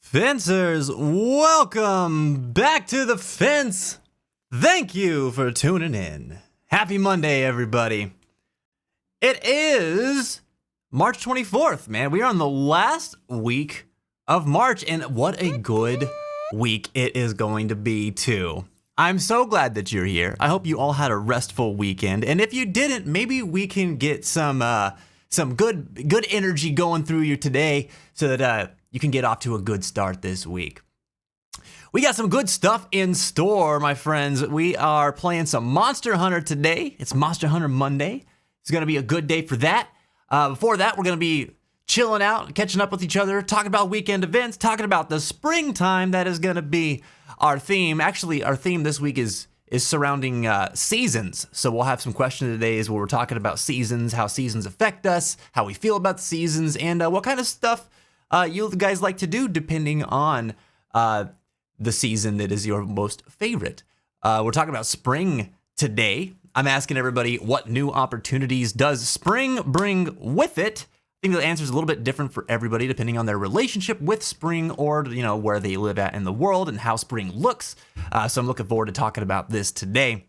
Fencers, welcome back to the fence. Thank you for tuning in. Happy Monday, everybody. It is March 24th, man. We are on the last week of March, and what a good week it is going to be, too. I'm so glad that you're here. I hope you all had a restful weekend, and if you didn't, maybe we can get some good energy going through you today so that you can get off to a good start this week. We got some good stuff in store, my friends. We are playing some Monster Hunter today. It's Monster Hunter Monday. It's going to be a good day for that. Before that, we're going to be chilling out, catching up with each other, talking about weekend events, talking about the springtime. That is going to be our theme. Actually, our theme this week is surrounding seasons. So we'll have some questions today where we're talking about seasons, how seasons affect us, how we feel about the seasons, and what kind of stuff you guys like to do depending on the season that is your most favorite. We're talking about spring today. I'm asking everybody, what new opportunities does spring bring with it? I think the answer is a little bit different for everybody depending on their relationship with spring or, where they live at in the world and how spring looks. So I'm looking forward to talking about this today.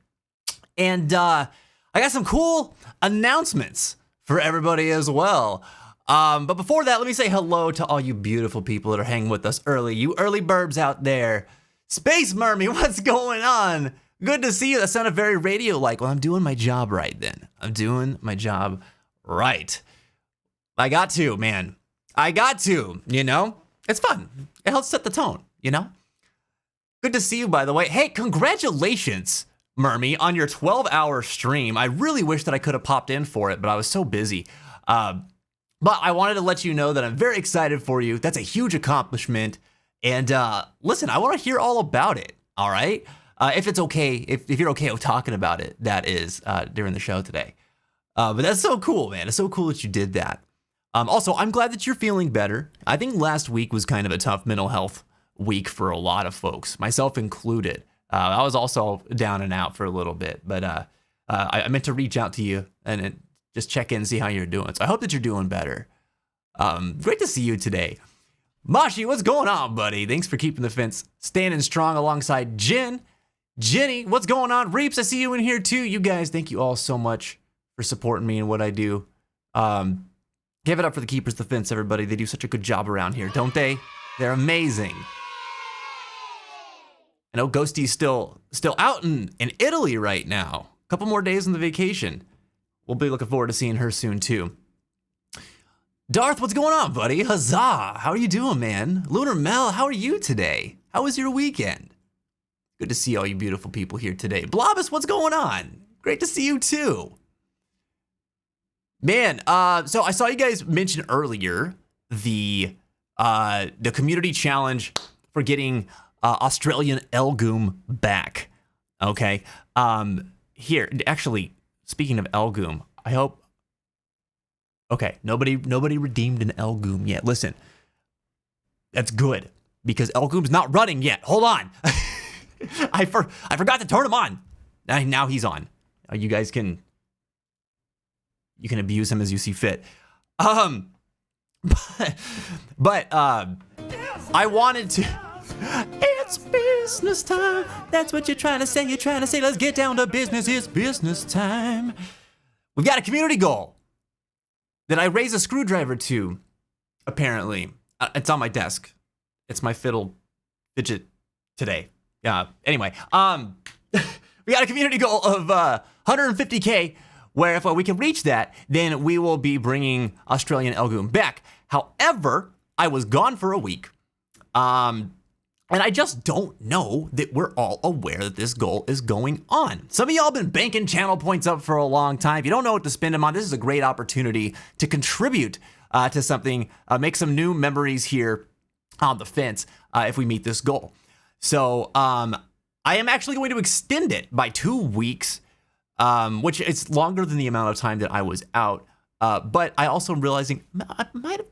And I got some cool announcements for everybody as well. But before that, let me say hello to all you beautiful people that are hanging with us early. You early burbs out there. Space Mermy, what's going on? Good to see you. That sounded very radio-like. Well, I'm doing my job right then. I'm doing my job right. I got to, man. I got to, It's fun. It helps set the tone, Good to see you, by the way. Hey, congratulations, Mermy, on your 12-hour stream. I really wish that I could have popped in for it, but I was so busy. But I wanted to let you know that I'm very excited for you. That's a huge accomplishment. And listen, I want to hear all about it, all right? If it's okay, if you're okay with talking about it, that is, during the show today. But that's so cool, man. It's so cool that you did that. Also, I'm glad that you're feeling better. I think last week was kind of a tough mental health week for a lot of folks, myself included. I was also down and out for a little bit, but I meant to reach out to you and just check in and see how you're doing. So I hope that you're doing better. Great to see you today. Mashi, what's going on, buddy? Thanks for keeping the fence standing strong alongside Jen. Jenny, what's going on? Reaps, I see you in here too. You guys, thank you all so much for supporting me and what I do. Give it up for the keepers of the fence, everybody. They do such a good job around here, don't they? They're amazing. I know Ghosty's still out in Italy right now. A couple more days on the vacation. We'll be looking forward to seeing her soon, too. Darth, what's going on, buddy? Huzzah! How are you doing, man? Lunar Mel, how are you today? How was your weekend? Good to see all you beautiful people here today. Blobus, what's going on? Great to see you, too. Man, so I saw you guys mention earlier the community challenge for getting Australian Elgoom back. Okay. Here, actually, speaking of Elgoom, I hope. Okay, nobody redeemed an Elgoom yet. Listen, that's good because Elgoom's not running yet. Hold on, I forgot to turn him on. Now he's on. You guys can abuse him as you see fit. But I wanted to. It's business time. That's what you're trying to say. You're trying to say, let's get down to business. It's business time. We've got a community goal that I raise a screwdriver to, apparently. It's on my desk. It's my fidget today. Anyway, we got a community goal of 150K, where if we can reach that, then we will be bringing Australian Elgoom back. However, I was gone for a week. And I just don't know that we're all aware that this goal is going on. Some of y'all been banking channel points up for a long time. If you don't know what to spend them on, this is a great opportunity to contribute to something, make some new memories here on the fence if we meet this goal. So I am actually going to extend it by 2 weeks, which is longer than the amount of time that I was out. But I also am realizing I might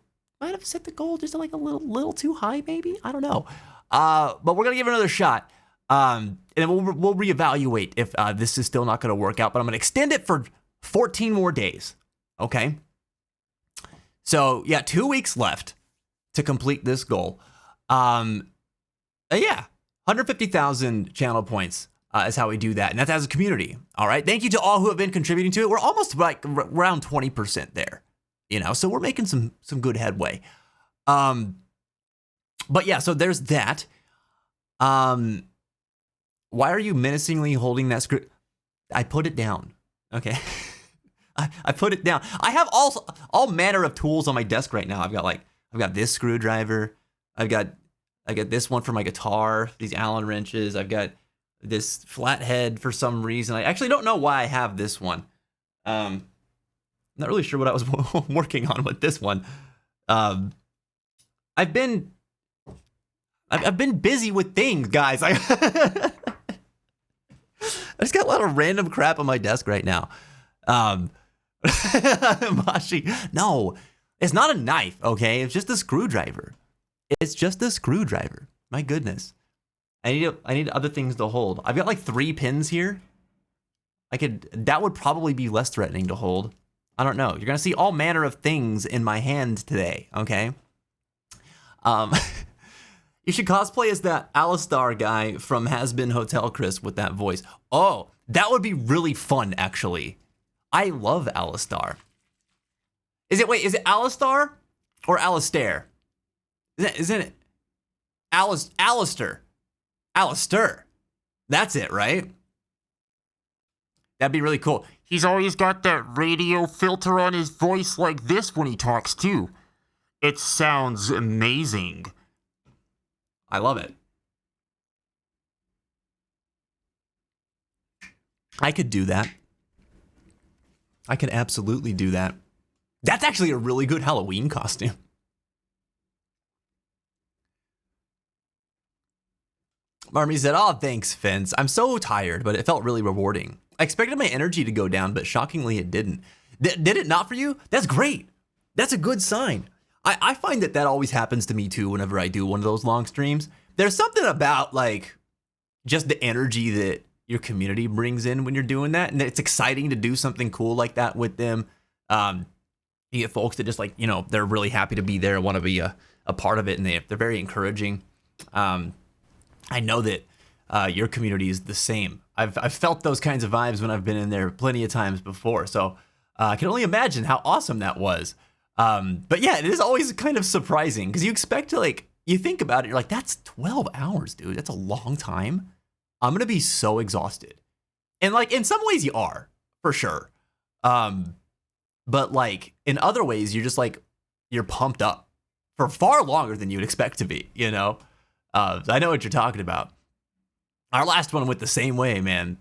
have set the goal just like a little too high, maybe. I don't know. But we're gonna give it another shot, and then we'll reevaluate if this is still not gonna work out. But I'm gonna extend it for 14 more days. Okay. So yeah, 2 weeks left to complete this goal. Yeah, 150,000 channel points is how we do that, and that's as a community. All right, thank you to all who have been contributing to it. We're almost like around 20% there, so we're making some good headway. But yeah, so there's that. Why are you menacingly holding that screw? I put it down. Okay. I put it down. I have all manner of tools on my desk right now. I've got this screwdriver. I got this one for my guitar, these Allen wrenches. I've got this flathead for some reason. I actually don't know why I have this one. Not really sure what I was working on with this one. I've been busy with things, guys. I just got a lot of random crap on my desk right now. Mashi, no, it's not a knife, okay? It's just a screwdriver. It's just a screwdriver. My goodness. I need other things to hold. I've got like 3 pins here. That would probably be less threatening to hold. I don't know. You're gonna see all manner of things in my hand today, okay? You should cosplay as that Alistar guy from Has Been Hotel Chris with that voice. Oh, that would be really fun, actually. I love Alistar. Is it Alistar or Alistair? Isn't it? Alistair. Alistair. That's it, right? That'd be really cool. He's always got that radio filter on his voice like this when he talks, too. It sounds amazing. I love it. I could do that. I could absolutely do that. That's actually a really good Halloween costume. Marmy said, "Oh, thanks, Fence. I'm so tired, but it felt really rewarding. I expected my energy to go down, but shockingly it didn't. Did it not for you? That's great. That's a good sign. I find that always happens to me too whenever I do one of those long streams. There's something about like just the energy that your community brings in when you're doing that, and it's exciting to do something cool like that with them. You get folks that just like, they're really happy to be there and want to be a part of it, and they're very encouraging. I know that your community is the same. I've felt those kinds of vibes when I've been in there plenty of times before, so I can only imagine how awesome that was. But yeah, it is always kind of surprising because you expect to you think about it, you're like, that's 12 hours, dude. That's a long time. I'm going to be so exhausted. And in some ways you are, for sure. But in other ways, you're just you're pumped up for far longer than you'd expect to be, I know what you're talking about. Our last one went the same way, man.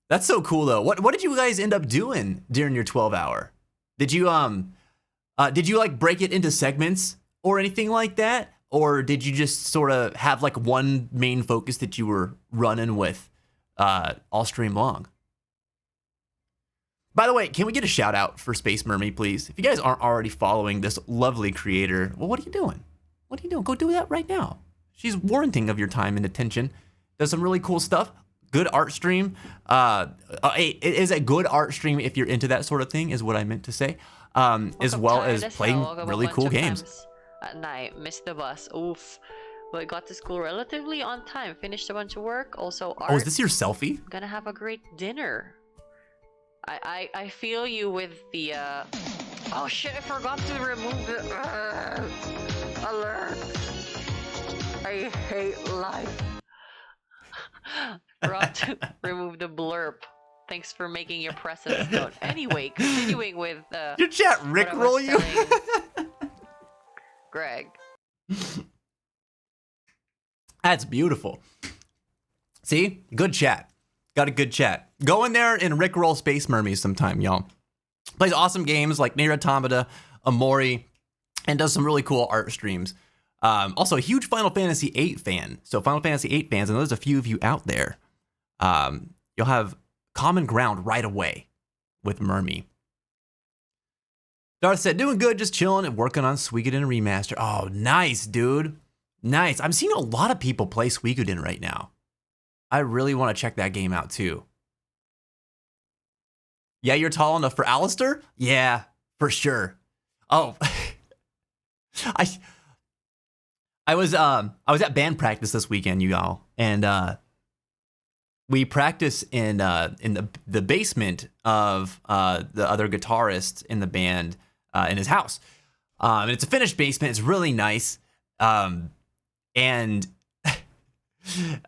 That's so cool though. What did you guys end up doing during your 12 hour? Did you break it into segments or anything like that? Or did you just sort of have one main focus that you were running with all stream long? By the way, can we get a shout out for Space Mermaid, please? If you guys aren't already following this lovely creator, well, what are you doing? What are you doing? Go do that right now. She's warranting of your time and attention. Does some really cool stuff. Good art stream. It is a good art stream if you're into that sort of thing, is what I meant to say. As well as playing really cool games. At night, missed the bus. Oof. But got to school relatively on time. Finished a bunch of work. Also art. Oh, is this your selfie? Gonna have a great dinner. I feel you with the oh shit, I forgot to remove the alert. I hate life. Forgot to remove the blurb. Thanks for making your presence known. Anyway, continuing with your chat rickroll you. Greg. That's beautiful. See? Good chat. Got a good chat. Go in there and rickroll Space Mermaid sometime, y'all. Plays awesome games like Nier Automata, Amori, and does some really cool art streams. Also, a huge Final Fantasy VIII fan. So Final Fantasy VIII fans, and there's a few of you out there, you'll have common ground right away with Mermy. Darth said, doing good, just chilling and working on Suikoden Remaster. Oh, nice, dude. Nice. I'm seeing a lot of people play Suikoden right now. I really want to check that game out too. Yeah, you're tall enough for Alistair? Yeah, for sure. Oh, I was at band practice this weekend, you all, and we practice in the basement of the other guitarist in the band in his house. And it's a finished basement. It's really nice. And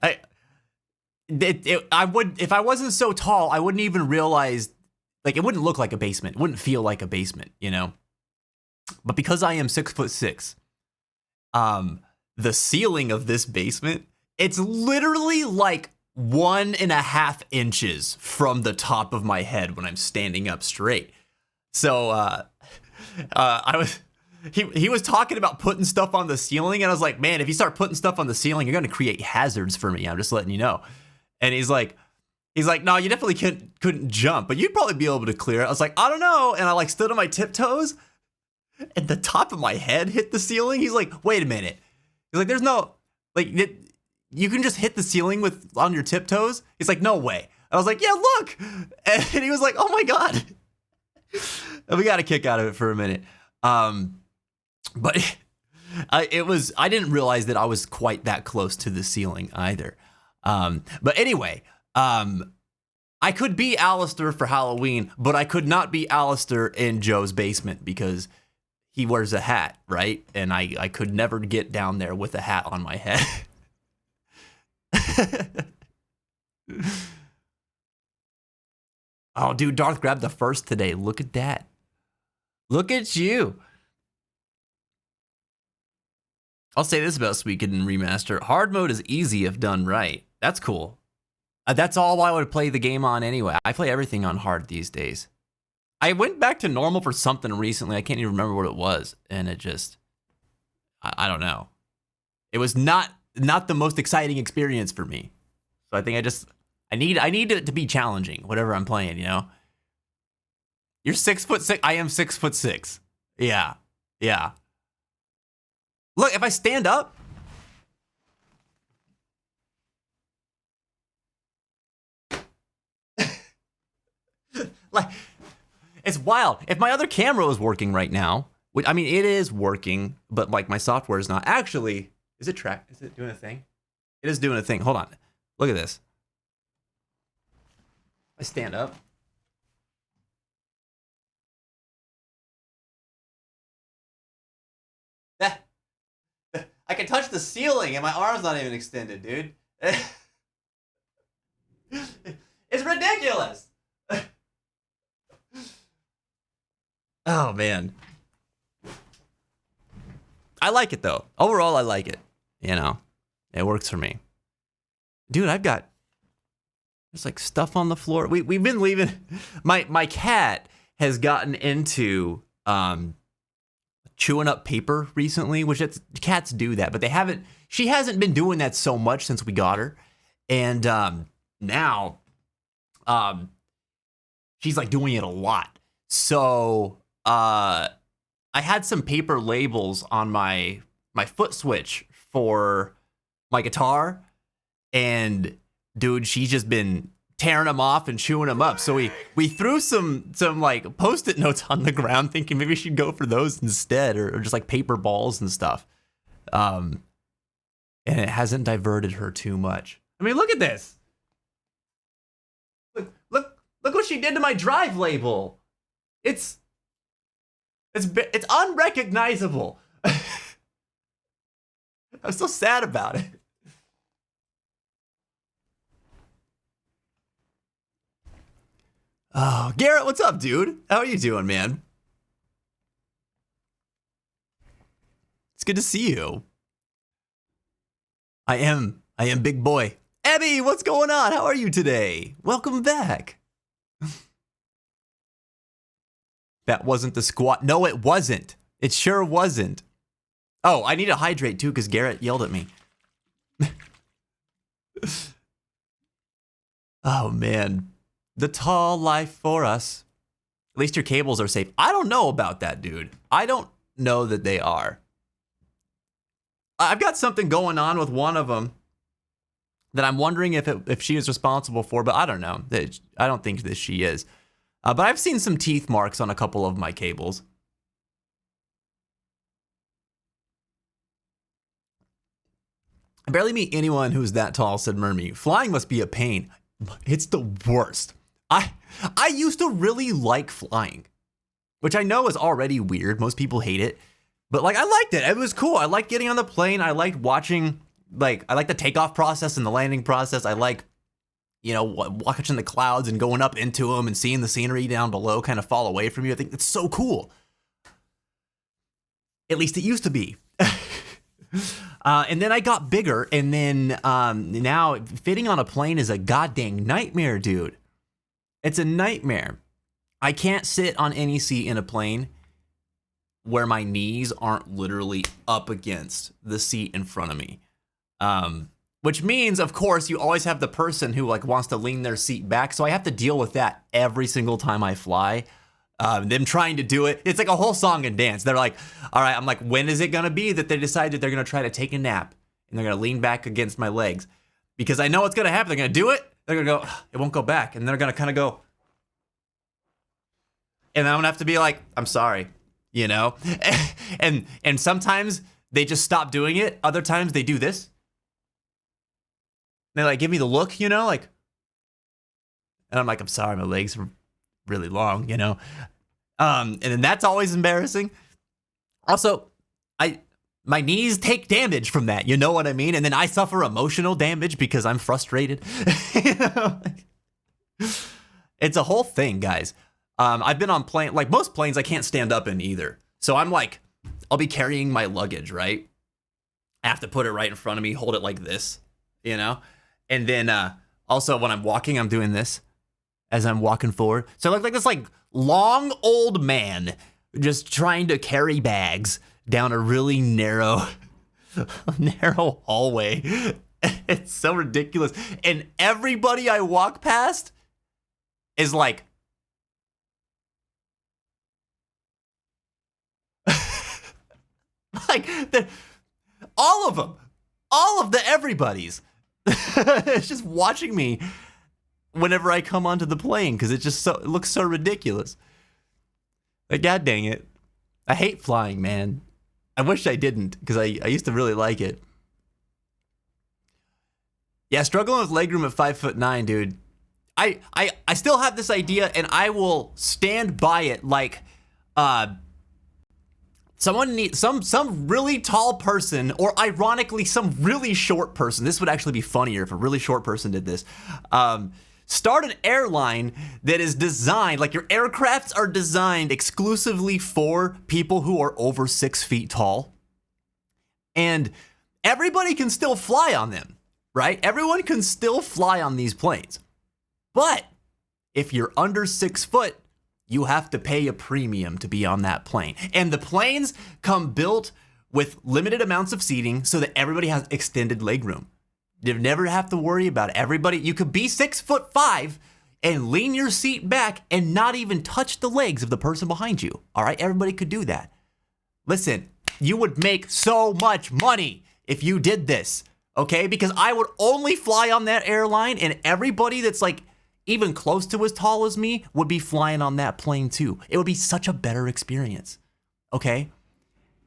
I would, if I wasn't so tall, I wouldn't even realize, like, it wouldn't look like a basement. It wouldn't feel like a basement, you know? But because I am 6'6", the ceiling of this basement, it's literally like 1.5 inches from the top of my head when I'm standing up straight. So he was talking about putting stuff on the ceiling, and I was like, man, if you start putting stuff on the ceiling, you're gonna create hazards for me. I'm just letting you know. And he's like, no, you definitely couldn't jump, but you'd probably be able to clear it. I was like, I don't know. And I like stood on my tiptoes, and the top of my head hit the ceiling. He's like, wait a minute. He's like, there's no, like, you can just hit the ceiling on your tiptoes? He's like, no way. I was like, yeah, look. And he was like, oh my God. And we got a kick out of it for a minute. But I didn't realize that I was quite that close to the ceiling either. But anyway, I could be Alistair for Halloween, but I could not be Alistair in Joe's basement because he wears a hat, right? And I could never get down there with a hat on my head. Oh, dude, Darth grabbed the first today. Look at that. Look at you. I'll say this about Suikoden Remaster. Hard mode is easy if done right. That's cool. That's all I would play the game on anyway. I play everything on hard these days. I went back to normal for something recently. I can't even remember what it was. And it just, I don't know. It was not the most exciting experience for me. So I think I need it to be challenging, whatever I'm playing, you know? You're 6'6". I am 6'6". Yeah. Yeah. Look, if I stand up. Like, it's wild. If my other camera was working right now, which, I mean, it is working, but like my software is not. Actually, is it doing a thing? It is doing a thing. Hold on. Look at this. I stand up. I can touch the ceiling and my arm's not even extended, dude. It's ridiculous. Oh, man. I like it, though. Overall, I like it. You know, it works for me. Dude, there's like stuff on the floor. We've been leaving. My cat has gotten into chewing up paper recently, which cats do that, but she hasn't been doing that so much since we got her. And now she's like doing it a lot. So I had some paper labels on my foot switch for my guitar, and dude, she's just been tearing them off and chewing them up. So we threw some like Post-it notes on the ground, thinking maybe she'd go for those instead, or just like paper balls and stuff. And it hasn't diverted her too much. I mean, look at this. Look what she did to my drive label. It's unrecognizable. I'm so sad about it. Oh, Garrett, what's up, dude? How are you doing, man? It's good to see you. I am big boy. Abby, what's going on? How are you today? Welcome back. That wasn't the squat. No, it wasn't. It sure wasn't. Oh, I need to hydrate too because Garrett yelled at me. Oh, man. The tall life for us. At least your cables are safe. I don't know about that, dude. I don't know that they are. I've got something going on with one of them that I'm wondering if she is responsible for, but I don't know. I don't think that she is. But I've seen some teeth marks on a couple of my cables. I barely meet anyone who's that tall, said Mermy. Flying must be a pain. It's the worst. I used to really like flying, which I know is already weird. Most people hate it. But like, I liked it. It was cool. I liked getting on the plane. I liked watching, like, I like the takeoff process and the landing process. I like, you know, watching the clouds and going up into them and seeing the scenery down below kind of fall away from you. I think it's so cool. At least it used to be. And then I got bigger, and then now fitting on a plane is a goddamn nightmare, dude. It's a nightmare. I can't sit on any seat in a plane where my knees aren't literally up against the seat in front of me. Which means, of course, you always have the person who like wants to lean their seat back. So I have to deal with that every single time I fly. Them trying to do it. It's like a whole song and dance. They're like, all right, I'm like, when is it going to be that they decide that they're going to try to take a nap and they're going to lean back against my legs? Because I know what's going to happen. They're going to do it. They're going to go, it won't go back. And they're going to kind of go. And I'm going to have to be like, I'm sorry, you know? and sometimes they just stop doing it. Other times they do this. They like give me the look, you know, like, and I'm like, I'm sorry, my legs are really long, you know? And then that's always embarrassing. Also, my knees take damage from that, you know what I mean? And then I suffer emotional damage because I'm frustrated. You know? It's a whole thing, guys. I've been on plane, like most planes I can't stand up in either. So I'm like, I'll be carrying my luggage, right? I have to put it right in front of me, hold it like this, you know? And then also when I'm walking, I'm doing this as I'm walking forward. So I look like this like long old man just trying to carry bags down a really narrow hallway. It's so ridiculous. And everybody I walk past is like, like all of them, all of the everybody's. It's just watching me whenever I come onto the plane because it looks so ridiculous. Like, god dang it. I hate flying, man. I wish I didn't because I used to really like it. Yeah, struggling with legroom at 5'9", dude. I still have this idea and I will stand by it like someone needs some really tall person, or ironically some really short person. This would actually be funnier if a really short person did this. Start an airline that is designed, like your aircrafts are designed exclusively for people who are over 6 feet tall. And everybody can still fly on them, right? Everyone can still fly on these planes. But if you're under 6 foot, you have to pay a premium to be on that plane. And the planes come built with limited amounts of seating so that everybody has extended legroom. You never have to worry about it. Everybody, you could be 6'5" and lean your seat back and not even touch the legs of the person behind you. All right, everybody could do that. Listen, you would make so much money if you did this, okay? Because I would only fly on that airline, and everybody that's like even close to as tall as me would be flying on that plane too. It would be such a better experience, okay?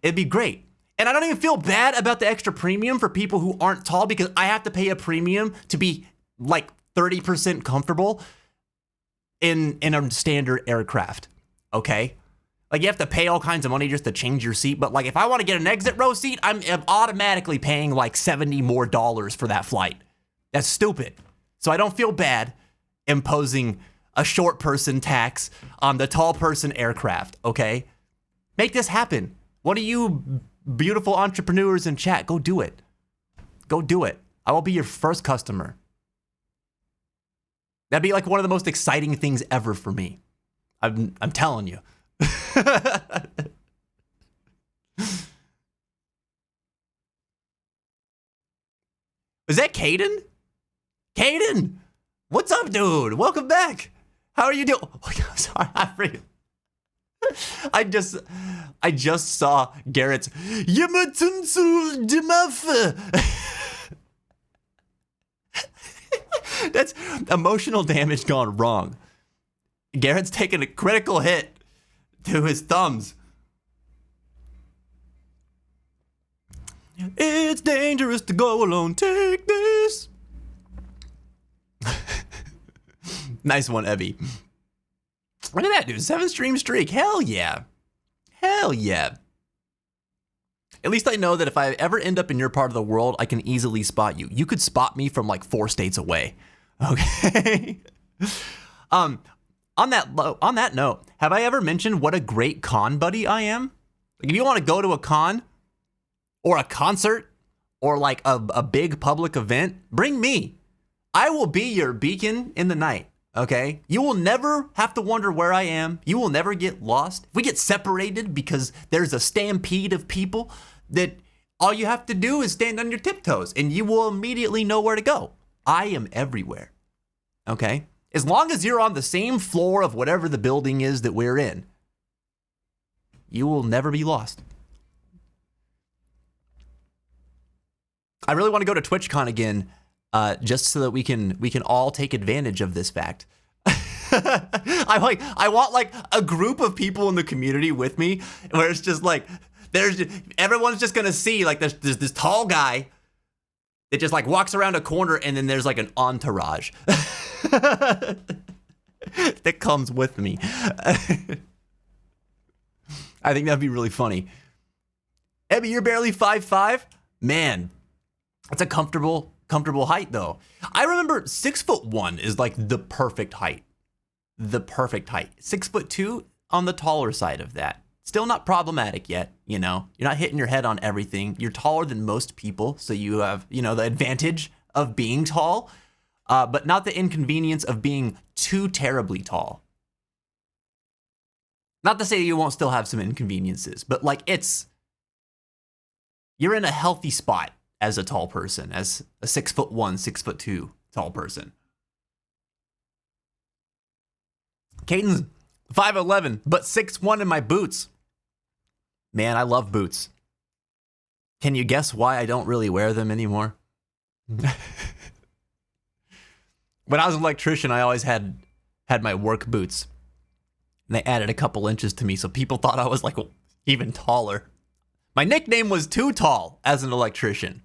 It'd be great. And I don't even feel bad about the extra premium for people who aren't tall because I have to pay a premium to be like 30% comfortable in a standard aircraft, okay? Like you have to pay all kinds of money just to change your seat, but like if I want to get an exit row seat, I'm automatically paying like $70 more for that flight. That's stupid. So I don't feel bad imposing a short person tax on the tall person aircraft, okay? Make this happen. One of you beautiful entrepreneurs in chat, go do it. Go do it. I will be your first customer. That'd be like one of the most exciting things ever for me. I'm telling you. Is that Caden? Caden! What's up, dude? Welcome back. How are you doing? Oh, sorry, I just saw Garrett's That's emotional damage gone wrong. Garrett's taken a critical hit to his thumbs. It's dangerous to go alone. Take this. Nice one, Ebby. Look at that, dude. 7-stream streak. Hell yeah. Hell yeah. At least I know that if I ever end up in your part of the world, I can easily spot you. You could spot me from like 4 states away. Okay. On that note, have I ever mentioned what a great con buddy I am? Like if you want to go to a con or a concert or like a big public event, bring me. I will be your beacon in the night. Okay? You will never have to wonder where I am. You will never get lost. If we get separated because there's a stampede of people, that all you have to do is stand on your tiptoes and you will immediately know where to go. I am everywhere. Okay? As long as you're on the same floor of whatever the building is that we're in, you will never be lost. I really want to go to TwitchCon again, just so that we can all take advantage of this fact. I want like a group of people in the community with me, where it's just like everyone's just gonna see like there's this tall guy that just like walks around a corner, and then there's like an entourage that comes with me. I think that'd be really funny. Ebby, you're barely 5'5". Man, that's a comfortable height though. I remember 6'1" is like the perfect height. The perfect height. 6'2" on the taller side of that. Still not problematic yet, you know. You're not hitting your head on everything. You're taller than most people, so you have, you know, the advantage of being tall, but not the inconvenience of being too terribly tall. Not to say you won't still have some inconveniences, but like you're in a healthy spot as a tall person, as a 6'1", 6'2" tall person. Caden's 5'11", but 6'1" in my boots. Man, I love boots. Can you guess why I don't really wear them anymore? When I was an electrician, I always had my work boots. And they added a couple inches to me, so people thought I was like even taller. My nickname was Too Tall as an electrician.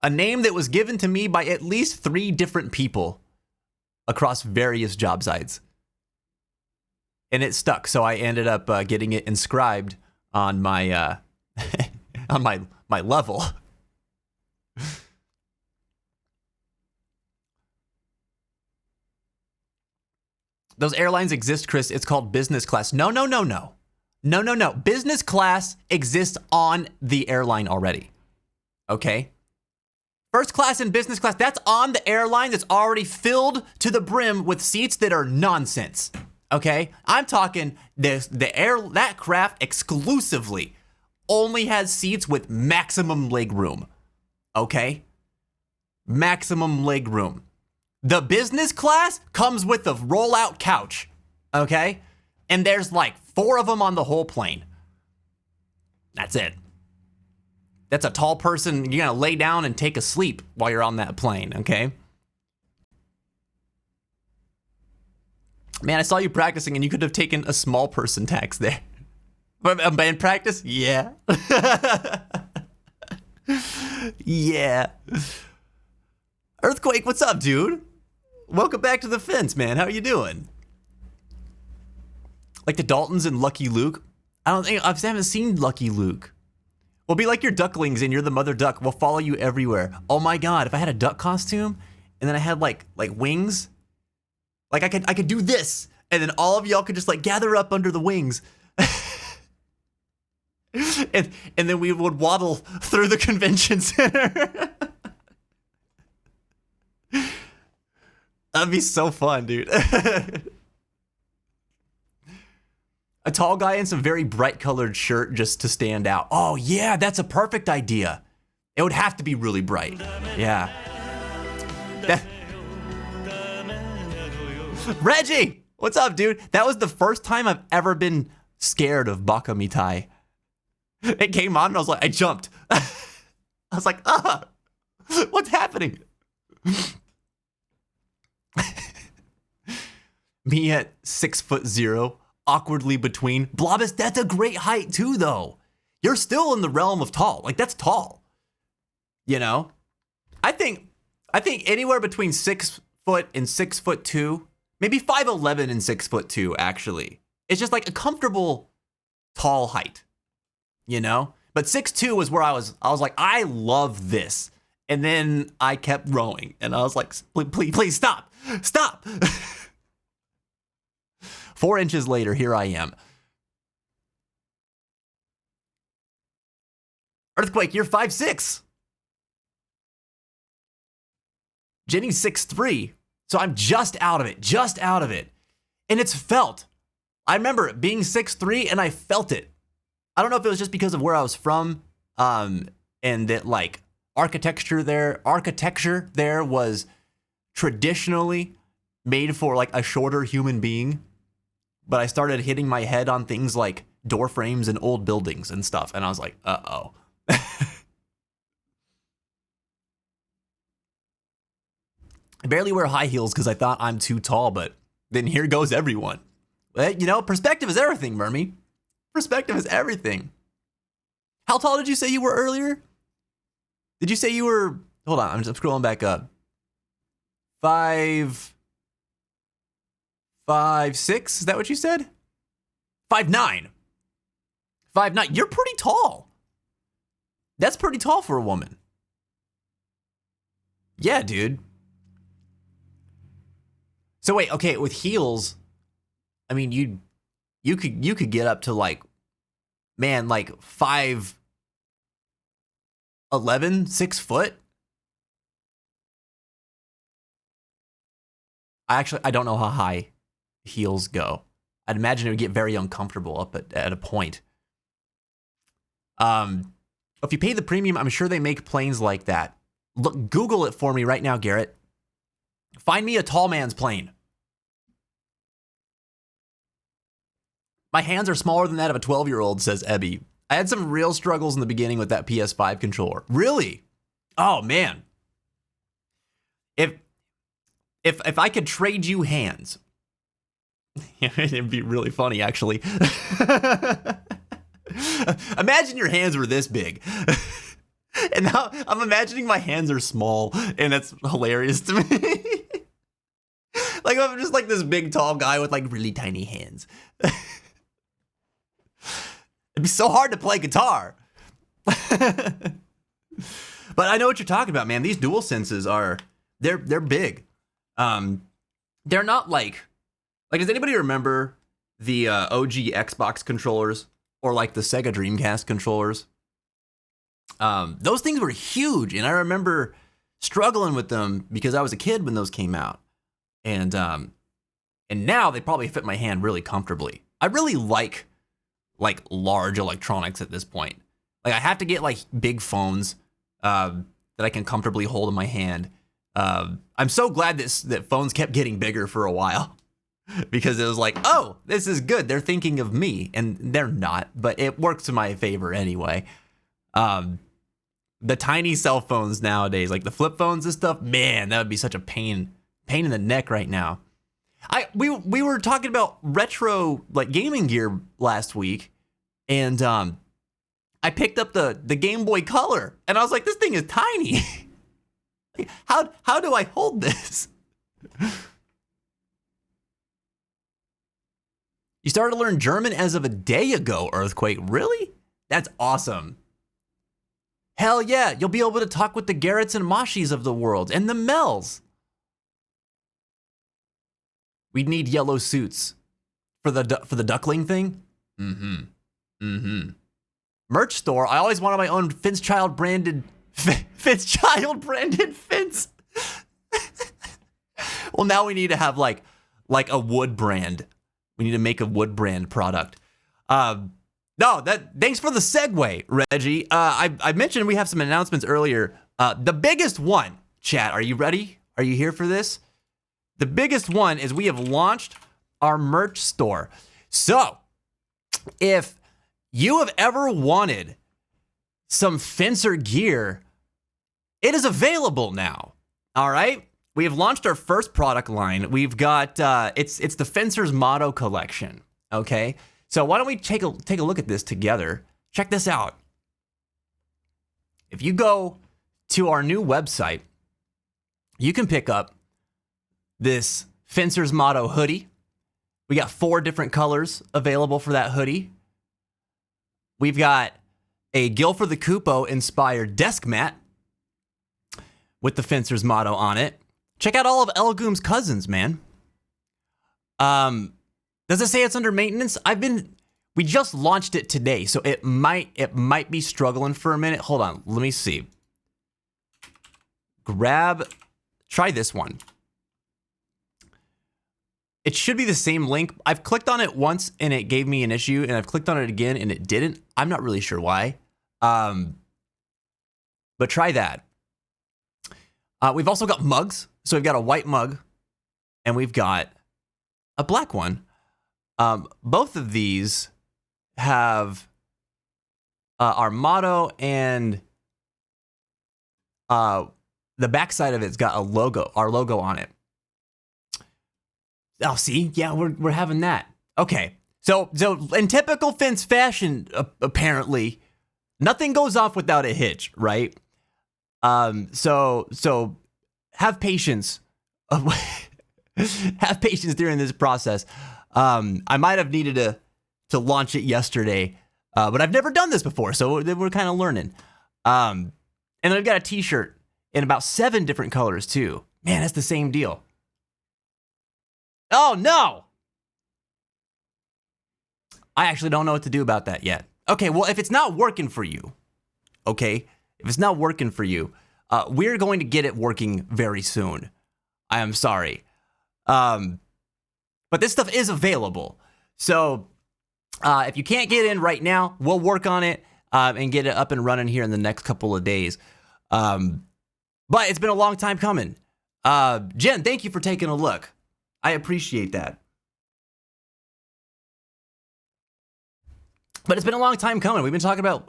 A name that was given to me by at least 3 different people across various job sites. And it stuck, so I ended up getting it inscribed on my on my level. Those airlines exist, Chris. It's called business class. No. Business class exists on the airline already. Okay? First class and business class, that's on the airline that's already filled to the brim with seats that are nonsense. Okay? I'm talking that craft exclusively only has seats with maximum leg room. Okay? Maximum leg room. The business class comes with a roll-out couch, okay? And there's like 4 of them on the whole plane. That's it. That's a tall person. You're gonna lay down and take a sleep while you're on that plane, okay? Man, I saw you practicing and you could have taken a small person tax there. But in practice, yeah. Yeah. Earthquake, what's up, dude? Welcome back to the fence, man. How are you doing? Like the Daltons and Lucky Luke? I haven't seen Lucky Luke. We'll be like your ducklings and you're the mother duck. We'll follow you everywhere. Oh my God, if I had a duck costume and then I had like wings, like I could do this and then all of y'all could just like gather up under the wings. and then we would waddle through the convention center. That'd be so fun, dude. A tall guy in some very bright colored shirt just to stand out. Oh yeah, that's a perfect idea. It would have to be really bright. Yeah. Reggie, what's up, dude? That was the first time I've ever been scared of Baka Mitai. It came on and I was like, I jumped. I was like, what's happening? Me at 6'0", awkwardly between. Blobus, that's a great height too, though. you're still in the realm of tall. Like, that's tall. You know? I think anywhere between 6 foot and 6'2", maybe 5'11" and 6'2", actually. It's just like a comfortable tall height, you know? But 6'2" was where I was like, I love this. And then I kept growing, and I was like, please stop. 4 inches later, here I am. Earthquake, you're 5'6". Jenny's 6'3", so I'm just out of it. And it's felt. I remember being 6'3", and I felt it. I don't know if it was just because of where I was from, and that, like, architecture there was traditionally made for, like, a shorter human being. But I started hitting my head on things like door frames and old buildings and stuff, and I was like, uh-oh. I barely wear high heels because I thought I'm too tall, but then here goes everyone. You know, perspective is everything, Mermy. Perspective is everything. How tall did you say you were earlier? Did you say you were... Hold on, I'm just scrolling back up. 5'6", is that what you said? 5'9". 5'9". You're pretty tall. That's pretty tall for a woman. Yeah, dude. So wait, okay, with heels, I mean, you could get up to like, man, like 5'11", 6 foot. I don't know how high heels go. I'd imagine it would get very uncomfortable up at a point. If you pay the premium, I'm sure they make planes like that. Look, Google it for me right now, Garrett. Find me a tall man's plane. My hands are smaller than that of a 12-year-old, says Ebby. I had some real struggles in the beginning with that PS5 controller. Really? Oh, man. If I could trade you hands, it'd be really funny, actually. Imagine your hands were this big. And now I'm imagining my hands are small, and that's hilarious to me. Like, I'm just like this big, tall guy with like really tiny hands. It'd be so hard to play guitar. But I know what you're talking about, man. These DualSenses are, they're big. They're not like, does anybody remember the OG Xbox controllers or like the Sega Dreamcast controllers? Those things were huge, and I remember struggling with them because I was a kid when those came out. And now they probably fit my hand really comfortably. I really like large electronics at this point. Like, I have to get like big phones that I can comfortably hold in my hand. I'm so glad that phones kept getting bigger for a while, because it was like, oh, this is good. They're thinking of me, and they're not, but it works to my favor anyway. The tiny cell phones nowadays, like the flip phones and stuff, man, that would be such a pain in the neck right now. We were talking about retro like gaming gear last week, and I picked up the Game Boy Color, and I was like, this thing is tiny. How do I hold this? You started to learn German as of a day ago, Earthquake. Really? That's awesome. Hell yeah, you'll be able to talk with the Garretts and Moshis of the world, and the Mels. We'd need yellow suits for the duckling thing. Merch store. I always wanted my own Fitzchild branded Finns. Well, now we need to have like a wood brand. We need to make a wood brand product. Thanks for the segue, Reggie. I mentioned we have some announcements earlier. The biggest one, chat, are you ready? Are you here for this? The biggest one is we have launched our merch store. So, if you have ever wanted some Fencer gear, it is available now. All right? We have launched our first product line. We've got, it's the Fencer's Motto Collection, okay? So why don't we take a look at this together? check this out. If you go to our new website, you can pick up this Fencer's Motto hoodie. We got 4 different colors available for that hoodie. We've got a Guilford the Koopo inspired desk mat with the Fencer's Motto on it. Check out all of Elgoom's cousins, man. Does it say it's under maintenance? We just launched it today, so it might be struggling for a minute. Hold on, let me see. Try this one. It should be the same link. I've clicked on it once and it gave me an issue, and I've clicked on it again and it didn't. I'm not really sure why. But try that. We've also got mugs. So we've got a white mug and we've got a black one. Both of these have our motto, and the backside of it's got our logo on it. Oh, see, yeah, we're having that. Okay, so in typical Fence fashion, apparently, nothing goes off without a hitch, right? So have patience. Have patience during this process. I might have needed to launch it yesterday, but I've never done this before, so we're kind of learning. And then I've got a t-shirt in about 7 different colors too. Man, that's the same deal. Oh no! I actually don't know what to do about that yet. Okay, well, if it's not working for you, we're going to get it working very soon. I am sorry. But this stuff is available. So if you can't get in right now, we'll work on it and get it up and running here in the next couple of days. But it's been a long time coming. Jen, thank you for taking a look. I appreciate that. But it's been a long time coming. We've been talking about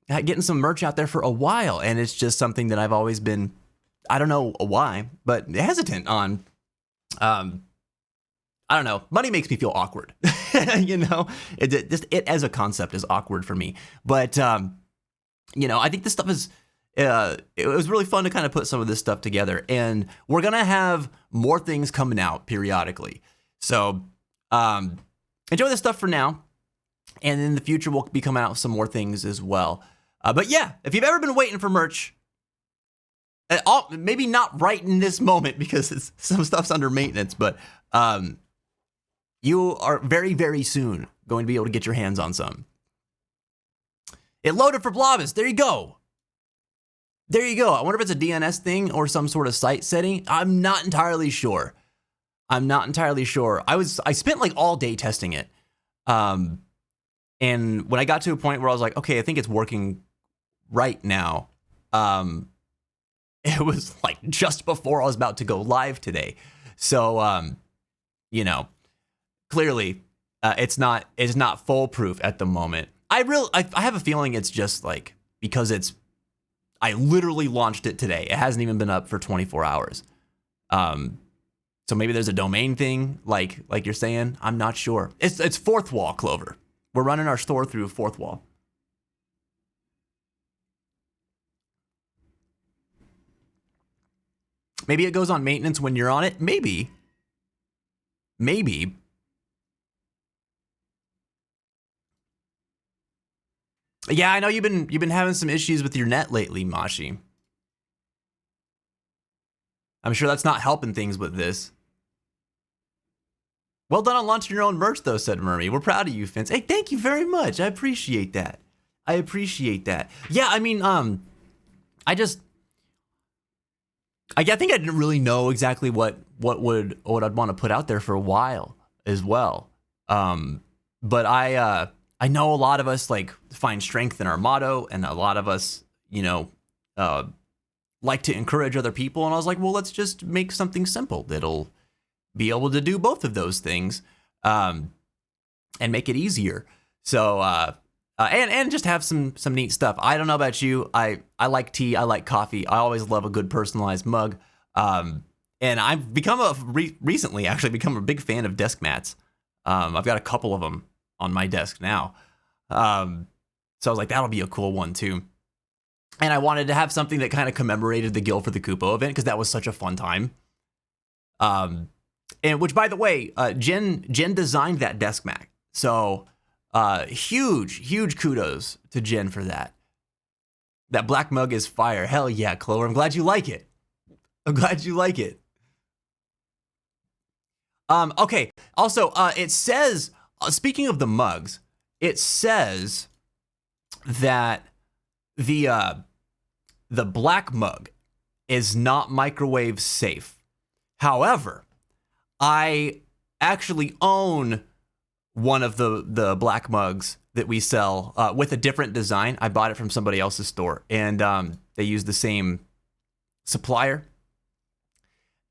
getting some merch out there for a while, and it's just something that I've always been, I don't know why, but hesitant on. I don't know. Money makes me feel awkward. You know, it as a concept is awkward for me. But you know, I think this stuff is. It was really fun to kind of put some of this stuff together, and we're gonna have more things coming out periodically. So enjoy this stuff for now, and in the future we'll be coming out with some more things as well. But yeah, if you've ever been waiting for merch, maybe not right in this moment because some stuff's under maintenance, but you are very, very soon going to be able to get your hands on some. It loaded for Blobus. There you go. There you go. I wonder if it's a DNS thing or some sort of site setting. I'm not entirely sure. I spent like all day testing it. And when I got to a point where I was like, okay, I think it's working right now. It was like just before I was about to go live today. So, you know, clearly it's not foolproof at the moment. I have a feeling it's just like, because I literally launched it today. It hasn't even been up for 24 hours. So maybe there's a domain thing, like you're saying. I'm not sure. It's Fourth Wall, Clover. We're running our store through Fourth Wall. Maybe it goes on maintenance when you're on it. Maybe. Yeah, I know you've been having some issues with your net lately, Mashi. I'm sure that's not helping things with this. Well done on launching your own merch, though, said Murray. We're proud of you, Fence. Hey, thank you very much. I appreciate that. Yeah, I mean, I think I didn't really know exactly what I'd want to put out there for a while as well. But I know a lot of us like find strength in our motto, and a lot of us, you know, like to encourage other people. And I was like, well, let's just make something simple that'll be able to do both of those things, and make it easier. So, and just have some neat stuff. I don't know about you. I like tea. I like coffee. I always love a good personalized mug. And I've become recently become a big fan of desk mats. I've got a couple of them on my desk now. So I was like, that'll be a cool one too. And I wanted to have something that kind of commemorated the Guild for the Kupo event because that was such a fun time. And which, by the way, Jen designed that desk mat. So huge kudos to Jen for that. That black mug is fire. Hell yeah, Clover. I'm glad you like it. Okay. Also, it says, speaking of the mugs, it says that the black mug is not microwave safe. However, I actually own one of the black mugs that we sell with a different design. I bought it from somebody else's store, and they use the same supplier.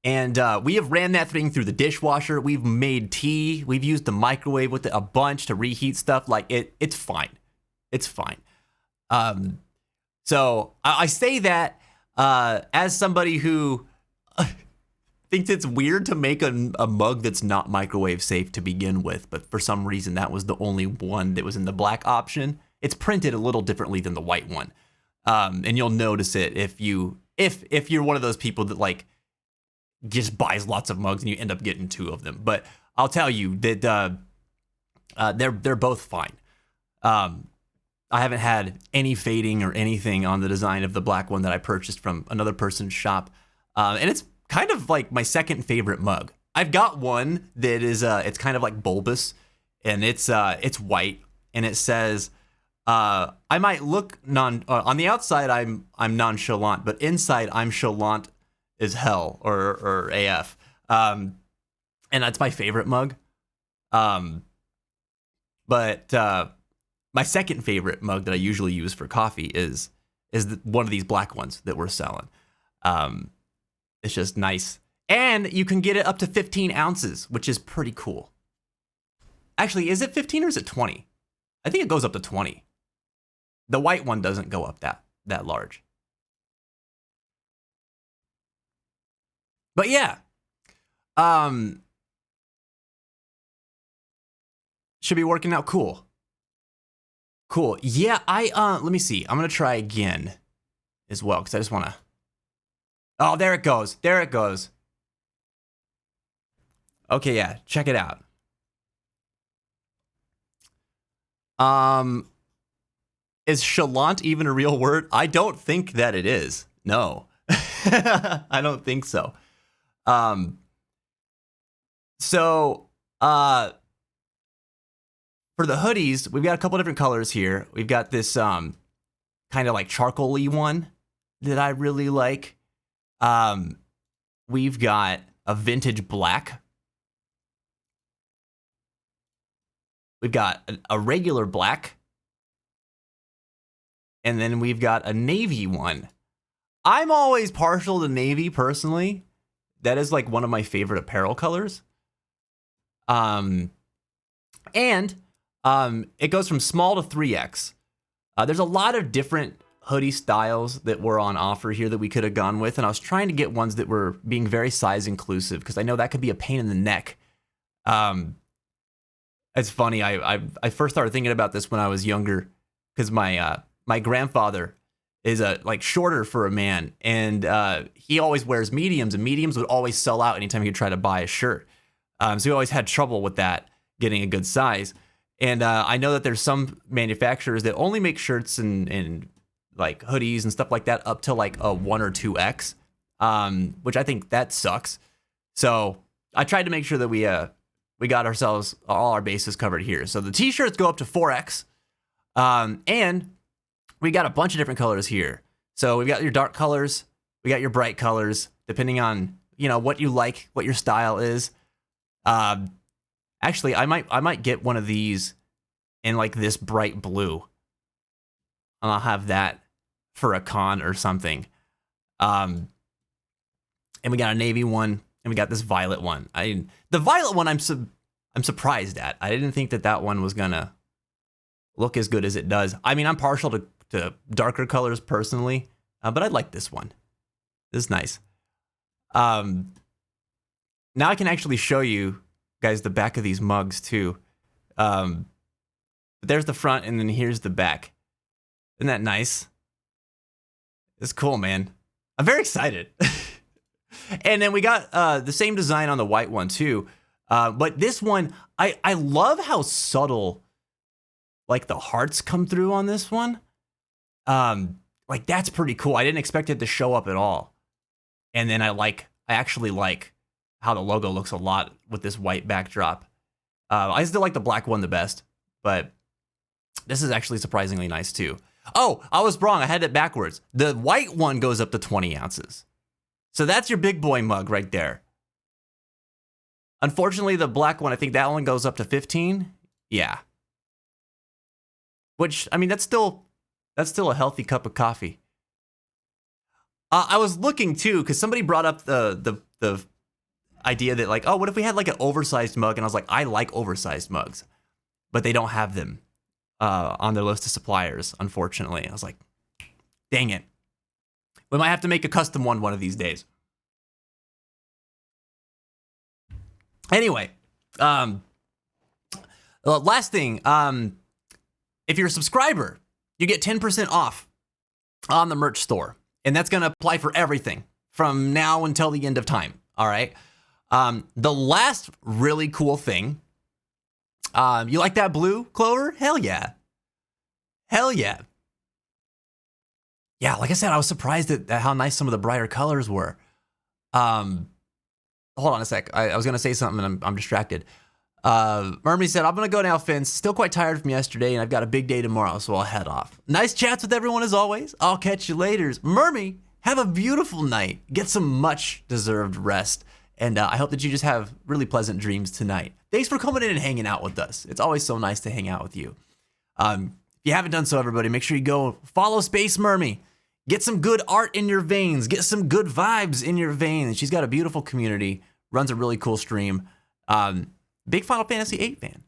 And we have ran that thing through the dishwasher. We've made tea. We've used the microwave with it a bunch to reheat stuff. Like it's fine. It's fine. So I say that as somebody who thinks it's weird to make a mug that's not microwave safe to begin with, but for some reason that was the only one that was in the black option. It's printed a little differently than the white one, and you'll notice it if you're one of those people that like just buys lots of mugs and you end up getting two of them. But I'll tell you that they're both fine. I haven't had any fading or anything on the design of the black one that I purchased from another person's shop, and it's kind of like my second favorite mug. I've got one that is it's kind of like bulbous, and it's white, and it says I might look on the outside I'm nonchalant, but inside I'm chalant as hell or AF. And that's my favorite mug. But my second favorite mug that I usually use for coffee is one of these black ones that we're selling. It's just nice. And you can get it up to 15 ounces, which is pretty cool. Actually, is it 15 or is it 20? I think it goes up to 20. The white one doesn't go up that large. But yeah. Should be working out cool. Cool. Yeah, let me see. I'm going to try again as well because I just want to. Oh, there it goes. There it goes. Okay, yeah, check it out. Is chalant even a real word? I don't think that it is. No. I don't think so. For the hoodies, we've got a couple different colors here. We've got this kind of like charcoal-y one that I really like. We've got a vintage black. We've got a regular black. And then we've got a navy one. I'm always partial to navy personally. That is like one of my favorite apparel colors. And it goes from small to 3X. There's a lot of different hoodie styles that were on offer here that we could have gone with, and I was trying to get ones that were being very size inclusive because I know that could be a pain in the neck. It's funny. I first started thinking about this when I was younger because my grandfather is like shorter for a man, and he always wears mediums, and mediums would always sell out anytime he would try to buy a shirt. So he always had trouble with that, getting a good size. And I know that there's some manufacturers that only make shirts and like hoodies and stuff like that up to like a 1 or 2X, which I think that sucks. So I tried to make sure that we got ourselves all our bases covered here. So the t-shirts go up to 4X, and we got a bunch of different colors here. So we've got your dark colors, we got your bright colors, depending on what you like, what your style is. Actually, I might get one of these in like this bright blue, and I'll have that for a con or something. And we got a navy one, and we got this violet one. The violet one I'm surprised at. I didn't think that one was gonna look as good as it does. I mean, I'm partial to darker colors personally, but I like this one. This is nice. Now I can actually show you guys the back of these mugs too. There's the front, and then here's the back. Isn't that nice? It's cool, man. I'm very excited. And then we got the same design on the white one too. But this one, I love how subtle like the hearts come through on this one. Like that's pretty cool. I didn't expect it to show up at all. And then I actually like how the logo looks a lot with this white backdrop. I still like the black one the best, but this is actually surprisingly nice too. Oh, I was wrong. I had it backwards. The white one goes up to 20 ounces. So that's your big boy mug right there. Unfortunately, the black one, I think that one goes up to 15. Yeah. Which, I mean, that's still a healthy cup of coffee. I was looking too, because somebody brought up the idea that like, oh, what if we had like an oversized mug? And I was like, I like oversized mugs, but they don't have them on their list of suppliers, unfortunately. I was like, dang it. We might have to make a custom one of these days. Anyway, last thing, if you're a subscriber, you get 10% off on the merch store. And that's going to apply for everything from now until the end of time. All right. The last really cool thing, you like that blue, Clover? Hell yeah. Hell yeah. Yeah, like I said, I was surprised at how nice some of the brighter colors were. Hold on a sec. I was going to say something and I'm distracted. Mermy said, I'm going to go now, Fence. Still quite tired from yesterday, and I've got a big day tomorrow, so I'll head off. Nice chats with everyone as always. I'll catch you later. Mermy, have a beautiful night. Get some much-deserved rest, and I hope that you just have really pleasant dreams tonight. Thanks for coming in and hanging out with us. It's always so nice to hang out with you. If you haven't done so, everybody, make sure you go follow Space Mermy. Get some good art in your veins. Get some good vibes in your veins. She's got a beautiful community, runs a really cool stream. Big Final Fantasy VIII fan.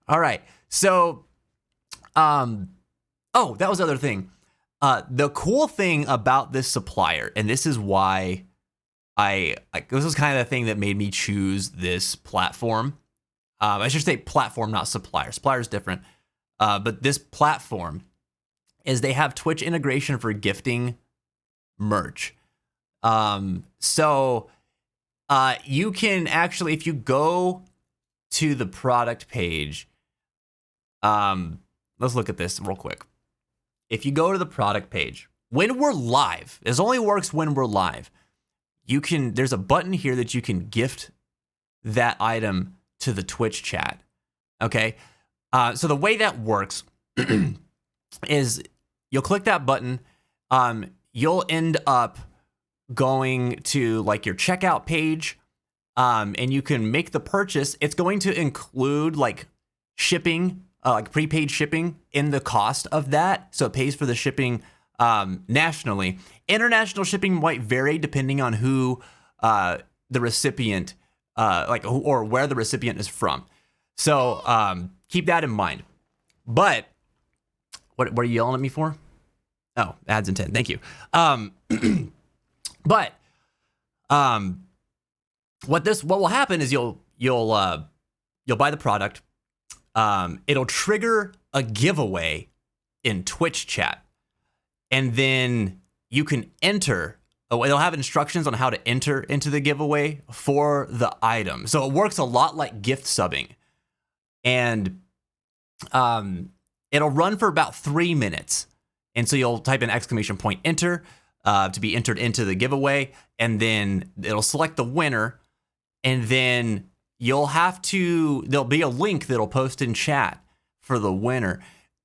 All right. So, that was the other thing. The cool thing about this supplier, and this is why this was kind of the thing that made me choose this platform. I should say platform, not supplier. Supplier is different. But this platform is they have Twitch integration for gifting merch. You can actually, if you go to the product page, let's look at this real quick. If you go to the product page, when we're live, this only works when we're live. There's a button here that you can gift that item to the Twitch chat. Okay. So the way that works is you'll click that button. You'll end up going to like your checkout page, and you can make the purchase. It's going to include like shipping, like prepaid shipping in the cost of that. So it pays for the shipping nationally. International shipping might vary depending on who the recipient, or where the recipient is from. So keep that in mind. But what are you yelling at me for? Oh, ads intent. Thank you. But what will happen is you'll buy the product. It'll trigger a giveaway in Twitch chat, and then you can enter. It'll have instructions on how to enter into the giveaway for the item. So it works a lot like gift subbing, and it'll run for about 3 minutes. And so you'll type in !enter to be entered into the giveaway, and then it'll select the winner, and then there'll be a link that'll post in chat for the winner,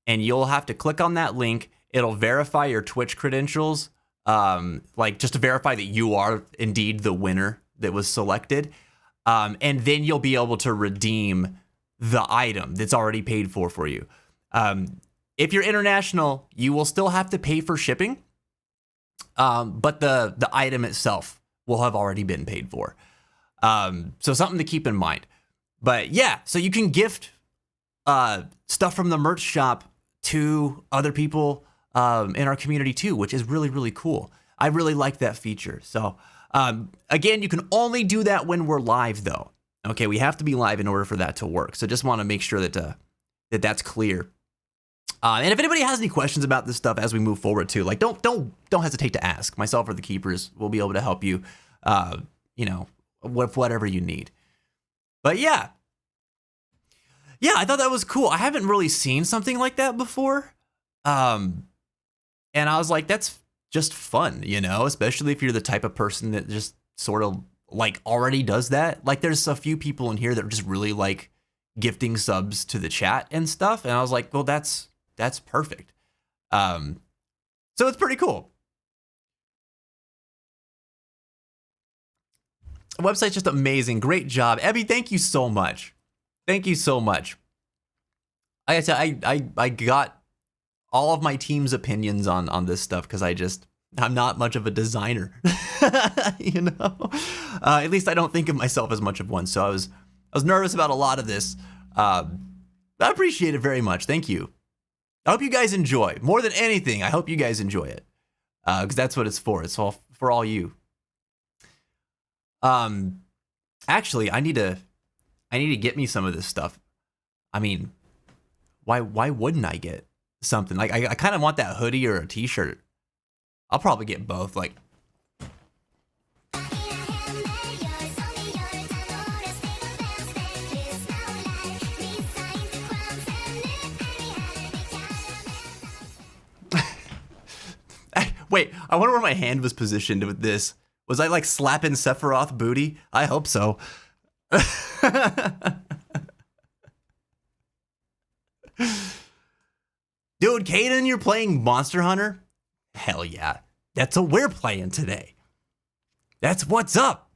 and you'll have to click on that link. It'll verify your Twitch credentials, just to verify that you are indeed the winner that was selected, and then you'll be able to redeem the item that's already paid for you. If you're international, you will still have to pay for shipping, but the item itself will have already been paid for. So something to keep in mind. But yeah, so you can gift stuff from the merch shop to other people in our community too, which is really, really cool. I really like that feature. So again, you can only do that when we're live though. Okay, we have to be live in order for that to work. So just want to make sure that that's clear. And if anybody has any questions about this stuff as we move forward too, like don't hesitate to ask. Myself or the keepers will be able to help you, with whatever you need. But yeah, I thought that was cool. I haven't really seen something like that before, and I was like, that's just fun, especially if you're the type of person that just sort of like already does that. Like, there's a few people in here that just really like gifting subs to the chat and stuff, and I was like, well, that's perfect. So it's pretty cool. The website's just amazing. Great job, Abby. Thank you so much. Thank you so much. I got all of my team's opinions on this stuff because I'm not much of a designer, At least I don't think of myself as much of one. So I was nervous about a lot of this. I appreciate it very much. Thank you. I hope you guys enjoy. More than anything, I hope you guys enjoy it, because that's what it's for. It's all for all you. Actually, I need to get me some of this stuff. I mean, why wouldn't I get something? Like, I kind of want that hoodie or a t-shirt. I'll probably get both. Like, wait, I wonder where my hand was positioned with this. Was I like slapping Sephiroth booty? I hope so. Dude, Kaden, you're playing Monster Hunter? Hell yeah. That's what we're playing today. That's what's up.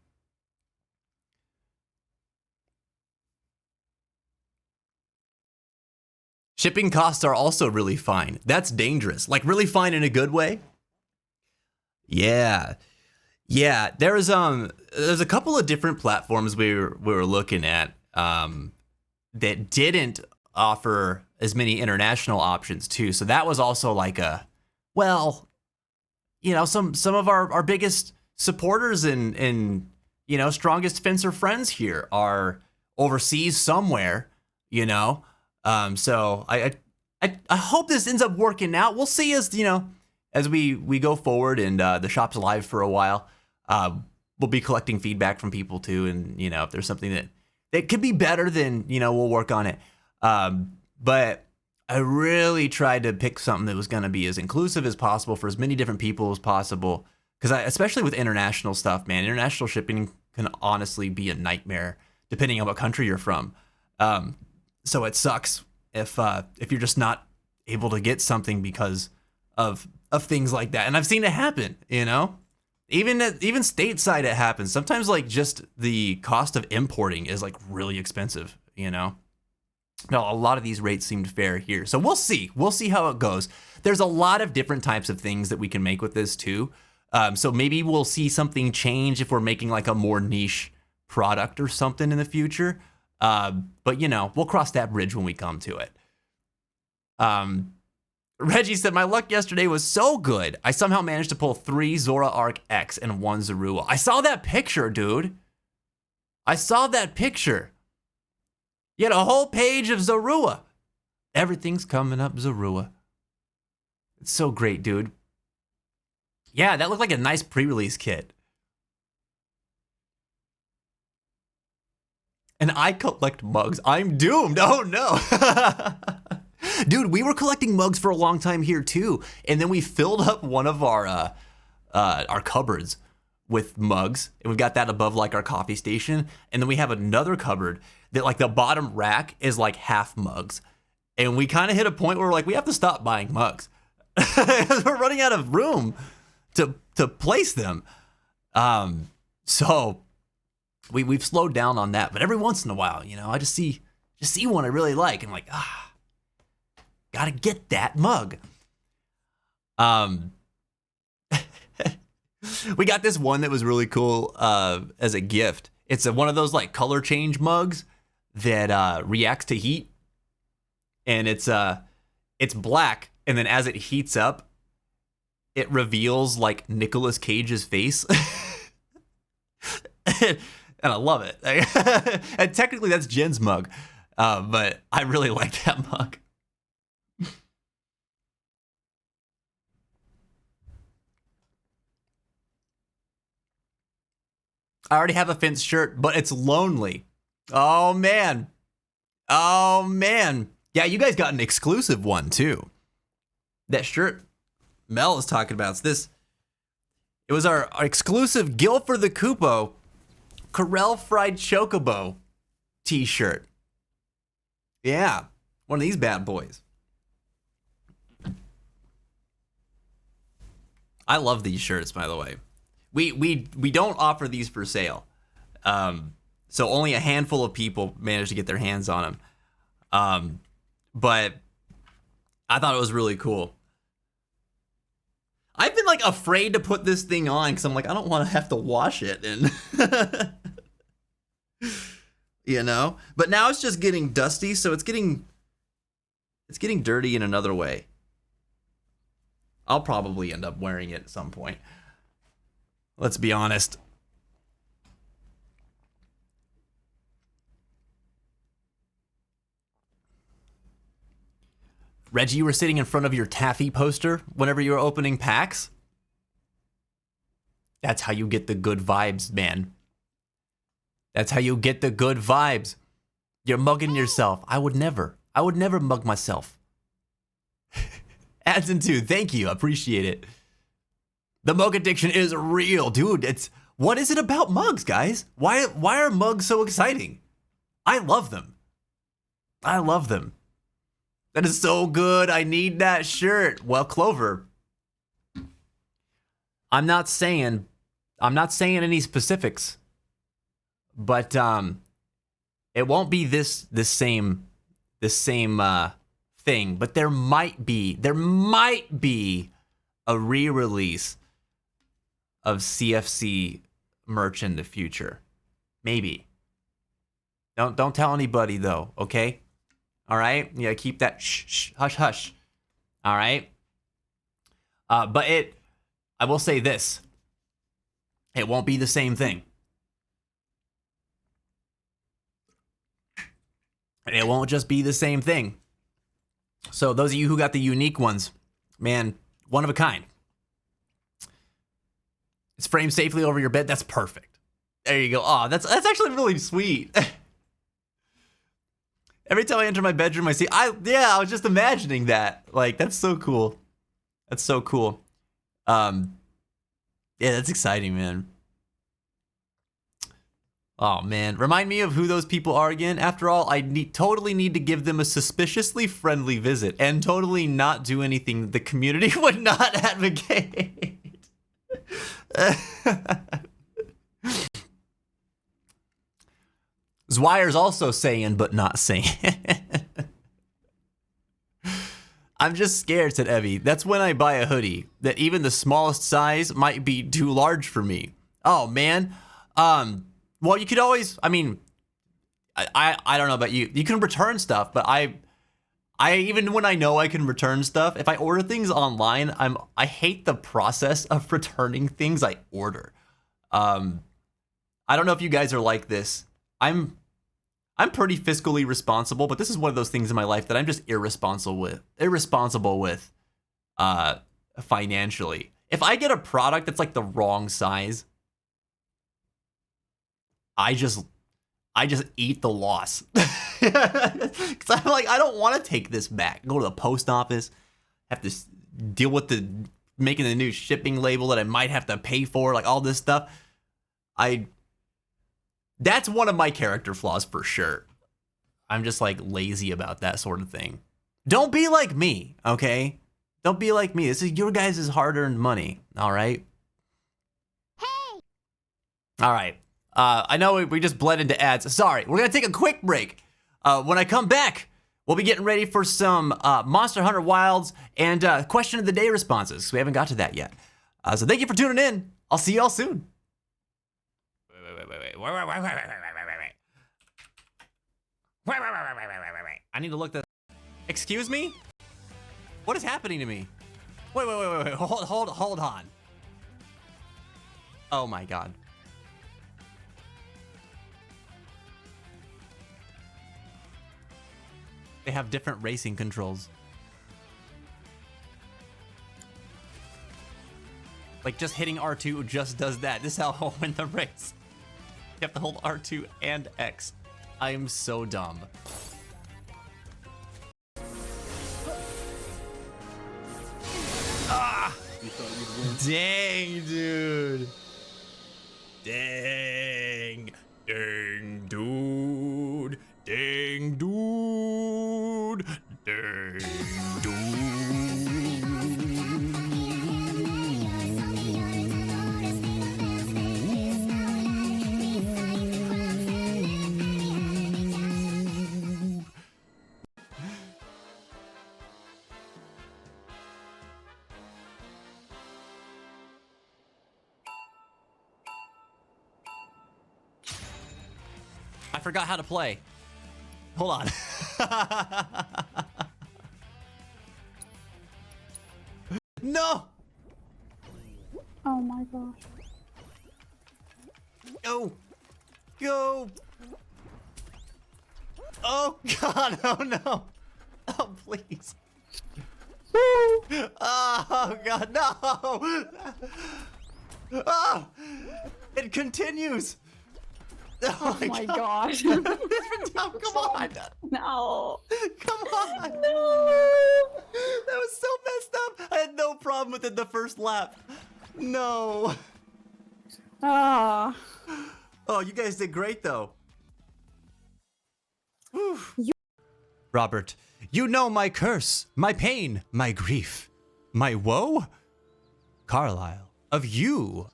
Shipping costs are also really fine. That's dangerous. Like, really fine in a good way. Yeah. Yeah, there's a couple of different platforms we were looking at that didn't offer as many international options too. So that was also like some of our biggest supporters and strongest Fencer friends here are overseas somewhere, So I hope this ends up working out. We'll see as we go forward and the shop's live for a while. We'll be collecting feedback from people too, and if there's something that could be better, then we'll work on it. But I really tried to pick something that was going to be as inclusive as possible for as many different people as possible, because especially with international stuff, man, international shipping can honestly be a nightmare depending on what country you're from. So it sucks if you're just not able to get something because of things like that, and I've seen it happen, Even stateside it happens. Sometimes like just the cost of importing is like really expensive, Now, a lot of these rates seemed fair here. So we'll see. We'll see how it goes. There's a lot of different types of things that we can make with this too. So maybe we'll see something change if we're making like a more niche product or something in the future. But we'll cross that bridge when we come to it. Reggie said, my luck yesterday was so good. I somehow managed to pull 3 Zora Arc X and 1 Zorua. I saw that picture, dude. I saw that picture. You had a whole page of Zorua. Everything's coming up Zorua. It's so great, dude. Yeah, that looked like a nice pre-release kit. And I collect mugs. I'm doomed. Oh, no. Dude, we were collecting mugs for a long time here too, and then we filled up one of our cupboards with mugs, and we've got that above like our coffee station, and then we have another cupboard that like the bottom rack is like half mugs, and we kind of hit a point where we're like, we have to stop buying mugs. We're running out of room to place them. So we've slowed down on that, but every once in a while, I just see one I really like, and I'm like, gotta get that mug. We got this one that was really cool as a gift. It's one of those like color change mugs that reacts to heat, and it's black, and then as it heats up, it reveals like Nicolas Cage's face. And I love it. And technically that's Jen's mug, but I really like that mug. I already have a Fence shirt, but it's lonely. Oh, man. Oh, man. Yeah, you guys got an exclusive one, too. That shirt Mel is talking about. It was our exclusive Guilford the Koopo Corel Fried Chocobo t-shirt. Yeah, one of these bad boys. I love these shirts, by the way. We don't offer these for sale. So only a handful of people managed to get their hands on them. But I thought it was really cool. I've been like afraid to put this thing on because I'm like, I don't want to have to wash it and you know? But now it's just getting dusty, so it's getting dirty in another way. I'll probably end up wearing it at some point. Let's be honest. Reggie, you were sitting in front of your taffy poster whenever you were opening packs? That's how you get the good vibes, man. That's how you get the good vibes. You're mugging yourself. I would never mug myself. Adson 2, thank you. I appreciate it. The mug addiction is real, dude. What is it about mugs, guys? Why are mugs so exciting? I love them. I love them. That is so good. I need that shirt. Well, Clover, I'm not saying any specifics, but it won't be this same thing. But there might be a re-release of CFC merch in the future. Maybe. Don't tell anybody though. Okay. All right, yeah, keep that hush, hush. All right, but I will say this: it won't be the same thing. It won't just be the same thing. So those of you who got the unique ones, man, one of a kind. It's framed safely over your bed. That's perfect. There you go. Oh, that's actually really sweet. Every time I enter my bedroom, I see, I was just imagining that. Like, that's so cool. That's so cool. Yeah, that's exciting, man. Oh, man. Remind me of who those people are again. After all, I totally need to give them a suspiciously friendly visit and totally not do anything the community would not advocate. Zwire's also saying, but not saying. I'm just scared, said Evie. That's when I buy a hoodie, that even the smallest size might be too large for me. Oh, man. Well, you could always, I mean, I don't know about you. You can return stuff, but I even when I know I can return stuff, if I order things online, I hate the process of returning things I order. I don't know if you guys are like this. I'm pretty fiscally responsible, but this is one of those things in my life that I'm just irresponsible with financially. If I get a product that's like the wrong size, I just eat the loss. Cause I'm like, I don't want to take this back. Go to the post office, have to deal with making the new shipping label that I might have to pay for, like all this stuff. That's one of my character flaws for sure. I'm just like lazy about that sort of thing. Don't be like me, okay? Don't be like me. This is your guys' hard-earned money, all right? Hey! All right. I know we just bled into ads. Sorry, we're going to take a quick break. When I come back, we'll be getting ready for some Monster Hunter Wilds and question of the day responses. We haven't got to that yet. So thank you for tuning in. I'll see y'all soon. Wait. I need to look that. Excuse me? What is happening to me? Wait. Hold on. Oh my god. They have different racing controls. Like just hitting R2 just does that. This is how I'll win the race. have to hold R2 and X. I am so dumb. Ah! Dang, dude. Dang. Dang, dude. Dang, dude. Dang, dude. I forgot how to play. Hold on. No! Oh my gosh. Go! Go! Oh god, oh no! Oh please. Oh god, no! Oh! It continues! Oh my gosh. Come on! No. Come on! No. That was so messed up! I had no problem with it the first lap. No. Ah. Oh, you guys did great though. Whew. Robert, you know my curse, my pain, my grief, my woe? Carlisle, of you,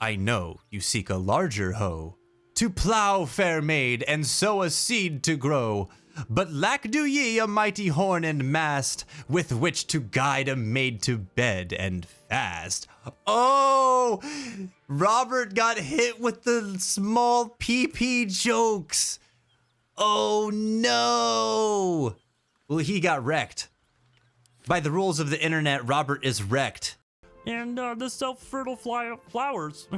I know you seek a larger hoe, to plow, fair maid, and sow a seed to grow. But lack do ye a mighty horn and mast, with which to guide a maid to bed and fast. Oh, Robert got hit with the small PP jokes. Oh no. Well, he got wrecked. By the rules of the internet, Robert is wrecked. And the self-fertile flowers,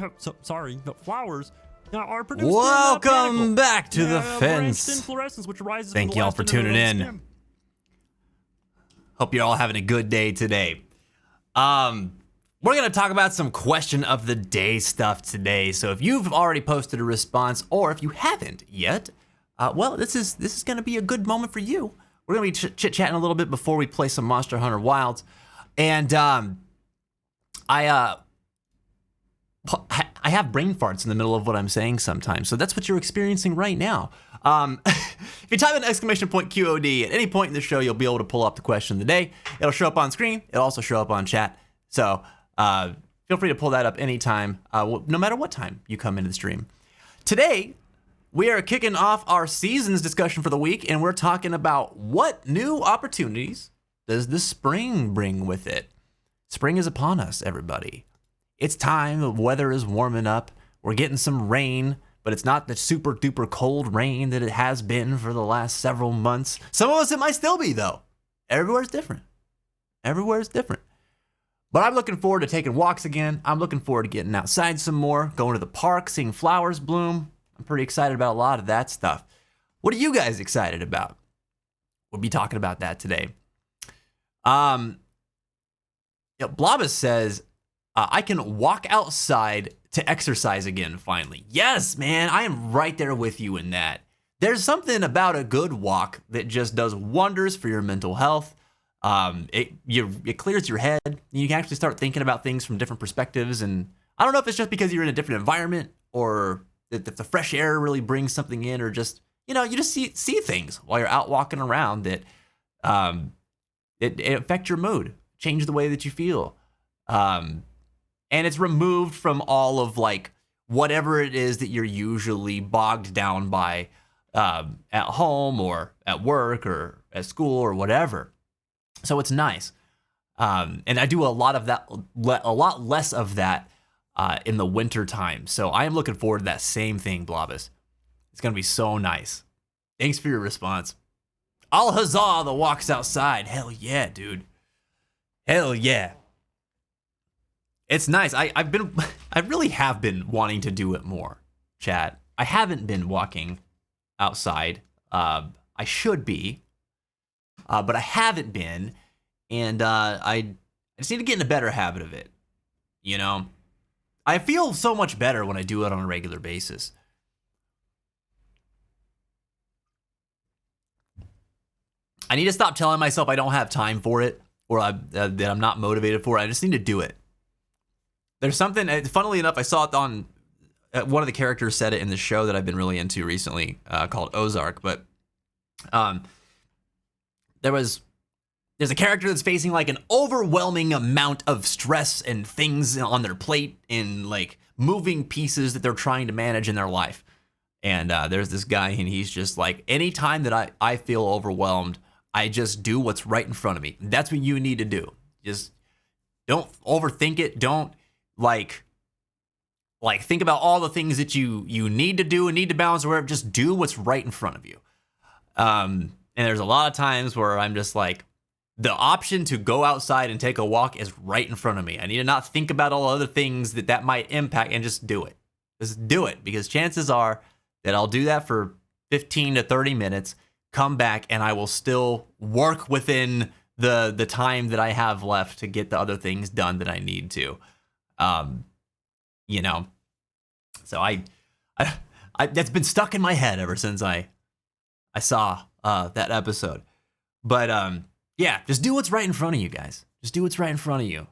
sorry, the flowers are produced Welcome in back to the branched fence. inflorescence, which rises Thank from the y'all last for end of the tuning in. stem. Hope you're all having a good day today. We're gonna talk about some question of the day stuff today. So if you've already posted a response, or if you haven't yet, well, this is gonna be a good moment for you. We're gonna be chit-chatting a little bit before we play some Monster Hunter Wilds, and I have brain farts in the middle of what I'm saying sometimes, so that's what you're experiencing right now. If you type in exclamation point QOD at any point in the show, you'll be able to pull up the question of the day. It'll show up on screen. It'll also show up on chat. So feel free to pull that up anytime, no matter what time you come into the stream. Today, we are kicking off our seasons discussion for the week, and we're talking about what new opportunities does the spring bring with it. Spring is upon us, everybody. It's time, the weather is warming up, we're getting some rain, but it's not the super duper cold rain that it has been for the last several months. Some of us it might still be though. Everywhere's different. Everywhere's different. But I'm looking forward to taking walks again. I'm looking forward to getting outside some more, going to the park, seeing flowers bloom. I'm pretty excited about a lot of that stuff. What are you guys excited about? We'll be talking about that today. Blobus says, I can walk outside to exercise again, finally. Yes, man, I am right there with you in that. There's something about a good walk that just does wonders for your mental health. It clears your head. You can actually start thinking about things from different perspectives. And I don't know if it's just because you're in a different environment, or if the fresh air really brings something in, or just, you just see things while you're out walking around that it affect your mood, change the way that you feel. And it's removed from all of like whatever it is that you're usually bogged down by at home or at work or at school or whatever. So it's nice. And I do a lot of that, a lot less of that in the winter time. So I am looking forward to that same thing, Blobus. It's going to be so nice. Thanks for your response. Al huzzah, the walks outside. Hell yeah, dude. Hell yeah. It's nice. I really have been wanting to do it more, chat. I haven't been walking outside. I should be, but I haven't been, and I just need to get in a better habit of it. I feel so much better when I do it on a regular basis. I need to stop telling myself I don't have time for it or that I'm not motivated for it. I just need to do it. There's something, funnily enough, I saw it on, one of the characters said it in the show that I've been really into recently called Ozark, but there's a character that's facing like an overwhelming amount of stress and things on their plate and like moving pieces that they're trying to manage in their life. And there's this guy, and he's just like, anytime that I feel overwhelmed, I just do what's right in front of me. That's what you need to do. Just don't overthink it. Don't like think about all the things that you need to do and need to balance or whatever. Just do what's right in front of you. And there's a lot of times where I'm just like, the option to go outside and take a walk is right in front of me. I need to not think about all other things that might impact and just do it. Just do it, because chances are that I'll do that for 15 to 30 minutes, come back, and I will still work within the time that I have left to get the other things done that I need to. So I that's been stuck in my head ever since I saw that episode. But yeah, just do what's right in front of you, guys. Just do what's right in front of you.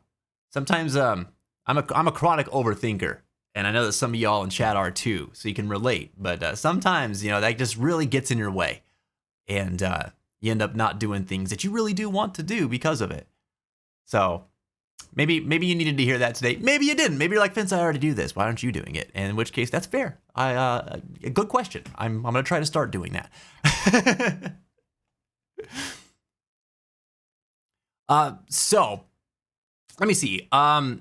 Sometimes I'm a chronic overthinker, and I know that some of y'all in chat are too, so you can relate. But sometimes, that just really gets in your way, and you end up not doing things that you really do want to do because of it. So maybe you needed to hear that today. Maybe you didn't. Maybe you're like, Vince, I already do this. Why aren't you doing it? And in which case, that's fair. A good question. I'm gonna try to start doing that. So let me see. I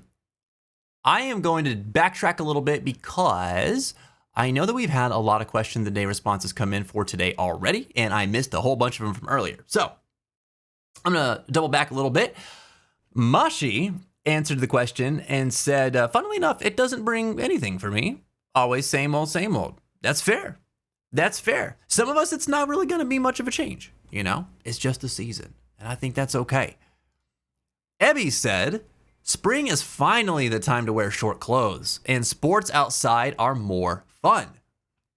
am going to backtrack a little bit because I know that we've had a lot of question of the day responses come in for today already, and I missed a whole bunch of them from earlier. So I'm gonna double back a little bit. Mashi answered the question and said, funnily enough, it doesn't bring anything for me. Always same old, same old. That's fair. That's fair. Some of us, it's not really going to be much of a change. It's just a season. And I think that's okay. Ebby said, spring is finally the time to wear short clothes, and sports outside are more fun.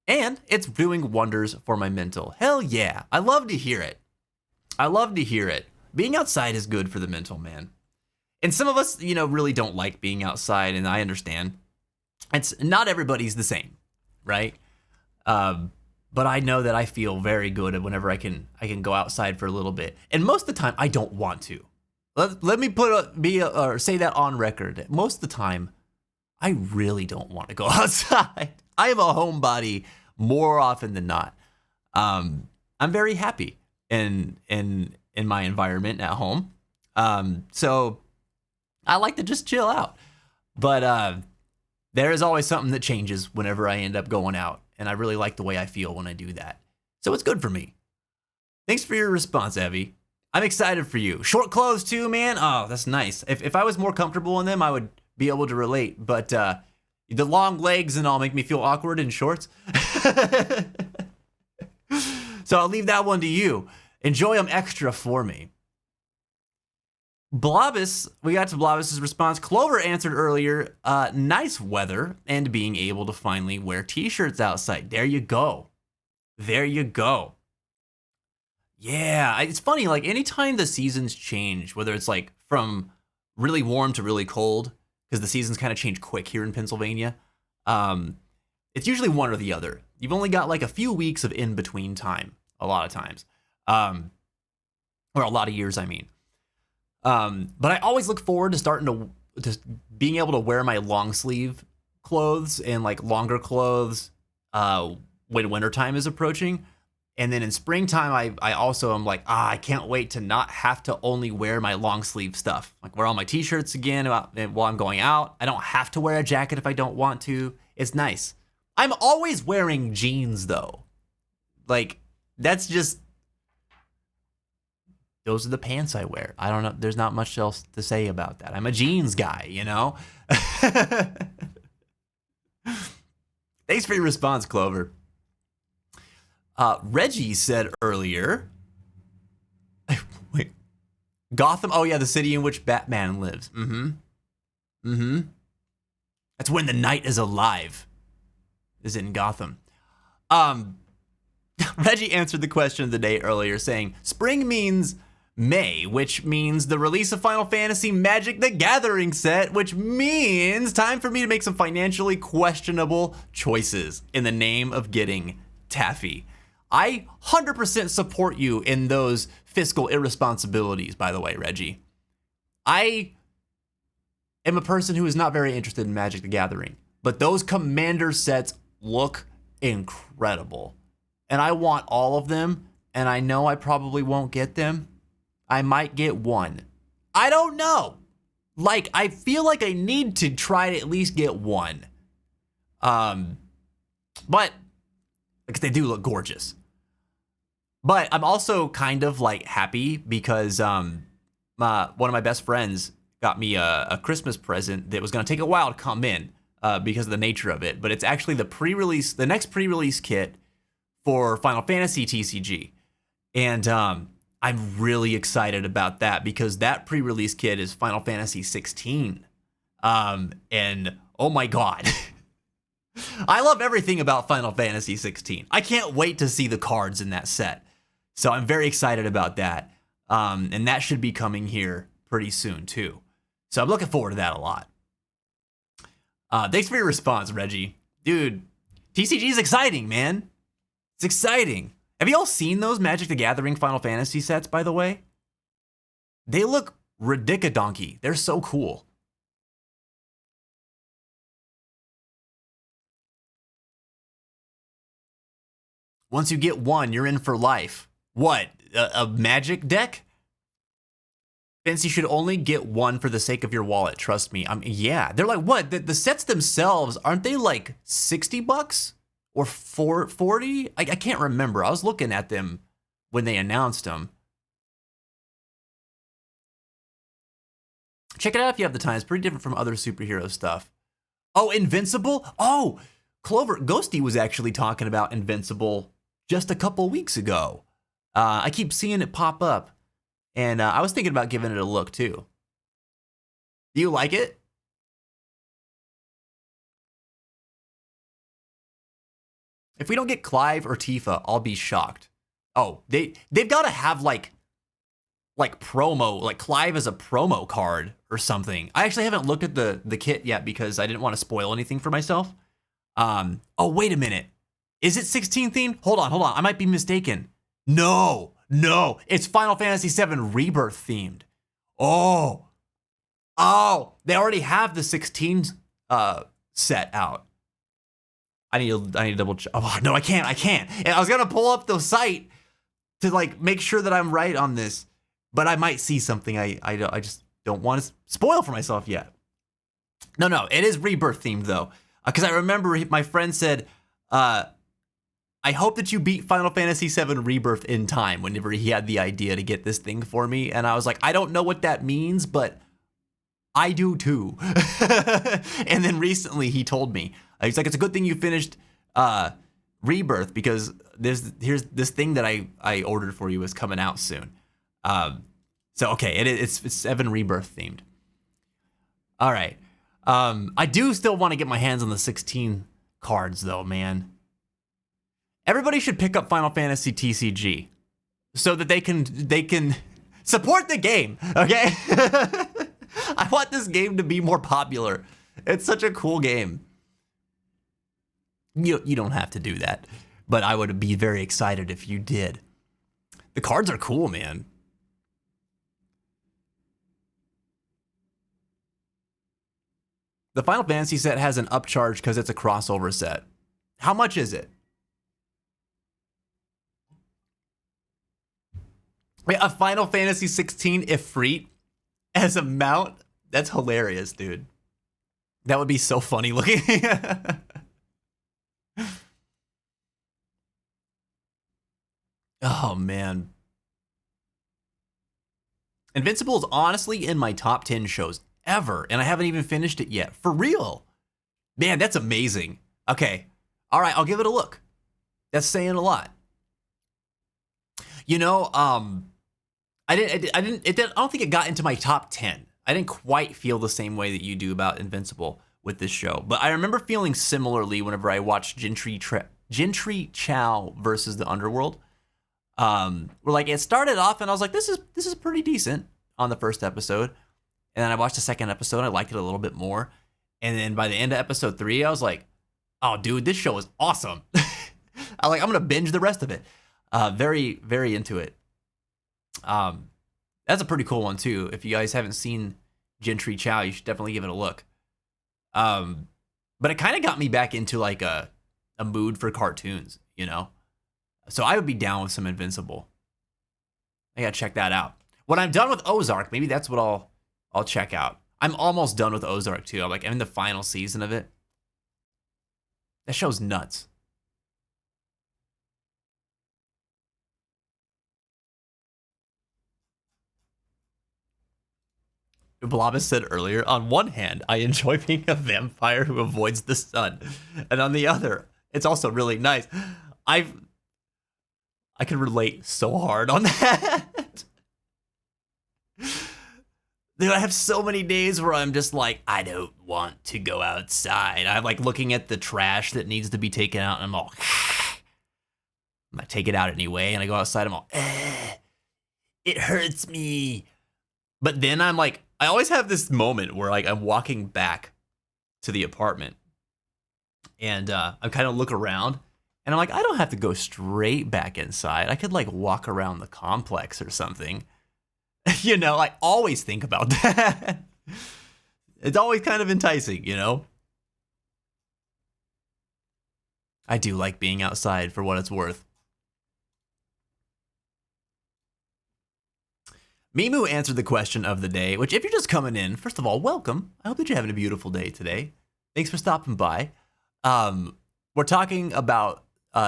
And it's doing wonders for my mental. Hell yeah. I love to hear it. I love to hear it. Being outside is good for the mental, man. And some of us, really don't like being outside, and I understand. It's not everybody's the same, right? But I know that I feel very good whenever I can go outside for a little bit. And most of the time, I don't want to. Let me say that on record. Most of the time, I really don't want to go outside. I am a homebody more often than not. I'm very happy in my environment at home. So I like to just chill out. But there is always something that changes whenever I end up going out. And I really like the way I feel when I do that. So it's good for me. Thanks for your response, Evie. I'm excited for you. Short clothes too, man. Oh, that's nice. If I was more comfortable in them, I would be able to relate. But the long legs and all make me feel awkward in shorts. So I'll leave that one to you. Enjoy them extra for me. Blobus, we got to Blobus's response. Clover answered earlier, nice weather and being able to finally wear t-shirts outside. There you go. There you go. Yeah, it's funny, like anytime the seasons change, whether it's like from really warm to really cold, because the seasons kind of change quick here in Pennsylvania, it's usually one or the other. You've only got like a few weeks of in-between time, a lot of times. Or a lot of years, I mean. But I always look forward to starting to being able to wear my long sleeve clothes and like longer clothes when wintertime is approaching. And then in springtime, I also am like, I can't wait to not have to only wear my long sleeve stuff. Like wear all my t-shirts again while I'm going out. I don't have to wear a jacket if I don't want to. It's nice. I'm always wearing jeans though. Like that's just, those are the pants I wear. I don't know. There's not much else to say about that. I'm a jeans guy, Thanks for your response, Clover. Reggie said earlier, wait, Gotham? Oh yeah, the city in which Batman lives. That's when the night is alive. Is in Gotham. Reggie answered the question of the day earlier saying, spring means May, which means the release of Final Fantasy Magic the Gathering set, which means time for me to make some financially questionable choices in the name of getting taffy. I 100% support you in those fiscal irresponsibilities, by the way, Reggie. I am a person who is not very interested in Magic the Gathering, but those Commander sets look incredible. And I want all of them, and I know I probably won't get them. I might get one. I don't know. Like, I feel like I need to try to at least get one. But, because they do look gorgeous. But I'm also kind of like happy because one of my best friends got me a Christmas present that was going to take a while to come in because of the nature of it. But it's actually the next pre-release kit for Final Fantasy TCG. And I'm really excited about that because that pre-release kit is Final Fantasy 16. And oh my God. I love everything about Final Fantasy 16. I can't wait to see the cards in that set. So I'm very excited about that. And that should be coming here pretty soon too. So I'm looking forward to that a lot. Thanks for your response, Reggie. Dude, TCG is exciting, man. It's exciting. Have you all seen those Magic the Gathering Final Fantasy sets, by the way? They look ridiculous. They're so cool. Once you get one, you're in for life. What? A Magic deck? Vince, you should only get one for the sake of your wallet. Trust me. Yeah. They're like, what? The sets themselves, aren't they like $60? Or 40? I can't remember. I was looking at them when they announced them. Check it out if you have the time. It's pretty different from other superhero stuff. Oh, Invincible? Oh, Clover Ghosty was actually talking about Invincible just a couple weeks ago. I keep seeing it pop up. And I was thinking about giving it a look too. Do you like it? If we don't get Clive or Tifa, I'll be shocked. Oh, they've got to have like promo, like Clive as a promo card or something. I actually haven't looked at the kit yet because I didn't want to spoil anything for myself. Oh, wait a minute. Is it 16 themed? Hold on. I might be mistaken. No, it's Final Fantasy VII Rebirth themed. Oh, they already have the 16 set out. I need to double check. Oh, no, I can't. And I was going to pull up the site to like make sure that I'm right on this, but I might see something I just don't want to spoil for myself yet. No, it is Rebirth themed though. Because I remember my friend said, I hope that you beat Final Fantasy VII Rebirth in time whenever he had the idea to get this thing for me. And I was like, I don't know what that means, but I do too. And then recently he told me, he's like, it's a good thing you finished Rebirth because here's this thing that I ordered for you is coming out soon. So okay, it's 7 Rebirth themed. All right. I do still want to get my hands on the 16 cards though, man. Everybody should pick up Final Fantasy TCG so that they can support the game, okay? I want this game to be more popular. It's such a cool game. You don't have to do that, but I would be very excited if you did. The cards are cool, man. The Final Fantasy set has an upcharge because it's a crossover set. How much is it? Wait, a Final Fantasy 16 Ifrit as a mount? That's hilarious, dude. That would be so funny looking. Oh, man. Invincible is honestly in my top 10 shows ever, and I haven't even finished it yet. For real. Man, that's amazing. Okay. All right, I'll give it a look. That's saying a lot. You know, I don't think it got into my top 10. I didn't quite feel the same way that you do about Invincible with this show, but I remember feeling similarly whenever I watched Gentry Gentry Chow versus the Underworld. Where like it started off and I was like, this is pretty decent on the first episode. And then I watched the second episode and I liked it a little bit more. And then by the end of episode 3, I was like, oh dude, this show is awesome. I'm gonna binge the rest of it. Very, very into it. That's a pretty cool one too. If you guys haven't seen Gentry Chow, you should definitely give it a look. But it kind of got me back into like a mood for cartoons, you know? So I would be down with some Invincible. I gotta check that out. When I'm done with Ozark, maybe that's what I'll check out. I'm almost done with Ozark too. I'm in the final season of it. That show's nuts. Blabba said earlier, on one hand, I enjoy being a vampire who avoids the sun. And on the other, it's also really nice. I can relate so hard on that. Dude, I have so many days where I'm just like, I don't want to go outside. I'm like looking at the trash that needs to be taken out and I'm all, I take it out anyway. And I go outside, I'm all, it hurts me. But then I'm like, I always have this moment where like I'm walking back to the apartment and I kind of look around and I'm like, I don't have to go straight back inside. I could like walk around the complex or something. You know, I always think about that. It's always kind of enticing, you know? I do like being outside for what it's worth. Mimu answered the question of the day, which if you're just coming in, first of all, welcome. I hope that you're having a beautiful day today. Thanks for stopping by. We're talking about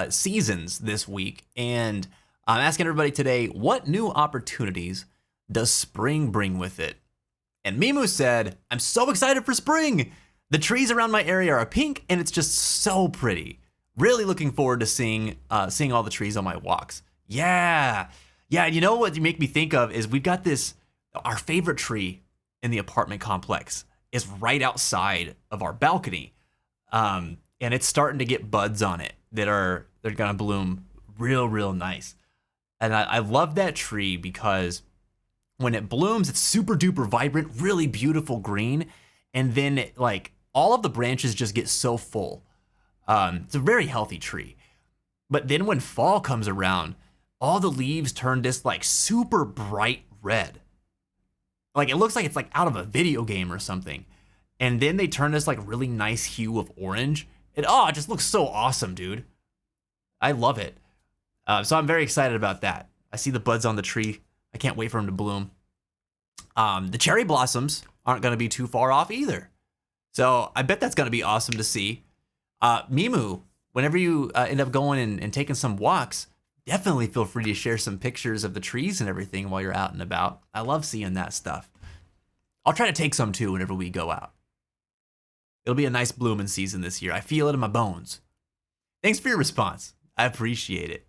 seasons this week, and I'm asking everybody today, what new opportunities does spring bring with it? And Mimu said, I'm so excited for spring. The trees around my area are pink, and it's just so pretty. Really looking forward to seeing all the trees on my walks. Yeah, you know what you make me think of is we've got our favorite tree in the apartment complex is right outside of our balcony. And it's starting to get buds on it they're gonna bloom real nice. And I love that tree because when it blooms, it's super duper vibrant, really beautiful green. And then like all of the branches just get so full. It's a very healthy tree. But then when fall comes around, all the leaves turn this like super bright red. Like it looks like it's like out of a video game or something. And then they turn this like really nice hue of orange. It just looks so awesome, dude. I love it. So I'm very excited about that. I see the buds on the tree. I can't wait for them to bloom. The cherry blossoms aren't going to be too far off either. So I bet that's going to be awesome to see. Mimu, whenever you end up going and taking some walks, definitely feel free to share some pictures of the trees and everything while you're out and about. I love seeing that stuff. I'll try to take some too whenever we go out. It'll be a nice blooming season this year. I feel it in my bones. Thanks for your response. I appreciate it.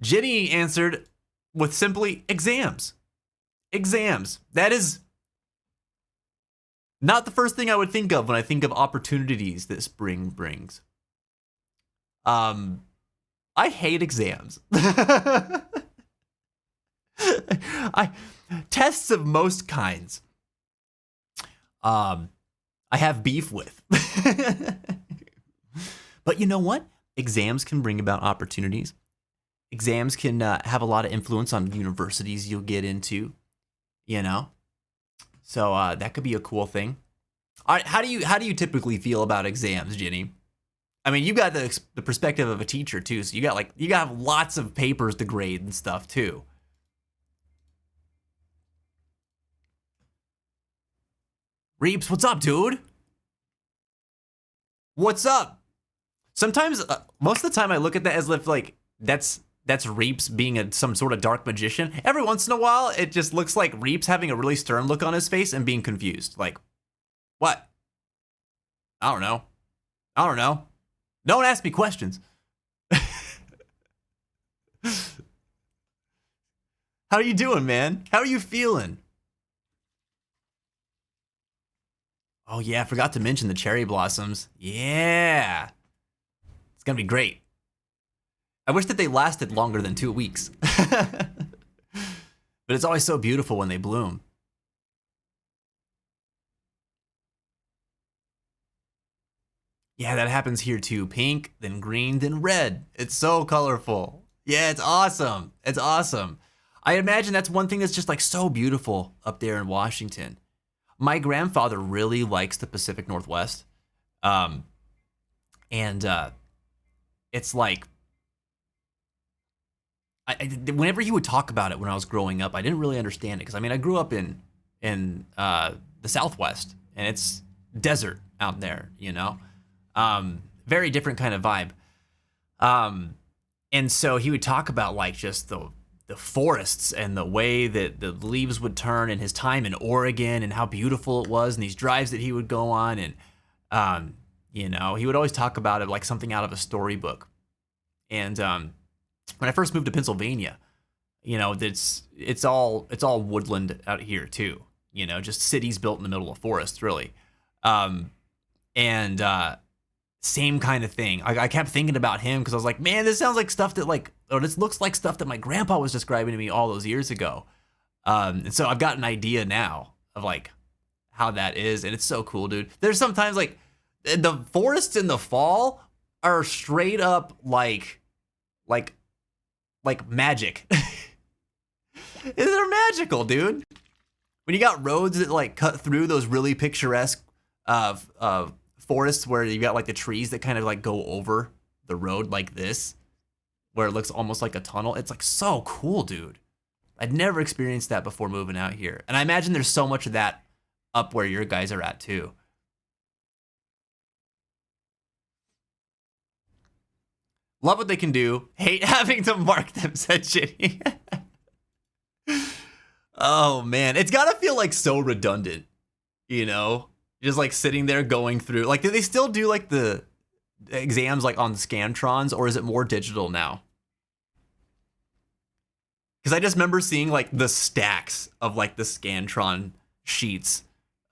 Jenny answered with simply exams. Exams. That is not the first thing I would think of when I think of opportunities that spring brings. I hate exams. Tests of most kinds. I have beef with. But you know what? Exams can bring about opportunities. Exams can have a lot of influence on universities you'll get into, you know? So that could be a cool thing. All right, how do you typically feel about exams, Jenny? I mean, you got the perspective of a teacher too, so you got lots of papers to grade and stuff too. Reeps, what's up, dude? What's up? Sometimes, most of the time, I look at that as if like that's Reeps being some sort of dark magician. Every once in a while, it just looks like Reeps having a really stern look on his face and being confused. Like, what? I don't know. Don't ask me questions. How are you doing, man? How are you feeling? Oh yeah, I forgot to mention the cherry blossoms. Yeah. It's gonna be great. I wish that they lasted longer than 2 weeks. But it's always so beautiful when they bloom. Yeah, that happens here too. Pink, then green, then red. It's so colorful. Yeah, it's awesome. It's awesome. I imagine that's one thing that's just like so beautiful up there in Washington. My grandfather really likes the Pacific Northwest. It's like, whenever he would talk about it when I was growing up, I didn't really understand it. Because I mean, I grew up in the Southwest, and it's desert out there, you know? Very different kind of vibe. And so he would talk about like just the forests and the way that the leaves would turn, and his time in Oregon and how beautiful it was, and these drives that he would go on. And, you know, he would always talk about it like something out of a storybook. And when I first moved to Pennsylvania, you know, it's all woodland out here too, you know, just cities built in the middle of forests, really. Same kind of thing. I kept thinking about him because I was like, man, this sounds like stuff that this looks like stuff that my grandpa was describing to me all those years ago. And so I've got an idea now of like how that is. And it's so cool, dude. There's sometimes like the forests in the fall are straight up like magic. They're magical, dude. When you got roads that like cut through those really picturesque forests where you got like the trees that kind of like go over the road like this, where it looks almost like a tunnel. It's like so cool, dude. I'd never experienced that before moving out here. And I imagine there's so much of that up where your guys are at too. Love what they can do. Hate having to mark them, said Ginny. Oh man, it's gotta feel like so redundant, you know? Just like sitting there going through, like, do they still do like the exams like on Scantrons, or is it more digital now? Because I just remember seeing like the stacks of like the Scantron sheets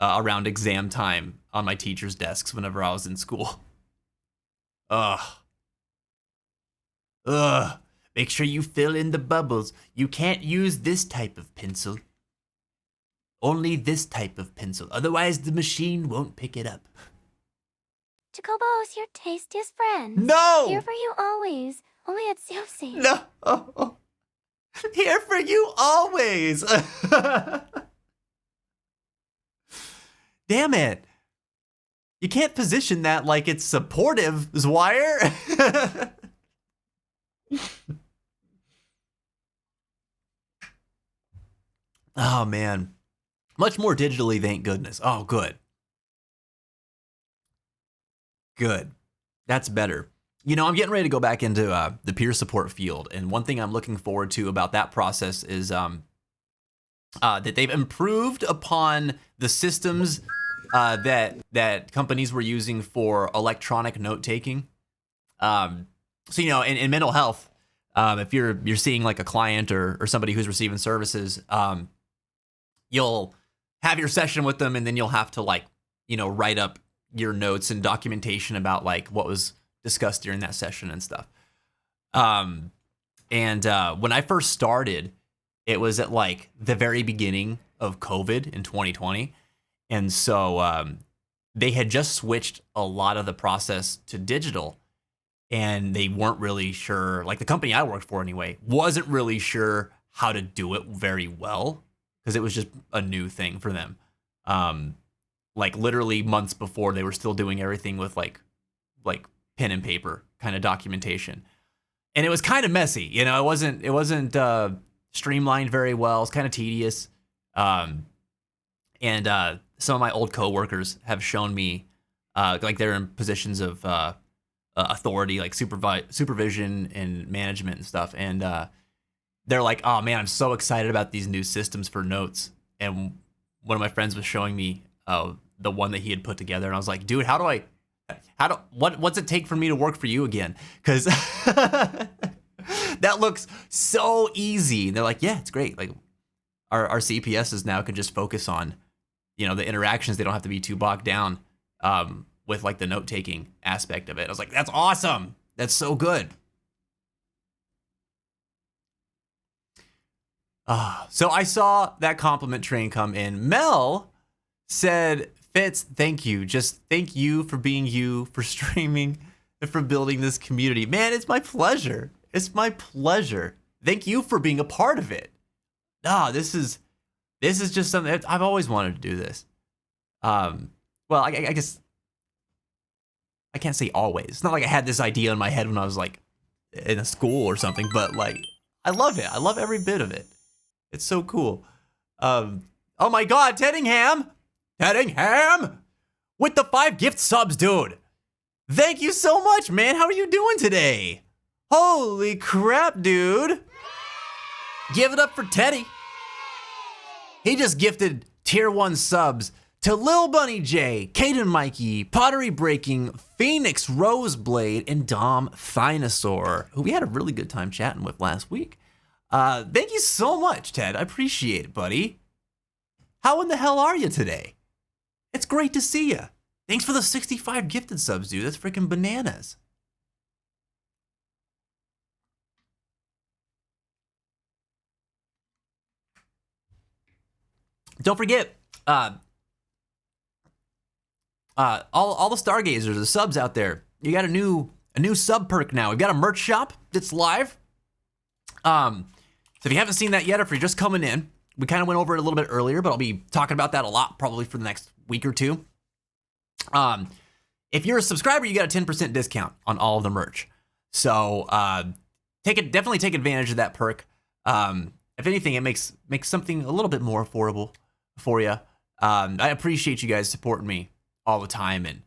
around exam time on my teacher's desks whenever I was in school. Ugh. Make sure you fill in the bubbles. You can't use this type of pencil. Only this type of pencil. Otherwise, the machine won't pick it up. Jacobo's your tastiest friend. No! Here for you always. Only at Susie. No! Here for you always! Damn it. You can't position that like it's supportive, Zwire. Oh, man. Much more digitally, thank goodness. Oh, good. Good. That's better. You know, I'm getting ready to go back into the peer support field, and one thing I'm looking forward to about that process is that they've improved upon the systems that companies were using for electronic note taking. So, you know, in mental health, if you're seeing like a client or somebody who's receiving services, you'll have your session with them, and then you'll have to like, you know, write up your notes and documentation about like what was discussed during that session and stuff. When I first started, it was at like the very beginning of COVID in 2020. And so they had just switched a lot of the process to digital, and they weren't really sure, like the company I worked for anyway, wasn't really sure how to do it very well, because it was just a new thing for them. Like literally months before, they were still doing everything with like pen and paper kind of documentation. And it was kind of messy, you know, it wasn't streamlined very well. It's kind of tedious. Some of my old coworkers have shown me, like they're in positions of authority, like supervision and management and stuff. And they're like, oh man, I'm so excited about these new systems for notes. And one of my friends was showing me the one that he had put together, and I was like, dude, what's it take for me to work for you again? Because that looks so easy. And they're like, yeah, it's great. Like our CPSs now can just focus on, you know, the interactions. They don't have to be too bogged down with like the note taking aspect of it. I was like, that's awesome. That's so good. So I saw that compliment train come in. Mel said, Fitz, thank you. Just thank you for being you, for streaming, and for building this community. Man, it's my pleasure. It's my pleasure. Thank you for being a part of it. This is just something I've always wanted to do this. Well, I guess I can't say always. It's not like I had this idea in my head when I was like in a school or something, but like I love it. I love every bit of it. It's so cool. Oh my God, Teddingham! Teddingham! With the 5 gift subs, dude. Thank you so much, man. How are you doing today? Holy crap, dude. Give it up for Teddy. He just gifted tier 1 subs to Lil Bunny J, Caden Mikey, Pottery Breaking, Phoenix Roseblade, and Dom Thinosaur, who we had a really good time chatting with last week. Thank you so much, Ted. I appreciate it, buddy. How in the hell are you today? It's great to see you. Thanks for the 65 gifted subs, dude. That's freaking bananas. Don't forget, all the Stargazers, the subs out there. You got a new sub perk now. We've got a merch shop that's live. So if you haven't seen that yet, or if you're just coming in, we kind of went over it a little bit earlier, but I'll be talking about that a lot probably for the next week or two. If you're a subscriber, you got a 10% discount on all of the merch. So definitely take advantage of that perk. If anything, it makes something a little bit more affordable for you. I appreciate you guys supporting me all the time and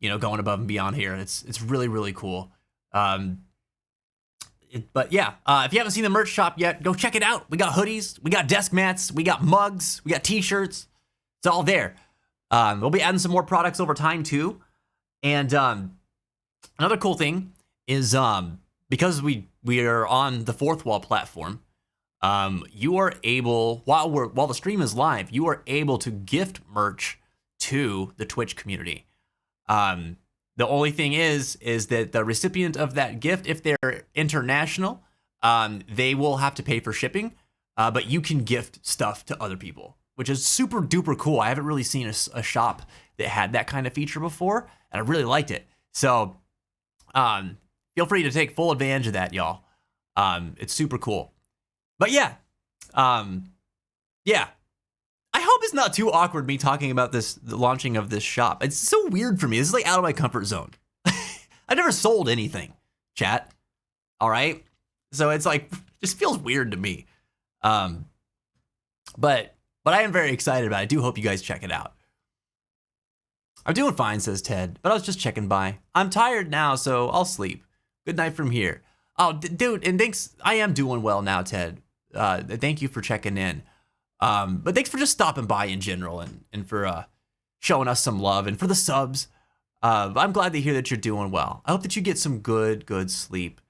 going above and beyond here. It's really, really cool. But yeah, if you haven't seen the merch shop yet, go check it out. We got hoodies, we got desk mats, we got mugs, we got t-shirts. It's all there. We'll be adding some more products over time too. And another cool thing is because we are on the Fourth Wall platform, you are able, while the stream is live, you are able to gift merch to the Twitch community. The only thing is that the recipient of that gift, if they're international, they will have to pay for shipping, but you can gift stuff to other people, which is super duper cool. I haven't really seen a shop that had that kind of feature before, and I really liked it. So feel free to take full advantage of that, y'all. It's super cool. But yeah, I hope it's not too awkward me talking about the launching of this shop. It's so weird for me. This is like out of my comfort zone. I never sold anything, chat. All right, so it's like just feels weird to me. But I am very excited about it. I do hope you guys check it out. I'm doing fine, says Ted, but I was just checking by. I'm tired now, so I'll sleep. Good night from here. Oh, dude, and thanks. I am doing well now, Ted. Thank you for checking in. But thanks for just stopping by in general and for showing us some love and for the subs. I'm glad to hear that you're doing well. I hope that you get some good sleep.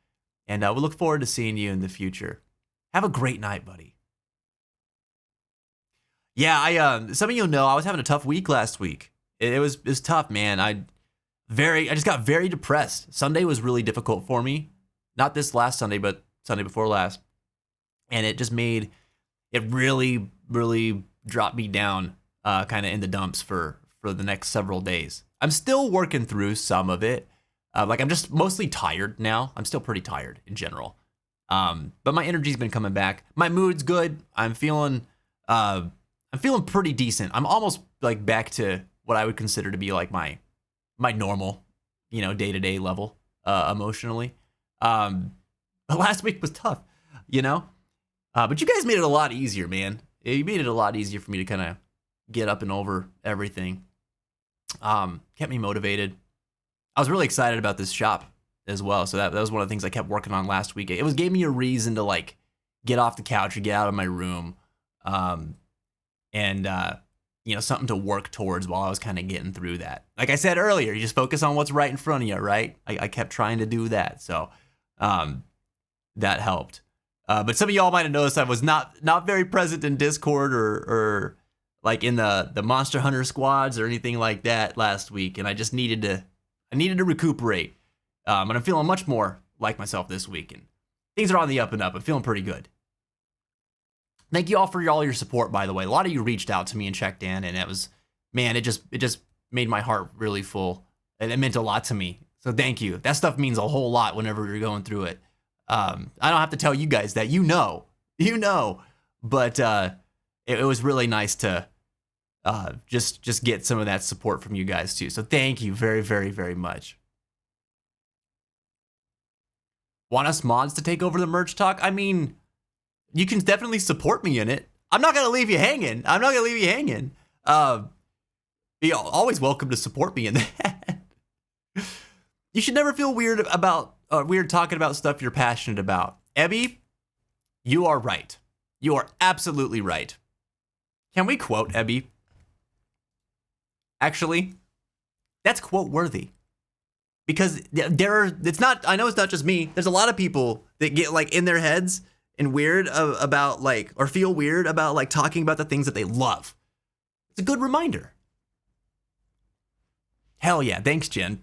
And we look forward to seeing you in the future. Have a great night, buddy. Yeah, some of you know I was having a tough week last week. It was tough, man. I just got very depressed. Sunday was really difficult for me. Not this last Sunday, but Sunday before last. And it just made it really dropped me down kind of in the dumps for the next several days. I'm still working through some of it. I'm just mostly tired now. I'm still pretty tired in general. But my energy's been coming back. My mood's good. I'm feeling pretty decent. I'm almost like back to what I would consider to be like my normal, day-to-day level emotionally. But last week was tough, but you guys made it a lot easier, man. You made it a lot easier for me to kind of get up and over everything. Kept me motivated. I was really excited about this shop as well. So that was one of the things I kept working on last week. It gave me a reason to like get off the couch or get out of my room. And something to work towards while I was kind of getting through that. Like I said earlier, you just focus on what's right in front of you, right? I kept trying to do that. So that helped. But some of y'all might have noticed I was not very present in Discord or like in the Monster Hunter squads or anything like that last week, and I just needed to recuperate. And I'm feeling much more like myself this week, and things are on the up and up. I'm feeling pretty good. Thank you all for all your support, by the way. A lot of you reached out to me and checked in, and it was, man, it just made my heart really full, and it meant a lot to me. So thank you. That stuff means a whole lot whenever you're going through it. I don't have to tell you guys that, you know, but it was really nice to just get some of that support from you guys too. So thank you very, very, very much. Want us mods to take over the merch talk? I mean, you can definitely support me in it. I'm not gonna leave you hanging. You're always welcome to support me in that. You should never feel weird talking about stuff you're passionate about. Ebby, you are right. You are absolutely right. Can we quote Ebby? Actually, that's quote worthy. Because I know it's not just me. There's a lot of people that get like in their heads and weird about like, or feel weird about like talking about the things that they love. It's a good reminder. Hell yeah, thanks, Jen.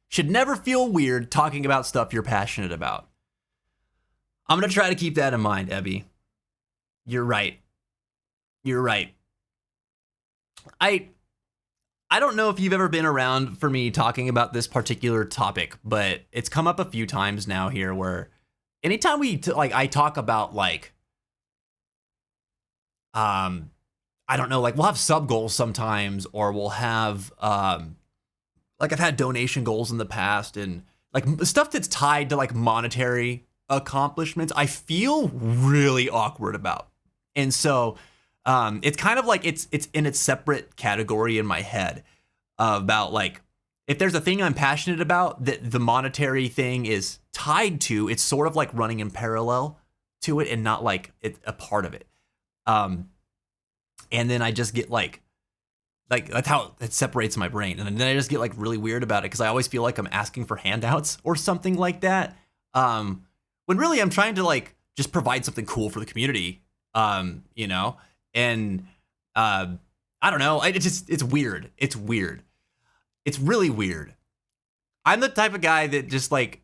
Should never feel weird talking about stuff you're passionate about. I'm gonna try to keep that in mind, Ebby. You're right. I don't know if you've ever been around for me talking about this particular topic, but it's come up a few times now here where anytime I talk about like, I don't know, like we'll have sub goals sometimes, or we'll have, like I've had donation goals in the past, and like stuff that's tied to like monetary accomplishments, I feel really awkward about. And so it's kind of like it's in its separate category in my head about like, if there's a thing I'm passionate about that the monetary thing is tied to, it's sort of like running in parallel to it and not like it's a part of it. And then I just get like that's how it separates my brain. And then I just get like really weird about it because I always feel like I'm asking for handouts or something like that. When really I'm trying to like just provide something cool for the community, you know? And I don't know. It's weird. It's weird. It's really weird. I'm the type of guy that just like,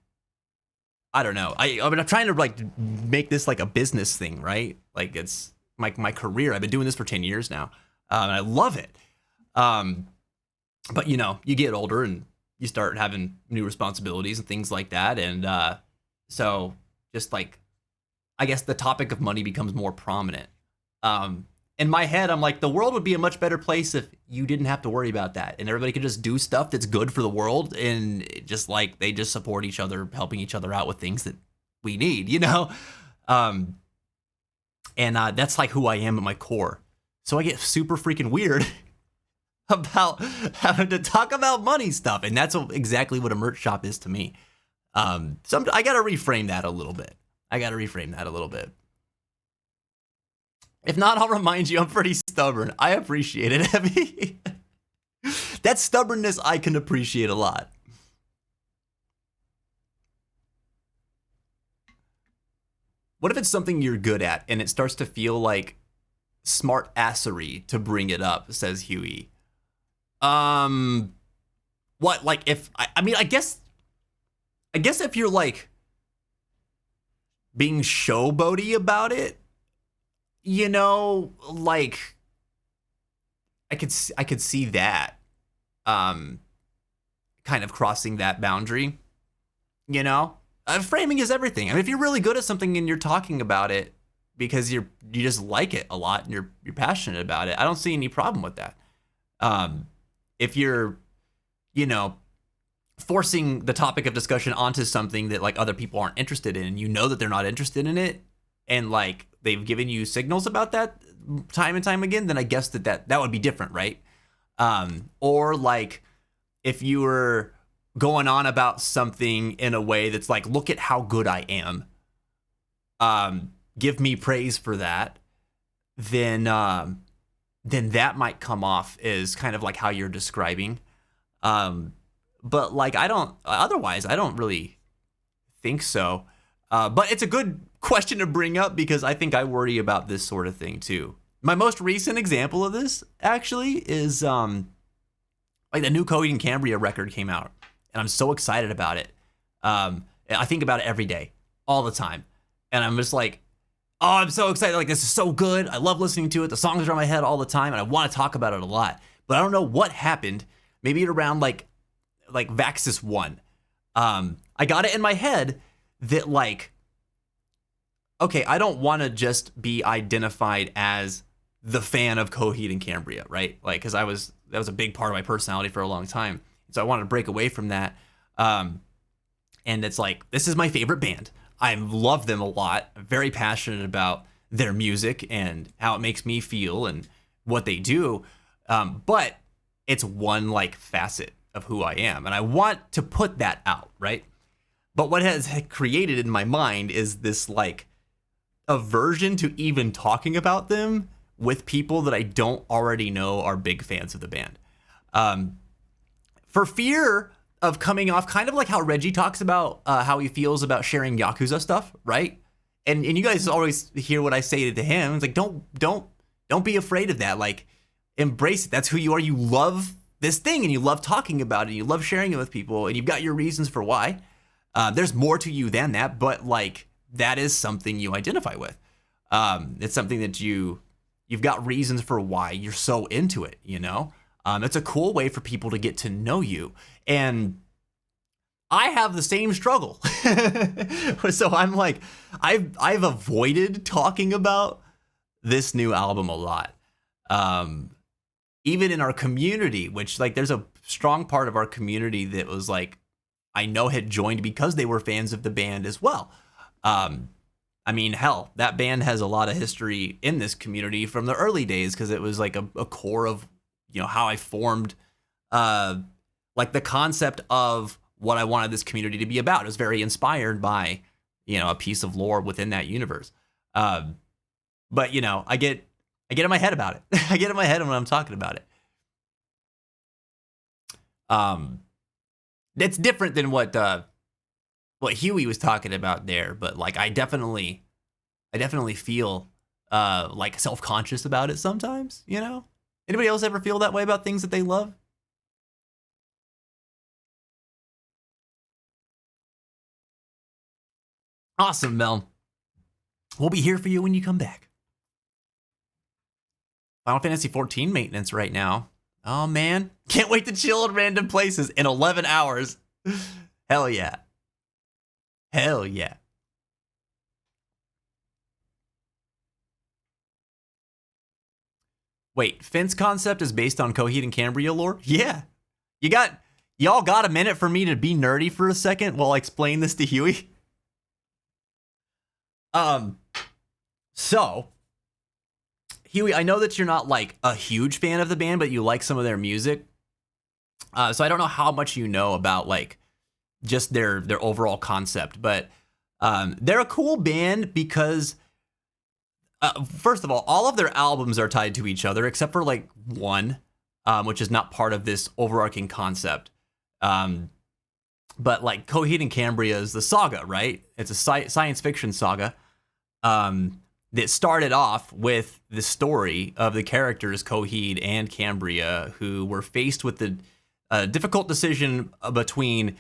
I don't know. I mean, I'm trying to like make this like a business thing, right? Like it's my career. I've been doing this for 10 years now, and I love it. But you know, you get older and you start having new responsibilities and things like that, and so just like, I guess the topic of money becomes more prominent. In my head, I'm like, the world would be a much better place if you didn't have to worry about that, and everybody could just do stuff that's good for the world, and just like they just support each other, helping each other out with things that we need, you know? And that's like who I am at my core. So I get super freaking weird about having to talk about money stuff, and that's exactly what a merch shop is to me. So I gotta reframe that a little bit. If not, I'll remind you I'm pretty stubborn. I appreciate it, Abby. That stubbornness I can appreciate a lot. What if it's something you're good at and it starts to feel like smart assery to bring it up, says Huey. What, like if, I mean, I guess if you're like being showboaty about it, you know, like I could see that kind of crossing that boundary, you know? Framing is everything. I mean, if you're really good at something and you're talking about it because you just like it a lot and you're passionate about it, I don't see any problem with that. If you're, you know, forcing the topic of discussion onto something that like other people aren't interested in, and you know that they're not interested in it, and like they've given you signals about that time and time again, then I guess that would be different, right? Or like if you were going on about something in a way that's like, look at how good I am, give me praise for that, then that might come off as kind of like how you're describing. But like, I don't really think so. But it's a good question to bring up because I think I worry about this sort of thing too. My most recent example of this actually is like the new Coheed and Cambria record came out, and I'm so excited about it. I think about it every day, all the time, and I'm just like, oh, I'm so excited. Like, this is so good. I love listening to it. The songs are in my head all the time, and I want to talk about it a lot. But I don't know what happened. Maybe around like Vaxis 1. I got it in my head that, like, okay, I don't want to just be identified as the fan of Coheed and Cambria, right? Like, because that was a big part of my personality for a long time. So I wanted to break away from that. And it's like, this is my favorite band. I love them a lot. I'm very passionate about their music and how it makes me feel and what they do. But it's one like facet of who I am. And I want to put that out, right? But what has created in my mind is this like aversion to even talking about them with people that I don't already know are big fans of the band. For fear of coming off kind of like how Reggie talks about how he feels about sharing Yakuza stuff, right? And you guys always hear what I say to him. It's like, don't be afraid of that. Like, embrace it. That's who you are. You love this thing and you love talking about it. You love sharing it with people and you've got your reasons for why. There's more to you than that, but like, that is something you identify with. It's something that you've got reasons for why you're so into it, you know? It's a cool way for people to get to know you. And I have the same struggle. So I'm like, I've avoided talking about this new album a lot. Even in our community, which like there's a strong part of our community that was like, I know had joined because they were fans of the band as well. I mean, hell, that band has a lot of history in this community from the early days because it was like a core of, you know, how I formed like the concept of what I wanted this community to be about. It was very inspired by, you know, a piece of lore within that universe. But, you know, I get in my head about it. I get in my head when I'm talking about it. It's different than what Huey was talking about there, but like I definitely feel like self-conscious about it sometimes, you know? Anybody else ever feel that way about things that they love? Awesome, Mel. We'll be here for you when you come back. Final Fantasy 14 maintenance right now. Oh man, can't wait to chill in random places in 11 hours. Hell yeah. Hell yeah. Wait, Fence concept is based on Coheed and Cambria lore? Yeah. Y'all got a minute for me to be nerdy for a second while I explain this to Huey? So, Huey, I know that you're not like a huge fan of the band, but you like some of their music. So I don't know how much you know about like just their overall concept, but they're a cool band because first of all of their albums are tied to each other except for like one, which is not part of this overarching concept. But like Coheed and Cambria is the saga, right? It's a science fiction saga that started off with the story of the characters Coheed and Cambria who were faced with the difficult decision between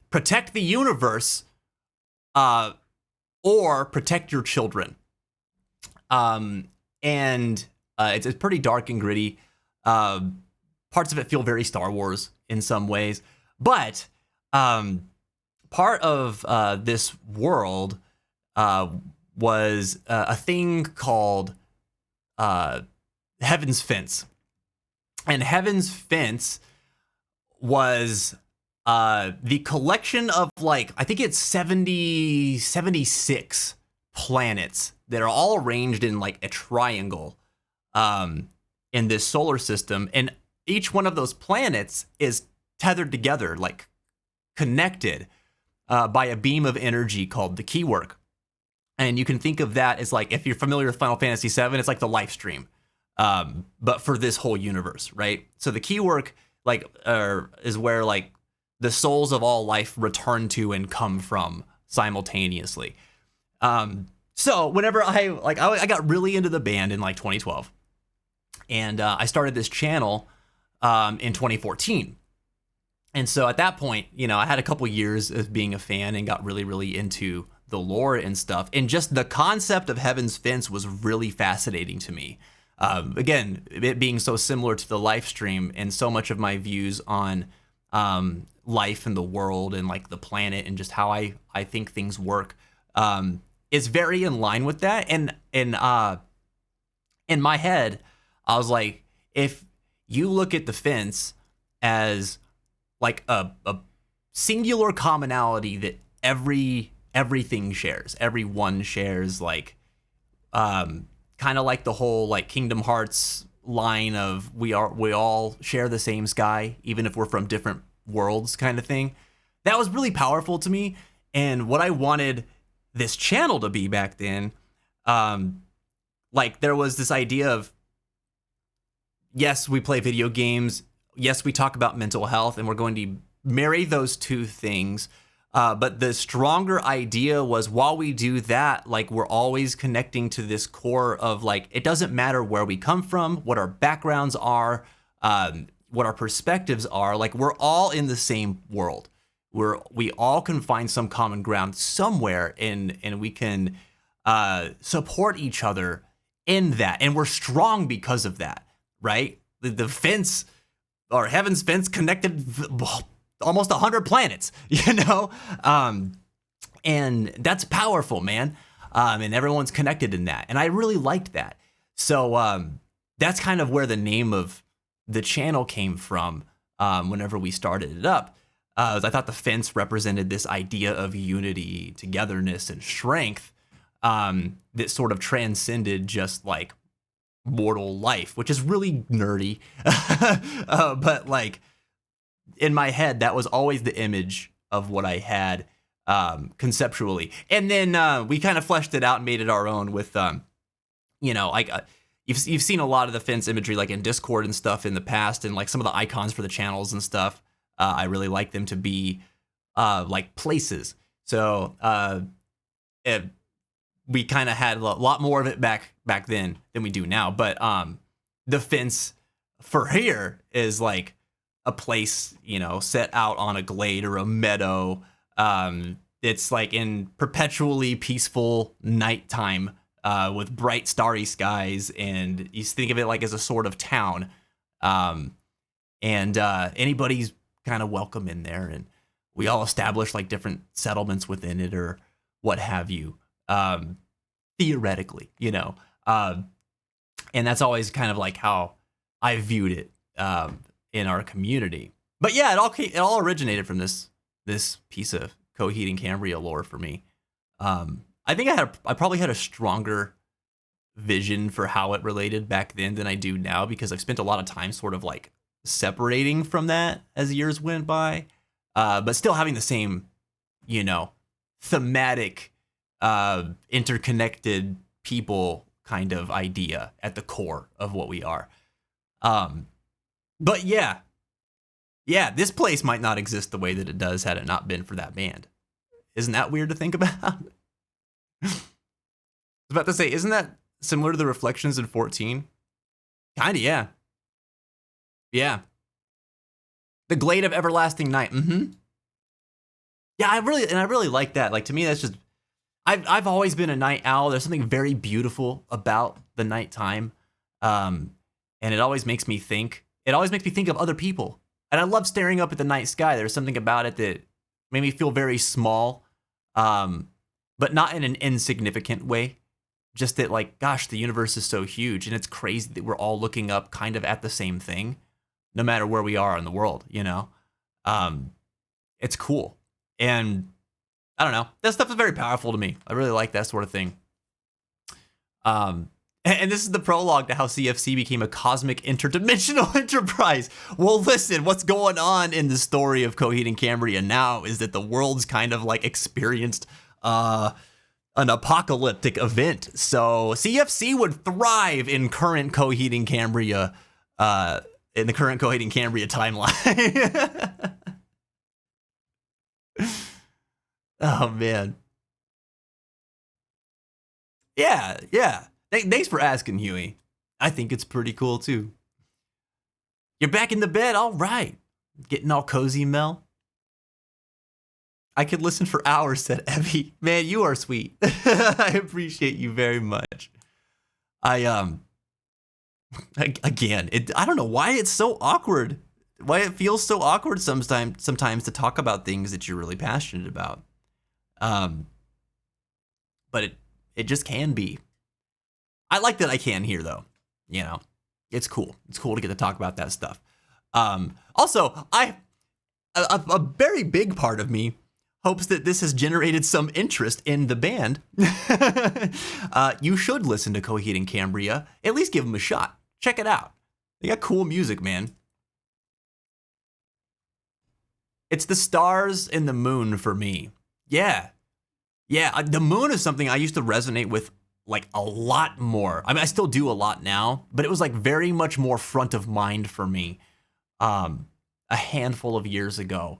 protect the universe or protect your children. And it's pretty dark and gritty. Parts of it feel very Star Wars in some ways, but part of this world was a thing called Heaven's Fence. And Heaven's Fence was the collection of like, I think it's 76 planets that are all arranged in like a triangle in this solar system. And each one of those planets is tethered together, like connected by a beam of energy called the Keywork. And you can think of that as like, if you're familiar with Final Fantasy VII, it's like the life stream, but for this whole universe, right? So the Keywork like is where like the souls of all life return to and come from simultaneously. So whenever I got really into the band in like 2012, and I started this channel in 2014. And so at that point, you know, I had a couple years of being a fan and got really, really into the lore and stuff. And just the concept of Heaven's Fence was really fascinating to me. Again, it being so similar to the live stream, and so much of my views on life and the world and like the planet and just how I think things work is very in line with that. And in my head, I was like, if you look at the fence as like a singular commonality that everything shares, everyone shares, like kind of like the whole like Kingdom Hearts line of we all share the same sky, even if we're from different worlds, kind of thing. That was really powerful to me, and what I wanted this channel to be back then. Like there was this idea of, yes, we play video games, yes, we talk about mental health, and we're going to marry those two things. But the stronger idea was, while we do that, like we're always connecting to this core of like, it doesn't matter where we come from, what our backgrounds are, what our perspectives are, like we're all in the same world. We all can find some common ground somewhere, and we can support each other in that. And we're strong because of that, right? The fence, or Heaven's Fence, connected almost 100 planets, you know? And that's powerful, man. And everyone's connected in that. And I really liked that. So that's kind of where the name of the channel came from whenever we started it up. I thought the fence represented this idea of unity, togetherness, and strength that sort of transcended just like mortal life, which is really nerdy. But like, in my head, that was always the image of what I had conceptually. And then we kind of fleshed it out and made it our own with, you know, like you've seen a lot of the fence imagery like in Discord and stuff in the past, and like some of the icons for the channels and stuff. I really like them to be like places. So we kind of had a lot more of it back then than we do now. But the fence for here is like a place, you know, set out on a glade or a meadow. It's like in perpetually peaceful nighttime with bright starry skies, and you think of it like as a sort of town. And anybody's kind of welcome in there, and we all establish like different settlements within it or what have you, theoretically, you know. And that's always kind of like how I viewed it in our community. But yeah, it all originated from this piece of Coheed and Cambria lore for me. I think I probably had a stronger vision for how it related back then than I do now, because I've spent a lot of time sort of like separating from that as years went by, but still having the same, you know, thematic, interconnected people kind of idea at the core of what we are. But yeah, this place might not exist the way that it does had it not been for that band. Isn't that weird to think about? I was about to say, isn't that similar to the reflections in 14? Kinda, yeah. Yeah. The Glade of Everlasting Night. Yeah, I really like that. Like, to me, that's just, I've always been a night owl. There's something very beautiful about the nighttime. And it always makes me think. It always makes me think of other people. And I love staring up at the night sky. There's something about it that made me feel very small, but not in an insignificant way. Just that, like, gosh, the universe is so huge, and it's crazy that we're all looking up kind of at the same thing, no matter where we are in the world, you know? It's cool. And I don't know. That stuff is very powerful to me. I really like that sort of thing. And this is the prologue to how CFC became a cosmic interdimensional enterprise. Well, listen, what's going on in the story of Coheed and Cambria now is that the world's kind of like experienced an apocalyptic event. So CFC would thrive in current Coheed and Cambria, in the current Coheed and Cambria timeline. Oh, man. Yeah. Thanks for asking, Huey. I think it's pretty cool, too. You're back in the bed? All right. Getting all cozy, Mel. I could listen for hours, said Evie. Man, you are sweet. I appreciate you very much. Again, I don't know why it's so awkward. Why it feels so awkward sometimes to talk about things that you're really passionate about. But it just can be. I like that I can here though. You know, it's cool. It's cool to get to talk about that stuff. Also, a very big part of me hopes that this has generated some interest in the band. You should listen to Coheed and Cambria. At least give them a shot. Check it out. They got cool music, man. It's the stars and the moon for me. Yeah. The moon is something I used to resonate with like a lot more. I mean, I still do a lot now, but it was like very much more front of mind for me a handful of years ago.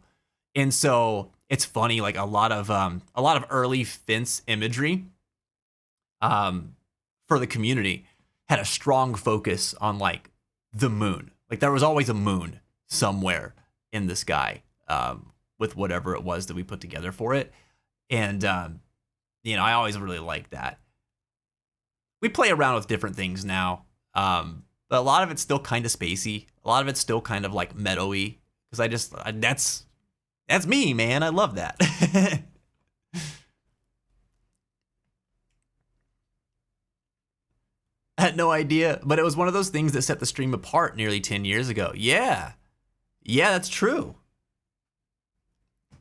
And so it's funny, like a lot of early Fence imagery for the community had a strong focus on like the moon. Like there was always a moon somewhere in the sky with whatever it was that we put together for it. And, you know, I always really liked that. We play around with different things now, but a lot of it's still kind of spacey. A lot of it's still kind of like meadowy because that's me, man. I love that. I had no idea, but it was one of those things that set the stream apart nearly 10 years ago. Yeah, that's true.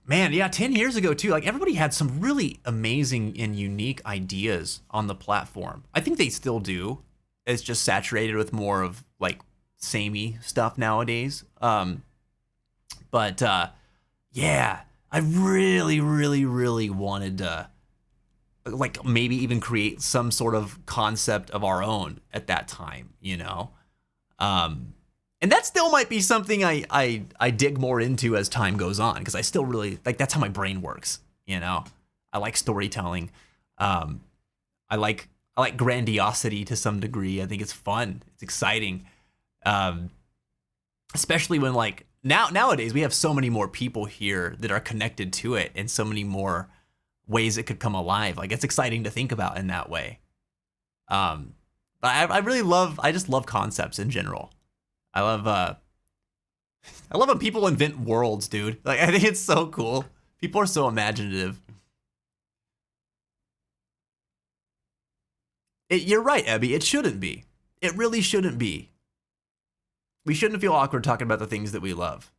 Man, yeah, 10 years ago too. Like everybody had some really amazing and unique ideas on the platform. I think they still do. It's just saturated with more of like samey stuff nowadays. But yeah, I really, really, really wanted to like maybe even create some sort of concept of our own at that time, you know? And that still might be something I dig more into as time goes on, because I still really, like, that's how my brain works, you know? I like storytelling. I like grandiosity to some degree. I think it's fun. It's exciting. Especially when, like, nowadays we have so many more people here that are connected to it and so many more ways it could come alive. Like, it's exciting to think about in that way. But I just love concepts in general. I love when people invent worlds, dude. Like, I think it's so cool. People are so imaginative. You're right, Ebby. It shouldn't be. It really shouldn't be. We shouldn't feel awkward talking about the things that we love.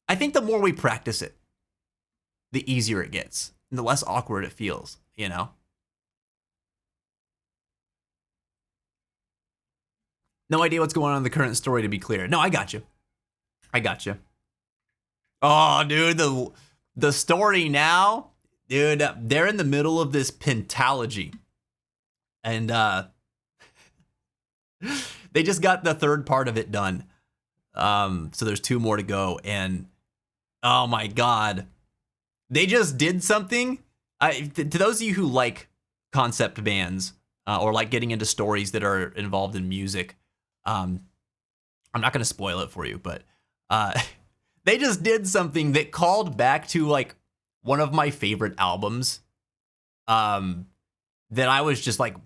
I think the more we practice it, the easier it gets, and the less awkward it feels, you know? No idea what's going on in the current story, to be clear. No, I got you. Oh, dude, the story now, dude, they're in the middle of this pentalogy. And they just got the third part of it done. So there's 2 more to go. And oh my God, they just did something. To those of you who like concept bands or like getting into stories that are involved in music, I'm not going to spoil it for you, but they just did something that called back to like one of my favorite albums that I was just like,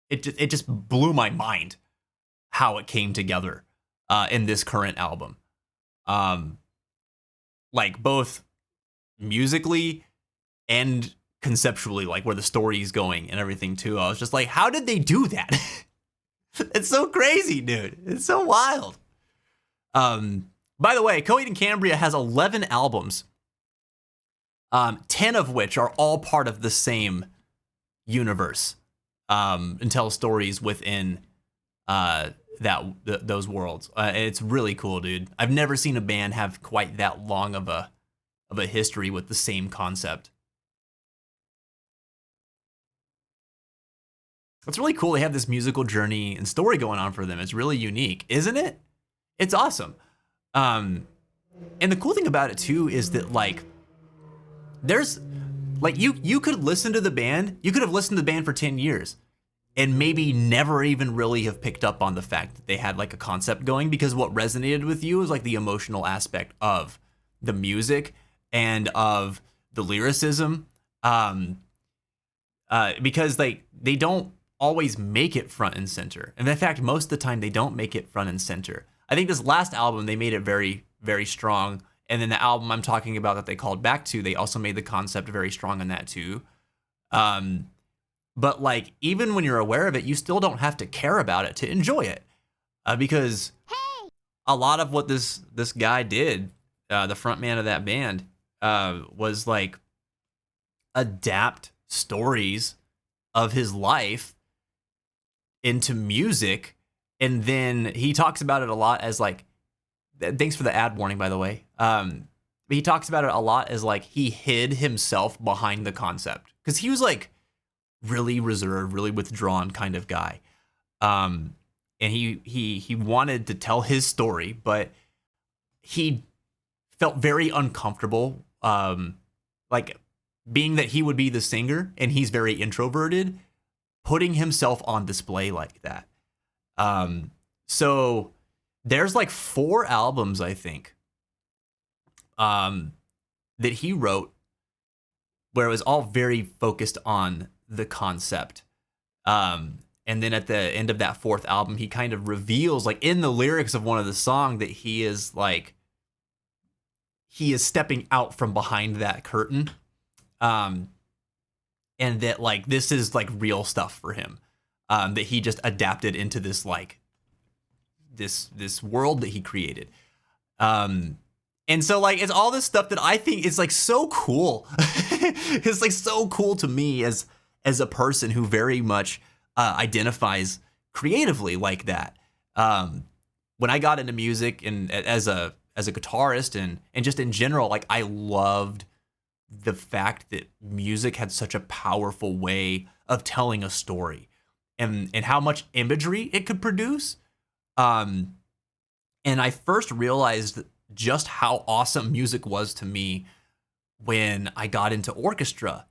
it just blew my mind how it came together in this current album. Like both musically and conceptually, like where the story is going and everything too. I was just like, how did they do that? It's so crazy, dude. It's so wild. By the way, Coheed and Cambria has 11 albums, 10 of which are all part of the same universe, and tell stories within those worlds. It's really cool, dude. I've never seen a band have quite that long of a history with the same concept. It's really cool. They have this musical journey and story going on for them. It's really unique, isn't it? It's awesome. And the cool thing about it too is that like, there's like you could listen to the band. You could have listened to the band for 10 years, and maybe never even really have picked up on the fact that they had like a concept going, because what resonated with you is like the emotional aspect of the music and of the lyricism. Because they don't always make it front and center. And in fact, most of the time they don't make it front and center. I think this last album, they made it very, very strong. And then the album I'm talking about that they called back to, they also made the concept very strong in that too. But like, even when you're aware of it, you still don't have to care about it to enjoy it. Because a lot of what this guy did, the front man of that band, was like adapt stories of his life into music. And then he talks about it a lot as like, thanks for the ad warning, by the way. He talks about it a lot as like he hid himself behind the concept, because he was like really reserved, really withdrawn kind of guy. And he wanted to tell his story, but he felt very uncomfortable, like being that he would be the singer and he's very introverted, putting himself on display like that. So there's like 4 albums, I think, that he wrote where it was all very focused on the concept. And then at the end of that 4th album, he kind of reveals, like in the lyrics of one of the songs, that he is stepping out from behind that curtain. And that like, this is like real stuff for him. That he just adapted into this, like this world that he created. And so like, it's all this stuff that I think is like so cool. It's like so cool to me as a person who very much identifies creatively like that. When I got into music and as a guitarist and just in general, like I loved the fact that music had such a powerful way of telling a story and how much imagery it could produce. And I first realized just how awesome music was to me when I got into orchestra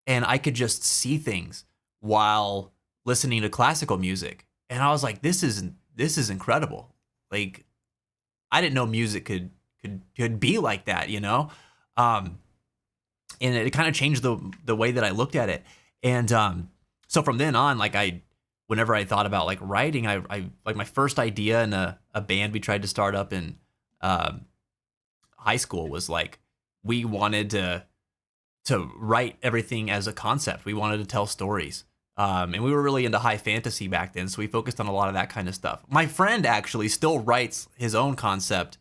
and I could just see things while listening to classical music. And I was like, this is incredible. Like, I didn't know music could be like that, you know? And it kind of changed the way that I looked at it. And so from then on, like whenever I thought about like writing, I like my first idea in a band we tried to start up in high school was like, we wanted to write everything as a concept. We wanted to tell stories. And we were really into high fantasy back then, so we focused on a lot of that kind of stuff. My friend actually still writes his own concept,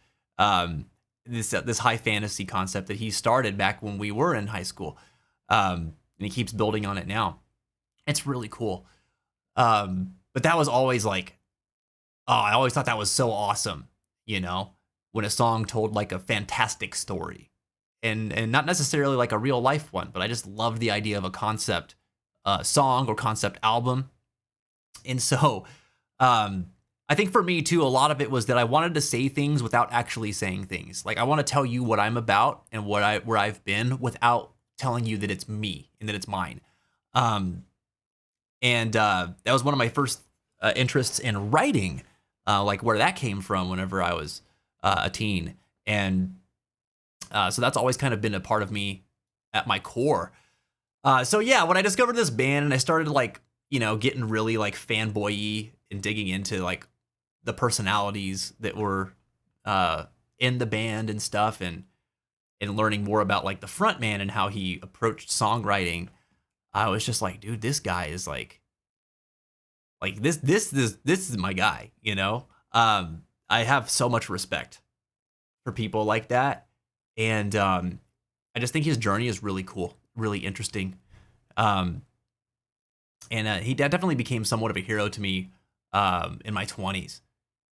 this high fantasy concept that he started back when we were in high school. And he keeps building on it now. It's really cool. But that was always like, I always thought that was so awesome, you know, when a song told like a fantastic story and not necessarily like a real life one, but I just loved the idea of a concept song or concept album. And so, I think for me too, a lot of it was that I wanted to say things without actually saying things. Like I want to tell you what I'm about and where I've been without telling you that it's me and that it's mine. And that was one of my first interests in writing, like where that came from whenever I was a teen. And so that's always kind of been a part of me at my core. So yeah, when I discovered this band and I started like, you know, getting really like fanboy-y and digging into like the personalities that were in the band and stuff and learning more about like the front man and how he approached songwriting, I was just like, dude, this guy is like this is my guy, you know? I have so much respect for people like that. And I just think his journey is really cool, really interesting. And he definitely became somewhat of a hero to me in my 20s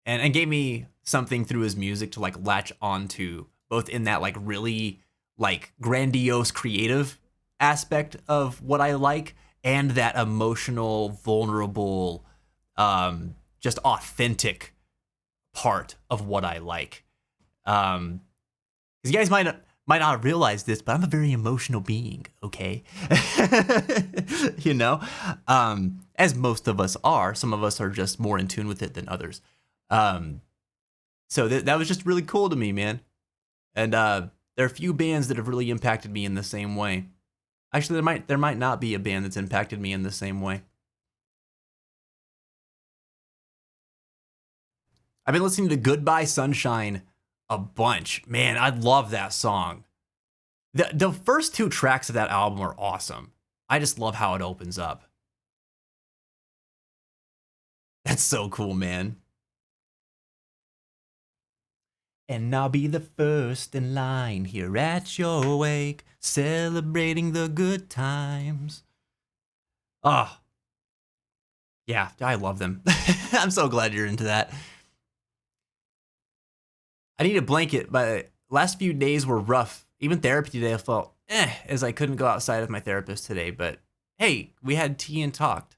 and gave me something through his music to like latch onto, both in that like really like grandiose creative aspect of what I like and that emotional, vulnerable, just authentic part of what I like. 'Cause you guys might might not have realized this, but I'm a very emotional being, okay? You know? As most of us are. Some of us are just more in tune with it than others. So that was just really cool to me, man. And there are a few bands that have really impacted me in the same way. Actually, there might not be a band that's impacted me in the same way. I've been listening to Goodbye Sunshine a bunch. Man, I love that song. The first 2 tracks of that album are awesome. I just love how it opens up. That's so cool, man. And I'll be the first in line here at your wake, celebrating the good times. Oh, yeah, I love them. I'm so glad you're into that. I need a blanket, but last few days were rough. Even therapy today, I felt as I couldn't go outside with my therapist today. But hey, we had tea and talked.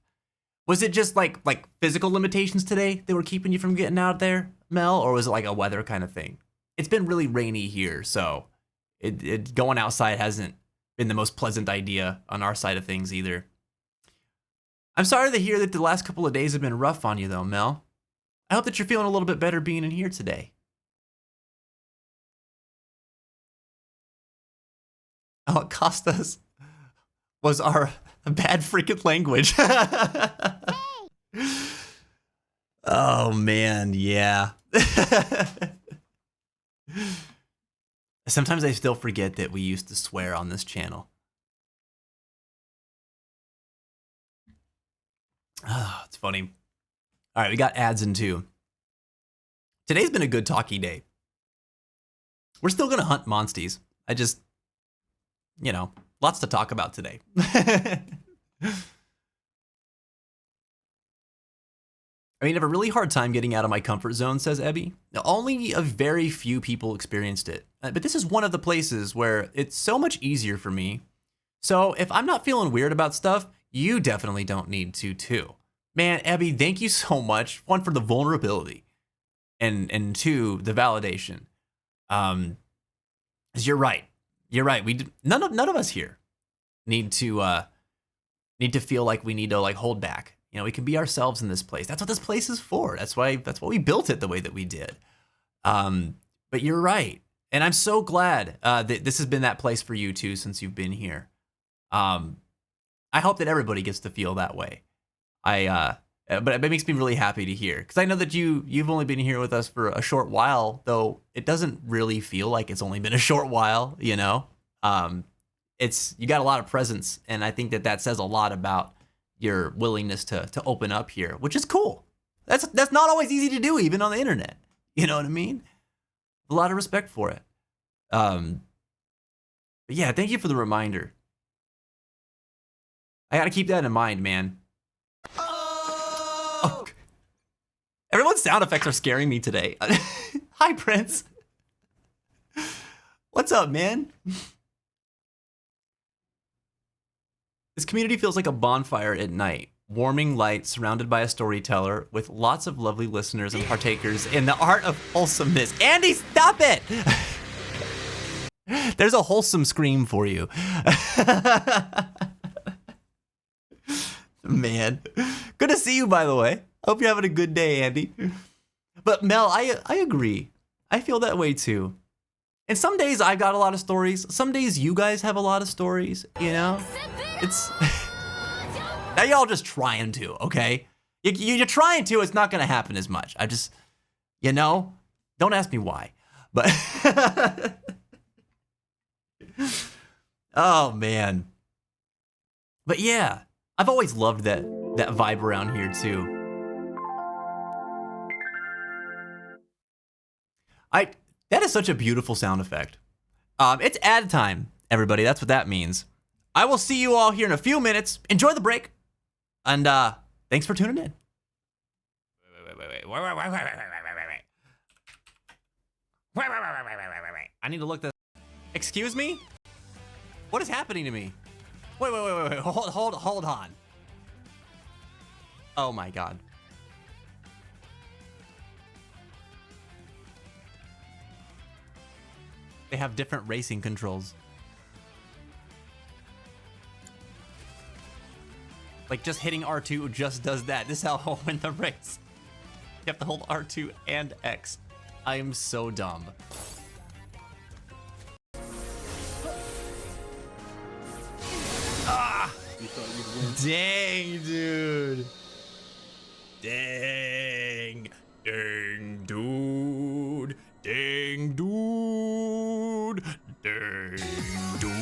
Was it just like physical limitations today that were keeping you from getting out there, Mel, or was it like a weather kind of thing? It's been really rainy here, so it going outside hasn't been the most pleasant idea on our side of things either. I'm sorry to hear that the last couple of days have been rough on you, though, Mel. I hope that you're feeling a little bit better being in here today. Oh, Costas was our bad freaking language. Oh, man, yeah. Sometimes I still forget that we used to swear on this channel. Oh, it's funny. All right, we got ads in too. Today's been a good talky day. We're still going to hunt monsties. I just, you know, lots to talk about today. I mean, I have a really hard time getting out of my comfort zone, says Ebby. Only a very few people experienced it. But this is one of the places where it's so much easier for me. So if I'm not feeling weird about stuff, you definitely don't need to too. Man, Ebby, thank you so much. 1, for the vulnerability. And 2, the validation. 'Cause you're right. You're right. None of us here need to feel like we need to like hold back. You know, we can be ourselves in this place. That's what this place is for. That's why we built it the way that we did. But you're right. And I'm so glad that this has been that place for you too since you've been here. I hope that everybody gets to feel that way. But it makes me really happy to hear, because I know that you've only been here with us for a short while, though it doesn't really feel like it's only been a short while, you know? You got a lot of presence, and I think that says a lot about your willingness to open up here, which is cool. That's not always easy to do, even on the internet. You know what I mean? A lot of respect for it. But yeah, thank you for the reminder. I gotta keep that in mind, man. Oh. Everyone's sound effects are scaring me today. Hi, Prince. What's up, man? This community feels like a bonfire at night. Warming light surrounded by a storyteller with lots of lovely listeners and partakers in the art of wholesomeness. Andy, stop it! There's a wholesome scream for you. Man. Good to see you, by the way. Hope you're having a good day, Andy. But Mel, I agree. I feel that way too. And some days I've got a lot of stories. Some days you guys have a lot of stories, you know? It's... Now y'all just trying to, okay? You're trying to, it's not gonna happen as much. I just, you know? Don't ask me why. But... Oh, man. But yeah, I've always loved that vibe around here too. That is such a beautiful sound effect. It's ad time, everybody. That's what that means. I will see you all here in a few minutes. Enjoy the break. And thanks for tuning in. Wait. I need to look this. Excuse me? What is happening to me? Wait. Hold on. Oh my God. they have different racing controls. Like just hitting R2 just does that. This is how I'll win the race. You have to hold R2 and X. I am so dumb. Ah! Dang, dude. Dang. Dang, dude. Dang, dude. Dang, dude.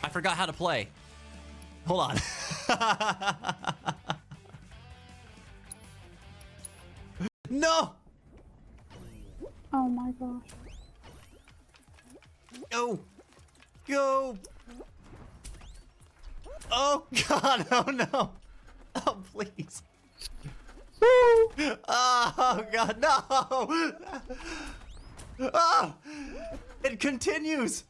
I forgot how to play. Hold on. No! Oh my gosh. Go! Go! Oh god, oh no! Oh please. Oh god, no! Oh! It continues!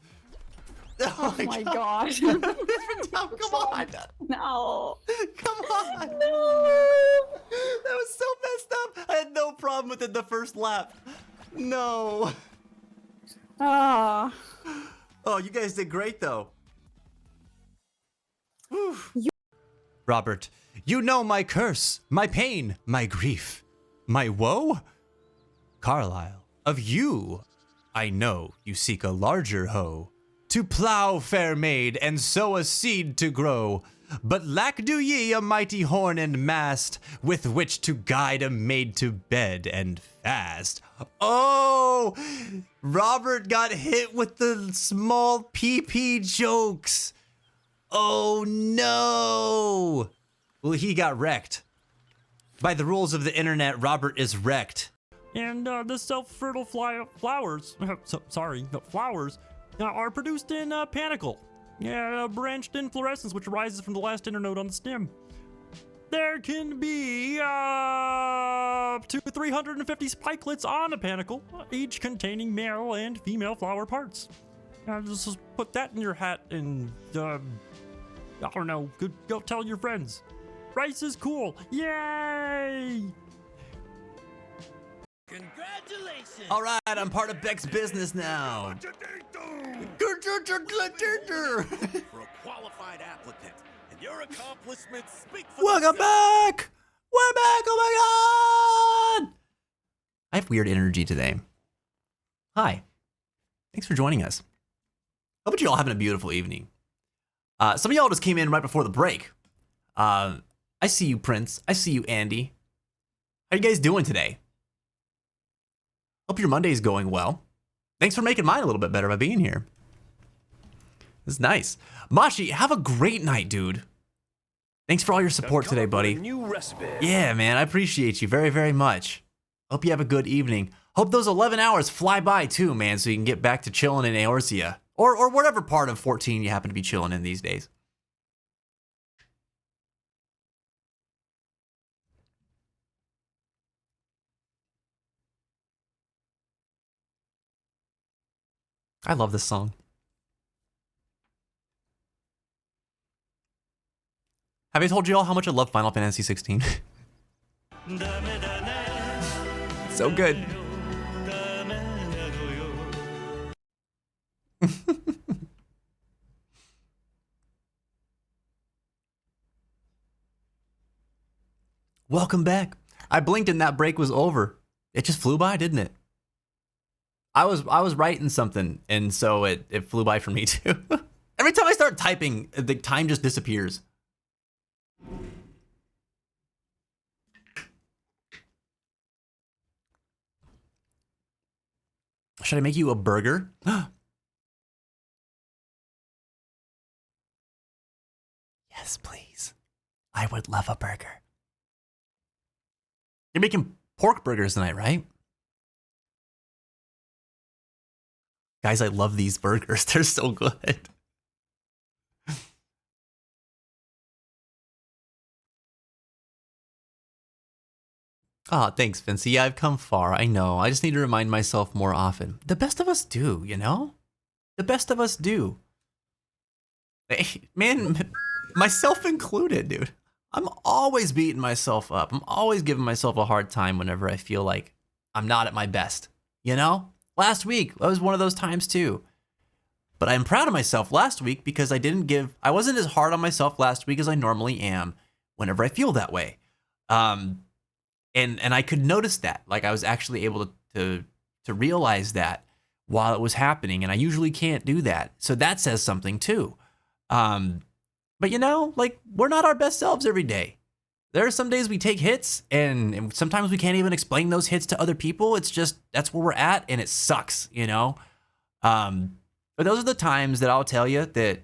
Oh my gosh. Come on! No. Come on! No. That was so messed up! I had no problem with it the first lap. No. Ah. Oh, you guys did great though. Whew. Robert, you know my curse, my pain, my grief, my woe? Carlisle, of you, I know you seek a larger hoe, to plow, fair maid, and sow a seed to grow. But lack do ye a mighty horn and mast, with which to guide a maid to bed and fast. Oh, Robert got hit with the small PP jokes. Oh no. Well, he got wrecked. By the rules of the internet, Robert is wrecked. And the self-fertile flowers, sorry, the flowers are produced in panicle, branched inflorescence, which arises from the last internode on the stem. There can be up to 350 spikelets on a panicle, each containing male and female flower parts. Just put that in your hat and, I don't know, go tell your friends. Rice is cool. Yay! Congratulations! All right, I'm part of Beck's business now. For a qualified applicant, and your accomplishments speak for Welcome themselves. back! We're back! Oh my god! I have weird energy today. Hi. Thanks for joining us. Hope you're all having a beautiful evening. Some of y'all just came in right before the break. I see you, Prince. I see you, Andy. How you guys doing today? Hope your Monday's going well. Thanks for making mine a little bit better by being here. This is nice. Mashi, have a great night, dude. Thanks for all your support today, buddy. New recipe. Yeah, man, I appreciate you very, very much. Hope you have a good evening. Hope those 11 hours fly by too, man, so you can get back to chilling in Eorzea. Or whatever part of 14 you happen to be chilling in these days. I love this song. Have I told you all how much I love Final Fantasy 16? So good. Welcome back. I blinked and that break was over. It just flew by, didn't it? I was writing something, and so it flew by for me too. Every time I start typing, the time just disappears. Should I make you a burger? Yes, please. I would love a burger. You're making pork burgers tonight, right? Guys, I love these burgers. They're so good. Oh, thanks, Vincey. Yeah, I've come far. I know. I just need to remind myself more often. The best of us do, you know? The best of us do. Hey, man, myself included, dude. I'm always beating myself up. I'm always giving myself a hard time whenever I feel like I'm not at my best. You know? Last week, that was one of those times too. But I'm proud of myself last week because I wasn't as hard on myself last week as I normally am whenever I feel that way. And I could notice that. Like I was actually able to realize that while it was happening, and I usually can't do that. So that says something too. But you know, like we're not our best selves every day. There are some days we take hits and sometimes we can't even explain those hits to other people. It's just, that's where we're at and it sucks, you know? But those are the times that I'll tell you that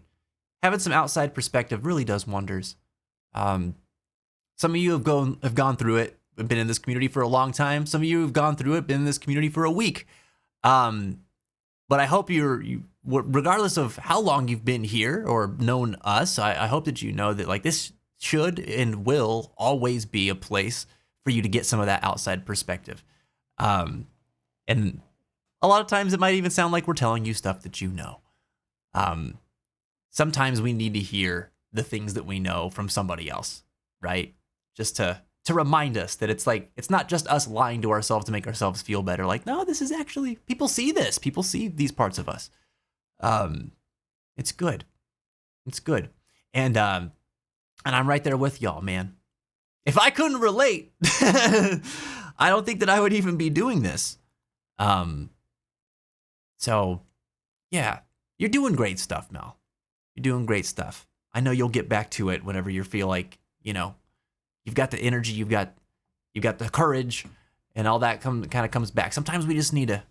having some outside perspective really does wonders. Some of you have gone through it, have been in this community for a long time. Some of you have gone through it, been in this community for a week. But I hope regardless of how long you've been here or known us, I hope that you know that like this should and will always be a place for you to get some of that outside perspective. And a lot of times it might even sound like we're telling you stuff that you know. Sometimes we need to hear the things that we know from somebody else, right? Just to remind us that it's like, it's not just us lying to ourselves to make ourselves feel better. Like, no, this is actually, people see this. People see these parts of us. It's good. It's good. And I'm right there with y'all, man. If I couldn't relate, I don't think that I would even be doing this. So yeah, you're doing great stuff, Mel. You're doing great stuff. I know you'll get back to it whenever you feel like, you know, you've got the energy, you've got the courage, and all that kind of comes back. Sometimes we just need to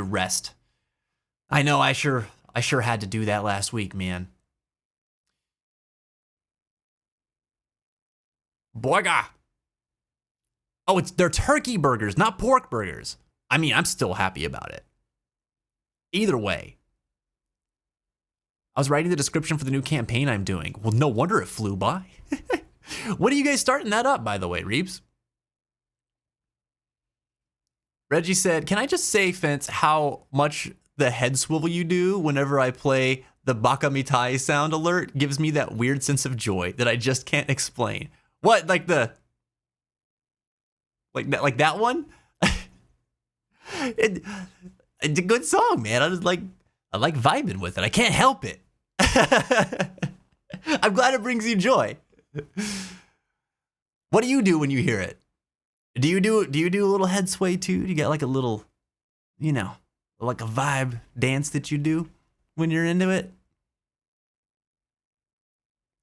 rest. I know I sure had to do that last week, man. Boyga. Oh, they're turkey burgers, not pork burgers. I mean, I'm still happy about it. Either way. I was writing the description for the new campaign I'm doing. Well, no wonder it flew by. When are you guys starting that up, by the way, Reeves? Reggie said, can I just say, Fence, how much the head swivel you do whenever I play the Baka Mitai sound alert gives me that weird sense of joy that I just can't explain. What, like that one? It's a good song, man. I like vibing with it. I can't help it. I'm glad it brings you joy. What do you do when you hear it? Do you do a little head sway too? Do you got like a little, you know, like a vibe dance that you do when you're into it?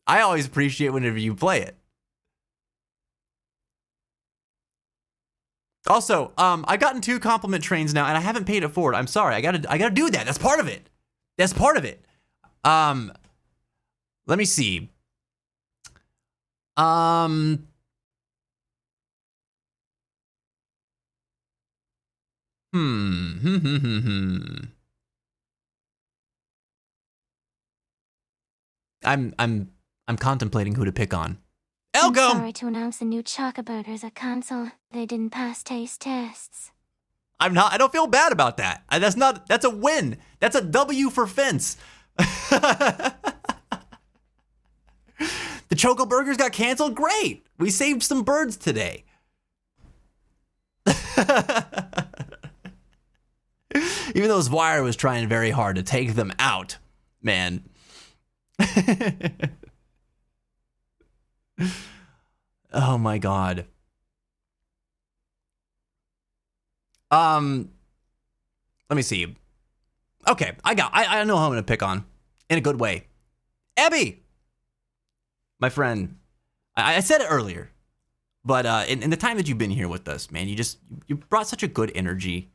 I always appreciate whenever you play it. Also, I gotten 2 compliment trains now and I haven't paid it forward. I'm sorry. I gotta do that. That's part of it. That's part of it. Let me see. I'm contemplating who to pick on. I'm Elgum! sorry to announce the new Choco Burgers at console. They didn't pass taste tests. I don't feel bad about that. That's a win. That's a W for Fence. The Choco Burgers got canceled? Great. We saved some birds today. Even though Zwire was trying very hard to take them out, man. Oh my god. Let me see. Okay, I know who I'm gonna pick on in a good way. Abby, my friend. I said it earlier, but in the time that you've been here with us, man, you brought such a good energy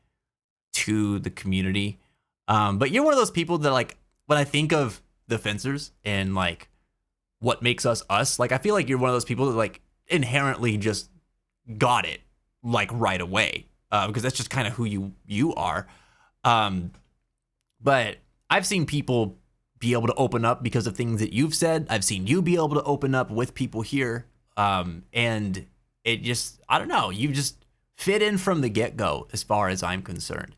to the community. But you're one of those people that, like, when I think of the Fencers and like what makes us us, like I feel like you're one of those people that like inherently just got it like right away, because that's just kind of who you are. But I've seen people be able to open up because of things that you've said. I've seen you be able to open up with people here, and it just, I don't know, you just fit in from the get-go as far as I'm concerned.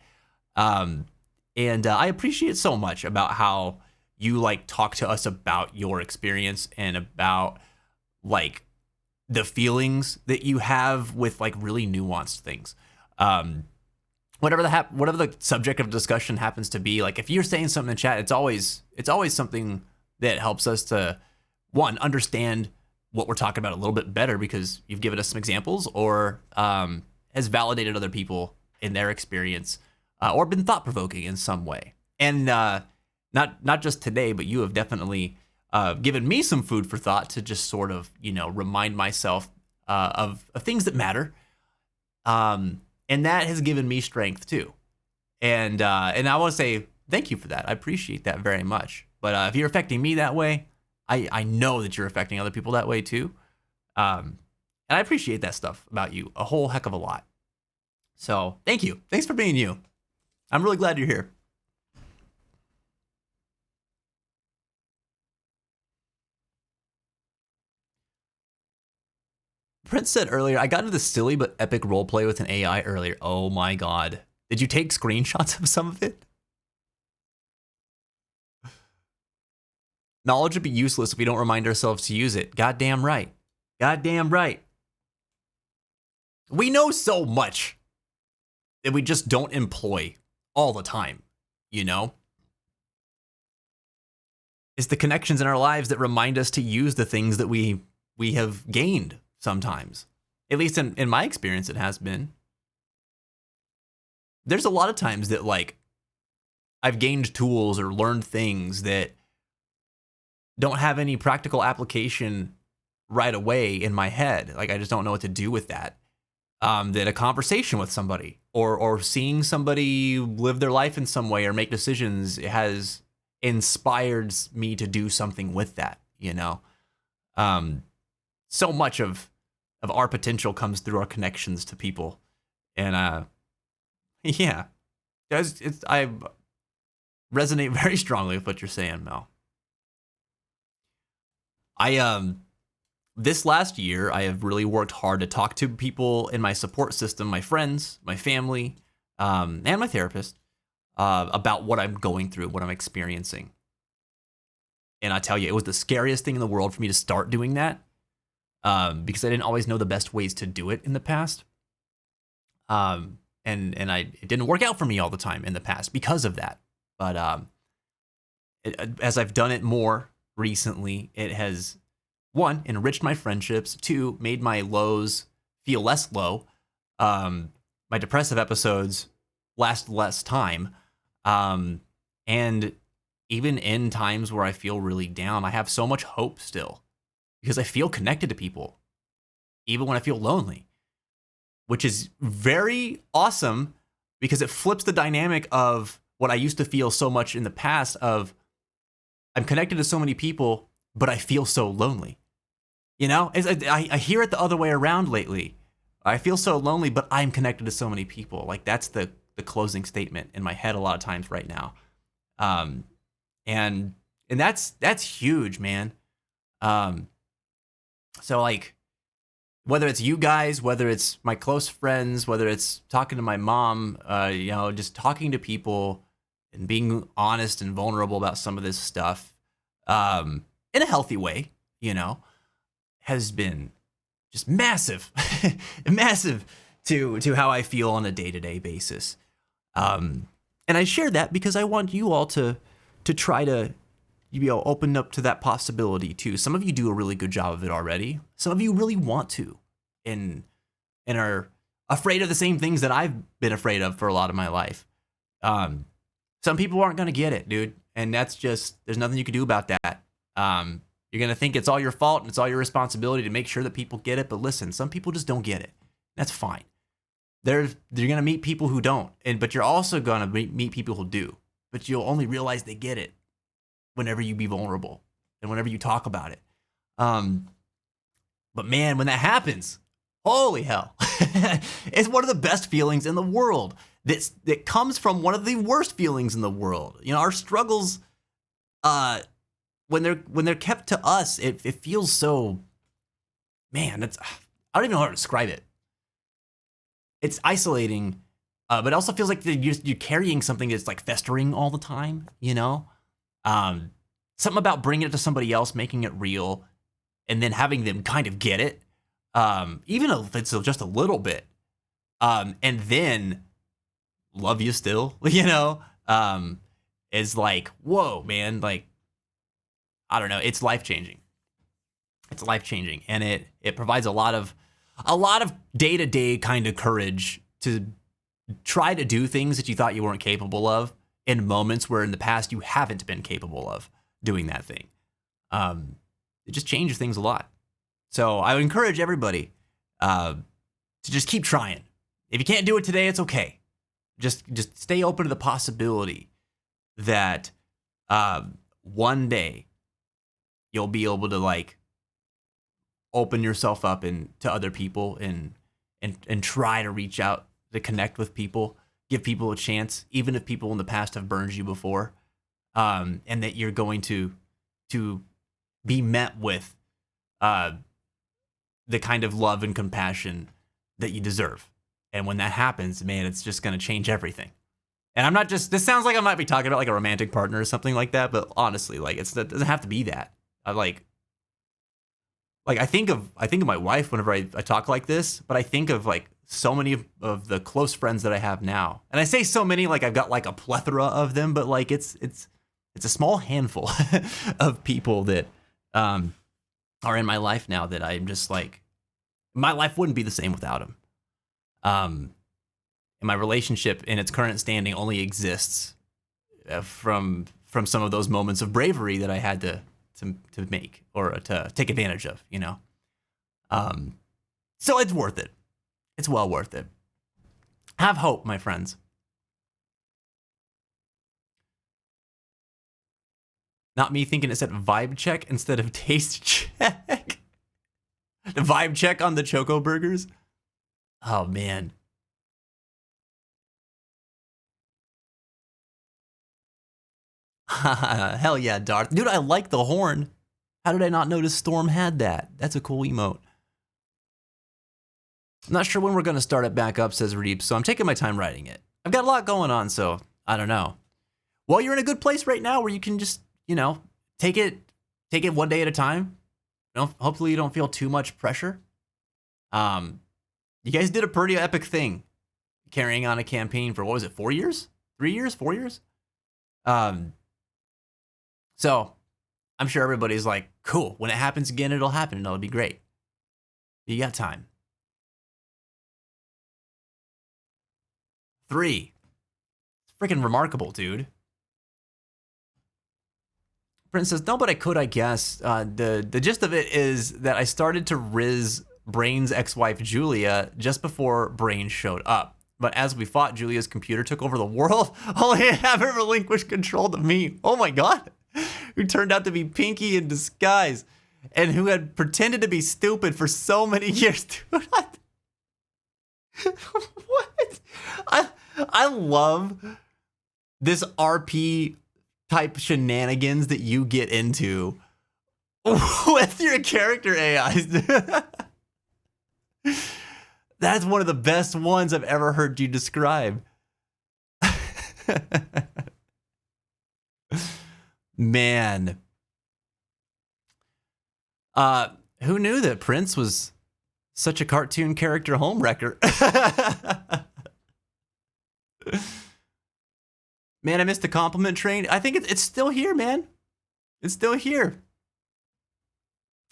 And I appreciate so much about how you like talk to us about your experience and about like the feelings that you have with like really nuanced things. Whatever the subject of discussion happens to be, like if you're saying something in chat, it's always something that helps us to, one, understand what we're talking about a little bit better because you've given us some examples or has validated other people in their experience or been thought-provoking in some way. And not just today, but you have definitely given me some food for thought to just sort of, remind myself of things that matter. And that has given me strength too. And I want to say thank you for that. I appreciate that very much. But if you're affecting me that way, I know that you're affecting other people that way too. And I appreciate that stuff about you a whole heck of a lot. So thank you. Thanks for being you. I'm really glad you're here. Prince said earlier, I got into the silly but epic roleplay with an AI earlier. Oh my god. Did you take screenshots of some of it? Knowledge would be useless if we don't remind ourselves to use it. Goddamn right. Goddamn right. We know so much that we just don't employ all the time, It's the connections in our lives that remind us to use the things that we have gained sometimes. At least in my experience, it has been. There's a lot of times that like I've gained tools or learned things that don't have any practical application right away in my head. Like I just don't know what to do with that. That a conversation with somebody or seeing somebody live their life in some way or make decisions has inspired me to do something with that, So much of our potential comes through our connections to people. And yeah, I resonate very strongly with what you're saying, Mel. This last year, I have really worked hard to talk to people in my support system, my friends, my family, and my therapist, about what I'm going through, what I'm experiencing. And I tell you, it was the scariest thing in the world for me to start doing that, because I didn't always know the best ways to do it in the past. And it didn't work out for me all the time in the past because of that. But as I've done it more recently, it has, one, enriched my friendships, two, made my lows feel less low. My depressive episodes last less time. And even in times where I feel really down, I have so much hope still because I feel connected to people, even when I feel lonely, which is very awesome because it flips the dynamic of what I used to feel so much in the past of I'm connected to so many people, but I feel so lonely. I hear it the other way around lately. I feel so lonely, but I'm connected to so many people. Like that's the closing statement in my head a lot of times right now. And that's huge, man. So like, whether it's you guys, whether it's my close friends, whether it's talking to my mom, just talking to people and being honest and vulnerable about some of this stuff, in a healthy way, has been just massive, massive to how I feel on a day-to-day basis. And I share that because I want you all to try to open up to that possibility too. Some of you do a really good job of it already. Some of you really want to and are afraid of the same things that I've been afraid of for a lot of my life. Some people aren't going to get it, dude. And that's just, there's nothing you can do about that. You're going to think it's all your fault and it's all your responsibility to make sure that people get it. But listen, some people just don't get it. That's fine. You're going to meet people who don't. But you're also going to meet people who do. But you'll only realize they get it whenever you be vulnerable and whenever you talk about it. But man, when that happens, holy hell, it's one of the best feelings in the world. That comes from one of the worst feelings in the world. Our struggles, when they're kept to us, it feels so, man, I don't even know how to describe it. It's isolating, but it also feels like you're carrying something that's like festering all the time, you know? Something about bringing it to somebody else, making it real, and then having them kind of get it, even if it's just a little bit, and then love you still, you know? Is like, whoa, man, like, I don't know, it's life-changing. It's life-changing, and it provides a lot of day-to-day kind of courage to try to do things that you thought you weren't capable of in moments where in the past you haven't been capable of doing that thing. It just changes things a lot. So I would encourage everybody to just keep trying. If you can't do it today, it's okay. Just stay open to the possibility that one day you'll be able to like open yourself up to other people and try to reach out to connect with people, give people a chance, even if people in the past have burned you before, and that you're going to be met with the kind of love and compassion that you deserve. And when that happens, man, it's just going to change everything. And I'm not just, this sounds like I might be talking about like a romantic partner or something like that, but honestly, like it doesn't have to be that. I think of my wife whenever I talk like this, but I think of like so many of the close friends that I have now. And I say so many, like I've got like a plethora of them, but like it's a small handful of people that are in my life now that I'm just like, my life wouldn't be the same without them. And my relationship in its current standing only exists from some of those moments of bravery that I had to make or to take advantage of, you know? So it's worth it. It's well worth it. Have hope, my friends. Not me thinking it said vibe check instead of taste check. The vibe check on the Choco Burgers. Oh, man. Hell yeah, Darth. Dude, I like the horn. How did I not notice Storm had that? That's a cool emote. I'm not sure when we're going to start it back up, says Reeb, so I'm taking my time writing it. I've got a lot going on, so I don't know. Well, you're in a good place right now where you can just, you know, take it one day at a time. Hopefully you don't feel too much pressure. You guys did a pretty epic thing, carrying on a campaign for, what was it, 4 years? 3 years? 4 years? So I'm sure everybody's like, cool, when it happens again, it'll happen and it'll be great. You got time. 3. It's freaking remarkable, dude. Prince says, no, but I could, I guess. The gist of it is that I started to riz Brain's ex-wife, Julia, just before Brain showed up. But as we fought, Julia's computer took over the world, only to have her relinquish control to me. Oh my God. Who turned out to be Pinky in disguise and who had pretended to be stupid for so many years. Dude, what? I love this RP type shenanigans that you get into with your character AIs. That's one of the best ones I've ever heard you describe. Man. Who knew that Prince was such a cartoon character homewrecker? Man, I missed the compliment train. I think it's still here, man. It's still here.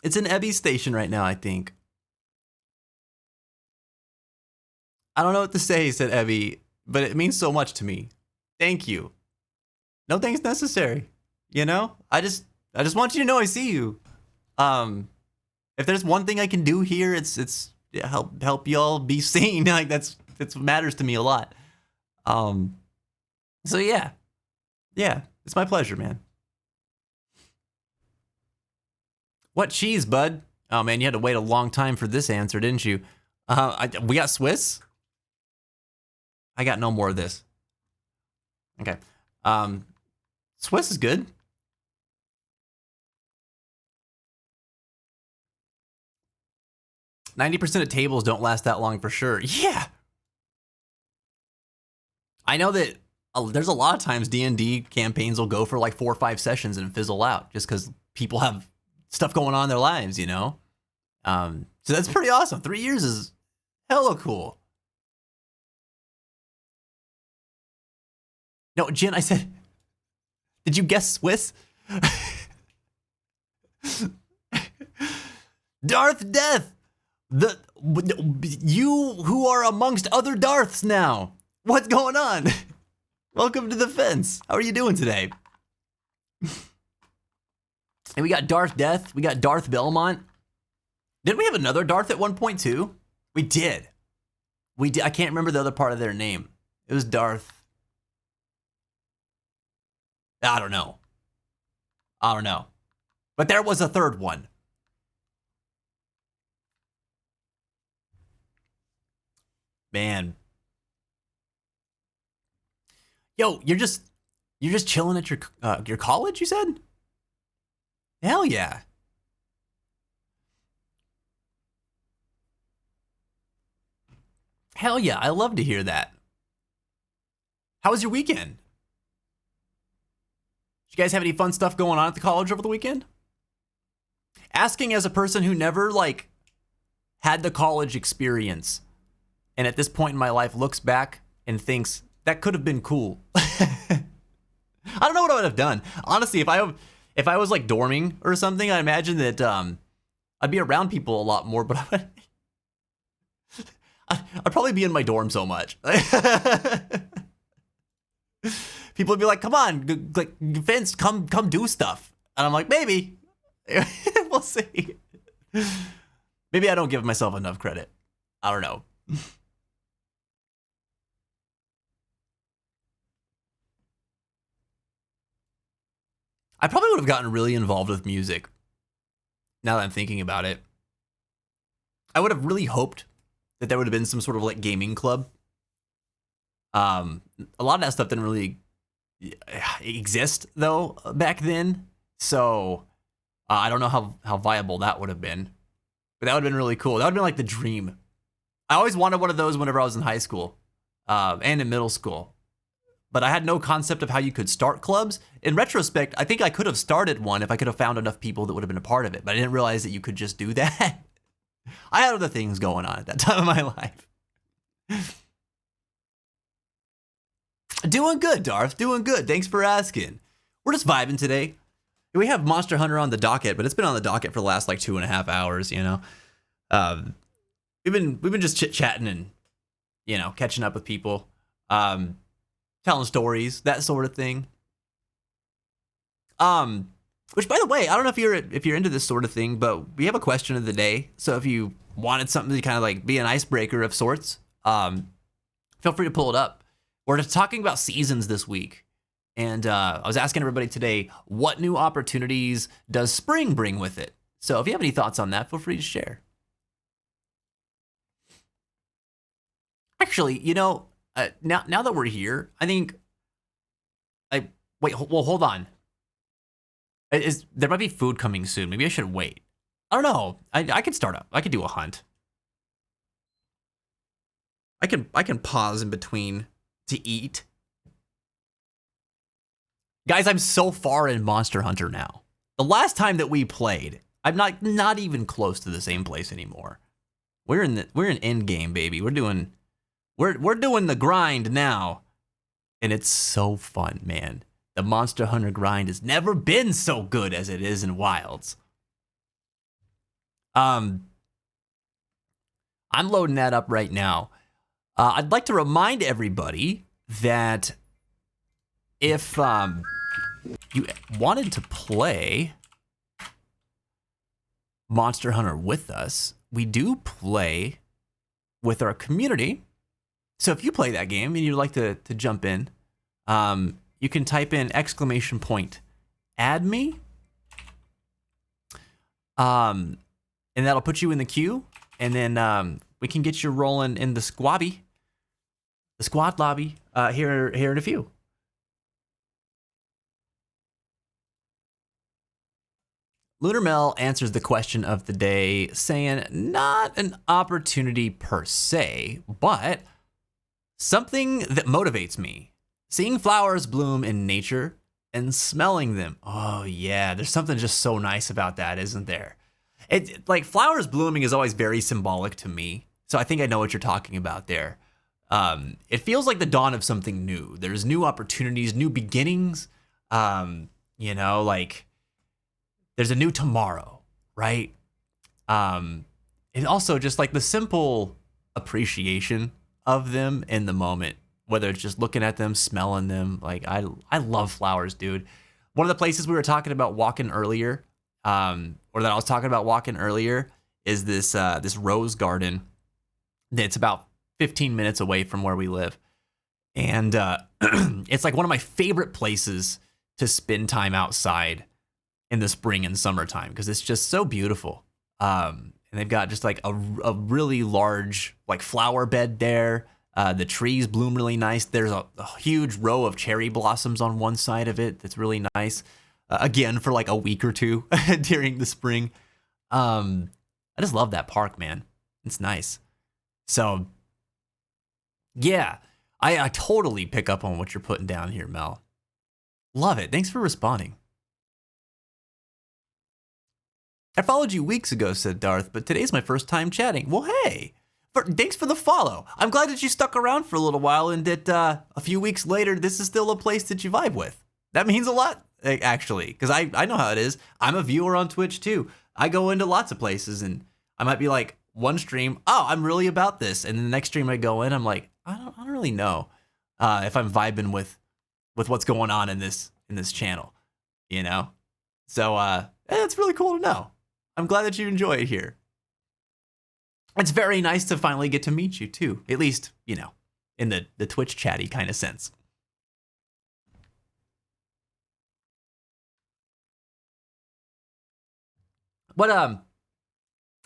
It's in Ebby's station right now, I think. I don't know what to say, said Ebby, but it means so much to me. Thank you. No thanks necessary. You know? I just want you to know I see you. If there's one thing I can do here, it's help y'all be seen. Like that's what matters to me a lot. So yeah, it's my pleasure, man. What cheese, bud? Oh man, you had to wait a long time for this answer, didn't you? We got Swiss. I got no more of this. Okay. Swiss is good. 90% of tables don't last that long for sure. Yeah. I know that there's a lot of times D&D campaigns will go for like 4 or 5 sessions and fizzle out just because people have stuff going on in their lives, you know? So that's pretty awesome. 3 years is hella cool. No, Jen, I said, did you guess Swiss? Darth Death, you who are amongst other Darths now. What's going on? Welcome to the fence. How are you doing today? And we got Darth Death. We got Darth Belmont. Didn't we have another Darth at one point too? We did. We did. I can't remember the other part of their name. It was Darth. I don't know. But there was a third one. Man. Yo, you're just chilling at your college, you said? Hell yeah. Hell yeah, I love to hear that. How was your weekend? Did you guys have any fun stuff going on at the college over the weekend? Asking as a person who never like had the college experience and at this point in my life looks back and thinks that could have been cool. I don't know what I would have done. Honestly, if I was like dorming or something, I imagine that I'd be around people a lot more, but I'd probably be in my dorm so much. People would be like, "Come on, like Vince, come do stuff," and I'm like, "Maybe, we'll see." Maybe I don't give myself enough credit. I don't know. I probably would have gotten really involved with music. Now that I'm thinking about it, I would have really hoped that there would have been some sort of like gaming club. A lot of that stuff didn't really exist though back then, so I don't know how viable that would have been, but that would have been really cool. That would have been like the dream. I always wanted one of those whenever I was in high school and in middle school, but I had no concept of how you could start clubs. In retrospect, I think I could have started one if I could have found enough people that would have been a part of it, but I didn't realize that you could just do that. I had other things going on at that time of my life. Doing good, Darth. Doing good. Thanks for asking. We're just vibing today. We have Monster Hunter on the docket, but it's been on the docket for the last like 2.5 hours, you know. We've been just chit-chatting and, you know, catching up with people, telling stories, that sort of thing. Which, by the way, I don't know if you're into this sort of thing, but we have a question of the day. So if you wanted something to kind of like be an icebreaker of sorts, feel free to pull it up. We're just talking about seasons this week. And I was asking everybody today, what new opportunities does spring bring with it? So if you have any thoughts on that, feel free to share. Actually, you know, now that we're here, I think, hold on. There might be food coming soon. Maybe I should wait. I don't know. I could start up. I could do a hunt. I can pause in between to eat. Guys, I'm so far in Monster Hunter now. The last time that we played, I'm not even close to the same place anymore. We're in end game, baby. We're doing the grind now. And it's so fun, man. The Monster Hunter grind has never been so good as it is in Wilds. I'm loading that up right now. I'd like to remind everybody that if you wanted to play Monster Hunter with us, we do play with our community. So if you play that game and you'd like to jump in, you can type in ! Add me. And that'll put you in the queue. And then we can get you rolling in the squad lobby here in a few. Lunar Mel answers the question of the day saying, not an opportunity per se, but something that motivates me. Seeing flowers bloom in nature and smelling them. Oh yeah, there's something just so nice about that, isn't there? It like flowers blooming is always very symbolic to me. So I think I know what you're talking about there. It feels like the dawn of something new. There's new opportunities, new beginnings. You know, like there's a new tomorrow, right? And also just like the simple appreciation of them in the moment, whether it's just looking at them, smelling them. Like I love flowers, dude. One of the places we were talking about walking earlier, or that I was talking about walking earlier, is this rose garden. It's about 15 minutes away from where we live. And it's like one of my favorite places to spend time outside in the spring and summertime because it's just so beautiful. And they've got just like a really large like flower bed there. The trees bloom really nice. There's a huge row of cherry blossoms on one side of it that's really nice. Again, for like a week or two during the spring. I just love that park, man. It's nice. So, yeah, I totally pick up on what you're putting down here, Mel. Love it. Thanks for responding. I followed you weeks ago, said Darth, but today's my first time chatting. Well, hey, thanks for the follow. I'm glad that you stuck around for a little while and that a few weeks later, this is still a place that you vibe with. That means a lot, actually, because I know how it is. I'm a viewer on Twitch, too. I go into lots of places, and I might be like, one stream, oh, I'm really about this. And the next stream I go in, I'm like, I don't really know if I'm vibing with what's going on in this channel, you know? So it's really cool to know. I'm glad that you enjoy it here. It's very nice to finally get to meet you too. At least, you know, in the Twitch chatty kind of sense. But I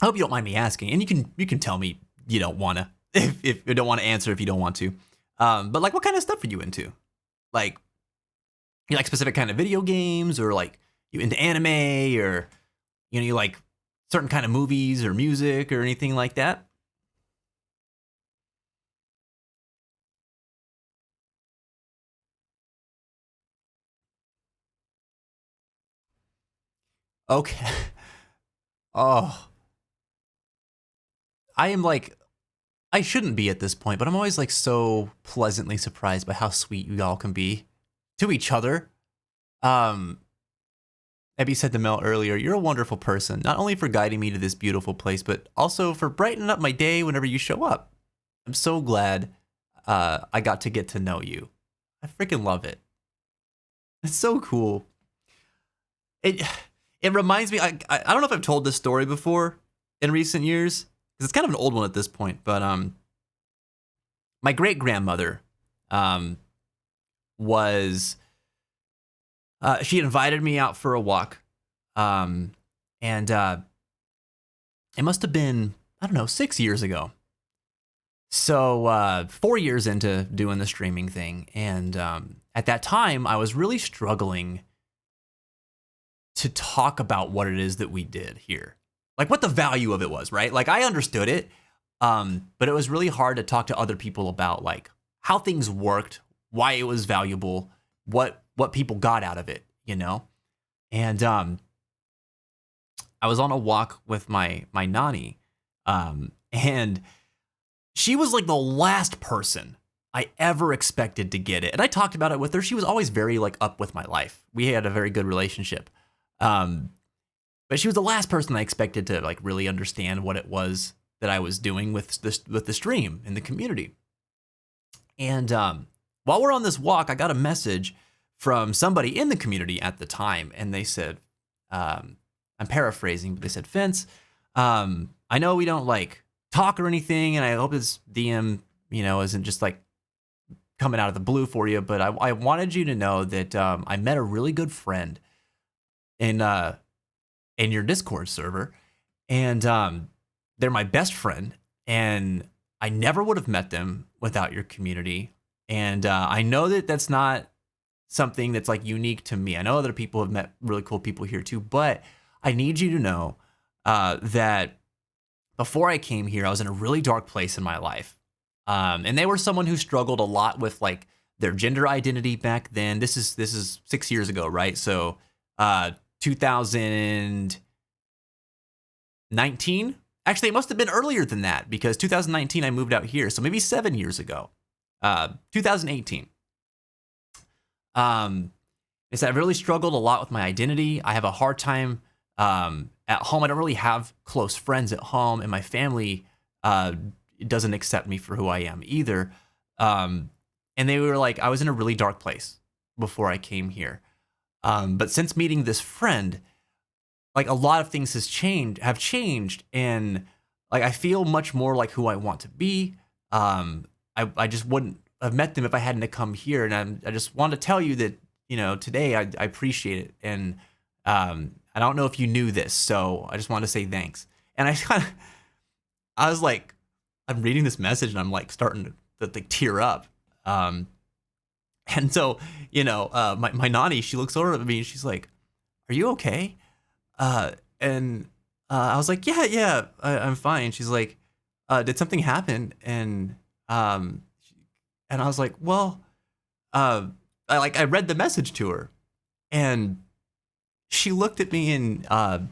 hope you don't mind me asking, and you can tell me you don't wanna if you don't want to answer if you don't want to. But like, what kind of stuff are you into? Like, you like specific kind of video games, or like you into anime, or you know, you like certain kind of movies or music or anything like that? Okay. Oh. I am like, I shouldn't be at this point, but I'm always like so pleasantly surprised by how sweet you all can be to each other. Abby said to Mel earlier, you're a wonderful person, not only for guiding me to this beautiful place, but also for brightening up my day whenever you show up. I'm so glad I got to get to know you. I freaking love it. It's so cool. It reminds me, I don't know if I've told this story before in recent years, because it's kind of an old one at this point, but my great-grandmother was... she had invited me out for a walk, and it must have been, I don't know, 6 years ago. So 4 years into doing the streaming thing, and at that time, I was really struggling to talk about what it is that we did here. Like what the value of it was, right? Like I understood it, but it was really hard to talk to other people about like how things worked, why it was valuable, what people got out of it, you know? And I was on a walk with my nanny, and she was like the last person I ever expected to get it. And I talked about it with her. She was always very like up with my life. We had a very good relationship. But she was the last person I expected to like really understand what it was that I was doing with the stream in the community. And while we're on this walk, I got a message from somebody in the community at the time, and they said, I'm paraphrasing, but they said, Vince, I know we don't like talk or anything, and I hope this DM, you know, isn't just like coming out of the blue for you, but I wanted you to know that I met a really good friend in your Discord server, and they're my best friend, and I never would have met them without your community. And I know that that's not something that's like unique to me. I know other people have met really cool people here too, but I need you to know that before I came here, I was in a really dark place in my life. And they were someone who struggled a lot with like their gender identity back then. This is 6 years ago, right? So 2019. Actually, it must have been earlier than that because 2019 I moved out here. So maybe 7 years ago. 2018. Is that I've really struggled a lot with my identity. I have a hard time at home. I don't really have close friends at home, and my family doesn't accept me for who I am either. And they were like, I was in a really dark place before I came here. But since meeting this friend, like a lot of things have changed, and like I feel much more like who I want to be. I just wouldn't have met them if I hadn't come here, and I just want to tell you that, you know, today I appreciate it, and I don't know if you knew this, so I just want to say thanks. And I was like, I'm reading this message and I'm like starting to like tear up. And so, you know, my nanny, she looks over at me and she's like, "Are you okay?" And I was like, yeah, I'm fine. She's like, "Did something happen?" And I was like, well, I read the message to her, and she looked at me and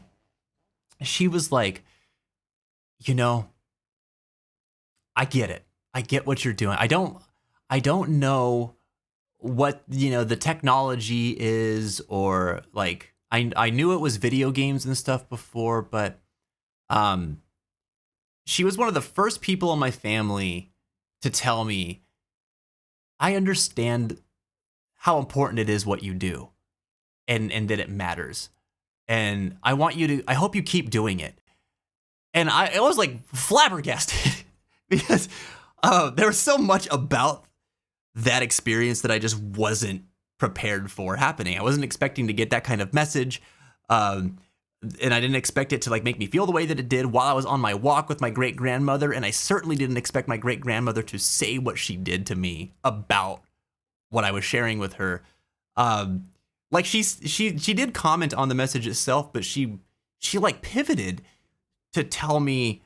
she was like, "You know, I get it. I get what you're doing. I don't know what, you know, the technology is, or like I knew it was video games and stuff before, but she was one of the first people in my family to tell me, I understand how important it is what you do, and that it matters. And I hope you keep doing it." And I was like flabbergasted because there was so much about that experience that I just wasn't prepared for happening. I wasn't expecting to get that kind of message. And I didn't expect it to like make me feel the way that it did while I was on my walk with my great grandmother. And I certainly didn't expect my great grandmother to say what she did to me about what I was sharing with her. Like she did comment on the message itself, but she like pivoted to tell me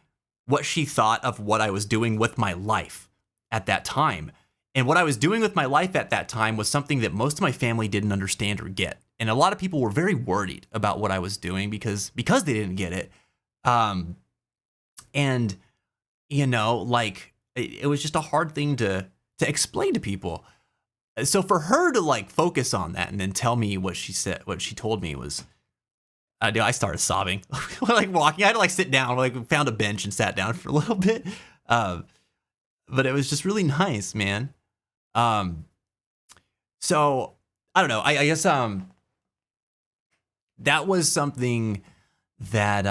what she thought of what I was doing with my life at that time. And what I was doing with my life at that time was something that most of my family didn't understand or get. And a lot of people were very worried about what I was doing because they didn't get it. And, you know, like it was just a hard thing to explain to people. So for her to like focus on that and then tell me what she said, what she told me was, I started sobbing, like walking. I had to like sit down, like found a bench and sat down for a little bit. But it was just really nice, man. So I don't know. I guess that was something that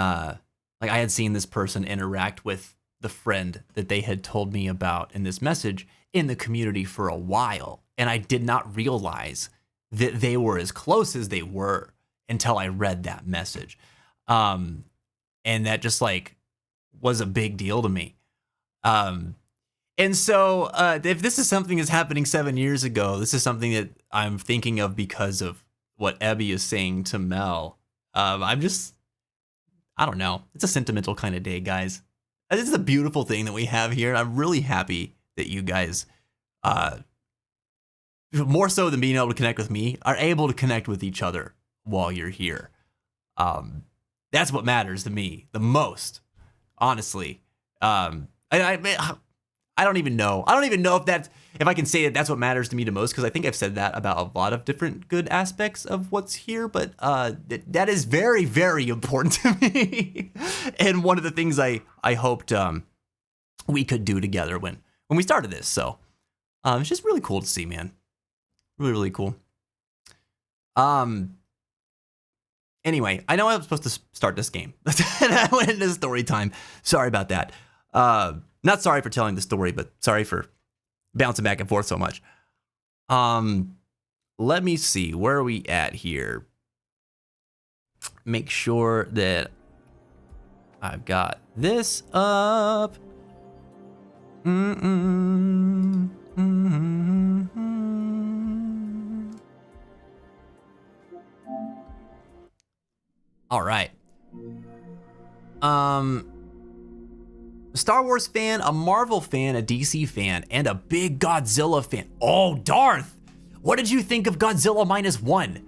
like I had seen this person interact with the friend that they had told me about in this message in the community for a while, and I did not realize that they were as close as they were until I read that message. And that just like was a big deal to me. And so if this is something that's happening 7 years ago, this is something that I'm thinking of because of what Ebby is saying to Mel. I don't know. It's a sentimental kind of day, guys. This is a beautiful thing that we have here. I'm really happy that you guys, more so than being able to connect with me, are able to connect with each other while you're here. That's what matters to me the most, honestly. I don't even know. I don't even know if I can say that that's what matters to me the most, because I think I've said that about a lot of different good aspects of what's here, but that is very, very important to me. And one of the things I hoped we could do together when we started this. So it's just really cool to see, man. Really, really cool. Anyway, I know I was supposed to start this game. And I went into story time. Sorry about that. Not sorry for telling the story, but sorry for bouncing back and forth so much. Let me see. Where are we at here? Make sure that I've got this up. All right. Star Wars fan, a Marvel fan, a DC fan, and a big Godzilla fan. Oh, Darth! What did you think of Godzilla -1?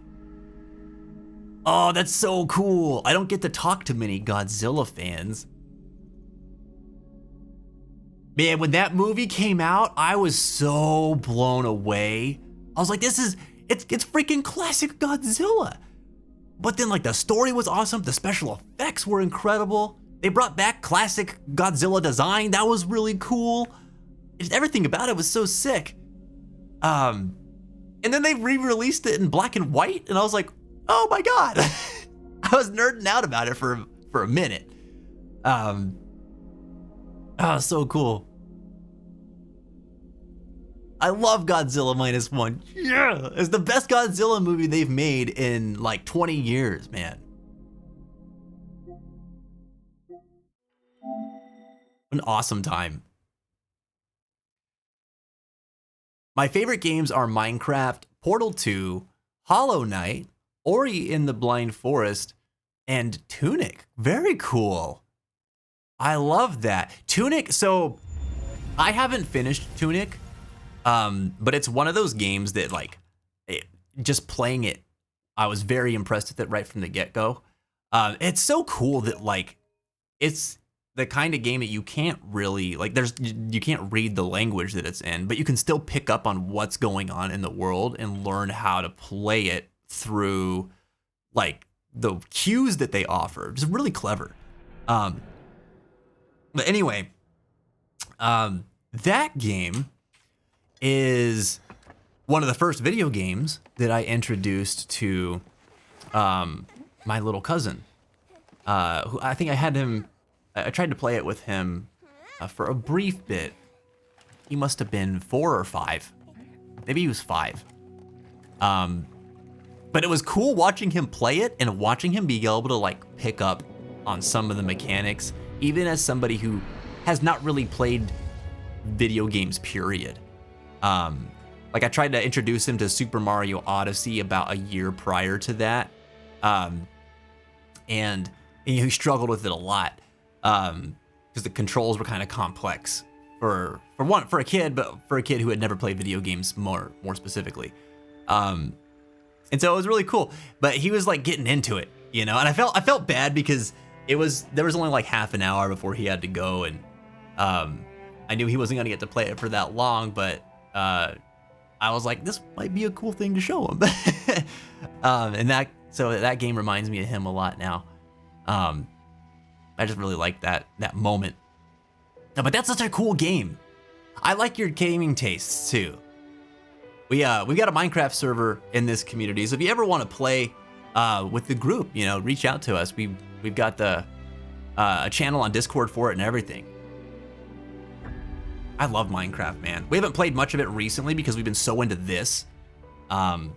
Oh, that's so cool. I don't get to talk to many Godzilla fans. Man, when that movie came out, I was so blown away. I was like, it's freaking classic Godzilla. But then like the story was awesome. The special effects were incredible. They brought back classic Godzilla design. That was really cool. Everything about it was so sick. And then they re-released it in black and white, and I was like, oh my God. I was nerding out about it for a minute. Oh, so cool. I love Godzilla -1. Yeah, it's the best Godzilla movie they've made in like 20 years, man. An awesome time. My favorite games are Minecraft, Portal 2, Hollow Knight, Ori in the Blind Forest, and Tunic. Very cool. I love that. Tunic, so I haven't finished Tunic, but it's one of those games that like, just playing it, I was very impressed with it right from the get-go. It's so cool that like, it's the kind of game that you can't really, like you can't read the language that it's in, but you can still pick up on what's going on in the world and learn how to play it through like the cues that they offer. Just really clever. But anyway, that game is one of the first video games that I introduced to my little cousin. Who I think I tried to play it with him for a brief bit. He must have been 4 or 5. Maybe he was 5. But it was cool watching him play it and watching him be able to like pick up on some of the mechanics, even as somebody who has not really played video games, period. Like I tried to introduce him to Super Mario Odyssey about a year prior to that. And he struggled with it a lot. Because the controls were kind of complex for a kid, but for a kid who had never played video games more specifically. And so it was really cool, but he was like getting into it, you know, and I felt bad because there was only like half an hour before he had to go, and I knew he wasn't gonna get to play it for that long, but I was like, this might be a cool thing to show him. And that game reminds me of him a lot now. I just really like that moment. No, but that's such a cool game. I like your gaming tastes too. We've got a Minecraft server in this community, so if you ever want to play with the group, you know, reach out to us. We've got a channel on Discord for it and everything. I love Minecraft, man. We haven't played much of it recently because we've been so into this. But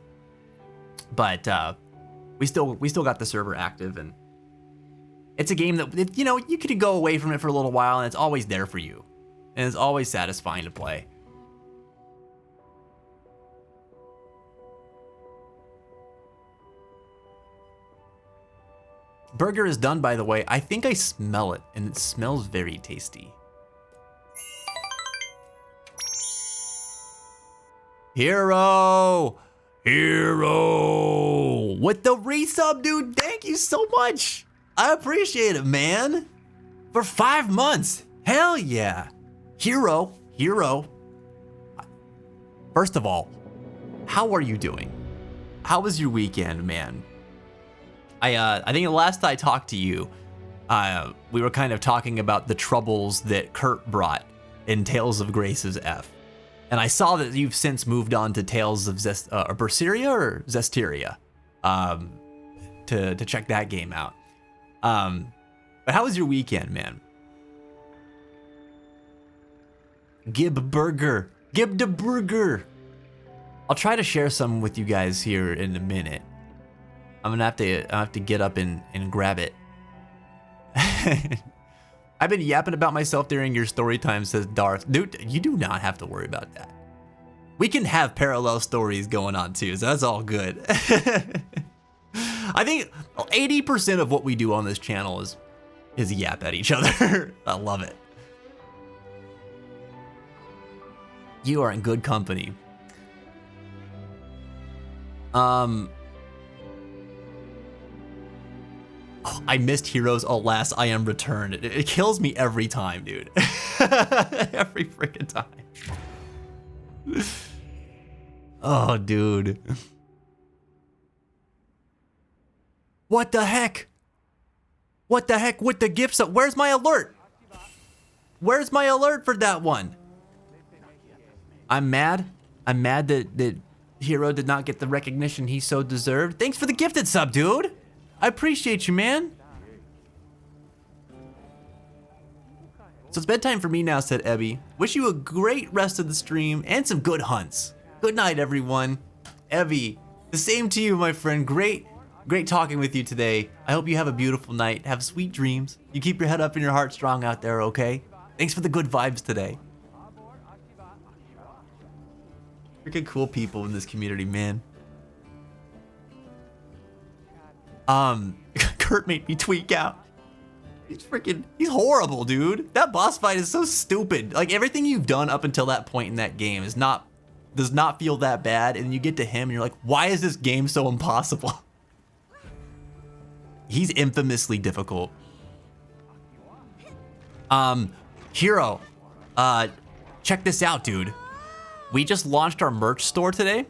we still got the server active, and it's a game that, you know, you could go away from it for a little while and it's always there for you. And it's always satisfying to play. Burger is done, by the way. I think I smell it, and it smells very tasty. Hero with the resub, dude. Thank you so much. I appreciate it, man. For 5 months. Hell yeah. Hero. First of all, how are you doing? How was your weekend, man? I think the last I talked to you, we were kind of talking about the troubles that Kurt brought in Tales of Grace's F. And I saw that you've since moved on to Tales of Berseria or Zestiria, to check that game out. But how was your weekend, man? Gib Burger. I'll try to share some with you guys here in a minute. I'm gonna have to get up and grab it. I've been yapping about myself during your story time, says Darth. Dude, you do not have to worry about that. We can have parallel stories going on too, so that's all good. I think 80% of what we do on this channel is yap at each other. I love it. You are in good company. Oh, I missed Heroes Alas I Am Returned. It kills me every time, dude. Every freaking time. Oh, dude. What the heck? What the heck with the gifts? Where's my alert? Where's my alert for that one? I'm mad. I'm mad that Hero did not get the recognition he so deserved. Thanks for the gifted sub, dude. I appreciate you, man. So it's bedtime for me now, said Ebby. Wish you a great rest of the stream and some good hunts. Good night, everyone. Ebby, the same to you, my friend. Great talking with you today. I hope you have a beautiful night. Have sweet dreams. You keep your head up and your heart strong out there, okay? Thanks for the good vibes today. Freaking cool people in this community, man. Kurt made me tweak out. He's horrible, dude. That boss fight is so stupid. Like, everything you've done up until that point in that game does not feel that bad, and you get to him and you're like, why is this game so impossible? He's infamously difficult. Hero, check this out, dude. We just launched our merch store today,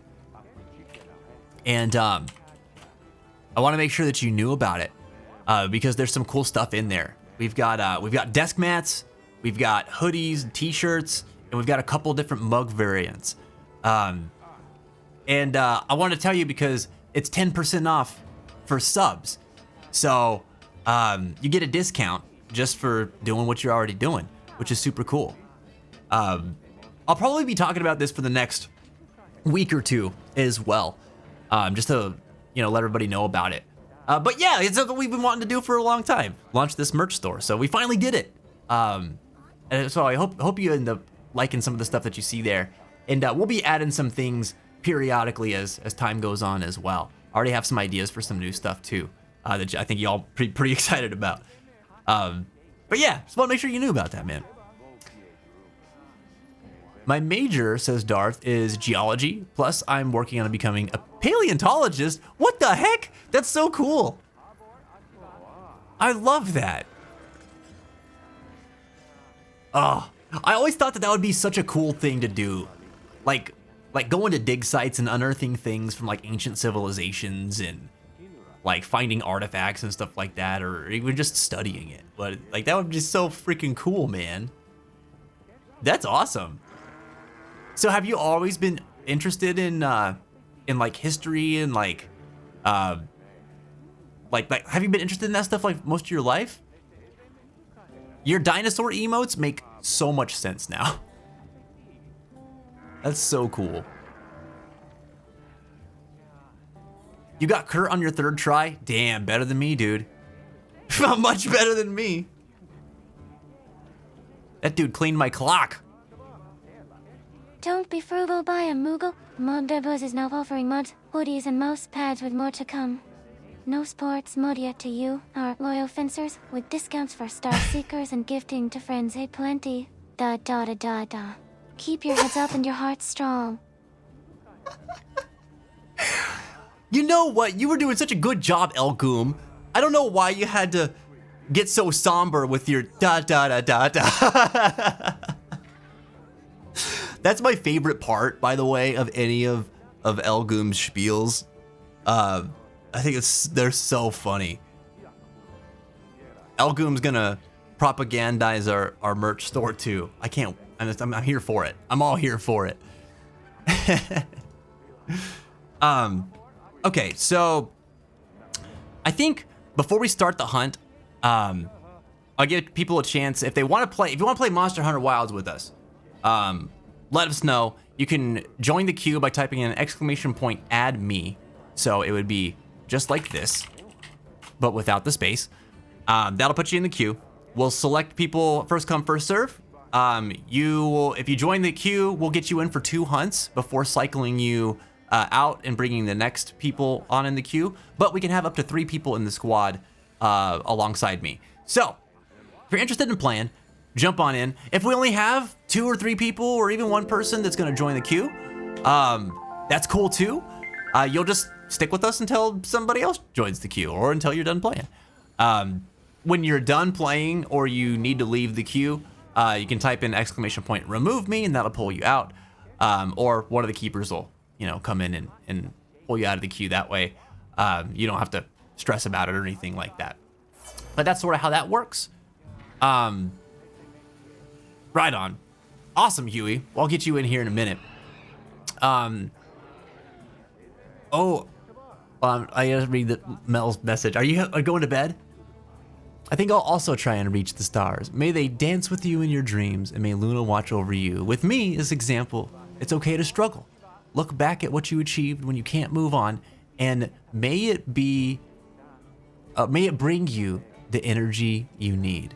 and I want to make sure that you knew about it, because there's some cool stuff in there. We've got desk mats, we've got hoodies and t-shirts, and we've got a couple different mug variants. I want to tell you because it's 10% off for subs, so you get a discount just for doing what you're already doing, which is super cool. I'll probably be talking about this for the next week or two as well, just to, let everybody know about it. But yeah, it's something we've been wanting to do for a long time. Launch this merch store, so we finally did it. And so I hope you end up liking some of the stuff that you see there. And we'll be adding some things periodically as time goes on as well. I already have some ideas for some new stuff too, that I think y'all pretty excited about. But yeah, just want to make sure you knew about that, man. My major, says Darth, is geology, plus I'm working on becoming a paleontologist. What the heck? That's so cool. I love that. Oh, I always thought that would be such a cool thing to do. Like going to dig sites and unearthing things from like ancient civilizations and like finding artifacts and stuff like that, or even just studying it. But like that would be so freaking cool, man. That's awesome. So have you always been interested in like history and like have you been interested in that stuff like most of your life? Your dinosaur emotes make so much sense now. That's so cool. You got Kurt on your third try? Damn, better than me, dude. Much better than me. That dude cleaned my clock. Don't be frugal, buy a Moogle. Modbuzz is now offering muds, hoodies, and mouse pads with more to come. No sports modia to you, our loyal fencers, with discounts for star seekers and gifting to friends aplenty. Da da da da da. Keep your heads up and your hearts strong. You know what? You were doing such a good job, Elgoom. I don't know why you had to get so somber with your da da da da da. That's my favorite part, by the way, of any of Elgoom's spiels. I think they're so funny. Elgoom's gonna propagandize our merch store too. I'm here for it. I'm all here for it. Okay, so I think before we start the hunt, I'll give people a chance if you want to play Monster Hunter Wilds with us. Let us know. You can join the queue by typing in !add me. So it would be just like this, but without the space. That'll put you in the queue. We'll select people first come, first serve. If you join the queue, we'll get you in for 2 hunts before cycling you out and bringing the next people on in the queue. But we can have up to 3 people in the squad alongside me. So If you're interested in playing, jump on in. If we only have 2 or 3 people or even 1 person that's gonna join the queue, that's cool too. You'll just stick with us until somebody else joins the queue or until you're done playing. When you're done playing or you need to leave the queue, you can type in !remove me and that'll pull you out. Or one of the keepers will, come in and pull you out of the queue that way. You don't have to stress about it or anything like that. But that's sort of how that works. Right on. Awesome, Huey. Well, I'll get you in here in a minute. I gotta read Mel's message. Are you going to bed? I think I'll also try and reach the stars. May they dance with you in your dreams, and may Luna watch over you. With me as example, it's okay to struggle. Look back at what you achieved when you can't move on, and may it bring you the energy you need.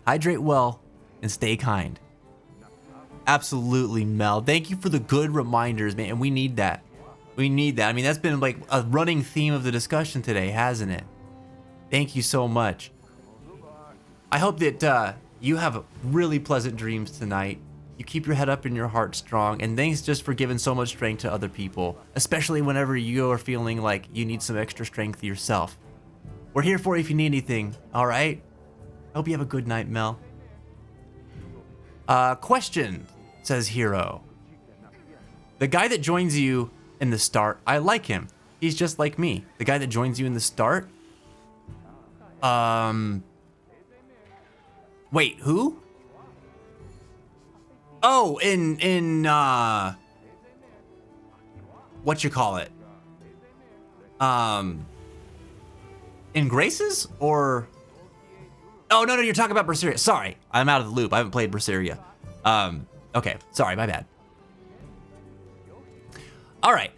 Hydrate well and stay kind. Absolutely, Mel. Thank you for the good reminders, man. And we need that. We need that. I mean, that's been like a running theme of the discussion today, hasn't it? Thank you so much. I hope that you have really pleasant dreams tonight. You keep your head up and your heart strong. And thanks just for giving so much strength to other people, especially whenever you are feeling like you need some extra strength yourself. We're here for you if you need anything, all right? I hope you have a good night, Mel. Question, says Hero. The guy that joins you in the start, I like him. He's just like me. The guy that joins you in the start? Wait, who? Oh, in what you call it? In Graces or? Oh, no, you're talking about Berseria. Sorry, I'm out of the loop. I haven't played Berseria. Okay, sorry, my bad. All right,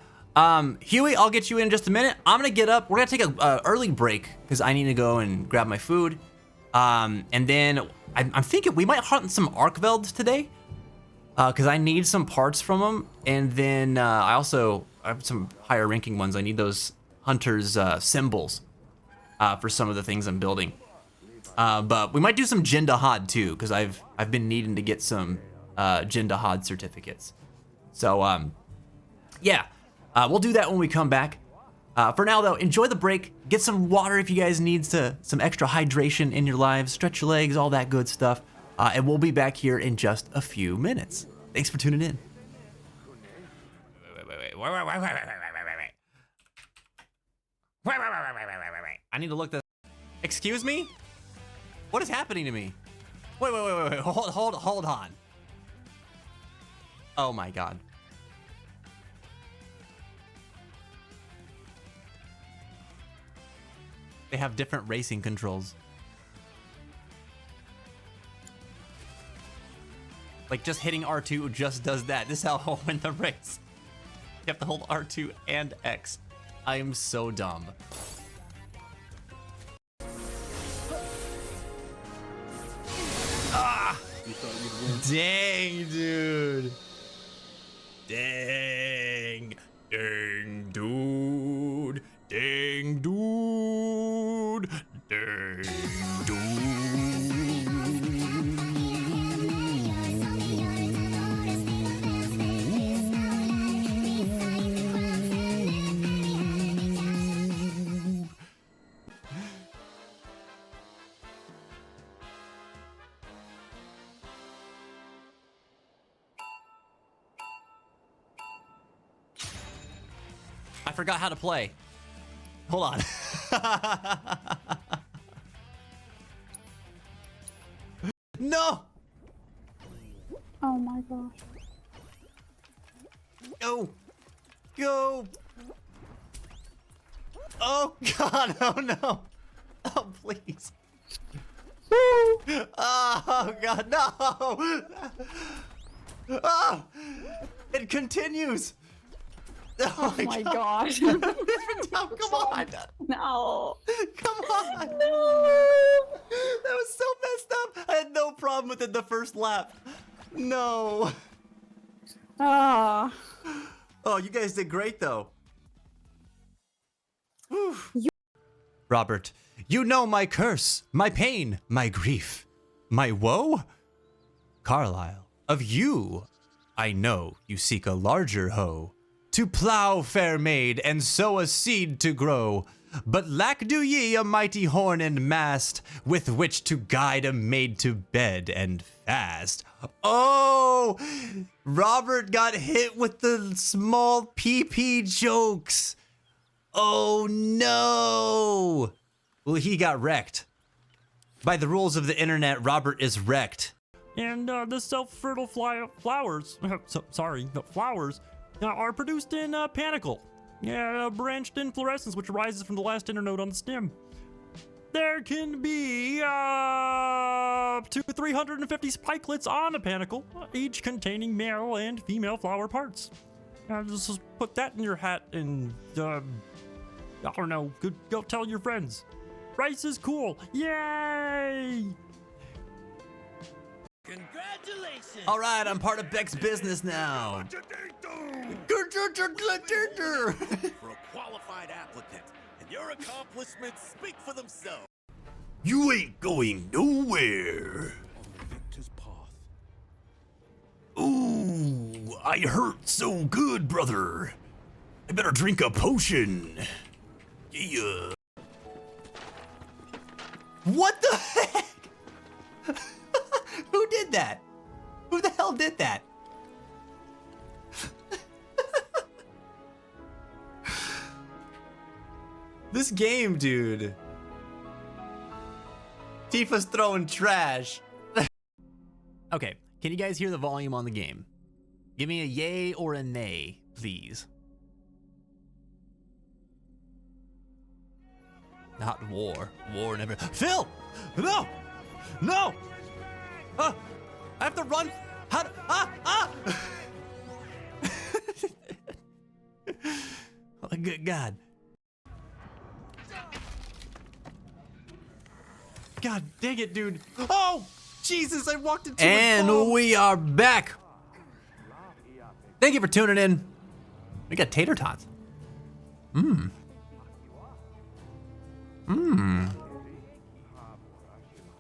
Huey, I'll get you in just a minute. I'm gonna get up. We're gonna take a early break because I need to go and grab my food. And then I'm thinking we might hunt some Arkvelds today, because I need some parts from them. And then I have some higher ranking ones. I need those hunters' symbols for some of the things I'm building. But we might do some Jindahad too, because I've been needing to get some Jindahad certificates. So yeah, we'll do that when we come back. For now though, enjoy the break, get some water if you guys need some extra hydration in your lives, stretch your legs, all that good stuff. And we'll be back here in just a few minutes. Thanks for tuning in. Wait. I need to look this. Excuse me? What is happening to me? Wait. Hold on. Oh my God. They have different racing controls. Like just hitting R2 just does that. This is how I'll win the race. You have to hold R2 and X. I am so dumb. Ah! Dang, dude. Dang, dude. Dang, dude. Dang, dude. I forgot how to play. Hold on. No! Oh my gosh. Go! Go! Oh God, oh no! Oh please. Oh God, no! Oh! It continues! Oh my gosh. Come on! No. Come on! No. That was so messed up! I had no problem with it the first lap. No. Ah. Oh, you guys did great though. Robert, you know my curse, my pain, my grief. my woe? Carlisle, of you I know you seek a larger hoe, to plow, fair maid, and sow a seed to grow. But lack do ye a mighty horn and mast, with which to guide a maid to bed and fast. Oh, Robert got hit with the small PP jokes. Oh no. Well, he got wrecked. By the rules of the internet, Robert is wrecked. And the self-fertile flowers, the flowers, are produced in panicle. Yeah, branched inflorescence, which arises from the last internode on the stem. There can be up to 350 spikelets on a panicle, each containing male and female flower parts. Just put that in your hat and, I don't know, go tell your friends. Rice is cool. Yay! Congratulations! All right, I'm part of Beck's business now. For a qualified applicant, and your accomplishments speak for themselves. You ain't going nowhere. Ooh, I hurt so good, brother. I better drink a potion. Yeah. What the heck? Who did that? Who the hell did that? This game, dude. Tifa's throwing trash. Okay, can you guys hear the volume on the game? Give me a yay or a nay, please. Not war. War never. Phil! No! No! I have to run. How? Oh, good God. God dang it, dude. Oh, Jesus, I walked into a bomb. And we are back. Thank you for tuning in. We got tater tots. Mmm.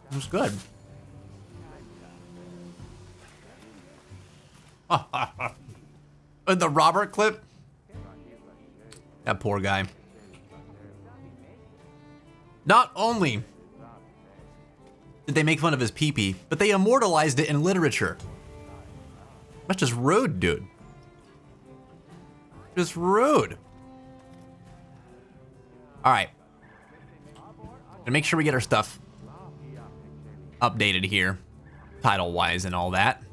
That's good. The Robert clip? That poor guy. Not only did they make fun of his pee-pee, but they immortalized it in literature. That's just rude, dude. Just rude. All right. Gonna make sure we get our stuff updated here, title-wise and all that.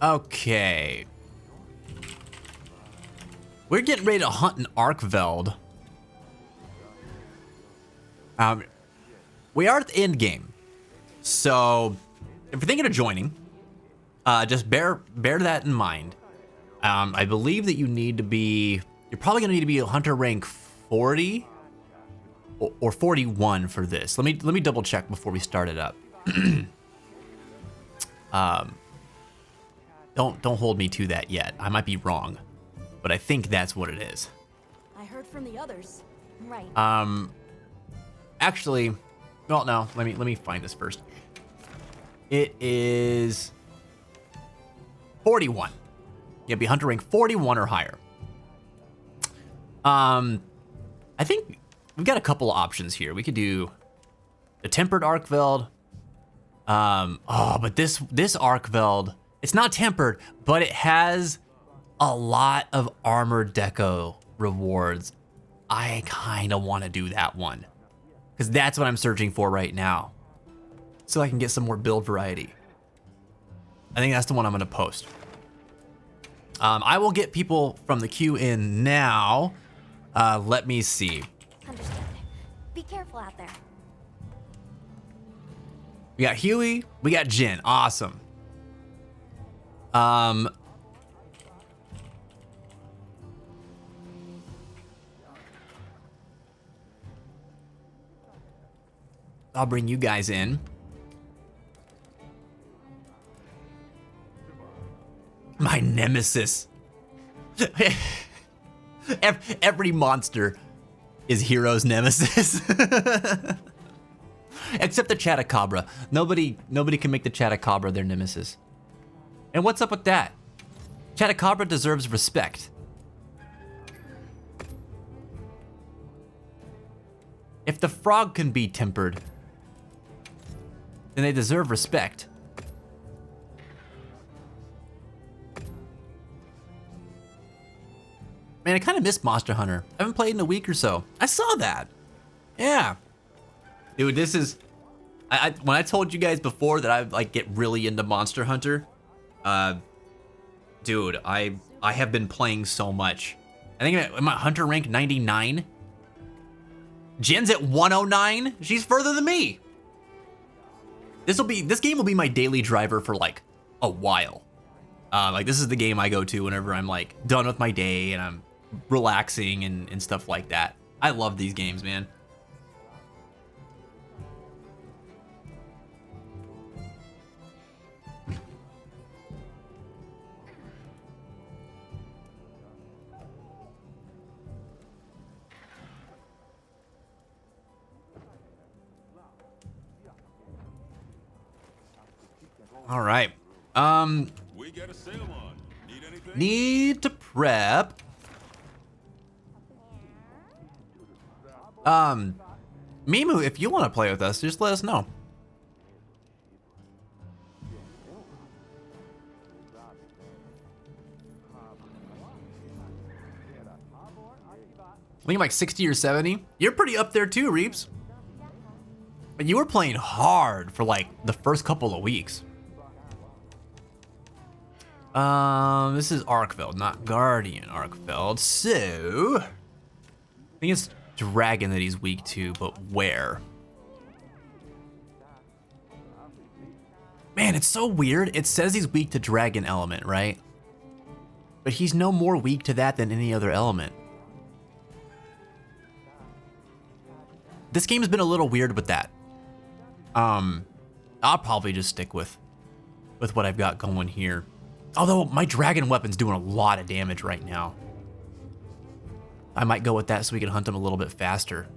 Okay. We're getting ready to hunt an Arkveld. We are at the end game. So, if you're thinking of joining, just bear that in mind. I believe that you need to be, you're probably gonna need to be a hunter rank 40 or 41 for this. Let me double check before we start it up. Don't hold me to that yet. I might be wrong, but I think that's what it is. I heard from the others. Right. Actually, well, no. Let me find this first. It is 41. Yeah, be hunter rank 41 or higher. I think we've got a couple of options here. We could do the tempered Arkveld. But this Arkveld, it's not tempered, but it has a lot of armor deco rewards. I kind of want to do that one because that's what I'm searching for right now, so I can get some more build variety. I think that's the one I'm going to post. I will get people from the queue in now. Let me see. Understood. Be careful out there. We got Huey, we got Jin. Awesome. I'll bring you guys in. My nemesis. Every monster is Hero's nemesis. Except the Chatacabra. Nobody can make the Chatacabra their nemesis. And what's up with that? Chatacabra deserves respect. If the frog can be tempered, then they deserve respect. Man, I kind of missed Monster Hunter. I haven't played in a week or so. I saw that. Yeah. Dude, this is... when I told you guys before that I like get really into Monster Hunter, dude, I have been playing so much. I think I'm at Hunter rank 99. Jen's at 109. She's further than me. This game will be my daily driver for like a while. Like this is the game I go to whenever I'm like done with my day and I'm relaxing and stuff like that. I love these games, man. All right. We got a sale on. Need anything? Need to prep. Mimu, if you want to play with us, just let us know. I think I'm like 60 or 70. You're pretty up there too, Reeps. But you were playing hard for like the first couple of weeks. This is Arkfeld, not Guardian Arkfeld. So, I think it's Dragon that he's weak to, but where? Man, it's so weird. It says he's weak to Dragon element, right? But he's no more weak to that than any other element. This game's been a little weird with that. I'll probably just stick with what I've got going here. Although my dragon weapon's doing a lot of damage right now. I might go with that so we can hunt him a little bit faster.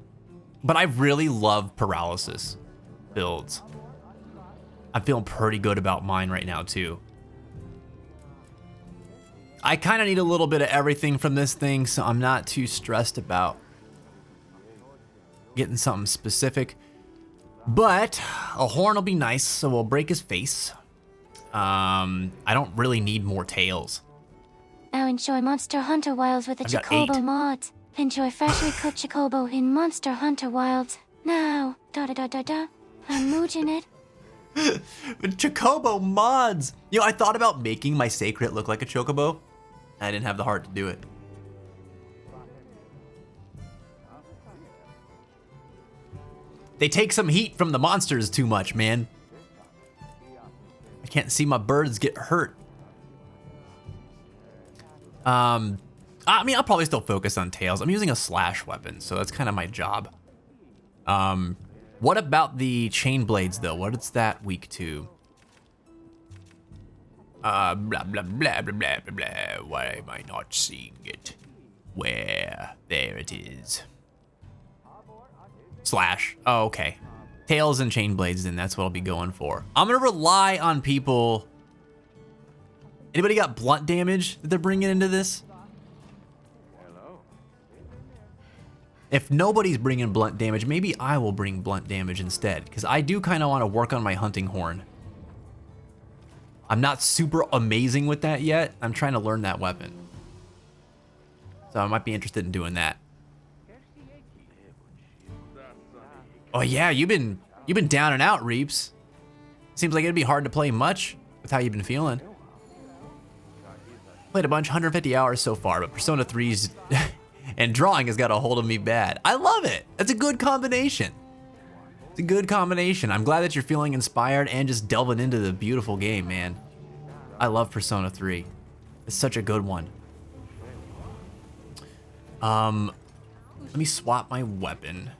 But I really love paralysis builds. I'm feeling pretty good about mine right now too. I kind of need a little bit of everything from this thing, so I'm not too stressed about getting something specific. But a horn will be nice, so we'll break his face. I don't really need more tails. Now enjoy Monster Hunter Wilds with the I've got Chocobo 8. mod. Enjoy freshly cooked Chocobo in Monster Hunter Wilds. Now, I'm moojing it. Chocobo mods! You know, I thought about making my Sacred look like a Chocobo. I didn't have the heart to do it. They take some heat from the monsters too much, man. I can't see my birds get hurt. I mean, I'll probably still focus on tails. I'm using a slash weapon, so that's kind of my job. What about the chain blades, though? What is that weak to? Blah, blah, blah, blah, blah, blah, blah. Why am I not seeing it? Where? There it is. Slash. Oh, okay. Tails and chain blades, then that's what I'll be going for. I'm gonna rely on people. Anybody got blunt damage that they're bringing into this? If nobody's bringing blunt damage, maybe I will bring blunt damage instead, because I do kind of want to work on my hunting horn. I'm not super amazing with that yet. I'm trying to learn that weapon. So I might be interested in doing that. Oh yeah, you've been down and out, Reeps. Seems like it'd be hard to play much with how you've been feeling. Played a bunch, 150 hours so far, but Persona 3's and drawing has got a hold of me bad. I love it. That's a good combination. It's a good combination. I'm glad that you're feeling inspired and just delving into the beautiful game, man. I love Persona 3. It's such a good one. Let me swap my weapon.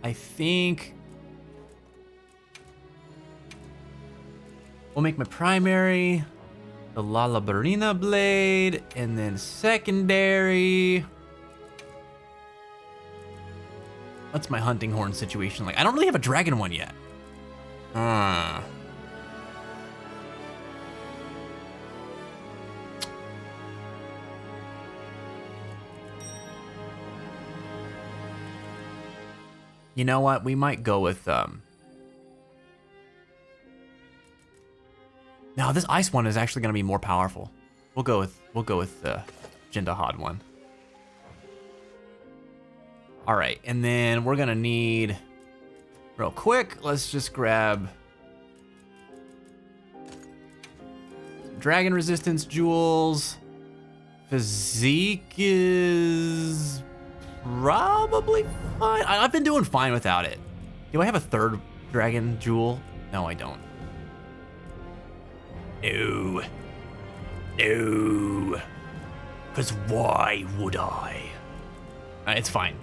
I think We'll make my primary the Lalabarina blade, and then secondary. What's my hunting horn situation like? I don't really have a dragon one yet. You know what? We might go with No, this ice one is actually going to be more powerful. We'll go with the Jindahad one. All right, and then we're going to need real quick, let's just grab dragon resistance jewels. Physique is probably fine. I've been doing fine without it. Do I have a third dragon jewel? No, I don't. No. No. Because why would I? It's fine.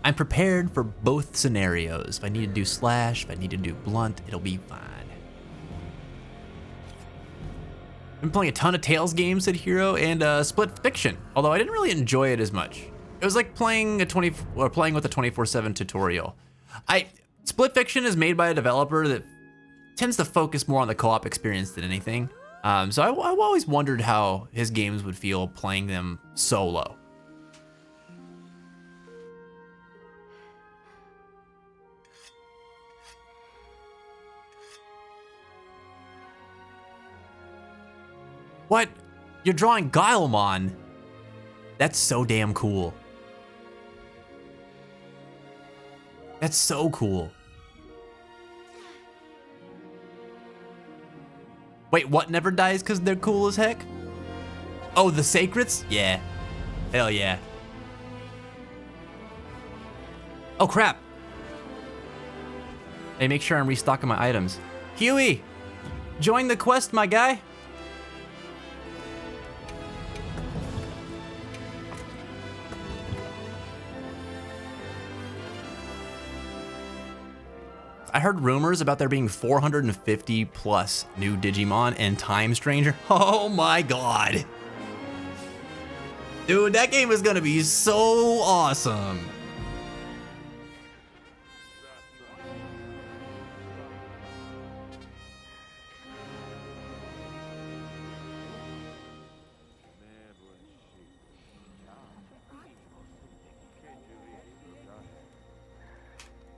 I'm prepared for both scenarios. If I need to do slash, if I need to do blunt, it'll be fine. I've been playing a ton of Tales games at Hero and Split Fiction, although I didn't really enjoy it as much. It was like playing with a 24/7 tutorial. Split Fiction is made by a developer that tends to focus more on the co-op experience than anything. So I've always wondered how his games would feel playing them solo. What? You're drawing Guilemon? That's so damn cool. That's so cool. Wait, what never dies because they're cool as heck? Oh, the Sacreds? Yeah. Hell yeah. Oh, crap. Hey, make sure I'm restocking my items. Huey, join the quest, my guy. I heard rumors about there being 450 plus new Digimon and Time Stranger. Oh my god. Dude, that game is gonna be so awesome.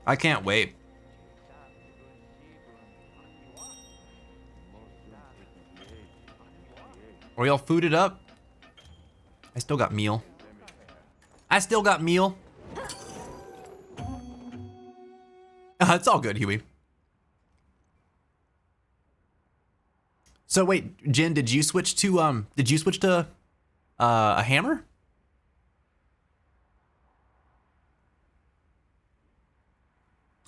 I can't wait. Are y'all fooded up? I still got meal. It's all good, Huey. So wait, Jin, did you switch to a hammer?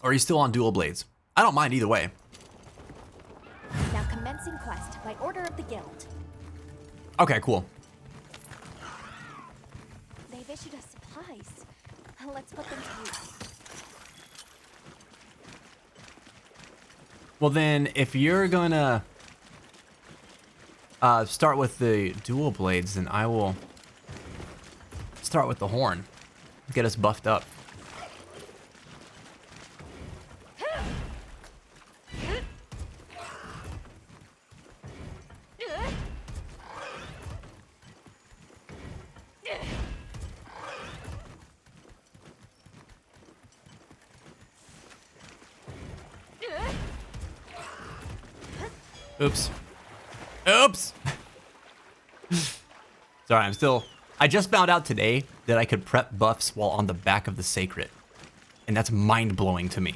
Or are you still on dual blades? I don't mind either way. Now commencing quest by order of the guild. Okay, cool. They've issued us supplies. Let's put them to use. Well then, if you're gonna start with the dual blades, then I will start with the horn. Get us buffed up. Oops. Oops! Sorry, I just found out today that I could prep buffs while on the back of the Sacred. And that's mind-blowing to me.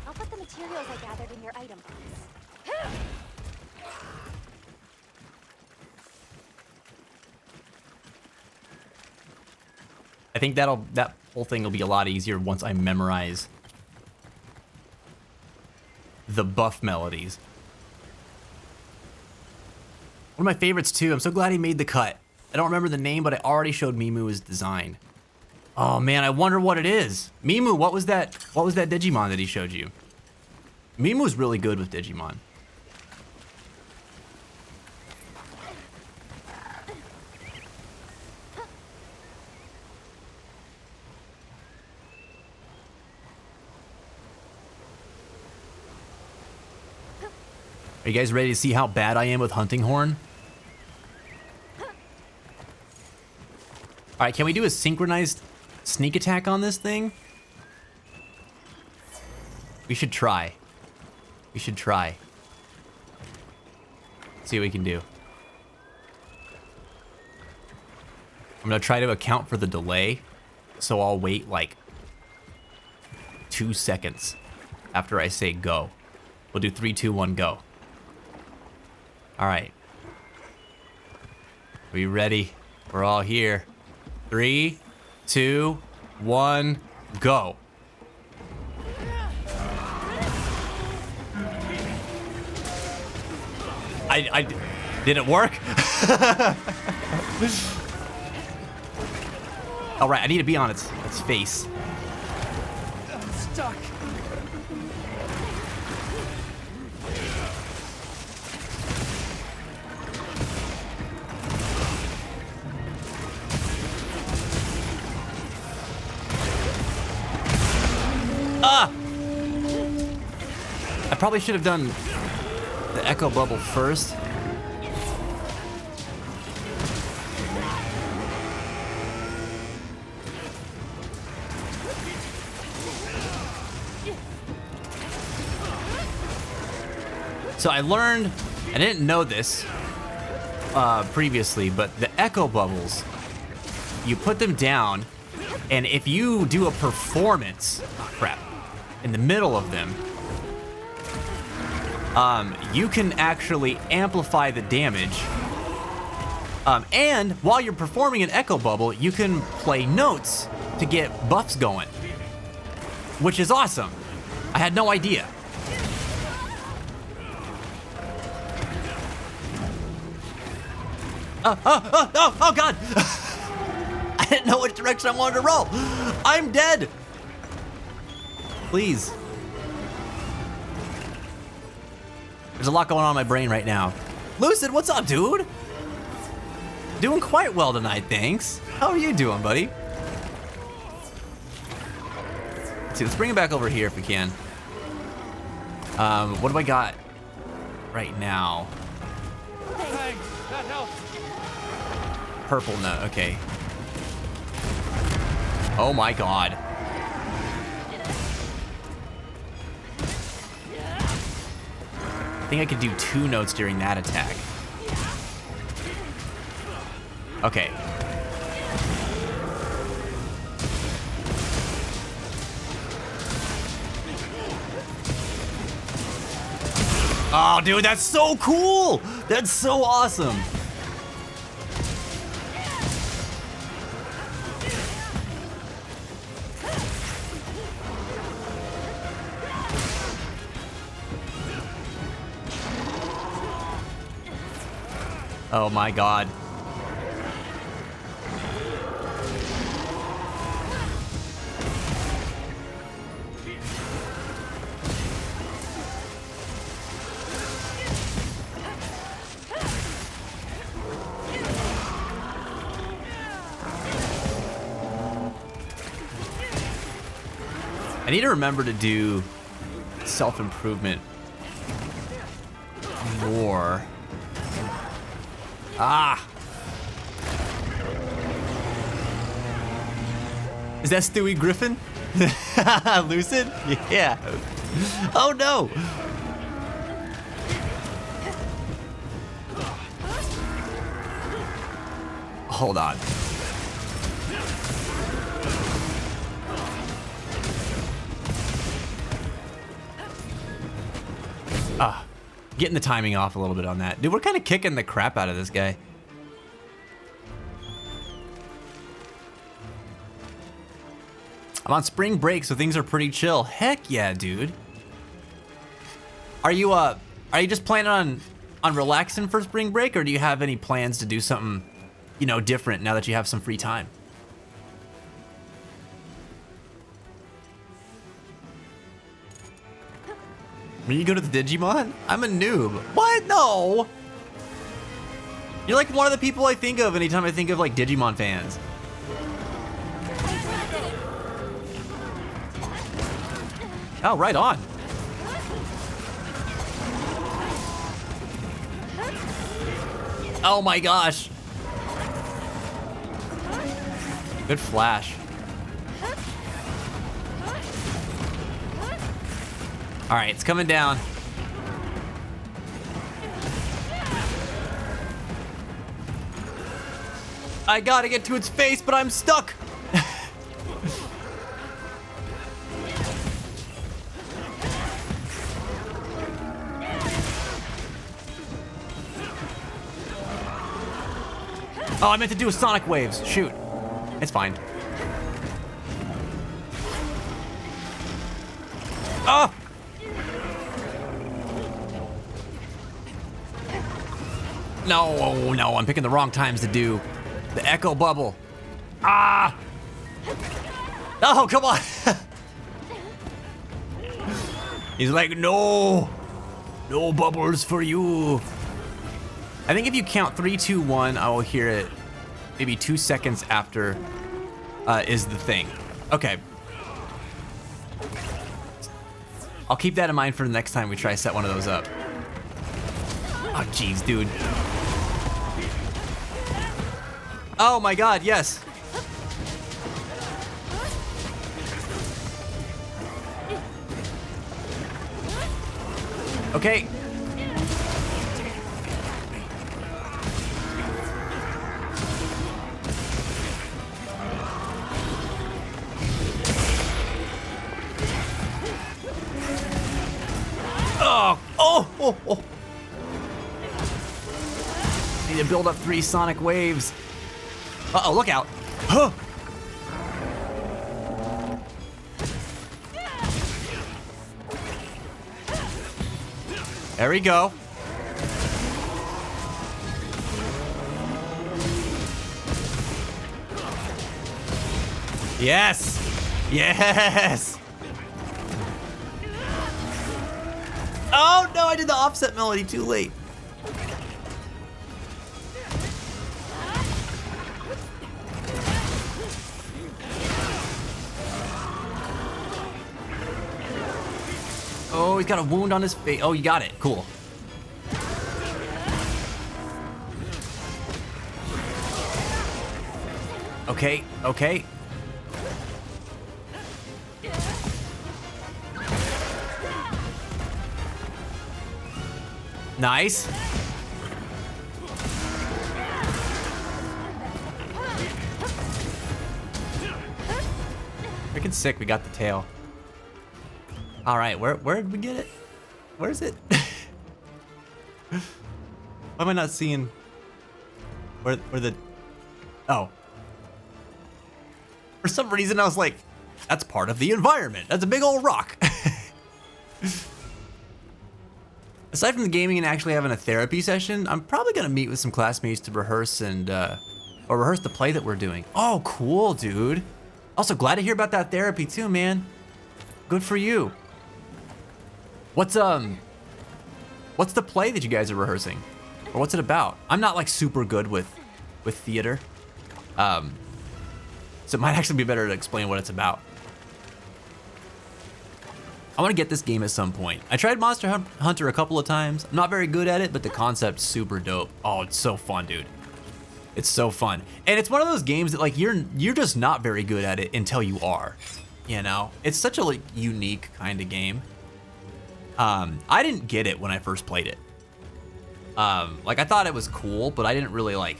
I'll put the materials I gathered in your item box. I think that whole thing will be a lot easier once I memorize the buff melodies. One of my favorites too. I'm so glad he made the cut. I don't remember the name, but I already showed Mimu's design. Oh man, I wonder what it is. Mimu, what was that? What was that Digimon that he showed you? Mimu's really good with Digimon. Are you guys ready to see how bad I am with Hunting Horn? Alright, can we do a synchronized sneak attack on this thing? We should try. We should try. See what we can do. I'm gonna try to account for the delay, so I'll wait like 2 seconds after I say go. We'll do 3, 2, 1, go. Alright. Are you ready? We're all here. 3, 2, 1, go. Did it work? All right, I need to be on its face. I'm stuck. Ah! I probably should have done the echo bubble first. So I learned, I didn't know this previously, but the echo bubbles, you put them down, and if you do a performance, crap, in the middle of them, you can actually amplify the damage. And while you're performing an echo bubble, you can play notes to get buffs going, which is awesome. I had no idea. Oh God! I didn't know which direction I wanted to roll. I'm dead. Please. There's a lot going on in my brain right now. Lucid, what's up, dude? Doing quite well tonight, thanks. How are you doing, buddy? Let's see, let's bring it back over here if we can. What do I got right now? Thanks, that helps. Purple nut, okay. Oh my God. I think I could do 2 notes during that attack. Okay. Oh, dude, that's so cool! That's so awesome! Oh my God. I need to remember to do self-improvement more. Ah! Is that Stewie Griffin? Lucid? Yeah. Oh no! Hold on. Getting the timing off a little bit on that. Dude, we're kind of kicking the crap out of this guy. I'm on spring break, so things are pretty chill. Heck yeah, dude. Are you just planning on relaxing for spring break, or do you have any plans to do something you know, different now that you have some free time. When you go to the Digimon, I'm a noob. What? No. You're like one of the people I think of anytime I think of like Digimon fans. Oh, right on. Oh my gosh. Good flash. All right, it's coming down. I gotta get to its face, but I'm stuck. Oh, I meant to do a Sonic Waves. Shoot. It's fine. Oh! No, no, I'm picking the wrong times to do the Echo Bubble. Ah! Oh, come on! He's like, no! No bubbles for you. I think if you count 3, 2, 1, I will hear it maybe 2 seconds after is the thing. Okay. I'll keep that in mind for the next time we try to set one of those up. Oh, jeez, dude. Oh my god, yes. Okay. Oh. Need to build up 3 Sonic Waves. Uh-oh, look out. Huh. There we go. Yes. Yes. Oh no, I did the offset melody too late. Oh, he's got a wound on his face. Oh, you got it. Cool. Okay, okay. Nice. Freaking sick, we got the tail. All right, where did we get it? Where is it? Why am I not seeing where the... Oh. For some reason, I was like, that's part of the environment. That's a big old rock. Aside from the gaming and actually having a therapy session, I'm probably gonna meet with some classmates to rehearse and, or rehearse the play that we're doing. Oh, cool, dude. Also, glad to hear about that therapy too, man. Good for you. What's the play that you guys are rehearsing? Or what's it about? I'm not like super good with theater. So it might actually be better to explain what it's about. I want to get this game at some point. I tried Monster Hunter a couple of times. I'm not very good at it, but the concept's super dope. Oh, it's so fun, dude. It's so fun. And it's one of those games that like you're just not very good at it until you are. You know? It's such a like unique kind of game. I didn't get it when I first played it. Like I thought it was cool, but I didn't really like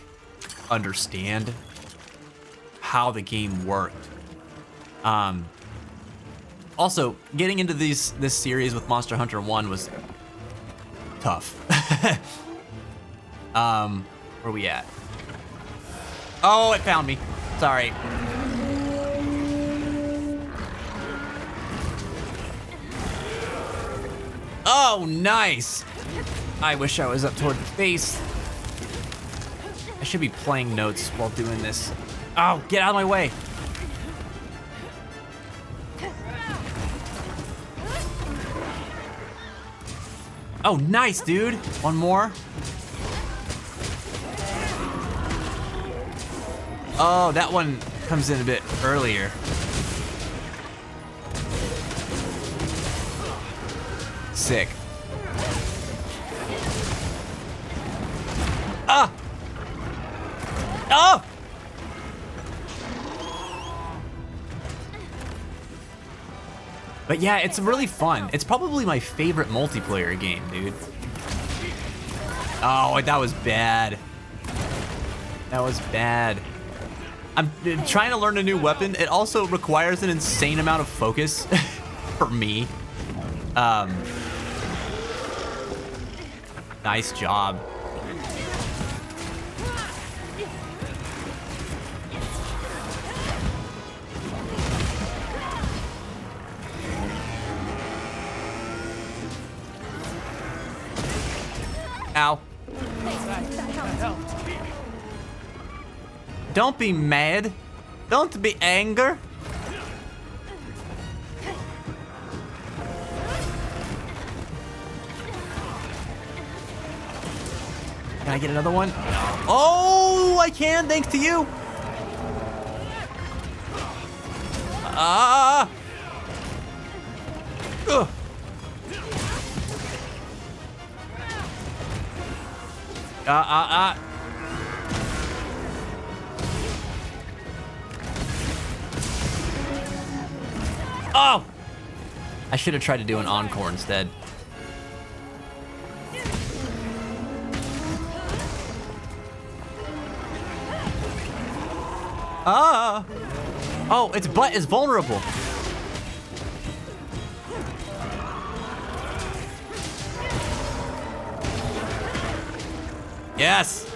understand how the game worked. Also, getting into this series with Monster Hunter 1 was tough. Where we at? Oh, it found me. Sorry. Oh, nice. I wish I was up toward the face. I should be playing notes while doing this. Oh, get out of my way. Oh, nice, dude. One more. Oh, that one comes in a bit earlier. Sick. Ah! Oh! But yeah, it's really fun. It's probably my favorite multiplayer game, dude. Oh, that was bad. That was bad. I'm trying to learn a new weapon. It also requires an insane amount of focus for me. Nice job. Ow. Don't be mad. Don't be anger. Can I get another one? Oh, I can, thanks to you. Ah. Ugh. Oh! I should have tried to do an encore instead. Ah! Oh, its butt is vulnerable. Yes!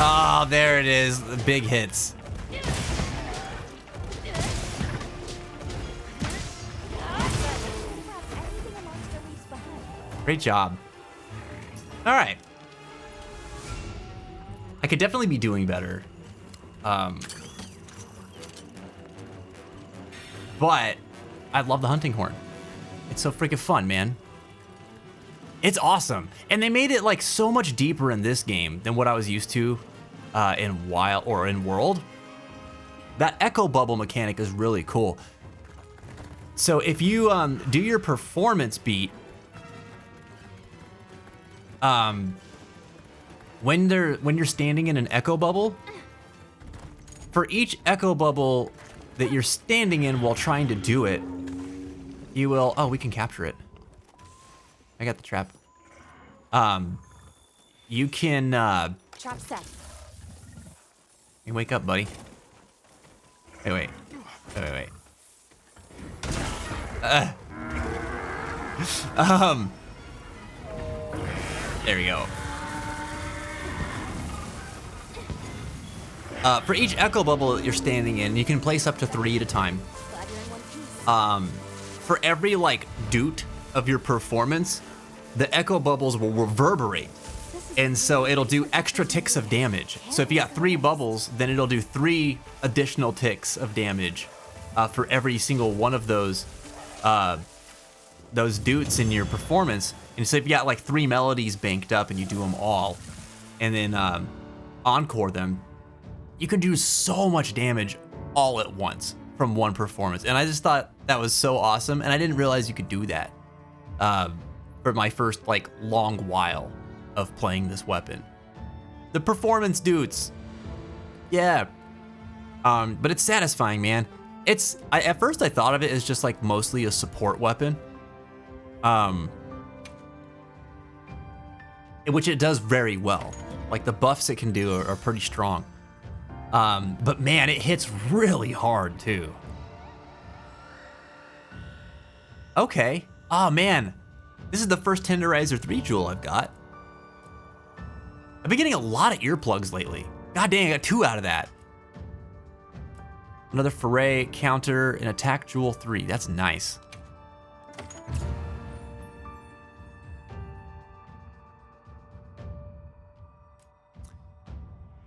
Oh, there it is. The big hits. Great job. All right. I could definitely be doing better. But I love the hunting horn. It's so freaking fun, man. It's awesome. And they made it like so much deeper in this game than what I was used to in Wild or in World. That echo bubble mechanic is really cool. So if you do your performance beat, when you're standing in an echo bubble, for each echo bubble that you're standing in while trying to do it, you will, oh, we can capture it. I got the trap. You can, Trap set. hey, wake up, buddy. Wait. There we go. For each echo bubble that you're standing in, you can place up to 3 at a time. Glad you're in one piece. For every like doot of your performance, the echo bubbles will reverberate. And so it'll do extra ticks of damage. So if you got 3 bubbles, then it'll do 3 additional ticks of damage for every single one of those doots in your performance. And so if you got like 3 melodies banked up and you do them all, and then encore them, you can do so much damage all at once from one performance. And I just thought that was so awesome, and I didn't realize you could do that for my first like long while of playing this weapon. The performance dudes, yeah. But it's satisfying, man. At first I thought of it as just like mostly a support weapon, which it does very well. Like the buffs it can do are pretty strong. But man, it hits really hard too. Okay. Oh man, this is the first Tenderizer 3 jewel I've got. I've been getting a lot of earplugs lately. God dang, I got 2 out of that. Another foray, counter, and attack jewel 3. That's nice.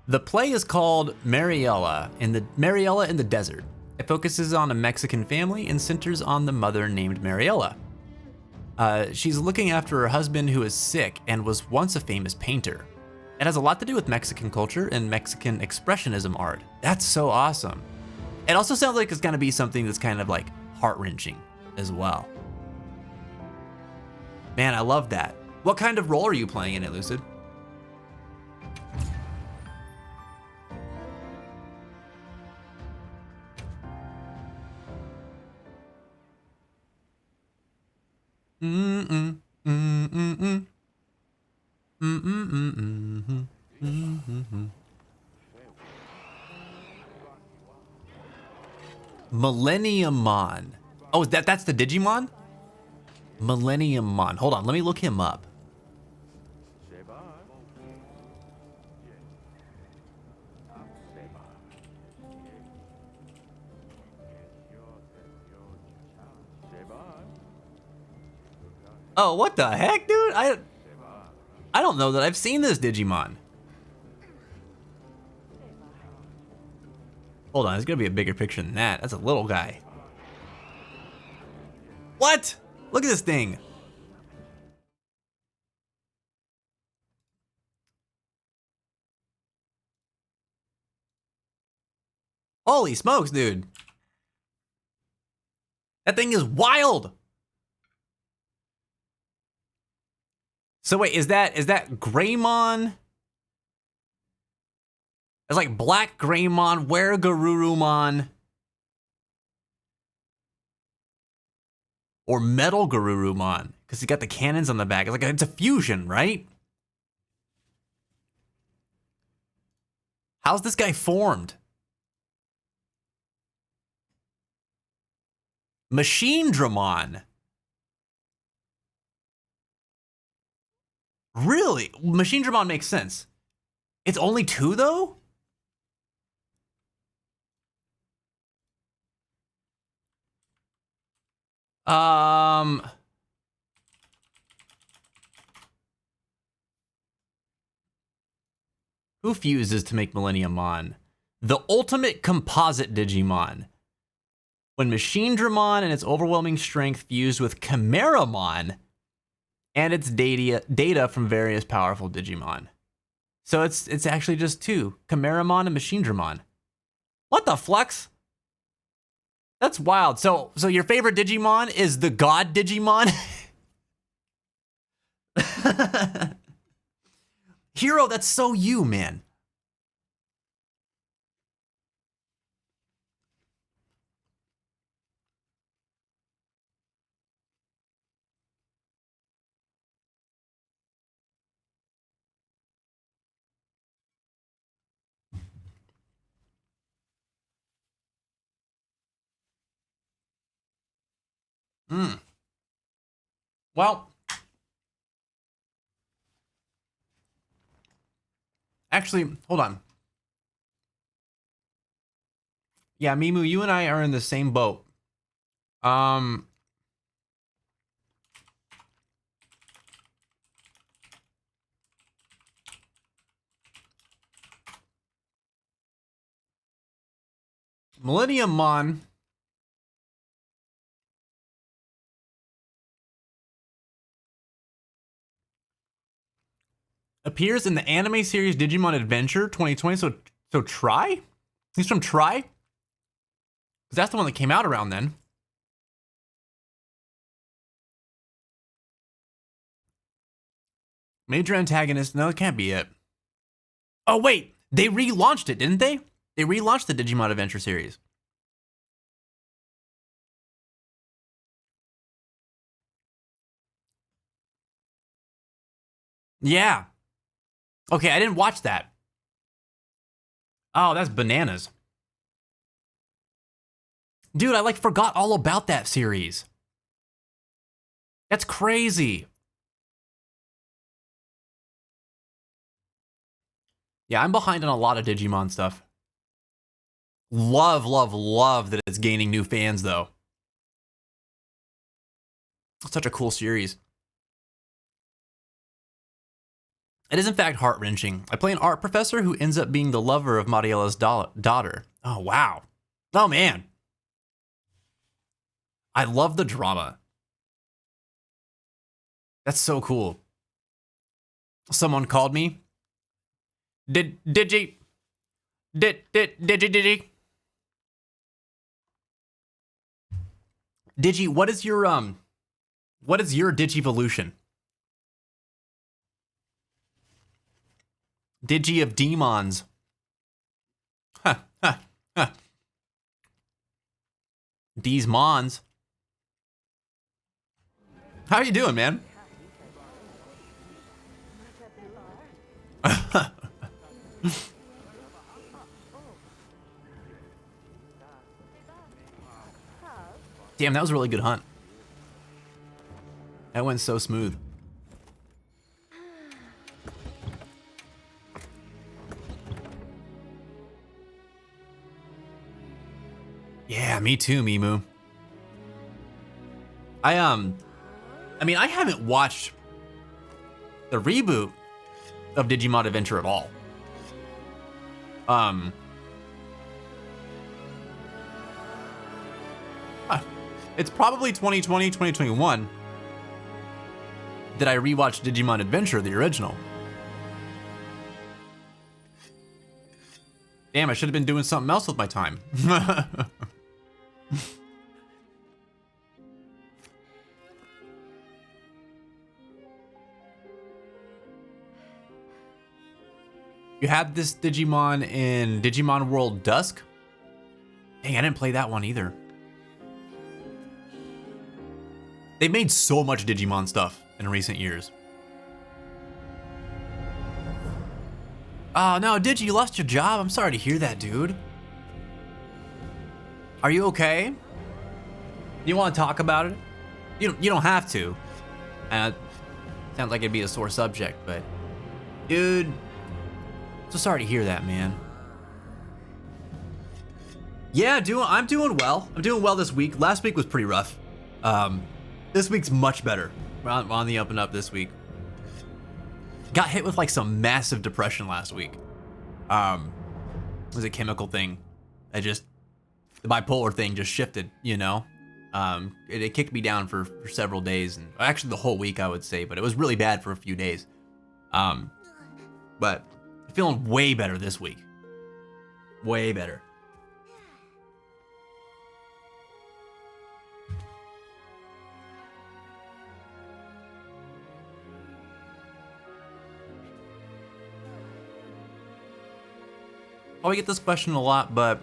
The play is called Mariela in the Desert. It focuses on a Mexican family and centers on the mother named Mariela. She's looking after her husband who is sick and was once a famous painter. It has a lot to do with Mexican culture and Mexican expressionism art. That's so awesome. It also sounds like it's gonna be something that's kind of like heart-wrenching as well. Man, I love that. What kind of role are you playing in it, Lucid? Millenniummon. Oh, that's the Digimon? Millenniummon. Hold on, let me look him up. Oh, what the heck, dude? I don't know that I've seen this Digimon. Hold on, there's gonna be a bigger picture than that. That's a little guy. What? Look at this thing. Holy smokes, dude. That thing is wild. So wait, is that Greymon? It's like Black Greymon, Were-Garurumon, or Metal Garurumon, because he got the cannons on the back. It's a fusion, right? How's this guy formed? Machinedramon. Really? Machinedramon makes sense. It's only 2 though? Who fuses to make Millenniummon? The ultimate composite Digimon. When Machinedramon and its overwhelming strength fused with Chimeramon and its data from various powerful Digimon. So it's actually just 2, Chimeramon and Machinedramon. What the flux? That's wild. So your favorite Digimon is the God Digimon? Hero, that's so you, man. Well, actually, hold on. Yeah, Mimu, you and I are in the same boat. Millenniummon appears in the anime series Digimon Adventure 2020. So Try? He's from Try? Because that's the one that came out around then. Major antagonist. No, it can't be it. Oh, wait. They relaunched it, didn't they? They relaunched the Digimon Adventure series. Yeah. Okay, I didn't watch that. Oh, that's bananas. Dude, I forgot all about that series. That's crazy. Yeah, I'm behind on a lot of Digimon stuff. Love that it's gaining new fans, though. It's such a cool series. It is in fact heart-wrenching. I play an art professor who ends up being the lover of Mariella's daughter. Oh, wow. Oh, man. I love the drama. That's so cool. Someone called me. Digi? Digi, what is your Digivolution? Digi of Demons. Ha, ha, ha. These Mons. How are you doing, man? Damn, that was a really good hunt. That went so smooth. Yeah, me too, Mimu. I mean, I haven't watched the reboot of Digimon Adventure at all. It's probably 2020, 2021 that I rewatched Digimon Adventure, the original. Damn, I should have been doing something else with my time. You had this Digimon in Digimon World Dusk? Dang, I didn't play that one either. They made so much Digimon stuff in recent years. Oh no, Digi, you lost your job? I'm sorry to hear that, dude. Are you okay? You want to talk about it? You don't have to. Sounds like it'd be a sore subject, but dude, so sorry to hear that, man. Yeah, I'm doing well. I'm doing well this week. Last week was pretty rough. This week's much better. We're on the up and up this week. Got hit with like some massive depression last week. It was a chemical thing. The bipolar thing just shifted, you know? It kicked me down for several days, and actually the whole week, I would say, but it was really bad for a few days. But feeling way better this week. Way better. Oh, I get this question a lot, but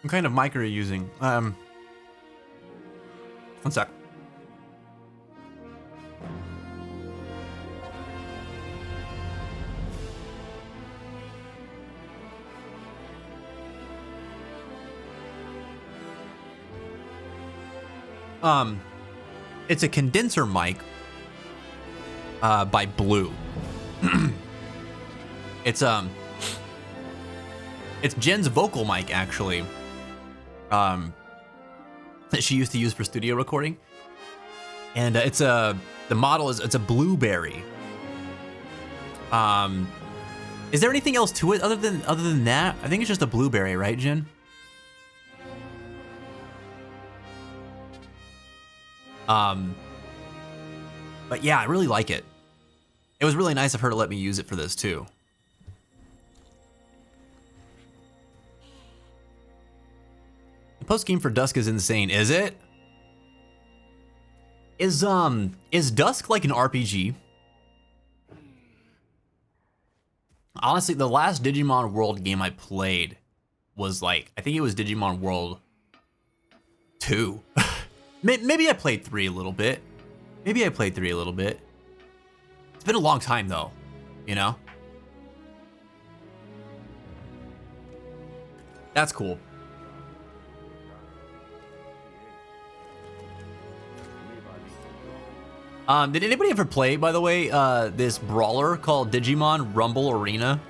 I'm kind of mic are you using? One sec. It's a condenser mic by Blue. It's Jen's vocal mic, actually, that she used to use for studio recording, and the model is a Blueberry. Is there anything else to it other than that? I think it's just a Blueberry, right, Jen? But yeah, I really like it. It was really nice of her to let me use it for this too. The post game for Dusk is insane, is it? Is Dusk like an RPG? Honestly, the last Digimon World game I played was like, I think it was Digimon World 2. Maybe I played 3 a little bit. It's been a long time though, you know? That's cool. Did anybody ever play, by the way, this brawler called Digimon Rumble Arena?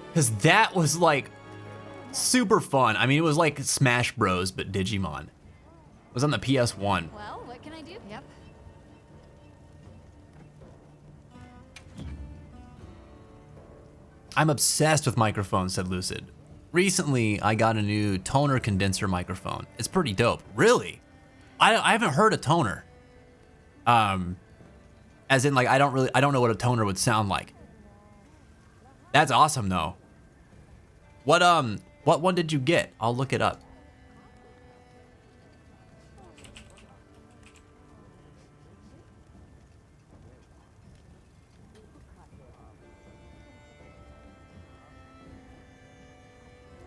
Because that was like super fun. I mean, it was like Smash Bros, but Digimon. It was on the PS1. Well, what can I do? Yep. I'm obsessed with microphones, said Lucid. Recently, I got a new toner condenser microphone. It's pretty dope. Really? I haven't heard a toner. As in, like, I don't know what a toner would sound like. That's awesome, though. What one did you get? I'll look it up.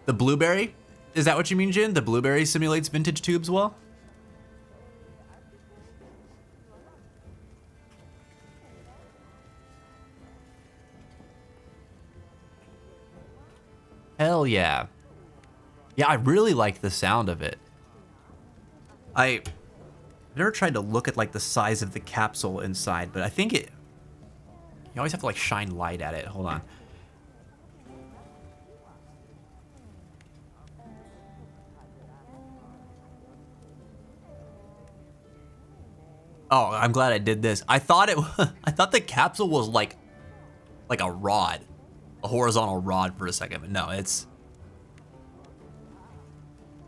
The Blueberry? Is that what you mean, Jin? The Blueberry simulates vintage tubes well? Hell yeah. Yeah, I really like the sound of it. I've never tried to look at like the size of the capsule inside, but I think you always have to like shine light at it. Hold on. Oh, I'm glad I did this. I thought the capsule was like a rod, a horizontal rod for a second, but no, is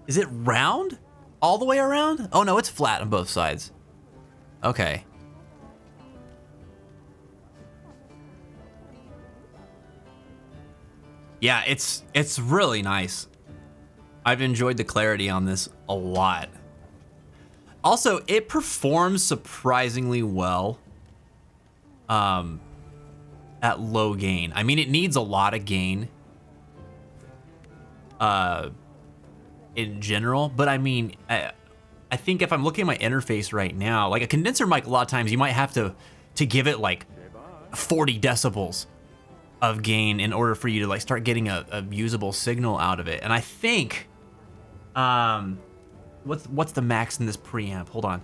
it round all the way around? Oh no, it's flat on both sides. Okay. Yeah, it's really nice. I've enjoyed the clarity on this a lot. Also, it performs surprisingly well at low gain. I mean, it needs a lot of gain in general, but I mean, I think if I'm looking at my interface right now, like a condenser mic, a lot of times you might have to give it like 40 decibels of gain in order for you to like start getting a usable signal out of it. And I think, what's the max in this preamp? Hold on.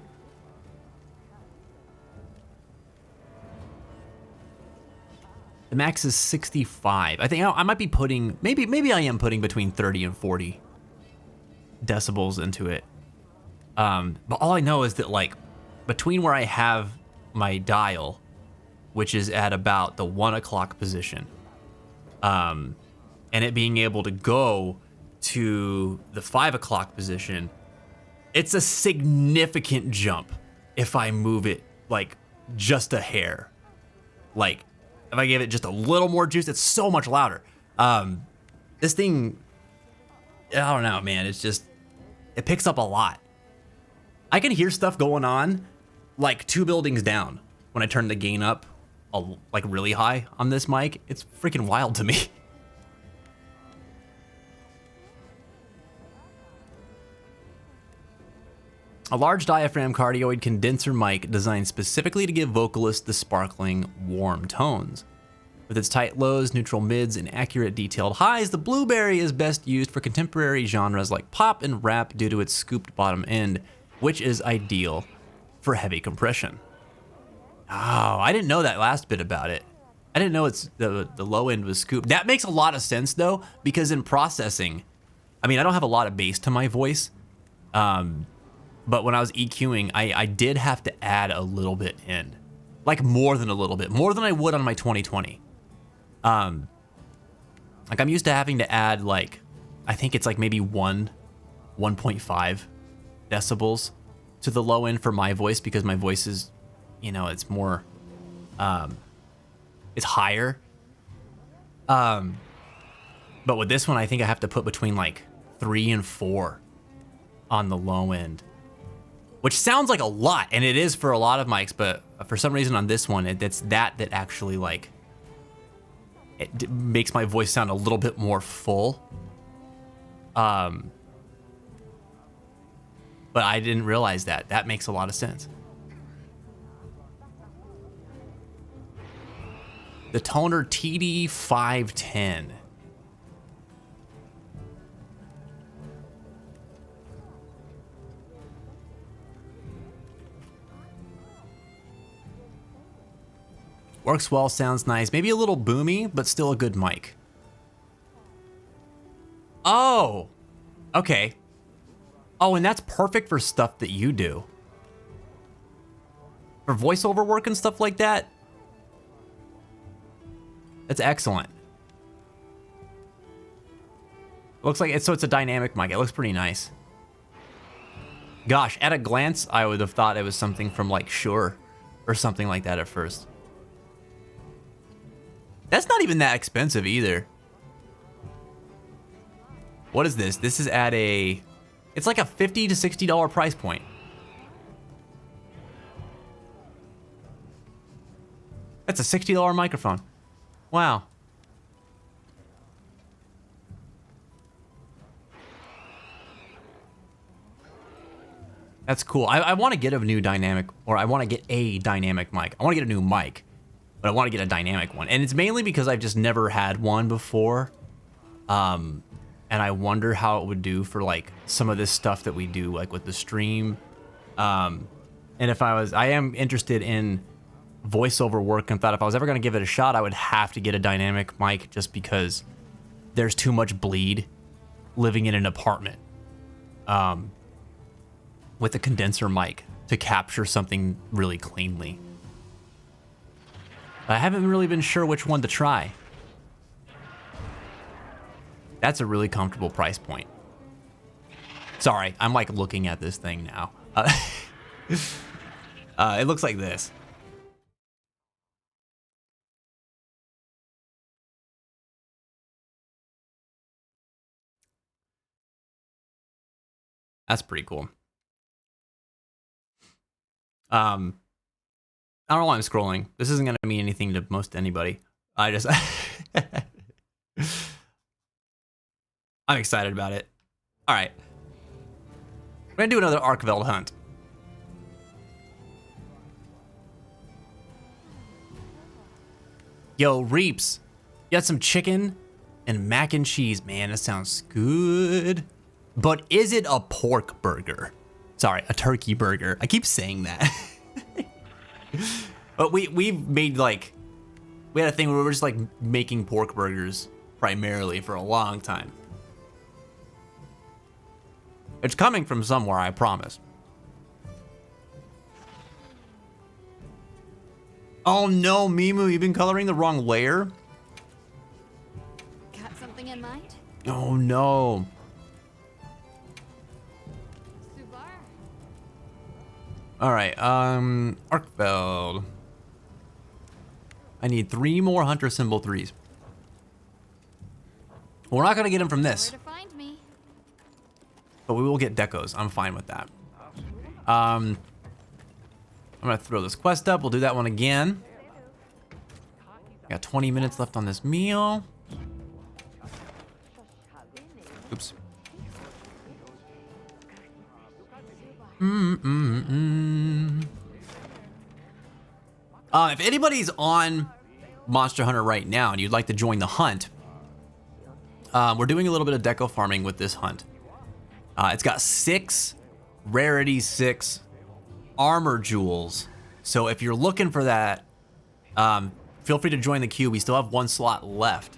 The max is 65. I think I might be putting, maybe I am putting between 30 and 40 decibels into it. But all I know is that like between where I have my dial, which is at about the 1 o'clock position, and it being able to go to the 5 o'clock position, it's a significant jump if I move it like just a hair. Like if I give it just a little more juice, it's so much louder. This thing, I don't know, man. It's just, it picks up a lot. I can hear stuff going on like 2 buildings down when I turn the gain up like really high on this mic. It's freaking wild to me. A large diaphragm cardioid condenser mic designed specifically to give vocalists the sparkling, warm tones. With its tight lows, neutral mids, and accurate detailed highs, the Blueberry is best used for contemporary genres like pop and rap due to its scooped bottom end, which is ideal for heavy compression. Oh, I didn't know that last bit about it. I didn't know it's the low end was scooped. That makes a lot of sense though, because in processing, I mean, I don't have a lot of bass to my voice. But when I was EQing, I did have to add a little bit in. Like more than a little bit. More than I would on my 2020. Like I'm used to having to add like, I think it's like maybe 1.5 decibels to the low end for my voice because my voice is, you know, it's more, it's higher. But with this one, I think I have to put between like 3 and 4 on the low end. Which sounds like a lot, and it is for a lot of mics, but for some reason on this one, it's that actually like, it makes my voice sound a little bit more full. But I didn't realize that. That makes a lot of sense. The Toner TD510. Works well, sounds nice. Maybe a little boomy, but still a good mic. Oh, okay. Oh, and that's perfect for stuff that you do. For voiceover work and stuff like that. That's excellent. Looks like it's a dynamic mic. It looks pretty nice. Gosh, at a glance, I would have thought it was something from like Shure or something like that at first. That's not even that expensive either. What is this? This is at a... It's like a $50 to $60 price point. That's a $60 microphone. Wow. That's cool. I want to get a new dynamic, or I want to get a dynamic mic. I want to get a new mic, but I want to get a dynamic one. And it's mainly because I've just never had one before. And I wonder how it would do for like some of this stuff that we do, like with the stream. And if I am interested in voiceover work, and thought if I was ever going to give it a shot, I would have to get a dynamic mic just because there's too much bleed living in an apartment. With a condenser mic to capture something really cleanly. I haven't really been sure which one to try. That's a really comfortable price point. Sorry, I'm like looking at this thing now. It looks like this. That's pretty cool. I don't know why I'm scrolling. This isn't gonna mean anything to most anybody. I just I'm excited about it. All right, we're gonna do another Arkveld hunt. Yo, Reaps, you got some chicken and mac and cheese, man. That sounds good. But is it a pork burger? Sorry, a turkey burger. I keep saying that. But we made like, we had a thing where we were just like making pork burgers primarily for a long time. It's coming from somewhere, I promise. Oh no, Mimu, you've been coloring the wrong layer? Got something in mind? Oh no. All right, Arkveld. I need 3 more hunter symbol 3s. We're not gonna get them from this, Where to find me? but we will get decos. I'm fine with that. I'm gonna throw this quest up. We'll do that one again. Got 20 minutes left on this meal. Oops. If anybody's on Monster Hunter right now and you'd like to join the hunt, we're doing a little bit of deco farming with this hunt. It's got 6 rarity 6 armor jewels. So if you're looking for that, feel free to join the queue. We still have 1 slot left.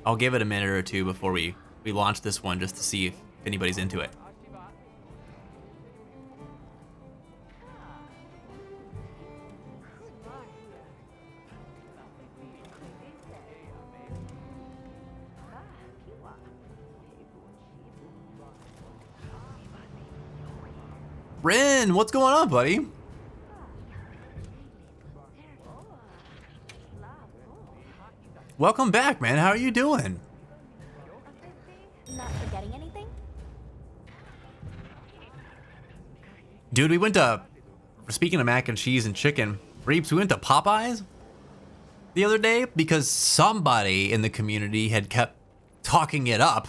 I'll give it a minute or two before we launch this one just to see if anybody's into it. Rin, what's going on, buddy? Welcome back, man. How are you doing? Not forgetting anything? Dude, we went to, speaking of mac and cheese and chicken, Reaps, we went to Popeyes the other day because somebody in the community had kept talking it up.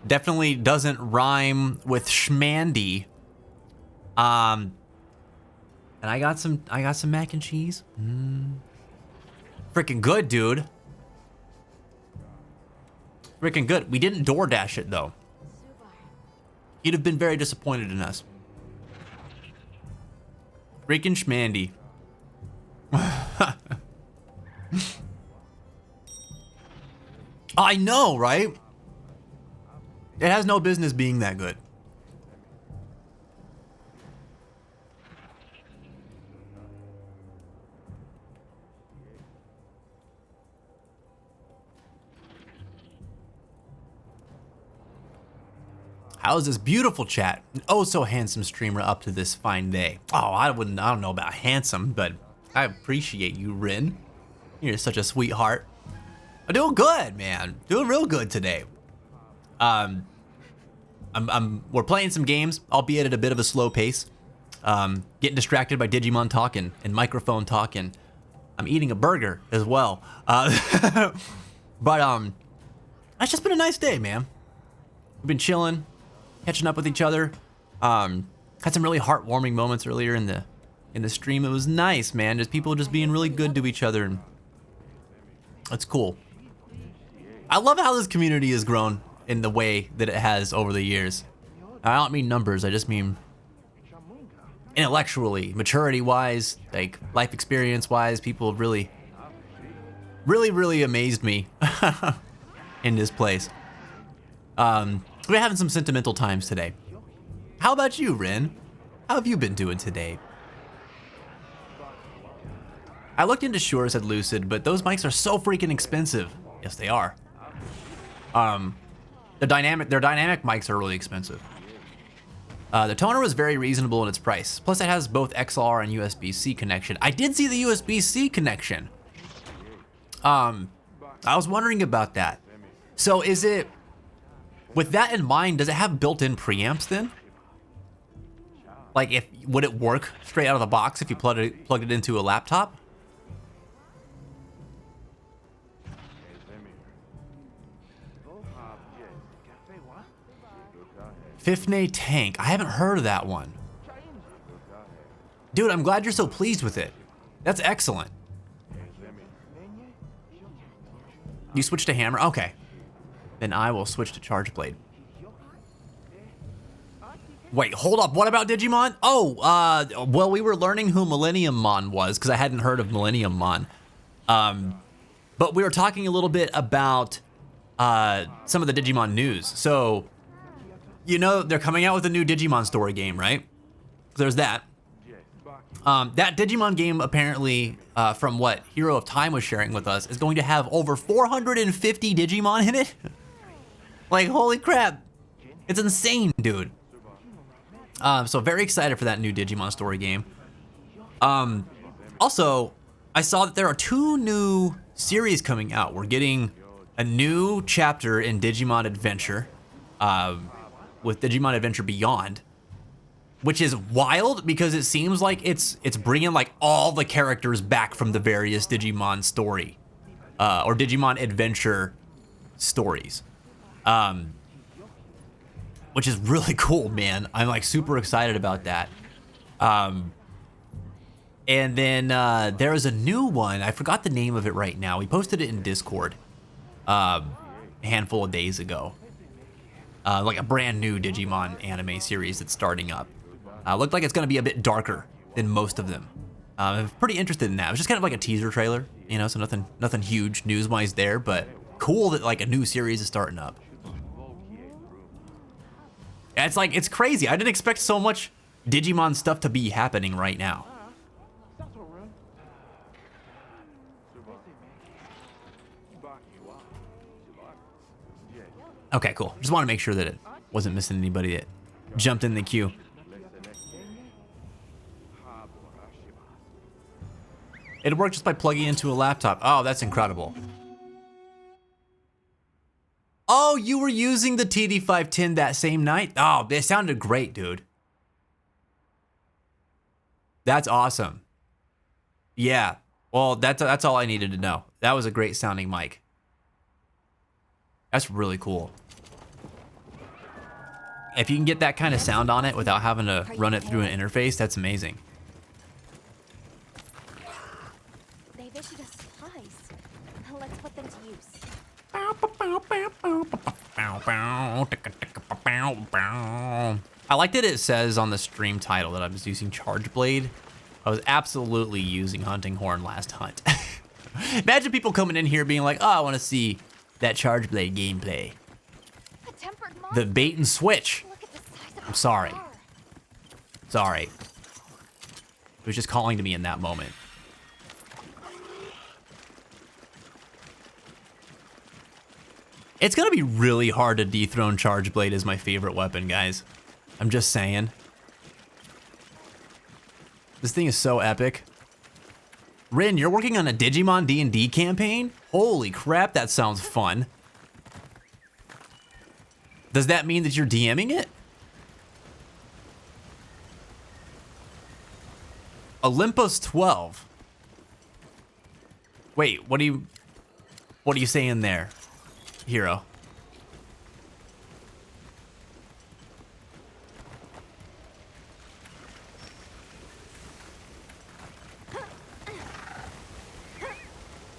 Definitely doesn't rhyme with schmandy. And I got some mac and cheese. Freaking good, dude. Freaking good. We didn't DoorDash it though. You'd have been very disappointed in us. Freaking schmandy. I know, right? It has no business being that good. How's this beautiful chat? An oh so handsome streamer up to this fine day. Oh, I don't know about handsome, but I appreciate you, Rin. You're such a sweetheart. I'm doing good, man. Doing real good today. We're playing some games, albeit at a bit of a slow pace. Getting distracted by Digimon talking and microphone talking. I'm eating a burger as well. But it's just been a nice day, man. We've been chilling, catching up with each other. Had some really heartwarming moments earlier in the stream. It was nice, man. Just people just being really good to each other, and that's cool. I love how this community has grown in the way that it has over the years. I don't mean numbers, I just mean intellectually, maturity-wise, like life experience-wise. People have really amazed me in this place. We're having some sentimental times today. How about you, Rin? How have you been doing today? I looked into Shure, said Lucid, but those mics are so freaking expensive. Yes, they are. Their dynamic mics are really expensive. The toner was very reasonable in its price. Plus it has both XLR and USB-C connection. I did see the USB-C connection. I was wondering about that. So is it, with that in mind, does it have built-in preamps then? Like, would it work straight out of the box if you plugged it into a laptop? Fifnay Tank. I haven't heard of that one. Dude, I'm glad you're so pleased with it. That's excellent. You switched to hammer? Okay. Then I will switch to Charge Blade. Wait, hold up. What about Digimon? Oh, well, we were learning who Millennium Mon was because I hadn't heard of Millennium Mon. But we were talking a little bit about some of the Digimon news. So, you know, they're coming out with a new Digimon story game, right? There's that. That Digimon game, apparently, from what Hero of Time was sharing with us, is going to have over 450 Digimon in it. Like, holy crap. It's insane, dude. So very excited for that new Digimon story game. Also, I saw that there are 2 new series coming out. We're getting a new chapter in Digimon Adventure, with Digimon Adventure Beyond, which is wild because it seems like it's bringing like all the characters back from the various Digimon story, or Digimon Adventure stories, which is really cool, man. I'm like super excited about that. And then there is a new one. I forgot the name of it right now. We posted it in Discord a handful of days ago. Like a brand new Digimon anime series that's starting up. Looked like it's gonna be a bit darker than most of them. I'm pretty interested in that. It was just kind of like a teaser trailer, you know, so nothing huge news-wise there, but cool that like a new series is starting up. Yeah, it's crazy. I didn't expect so much Digimon stuff to be happening right now. Okay, cool. Just want to make sure that it wasn't missing anybody that jumped in the queue. It worked just by plugging into a laptop. Oh, that's incredible. Oh, you were using the TD510 that same night? Oh, it sounded great, dude. That's awesome. Yeah. Well, that's all I needed to know. That was a great sounding mic. That's really cool. If you can get that kind of sound on it without having to run it through an interface, that's amazing. They've issued us supplies. Let's put them to use. I like that it says on the stream title that I was using Charge Blade. I was absolutely using Hunting Horn last hunt. Imagine people coming in here being like, oh, I want to see that Charge Blade gameplay. The bait and switch. I'm sorry. Sorry. It was just calling to me in that moment. It's gonna be really hard to dethrone Charge Blade as my favorite weapon, guys. I'm just saying. This thing is so epic. Rin, you're working on a Digimon D&D campaign? Holy crap, that sounds fun. Does that mean that you're DMing it? Olympus 12. Wait, what are you saying there, Hero?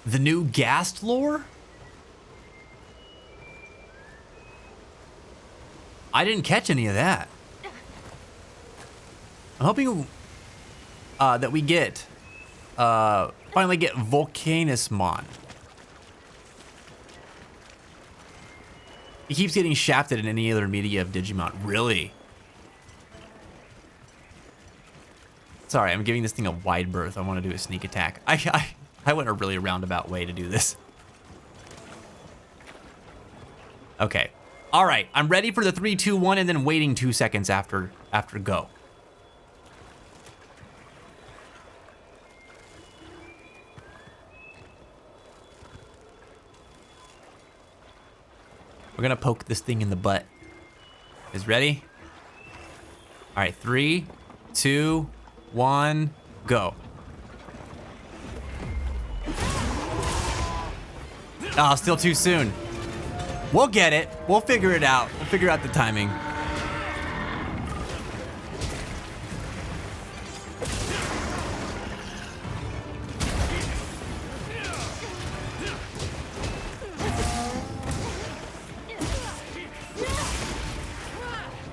The new Ghast lore? I didn't catch any of that. I'm hoping that we get finally get Volcanismon. He keeps getting shafted in any other media of Digimon. Really? Sorry, I'm giving this thing a wide berth. I want to do a sneak attack. I went a really roundabout way to do this. Okay. All right. I'm ready for the 3, 2, 1, and then waiting 2 seconds after go. We're gonna poke this thing in the butt. Is ready? All right. 3, 2, 1, go. Oh, still too soon. We'll get it. We'll figure it out. We'll figure out the timing.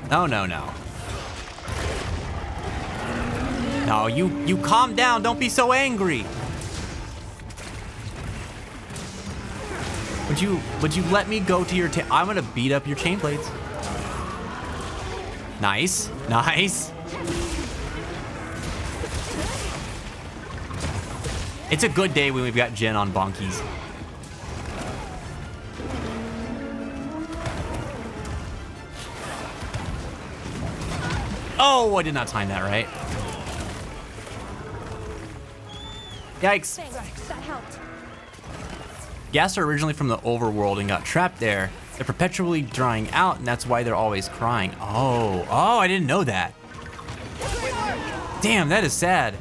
No, no, no. No, you calm down. Don't be so angry. Would you let me go to your I'm gonna beat up your chain blades. Nice, nice. It's a good day when we've got Jin on Bonkies. Oh, I did not time that right. Yikes. Thanks, that helped. Ghasts are originally from the overworld and got trapped there. They're perpetually drying out, and that's why they're always crying. Oh, I didn't know that. Damn, that is sad.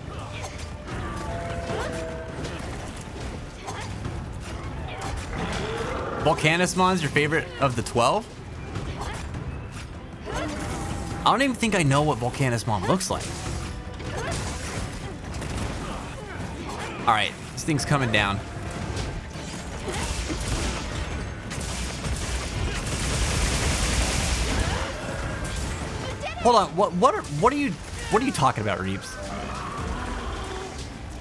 Volcanismon's your favorite of the 12? I don't even think I know what Volcanismon looks like. All right, this thing's coming down. Hold on, what are you talking about, Reeps?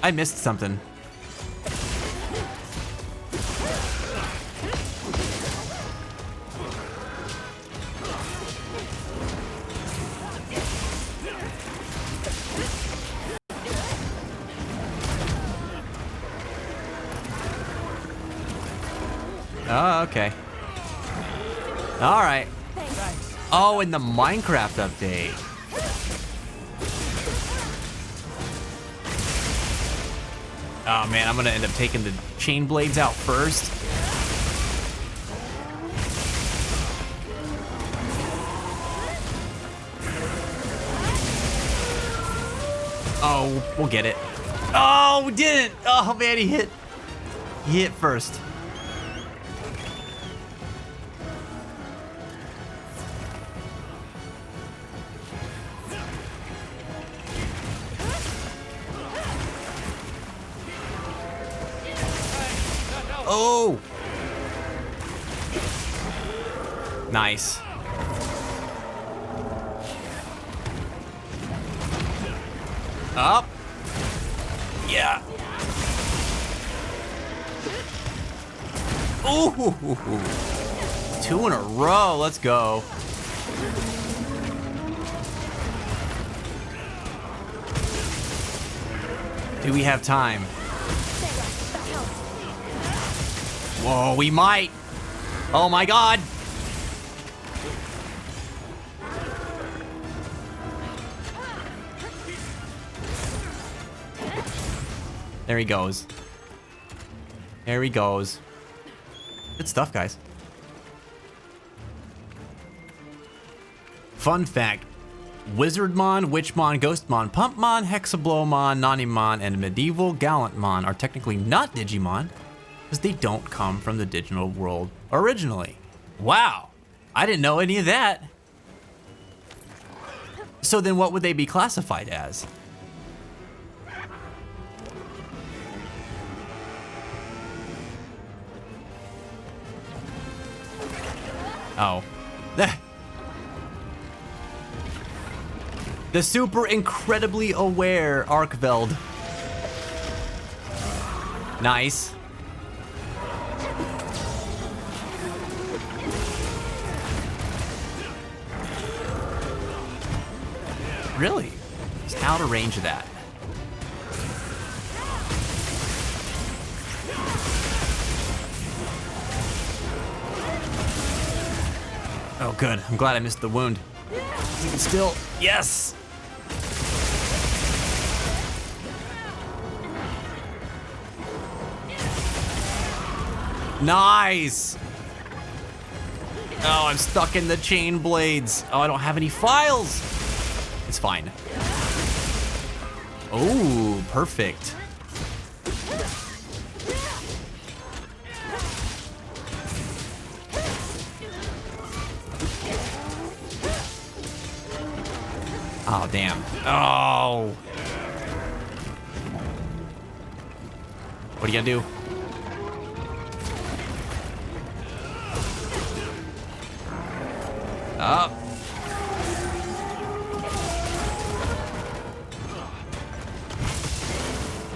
I missed something. Oh, okay. All right. Oh, in the Minecraft update. Oh man, I'm gonna end up taking the chain blades out first. Oh, we'll get it. Oh, we didn't. Oh man, he hit first. Oh! Nice. Up. Yeah. Ooh. 2 in a row. Let's go. Do we have time? Whoa, we might. Oh my god! There he goes. There he goes. Good stuff, guys. Fun fact. Wizardmon, Witchmon, Ghostmon, Pumpmon, Hexablowmon, Nanimon, and Medieval Gallantmon are technically not Digimon because they don't come from the digital world originally. Wow, I didn't know any of that. So then what would they be classified as? Oh. The super incredibly aware Arkveld. Nice. Really? Just out of range of that. Oh, good. I'm glad I missed the wound. You can still... Yes! Nice! Oh, I'm stuck in the chain blades. Oh, I don't have any files. It's fine. Oh, perfect. Oh, damn. Oh. What are you gonna do? Up.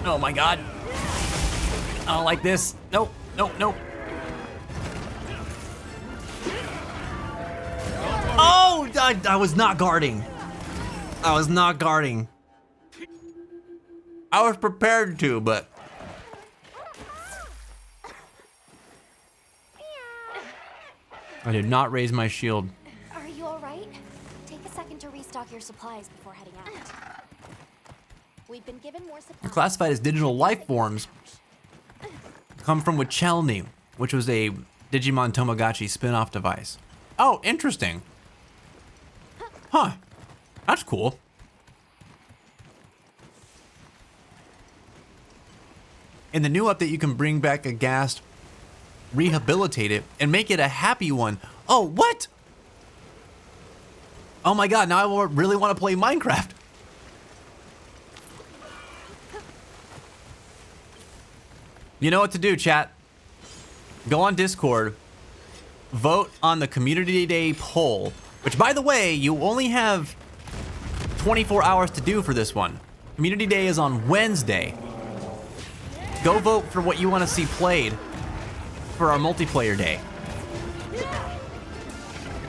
Oh my god. I don't like this. Nope, nope, nope. Oh, I was not guarding. I was not guarding. I was prepared to, but... I did not raise my shield. Are you alright? Take a second to restock your supplies before heading out. We've been given more supplies. Classified as digital life forms come from Wichelny, which was a Digimon Tamagotchi spin-off device. Oh, interesting. Huh. That's cool. In the new update, you can bring back a Ghast, rehabilitate it, and make it a happy one. Oh, what? Oh my god, now I really want to play Minecraft. You know what to do, chat. Go on Discord, vote on the Community Day poll, which, by the way, you only have 24 hours to do for this one. Community Day is on Wednesday. Go vote for what you want to see played for our multiplayer day.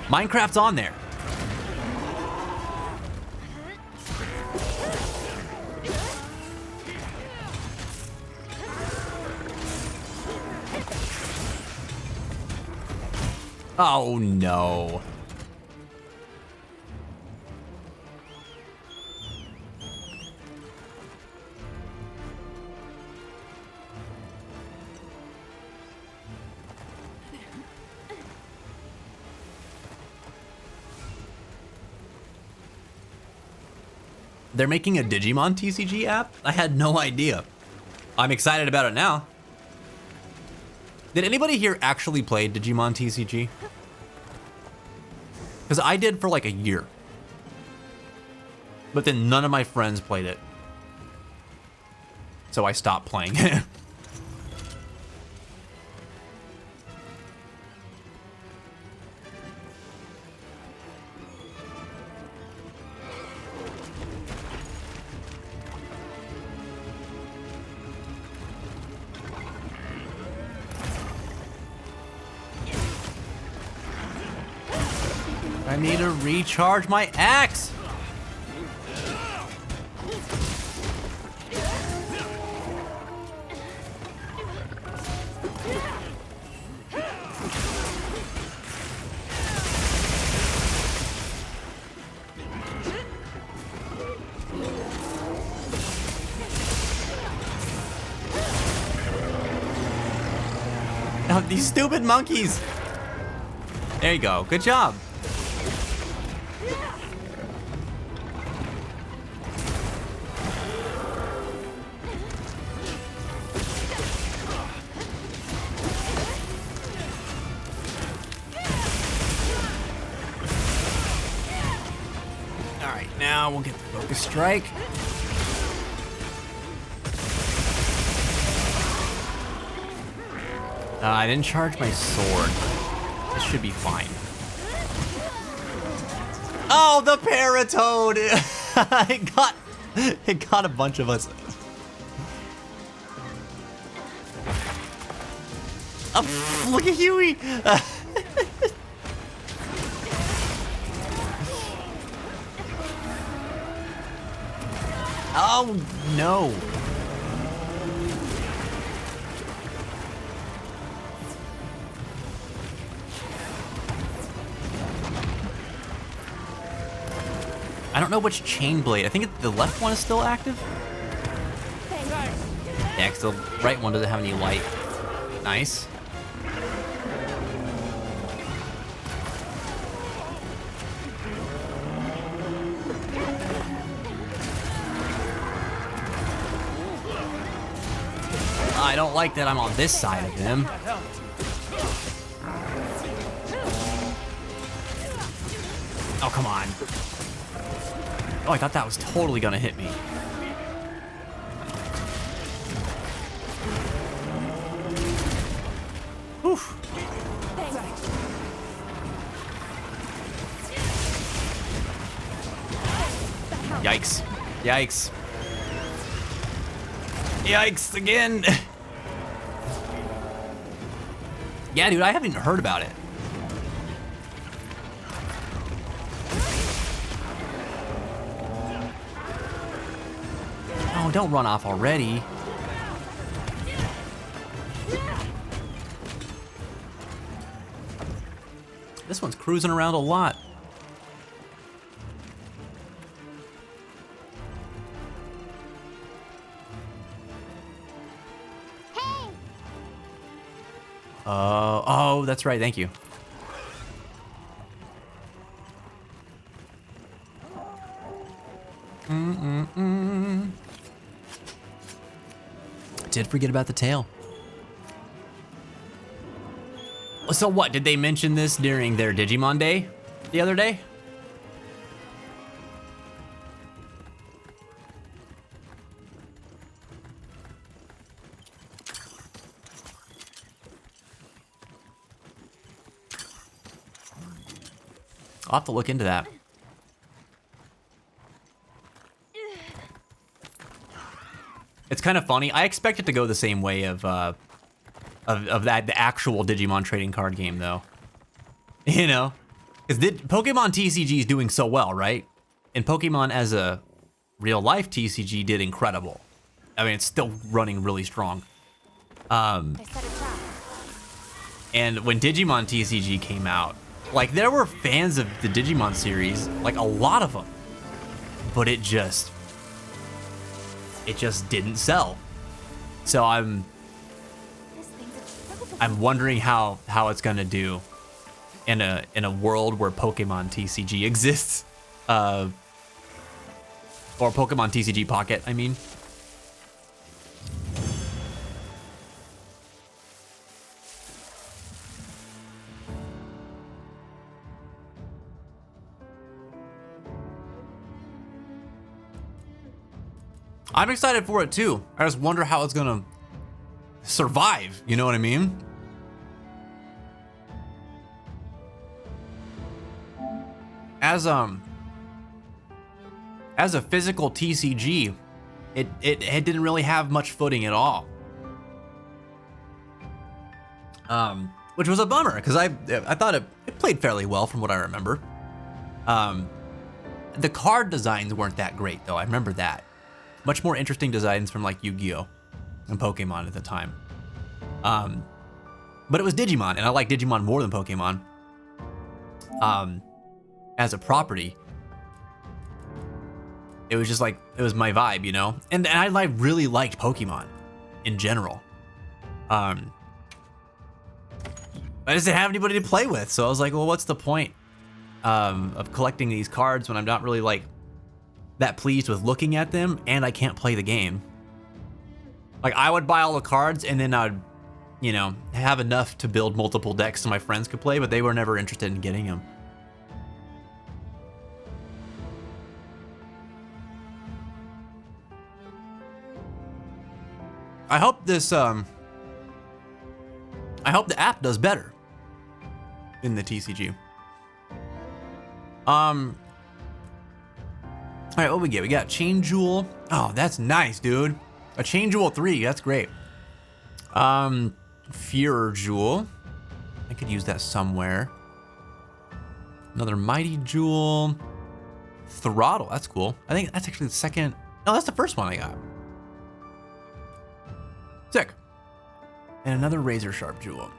Minecraft's on there. Oh no. They're making a Digimon TCG app? I had no idea. I'm excited about it now. Did anybody here actually play Digimon TCG? Because I did for like a year. But then none of my friends played it. So I stopped playing it. I need to recharge my axe. these stupid monkeys. There you go. Good job. All right, now we'll get the focus strike. I didn't charge my sword. This should be fine. Oh, the Paratoad! it got a bunch of us. Oh, look at Huey! Oh no! I don't know which chain blade. I think the left one is still active. Yeah, 'cause the right one doesn't have any light. Nice. I don't like that I'm on this side of him. Oh, come on. Oh, I thought that was totally gonna hit me. Oof. Yikes. Yikes. Yikes again. Yeah, dude, I haven't even heard about it. Oh, don't run off already. This one's cruising around a lot. Hey! Oh, that's right. Thank you. Did forget about the tail. So what, did they mention this during their Digimon Day the other day? I'll have to look into that. It's kind of funny. I expect it to go the same way of that the actual Digimon trading card game, though. You know, because Pokemon TCG is doing so well, right? And Pokemon as a real life TCG did incredible. I mean, it's still running really strong. I set a trap. And when Digimon TCG came out, like there were fans of the Digimon series, like a lot of them, but it just didn't sell. So I'm wondering how it's gonna do in a world where Pokemon TCG exists, or Pokemon TCG Pocket, I mean. I'm excited for it too. I just wonder how it's gonna survive, you know what I mean? As a physical TCG, it didn't really have much footing at all. Which was a bummer, because I thought it played fairly well from what I remember. The card designs weren't that great though, I remember that. Much more interesting designs from like Yu-Gi-Oh! And Pokemon at the time. But it was Digimon, and I like Digimon more than Pokemon. As a property. It was just like, it was my vibe, you know? And I like really liked Pokemon in general. I just didn't have anybody to play with. So I was like, well, what's the point of collecting these cards when I'm not really like that pleased with looking at them and I can't play the game? Like I would buy all the cards and then I'd, you know, have enough to build multiple decks so my friends could play, but they were never interested in getting them. I hope this, I hope the app does better in the TCG. All right, what we get? We got Chain Jewel. Oh, that's nice, dude. A Chain Jewel 3, that's great. Furor Jewel. I could use that somewhere. Another Mighty Jewel. Throttle, that's cool. I think that's actually the second. No, that's the first one I got. Sick. And another Razor Sharp Jewel.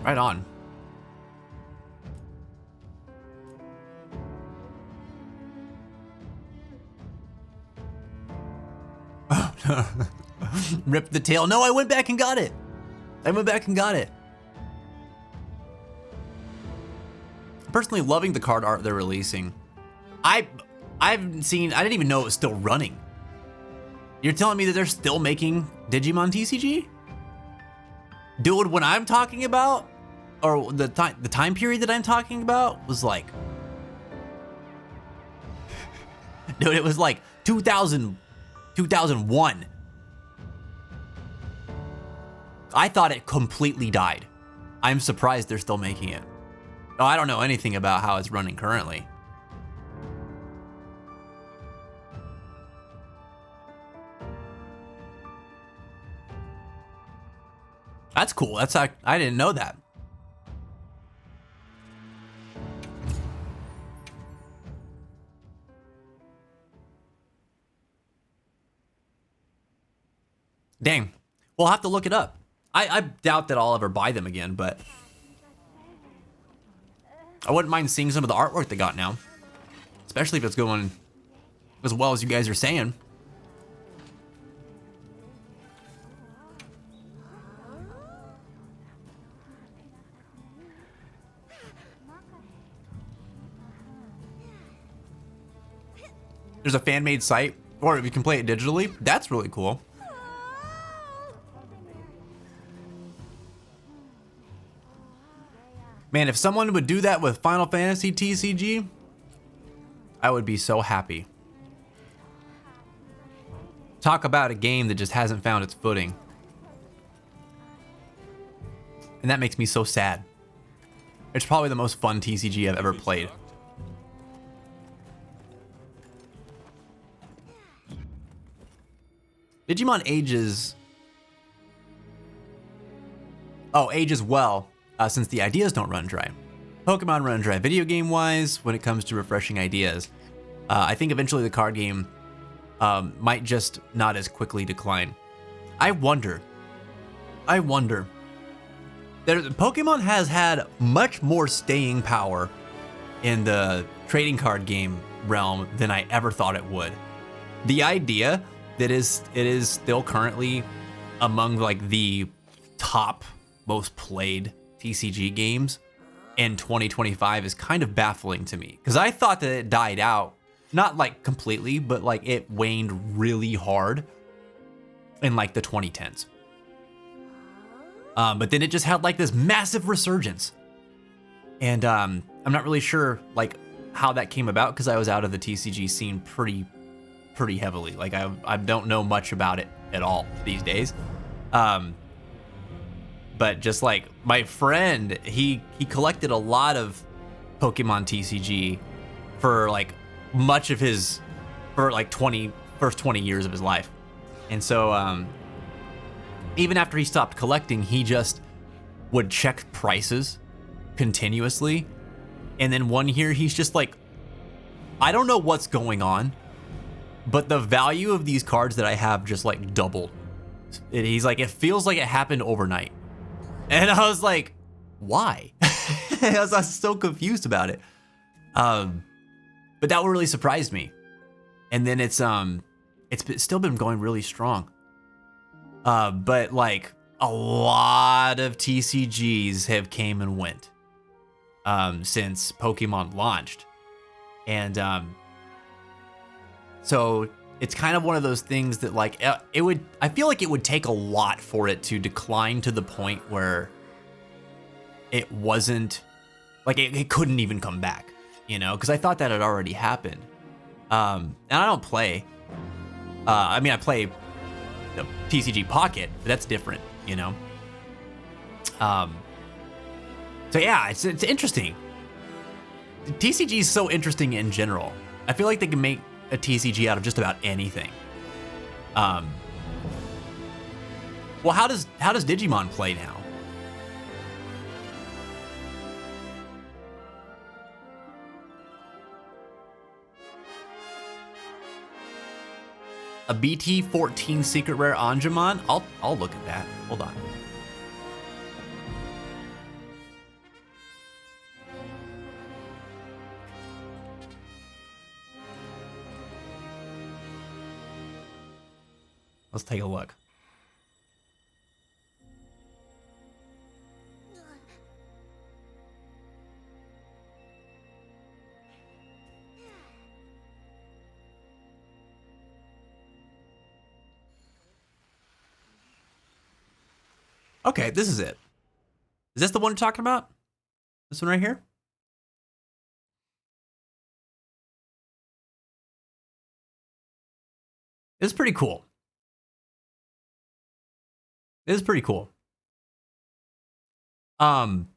Right on. Rip the tail. No, I went back and got it. I'm personally loving the card art they're releasing. I didn't even know it was still running. You're telling me that they're still making Digimon TCG? Dude, when I'm talking about, or the time period that I'm talking about was like, dude, it was like 2001. I thought it completely died. I'm surprised they're still making it. Oh, I don't know anything about how it's running currently. That's cool. I didn't know that. Dang. We'll have to look it up. I doubt that I'll ever buy them again, but I wouldn't mind seeing some of the artwork they got now. Especially if it's going as well as you guys are saying. There's a fan-made site, or if you can play it digitally, that's really cool. Man, if someone would do that with Final Fantasy TCG, I would be so happy. Talk about a game that just hasn't found its footing. And that makes me so sad. It's probably the most fun TCG I've ever played. Digimon ages well, since the ideas don't run dry. Pokemon run dry video game wise when it comes to refreshing ideas. I think eventually the card game might just not as quickly decline. I wonder. Pokemon has had much more staying power in the trading card game realm than I ever thought it would. The idea that it is still currently among like the top most played TCG games in 2025 is kind of baffling to me, because I thought that it died out, not like completely, but like it waned really hard in like the 2010s. But then it just had like this massive resurgence, and I'm not really sure like how that came about, because I was out of the TCG scene pretty heavily. Like I don't know much about it at all these days. But just like my friend, he collected a lot of Pokemon TCG for like much of his, for like first 20 years of his life. And so even after he stopped collecting, he just would check prices continuously. And then one year he's just like, I don't know what's going on, but the value of these cards that I have just like doubled. He's like, it feels like it happened overnight. And I was like, why? I was so confused about it. But that really surprised me. And then it's still been going really strong. But like a lot of TCGs have came and went since Pokemon launched. And so it's kind of one of those things that like I feel like it would take a lot for it to decline to the point where it wasn't like it couldn't even come back, you know, because I thought that had already happened. And I don't play. I mean, I play the TCG Pocket, but that's different, you know. So yeah, it's interesting. TCG is so interesting in general. I feel like they can make a TCG out of just about anything. Well, how does Digimon play now? A BT14 secret rare Angemon? I'll look at that. Hold on. Let's take a look. Okay, this is it. Is this the one you're talking about? This one right here? It's pretty cool. It is pretty cool. Not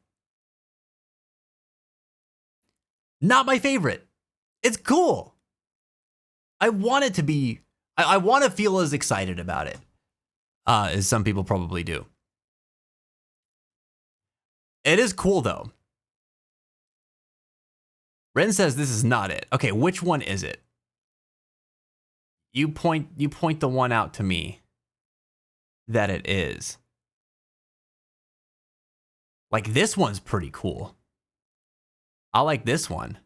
my favorite. It's cool. I want it to be, I want to feel as excited about it as some people probably do. It is cool though. Ren says this is not it. Okay, which one is it? You point the one out to me that it is. Like this one's pretty cool. I like this one.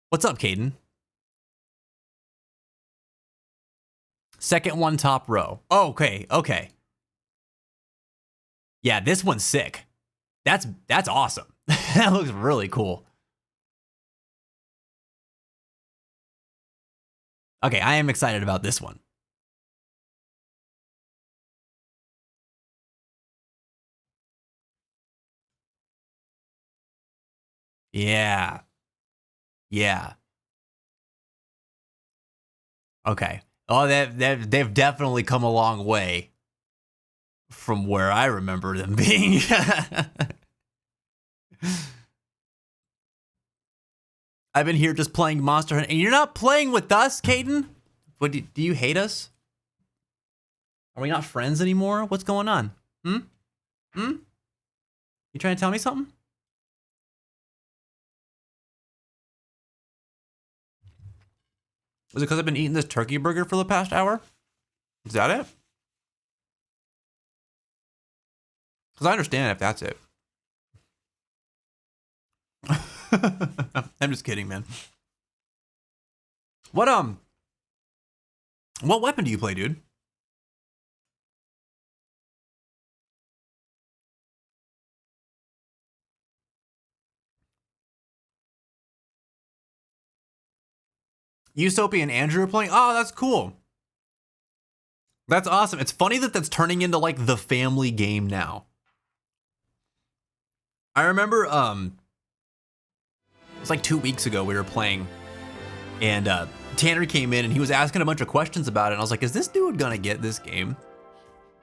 What's up, Caden? Second one, top row. Oh, okay. Yeah, this one's sick. That's awesome. That looks really cool. Okay, I am excited about this one. Yeah. Okay. Oh, they've definitely come a long way from where I remember them being. I've been here just playing Monster Hunter, and you're not playing with us, Caden? What, do you hate us? Are we not friends anymore? What's going on? You trying to tell me something? Is it because I've been eating this turkey burger for the past hour? Is that it? Because I understand if that's it. I'm just kidding, man. What weapon do you play, dude? Usoppy and Andrew are playing? Oh, that's cool. That's awesome. It's funny that that's turning into like the family game now. I remember it's like 2 weeks ago we were playing and Tanner came in and he was asking a bunch of questions about it and I was like, is this dude gonna get this game?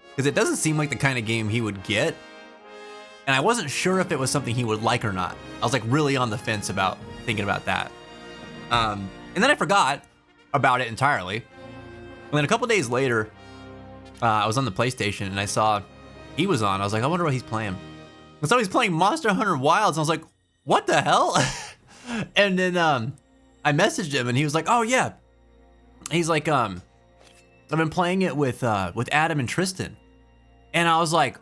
Because it doesn't seem like the kind of game he would get. And I wasn't sure if it was something he would like or not. I was like really on the fence about thinking about that. And then I forgot about it entirely. And then a couple days later, I was on the PlayStation and I saw he was on. I was like, I wonder what he's playing. And so he's playing Monster Hunter Wilds. And I was like, what the hell? And then I messaged him and he was like, oh yeah. He's like, I've been playing it with Adam and Tristan. And I was like,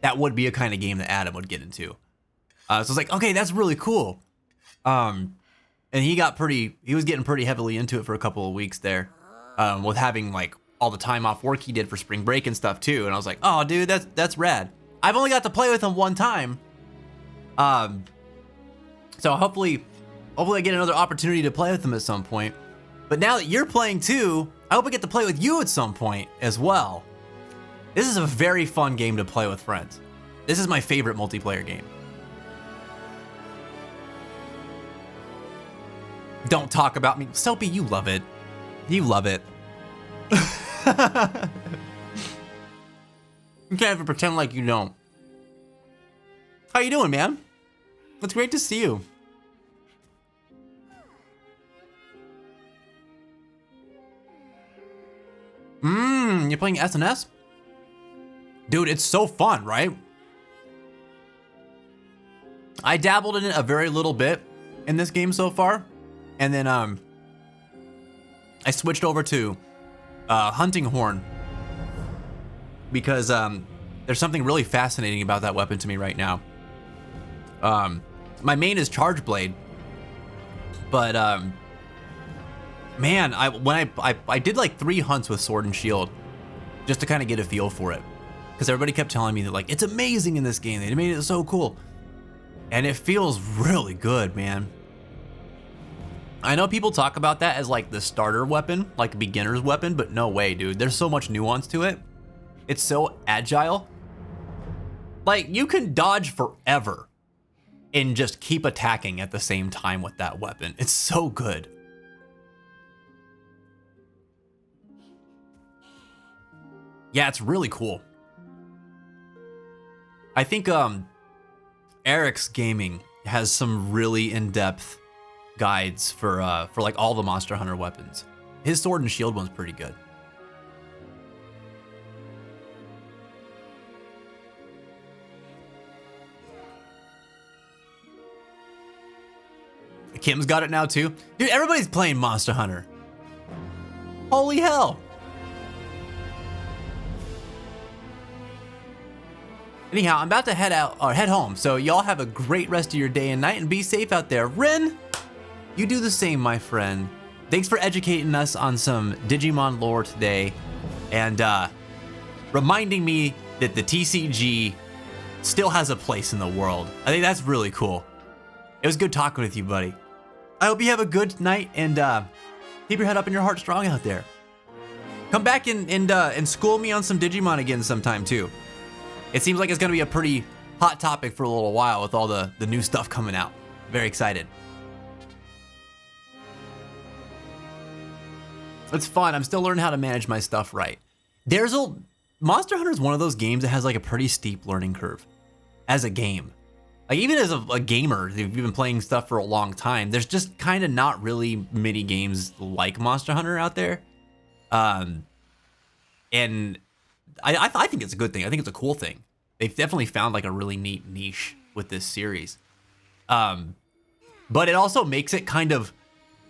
that would be a kind of game that Adam would get into. So I was like, okay, that's really cool. and he was getting pretty heavily into it for a couple of weeks there, with having like all the time off work he did for spring break and stuff too. And I was like, oh dude, that's rad. I've only got to play with him one time. So hopefully I get another opportunity to play with him at some point. But now that you're playing too, I hope I get to play with you at some point as well. This is a very fun game to play with friends. This is my favorite multiplayer game. Don't talk about me. Soapy, you love it. You love it. You can't even pretend like you don't. How you doing, man? It's great to see you. You're playing SNS? Dude, it's so fun, right? I dabbled in it a very little bit in this game so far. And then I switched over to Hunting Horn because there's something really fascinating about that weapon to me right now. My main is Charge Blade, but man, I did like 3 hunts with Sword and Shield just to kind of get a feel for it, because everybody kept telling me that like it's amazing in this game. They made it so cool, and it feels really good, man. I know people talk about that as like the starter weapon, like a beginner's weapon, but no way, dude. There's so much nuance to it. It's so agile. Like, you can dodge forever and just keep attacking at the same time with that weapon. It's so good. Yeah, it's really cool. I think Eric's Gaming has some really in-depth guides for like all the Monster Hunter weapons. His Sword and Shield one's pretty good. Kim's got it now too. Dude, everybody's playing Monster Hunter. Holy hell. Anyhow, I'm about to head home. So y'all have a great rest of your day and night and be safe out there. Ren, you do the same, my friend. Thanks for educating us on some Digimon lore today and reminding me that the TCG still has a place in the world. I think that's really cool. It was good talking with you, buddy. I hope you have a good night and keep your head up and your heart strong out there. Come back and school me on some Digimon again sometime too. It seems like it's gonna be a pretty hot topic for a little while with all the new stuff coming out. Very excited. It's fun. I'm still learning how to manage my stuff right. Monster Hunter is one of those games that has like a pretty steep learning curve as a game. Like, even as a gamer, if you've been playing stuff for a long time, there's just kind of not really many games like Monster Hunter out there. And I think it's a good thing. I think it's a cool thing. They've definitely found like a really neat niche with this series. But it also makes it kind of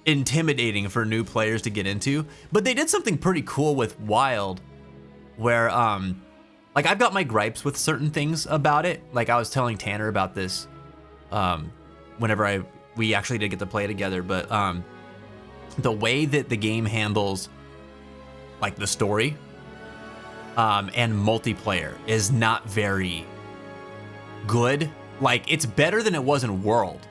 intimidating for new players to get into. But they did something pretty cool with Wild, where like, I've got my gripes with certain things about it. Like, I was telling Tanner about this whenever we actually did get to play together. But the way that the game handles like the story and multiplayer is not very good. Like, it's better than it was in World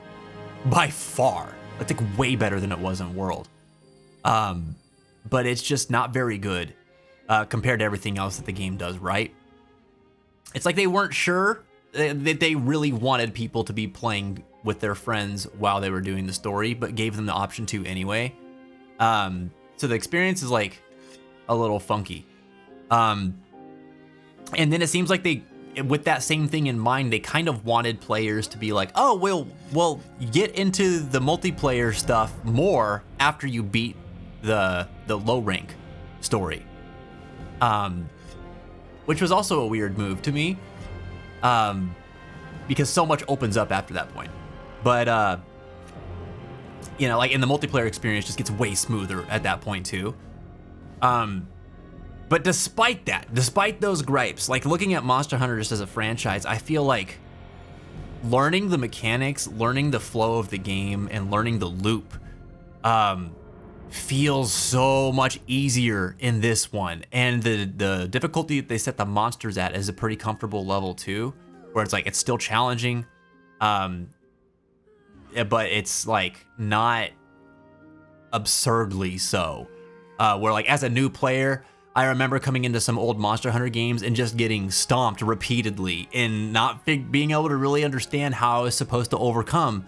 by far. I think way better than it was in World. But it's just not very good compared to everything else that the game does right. It's like they weren't sure that they really wanted people to be playing with their friends while they were doing the story, but gave them the option to anyway. So the experience is like a little funky. And then it seems like they, with that same thing in mind, they kind of wanted players to be like, oh, we'll get into the multiplayer stuff more after you beat the low rank story. Which was also a weird move to me, because so much opens up after that point. But, you know, like, in the multiplayer experience just gets way smoother at that point too. But despite those gripes, like, looking at Monster Hunter just as a franchise, I feel like learning the mechanics, learning the flow of the game, and learning the loop feels so much easier in this one. And the difficulty that they set the monsters at is a pretty comfortable level too, where it's like it's still challenging, but it's like not absurdly so. Where like as a new player, I remember coming into some old Monster Hunter games and just getting stomped repeatedly and not being able to really understand how I was supposed to overcome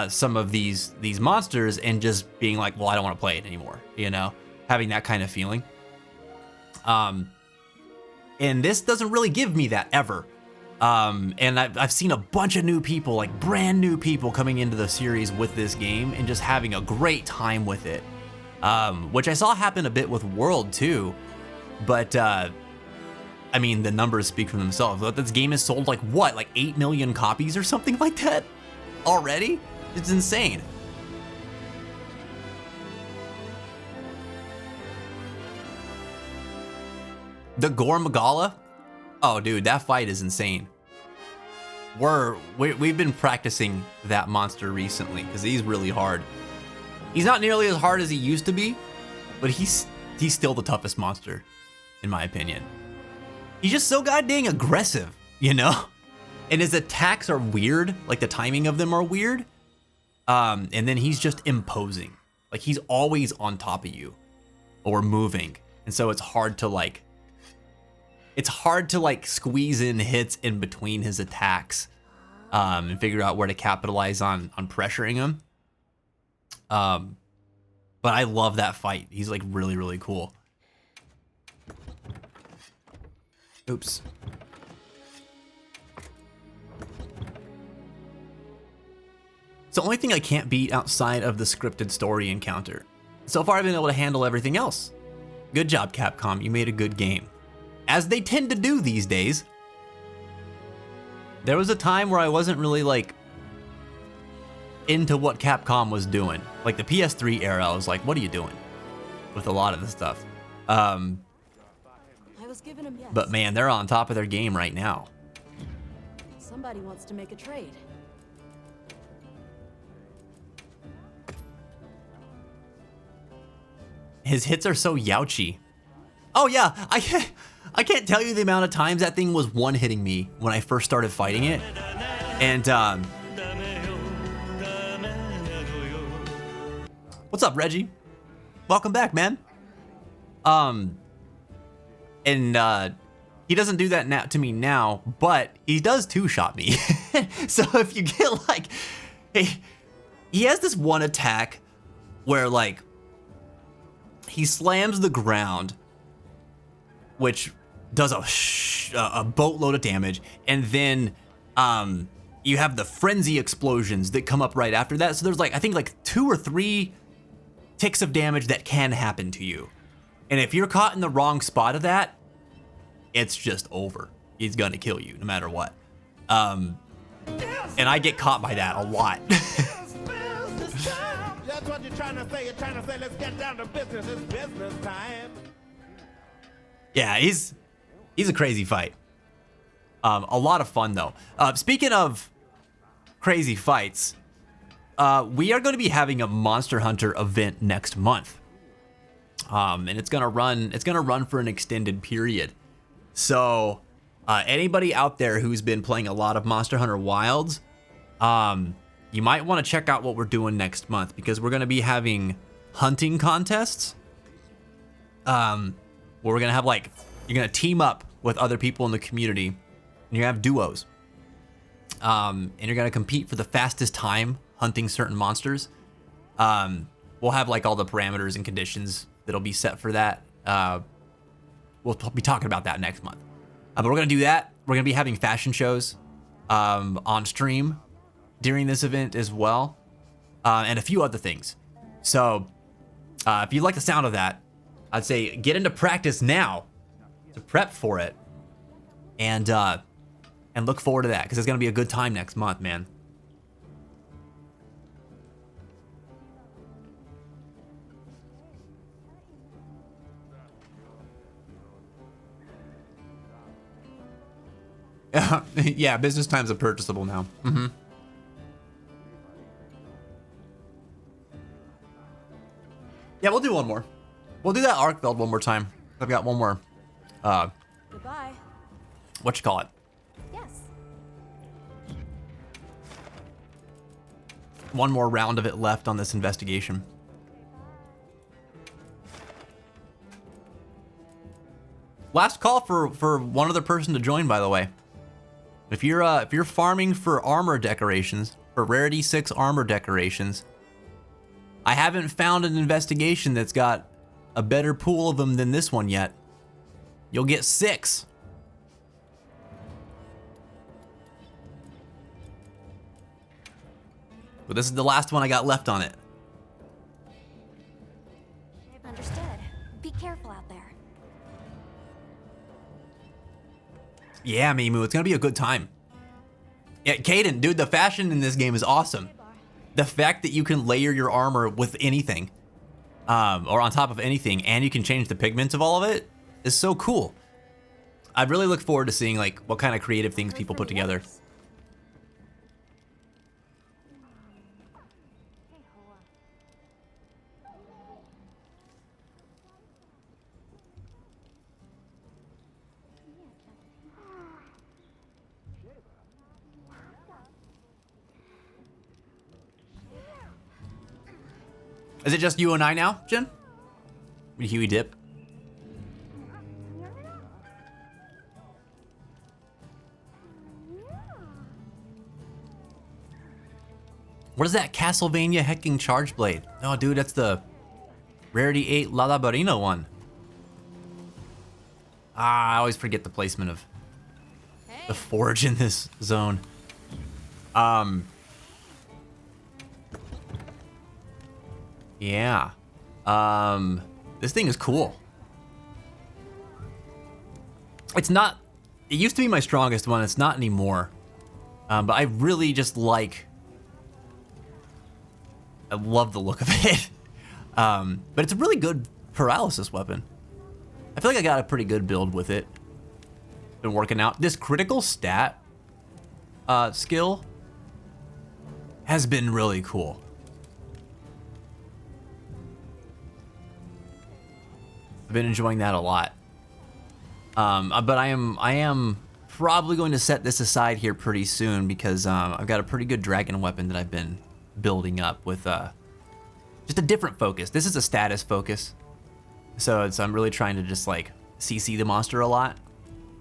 some of these monsters, and just being like, well, I don't want to play it anymore, you know, having that kind of feeling. And this doesn't really give me that ever. And I've seen a bunch of new people, like brand new people, coming into the series with this game and just having a great time with it. Which I saw happen a bit with World too. But I mean, the numbers speak for themselves. This game has sold like what, like 8 million copies or something like that already? It's insane. The Gore Magala? Oh, dude, that fight is insane. We've been practicing that monster recently because he's really hard. He's not nearly as hard as he used to be, but he's still the toughest monster, in my opinion. He's just so goddamn aggressive, you know? And his attacks are weird, like the timing of them are weird. And then he's just imposing. Like he's always on top of you or moving. And so it's hard to like squeeze in hits in between his attacks, and figure out where to capitalize on pressuring him. But I love that fight. He's like really, really cool. Oops. It's the only thing I can't beat outside of the scripted story encounter. So far I've been able to handle everything else. Good job, Capcom. You made a good game. As they tend to do these days. There was a time where I wasn't really like into what Capcom was doing. Like the PS3 era, I was like, what are you doing with a lot of the stuff? But man, they're on top of their game right now. Somebody wants to make a trade. His hits are so youchy. Oh yeah, I can't tell you the amount of times that thing was one-hitting me when I first started fighting it. And what's up, Reggie? Welcome back, man. And he doesn't do that now to me now, but he does two-shot me. So if you get like, he has this one attack where like he slams the ground, which does a boatload of damage, and then you have the frenzy explosions that come up right after that. So there's like, I think like 2 or 3 ticks of damage that can happen to you. And if you're caught in the wrong spot of that, it's just over. He's gonna kill you no matter what. And I get caught by that a lot. That's what you're trying to say. You're trying to say, let's get down to business. It's business time. Yeah, he's a crazy fight. A lot of fun though. Speaking of crazy fights, we are going to be having a Monster Hunter event next month, and it's gonna run for an extended period. So anybody out there who's been playing a lot of Monster Hunter Wilds, you might want to check out what we're doing next month, because we're going to be having hunting contests. Where we're going to have like, you're going to team up with other people in the community, and you're going to have duos. And you're going to compete for the fastest time hunting certain monsters. We'll have like all the parameters and conditions that'll be set for that. We'll be talking about that next month. But we're going to do that. We're going to be having fashion shows on stream during this event as well, and a few other things. So if you like the sound of that, I'd say get into practice now to prep for it, and look forward to that, because it's gonna be a good time next month, man. Yeah, business times are purchasable now. Mm-hmm. Yeah, we'll do one more. We'll do that Arkveld one more time. I've got one more. Goodbye. What you call it? Yes. One more round of it left on this investigation. Last call for one other person to join, by the way. If you're farming for armor decorations, for Rarity 6 armor decorations, I haven't found an investigation that's got a better pool of them than this one yet. You'll get 6. But this is the last one I got left on it. Understood. Be careful out there. Yeah, Mimu, it's gonna be a good time. Yeah, Caden, dude, the fashion in this game is awesome. The fact that you can layer your armor with anything, or on top of anything, and you can change the pigments of all of it, is so cool. I really look forward to seeing like what kind of creative things people put together. Is it just you and I now, Jen? Huey dip. What is that Castlevania hecking charge blade? No, dude, that's the Rarity 8 La Barina one. I always forget the placement of the forge in this zone. Yeah. This thing is cool. It's not, it used to be my strongest one, it's not anymore. But I really just like, I love the look of it. But it's a really good paralysis weapon. I feel like I got a pretty good build with it. Been working out. This critical stat skill has been really cool. I've been enjoying that a lot. But I am probably going to set this aside here pretty soon because I've got a pretty good dragon weapon that I've been building up with just a different focus. This is a status focus. So I'm really trying to just like CC the monster a lot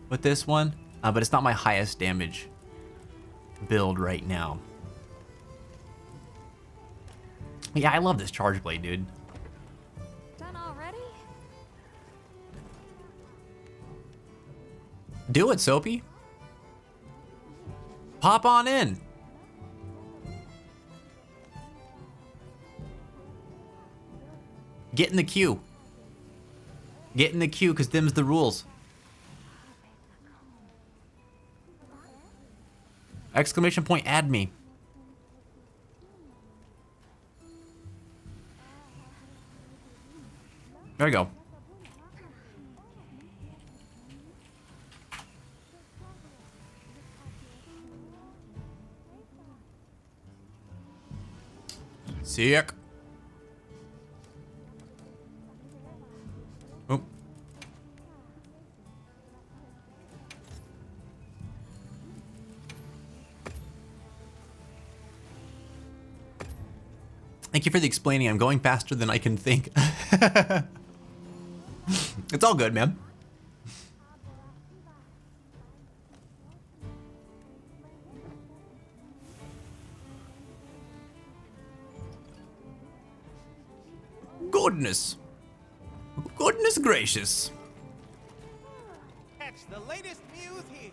with this one. But it's not my highest damage build right now. Yeah, I love this charge blade, dude. Do it, Soapy. Pop on in. Get in the queue. Get in the queue, because them's the rules. Exclamation point, add me. There we go. Sick. Oh. Thank you for the explaining. I'm going faster than I can think. It's all good, man. Goodness. Goodness gracious. Catch the latest news here.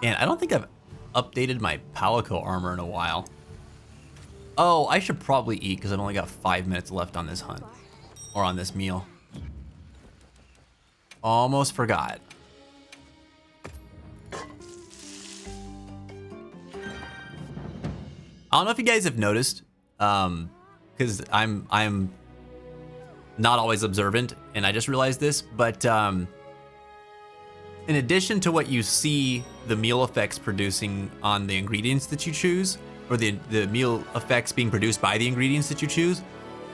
And I don't think I've updated my Palico armor in a while. Oh, I should probably eat because I've only got 5 minutes left on this hunt. Or on this meal. Almost forgot. I don't know if you guys have noticed, because I'm not always observant, and I just realized this, but in addition to what you see the meal effects producing on the ingredients that you choose, or the meal effects being produced by the ingredients that you choose,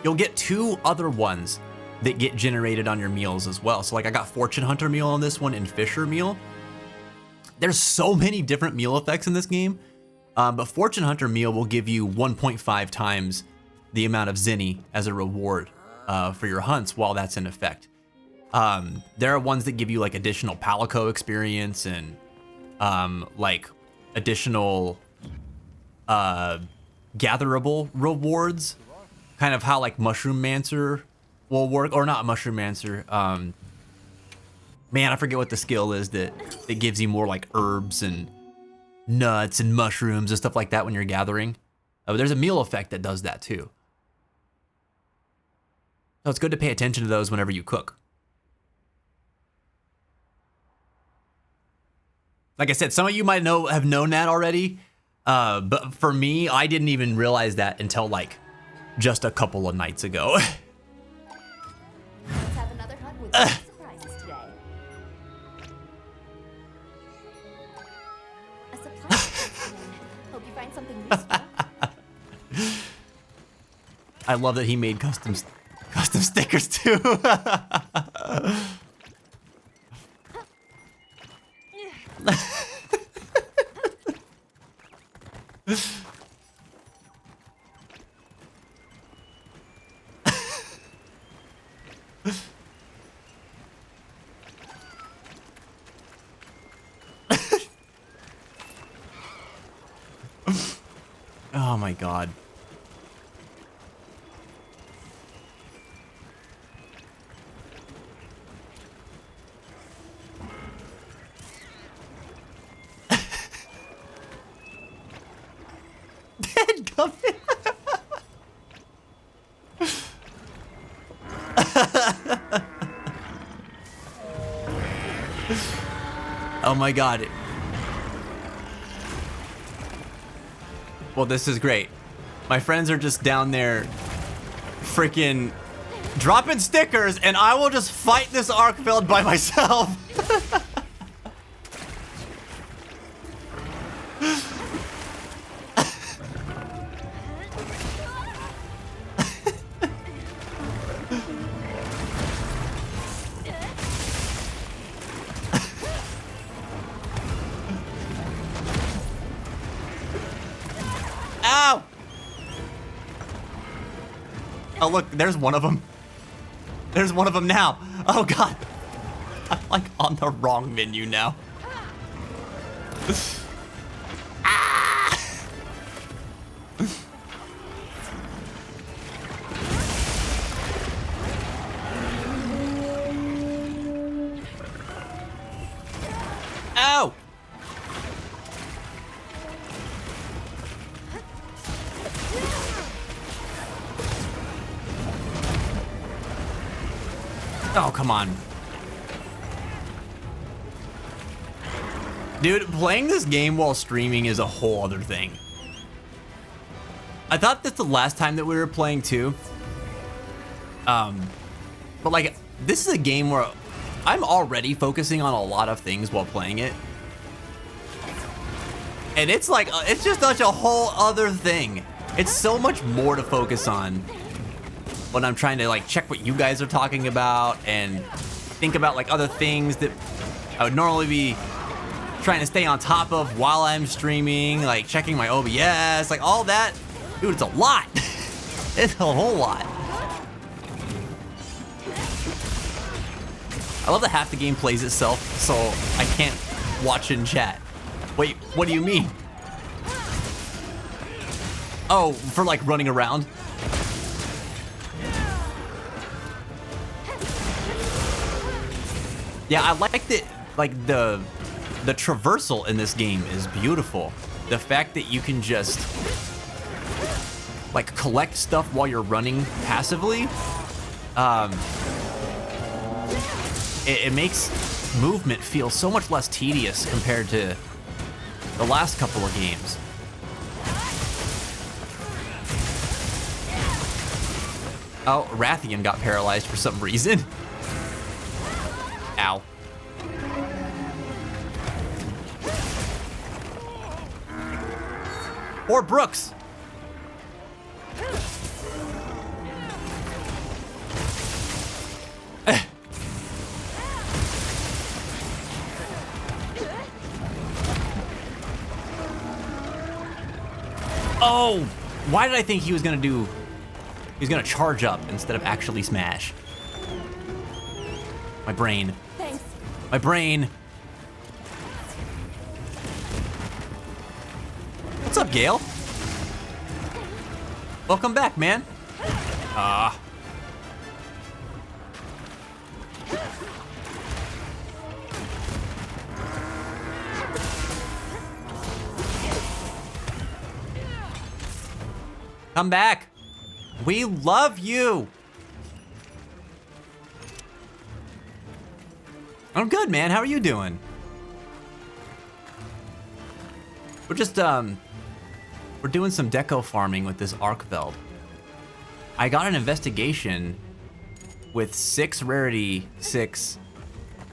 you'll get 2 other ones that get generated on your meals as well. So like I got Fortune Hunter meal on this one and Fisher meal. There's so many different meal effects in this game, but Fortune Hunter meal will give you 1.5 times the amount of Zenny as a reward for your hunts while that's in effect. There are ones that give you like additional Palico experience and like additional gatherable rewards, kind of how like Mushroom Mancer will work, or not Mushroom Mancer. Man, I forget what the skill is that gives you more like herbs and nuts and mushrooms and stuff like that when you're gathering. But there's a meal effect that does that too. So it's good to pay attention to those whenever you cook. Like I said, some of you might have known that already, but for me, I didn't even realize that until like just a couple of nights ago. Let's have another hunt with some surprises today. A supply box. Hope you find something useful. I love that he made custom stickers too. Oh my god. Oh my god. Well, this is great. My friends are just down there freaking dropping stickers, and I will just fight this Arkfeld by myself. Ow! Oh look, there's one of them. There's one of them now. Oh god. I'm like on the wrong menu now. Ah! Ow! Oh, come on. Dude, playing this game while streaming is a whole other thing. I thought that's the last time that we were playing too. But like, this is a game where I'm already focusing on a lot of things while playing it. And it's like, it's just such a whole other thing. It's so much more to focus on when I'm trying to like check what you guys are talking about and think about like other things that I would normally be trying to stay on top of while I'm streaming, like checking my OBS, like all that. Dude, it's a lot. It's a whole lot. I love that half the game plays itself, so I can't watch in chat. Wait, what do you mean? Oh, for like running around? Yeah, I like that, like the traversal in this game is beautiful. The fact that you can just like collect stuff while you're running passively, it makes movement feel so much less tedious compared to the last couple of games. Oh, Rathian got paralyzed for some reason. Ow. Or Brooks. Oh, why did I think he was gonna charge up instead of actually smash? My brain. Thanks. My brain. What's up, Gale? Welcome back, man. Come back. We love you. I'm good, man. How are you doing? We're just, we're doing some deco farming with this Arkveld. I got an investigation with 6 rarity 6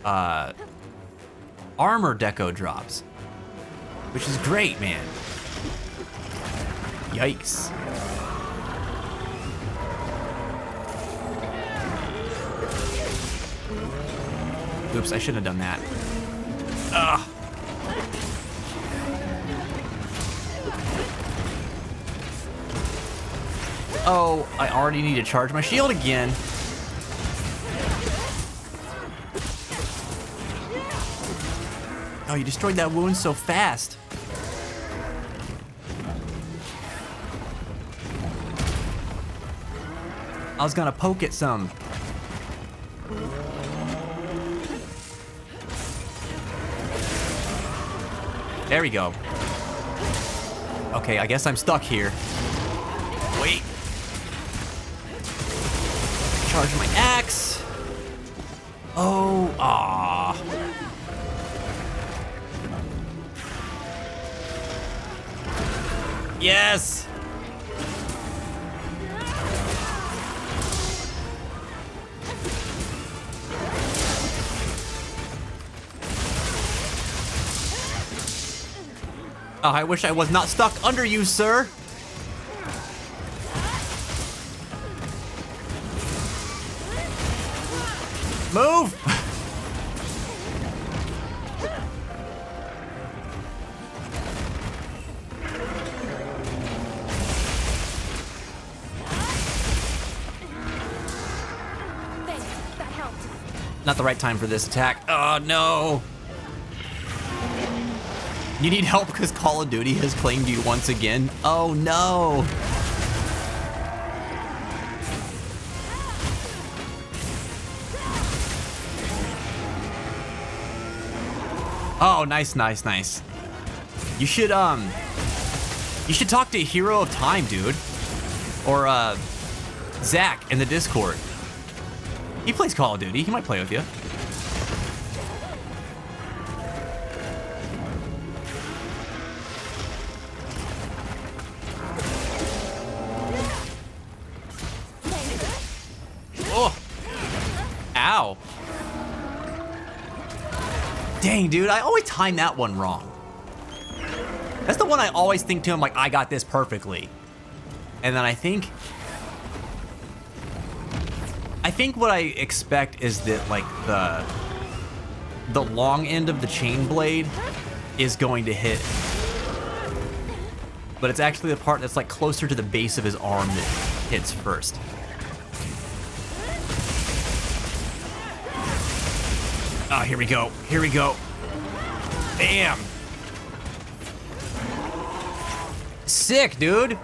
armor deco drops, which is great, man. Yikes. Oops, I shouldn't have done that. Ugh. Oh, I already need to charge my shield again. Oh, you destroyed that wound so fast. I was gonna poke it some. There we go. Okay, I guess I'm stuck here. Wait. Charge my axe. Oh, ah. Yes. Oh, I wish I was not stuck under you, sir. Move! Thanks, that helped. Not the right time for this attack. Oh, no. You need help because Call of Duty has claimed you once again? Oh, no. Oh, nice, nice, nice. You should talk to Hero of Time, dude. Or, Zach in the Discord. He plays Call of Duty. He might play with you. Oh. Ow. Dang, dude, I always time that one wrong. That's the one I always think to him, like, I got this perfectly. And then I think what I expect is that, like, the long end of the chain blade is going to hit. But it's actually the part that's, like, closer to the base of his arm that hits first. Oh, here we go. Here we go. Bam. Sick, dude.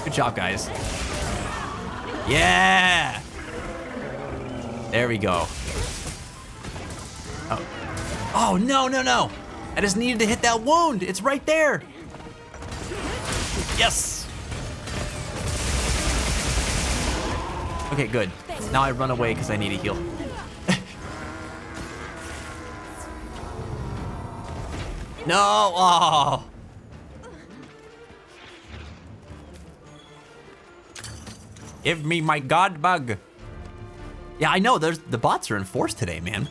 Good job, guys. Yeah. There we go. Oh. Oh, no, no, no. I just needed to hit that wound. It's right there. Yes. Okay, good. Now I run away because I need a heal. No! Oh! Give me my god bug. Yeah, I know. The bots are enforced today, man.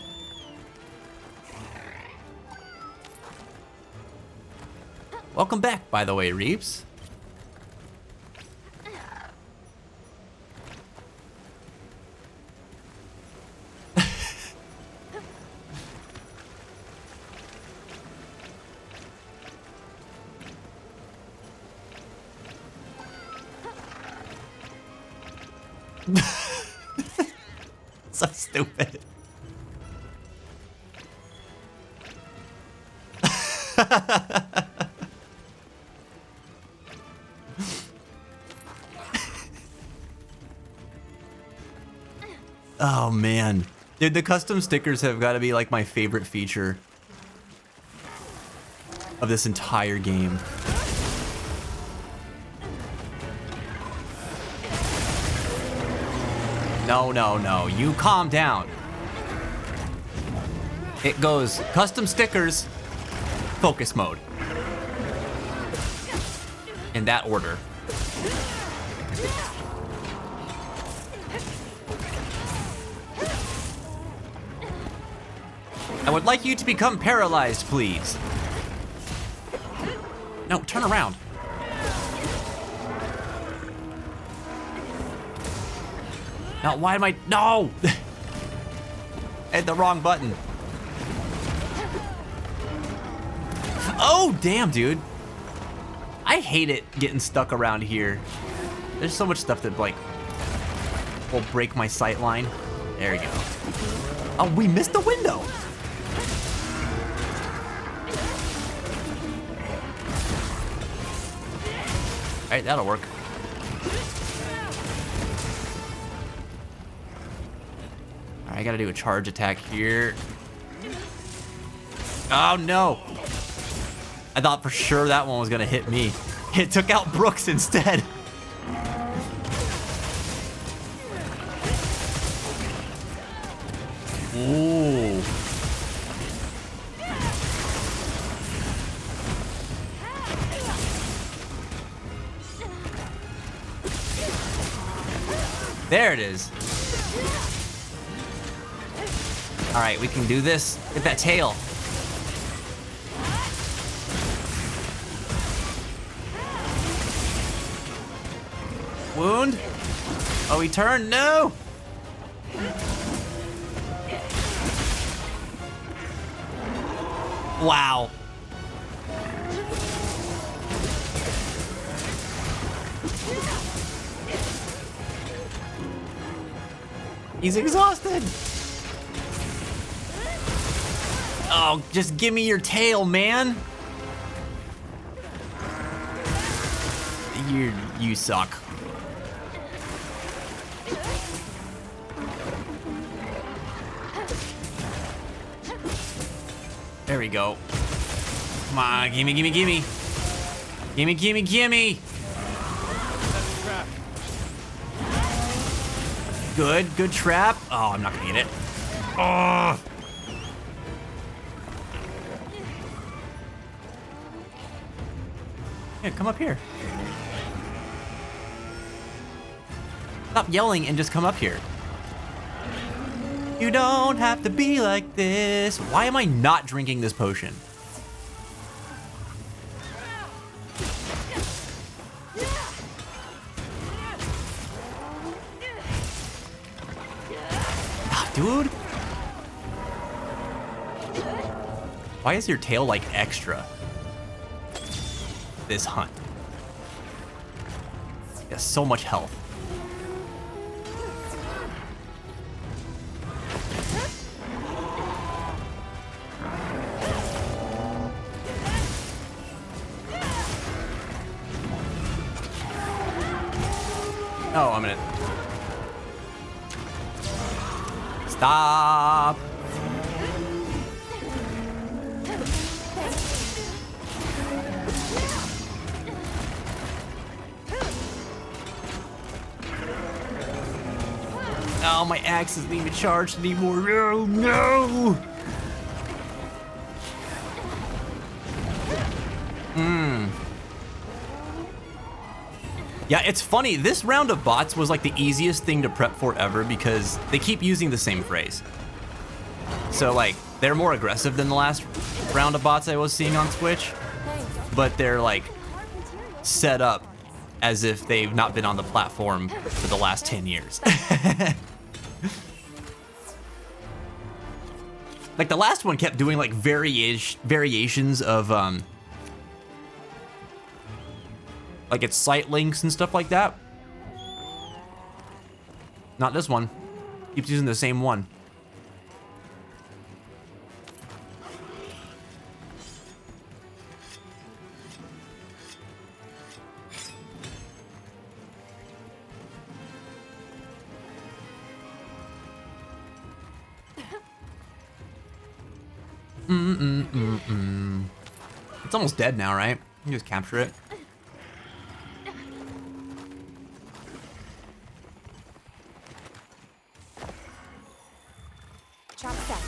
Welcome back, by the way, Reeves. So stupid. Oh man. Dude, the custom stickers have got to be like my favorite feature of this entire game. No, no, no. You calm down. It goes custom stickers, focus mode. In that order. I would like you to become paralyzed, please. No, turn around. Now, why am I... No! I hit the wrong button. Oh, damn, dude. I hate it getting stuck around here. There's so much stuff that, like, will break my sight line. There you go. Oh, we missed the window. All right, that'll work. All right, I gotta do a charge attack here. Oh no! I thought for sure that one was gonna hit me. It took out Brooks instead. Ooh. There it is. All right, we can do this. Get that tail. Wound. Oh, he turned. No. Wow. He's exhausted. Oh, just give me your tail, man. You suck. There we go. Come on, gimme, gimme, gimme. Gimme, gimme, gimme. Good trap. Oh, I'm not gonna get it. Oh. Yeah, come up here. Stop yelling and just come up here. You don't have to be like this. Why am I not drinking this potion? Dude. Why is your tail like extra? This hunt. He has so much health. Oh, I'm gonna... Stop! Oh, my axe isn't even charged anymore. No, no! Yeah, it's funny. This round of bots was like the easiest thing to prep for ever because they keep using the same phrase. So like, they're more aggressive than the last round of bots I was seeing on Twitch, but they're like set up as if they've not been on the platform for the last 10 years. Like the last one kept doing like variations of like its site links and stuff like that. Not this one. Keeps using the same one. It's almost dead now, right? You can just capture it. Trap set.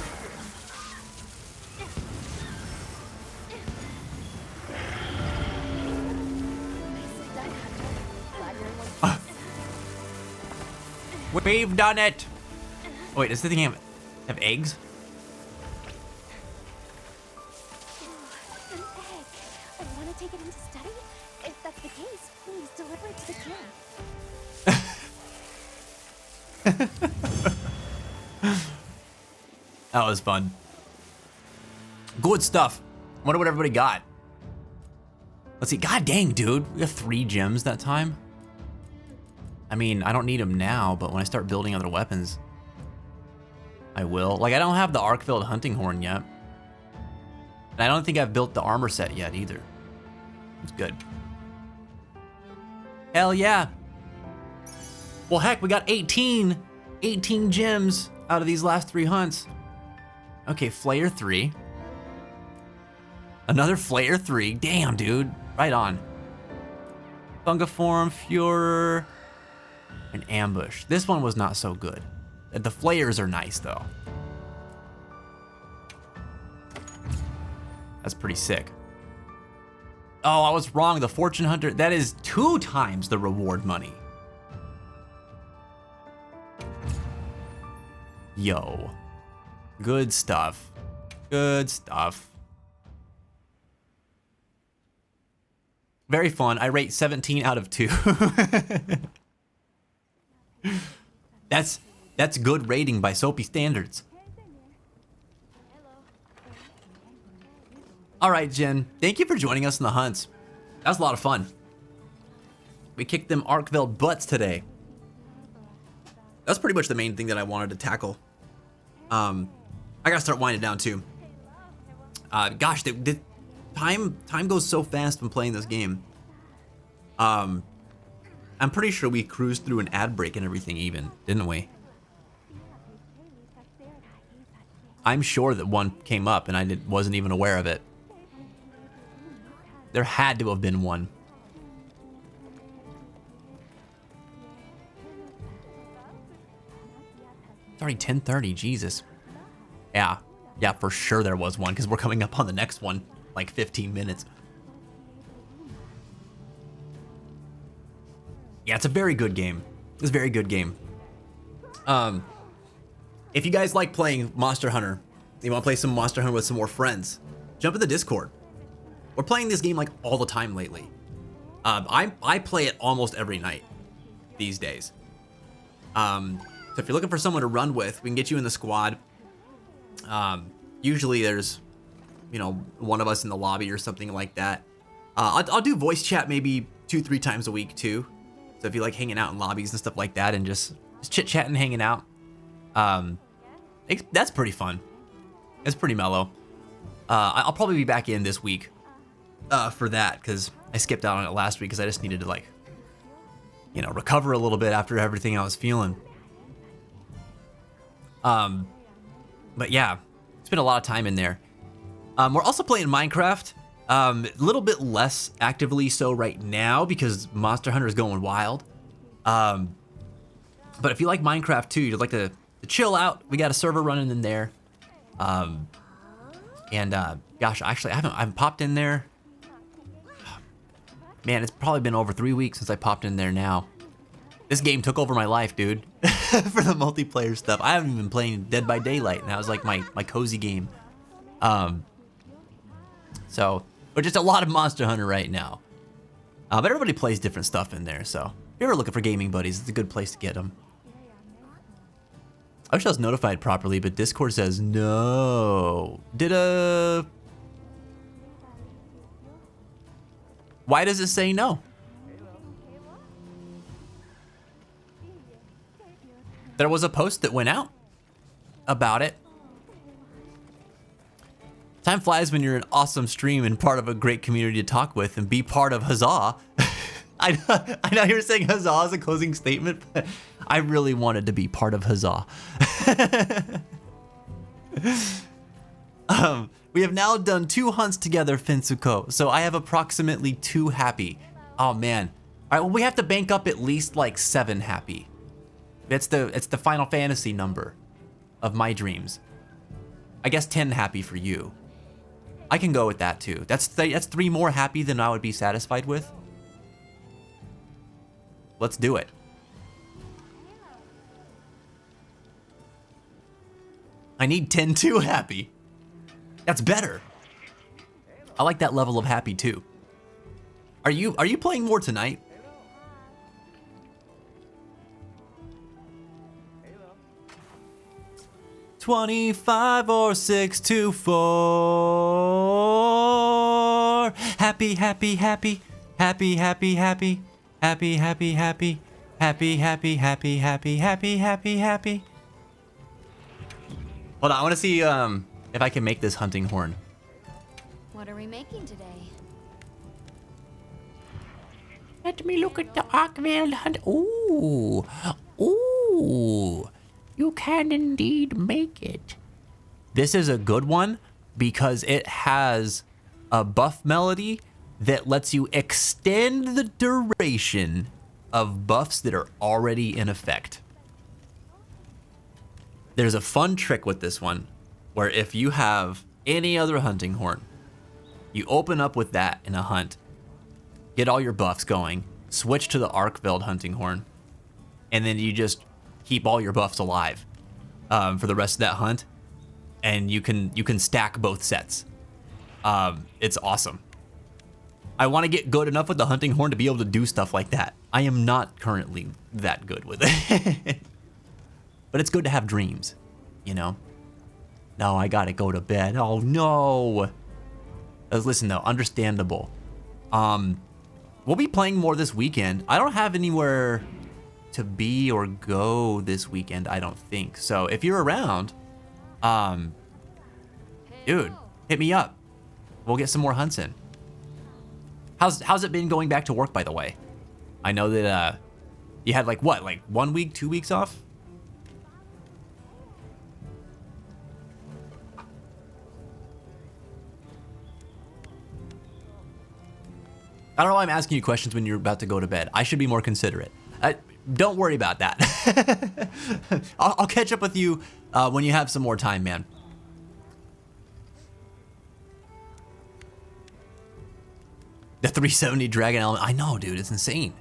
We've done it! Oh, wait, does the thing have eggs? An egg. I want to take it into study. If that's the case, please deliver it to the camp. That was fun. Good stuff. Wonder what everybody got. Let's see. God dang, dude. We have 3 gems that time. I mean, I don't need them now, but when I start building other weapons, I will. Like, I don't have the Arkveld hunting horn yet. And I don't think I've built the armor set yet either. It's good. Hell yeah. Well, heck, we got 18 gems out of these last 3 hunts. Okay, Flayer 3. Another Flayer 3. Damn, dude. Right on. Fungiform, Fuhrer, and Ambush. This one was not so good. The Flayers are nice, though. That's pretty sick. Oh, I was wrong. The Fortune Hunter, that is 2 times the reward money. Yo. Good stuff. Good stuff. Very fun. I rate 17 out of 2. That's good rating by Soapy standards. All right, Jen. Thank you for joining us in the hunts. That was a lot of fun. We kicked them Arkveld butts today. That's pretty much the main thing that I wanted to tackle. I gotta start winding down too. Gosh, the time goes so fast when playing this game. I'm pretty sure we cruised through an ad break and everything even, didn't we? I'm sure that one came up and I wasn't even aware of it. There had to have been one. It's already 10:30, Jesus. Yeah, for sure there was one because we're coming up on the next one, like 15 minutes. Yeah, it's a very good game. It's a very good game. If you guys like playing Monster Hunter, you want to play some Monster Hunter with some more friends, jump in the Discord. We're playing this game like all the time lately. I play it almost every night these days. So if you're looking for someone to run with, we can get you in the squad. Usually there's, one of us in the lobby or something like that. I'll do voice chat maybe 2-3 times a week too. So if you like hanging out in lobbies and stuff like that and just chit-chatting, hanging out, that's pretty fun. It's pretty mellow. I'll probably be back in this week for that because I skipped out on it last week because I just needed to recover a little bit after everything I was feeling. But yeah, spent a lot of time in there. We're also playing Minecraft. A little bit less actively so right now because Monster Hunter is going wild. But if you like Minecraft too, you'd like to chill out, we got a server running in there. Gosh, actually, I haven't popped in there. Man, it's probably been over 3 weeks since I popped in there now. This game took over my life, dude. For the multiplayer stuff. I haven't even been playing Dead by Daylight, and that was like my cozy game. So, but just a lot of Monster Hunter right now. But everybody plays different stuff in there, so if you're ever looking for gaming buddies, it's a good place to get them. I wish I was notified properly, but Discord says no. Why does it say no? There was a post that went out about it. Time flies when you're an awesome stream and part of a great community to talk with and be part of Huzzah. I know you're saying Huzzah as a closing statement, but I really wanted to be part of Huzzah. We have now done 2 hunts together, Finsuko, so I have approximately 2 happy. Oh man. All right, well, we have to bank up at least like 7 happy. It's the Final Fantasy number of my dreams. I guess 10 happy for you. I can go with that too. That's 3 more happy than I would be satisfied with. Let's do it. I need 10 too happy. That's better. I like that level of happy too. Are you playing more tonight? $25 or $624. Happy, happy, happy, happy, happy, happy, happy, happy, happy, happy, happy, happy, happy, happy, happy, happy. Hold on, I want to see if I can make this hunting horn. What are we making today? Let me look at the Arkvale hunt. Ooh, ooh. You can indeed make it. This is a good one because it has a buff melody that lets you extend the duration of buffs that are already in effect. There's a fun trick with this one where if you have any other hunting horn, you open up with that in a hunt, get all your buffs going, switch to the Arkveld hunting horn, and then you just keep all your buffs alive for the rest of that hunt, and you can stack both sets. It's awesome. I want to get good enough with the hunting horn to be able to do stuff like that. I am not currently that good with it. But it's good to have dreams, you know? No, I gotta go to bed. Oh no. Listen though, understandable. We'll be playing more this weekend. I don't have anywhere to be or go this weekend, I don't think. So if you're around, dude, hit me up. We'll get some more hunts in. How's it been going back to work, by the way? I know that you had like 1 week, 2 weeks off? I don't know why I'm asking you questions when you're about to go to bed. I should be more considerate. Don't worry about that. I'll catch up with you when you have some more time, man. The 370 Dragon Element. I know, dude. It's insane.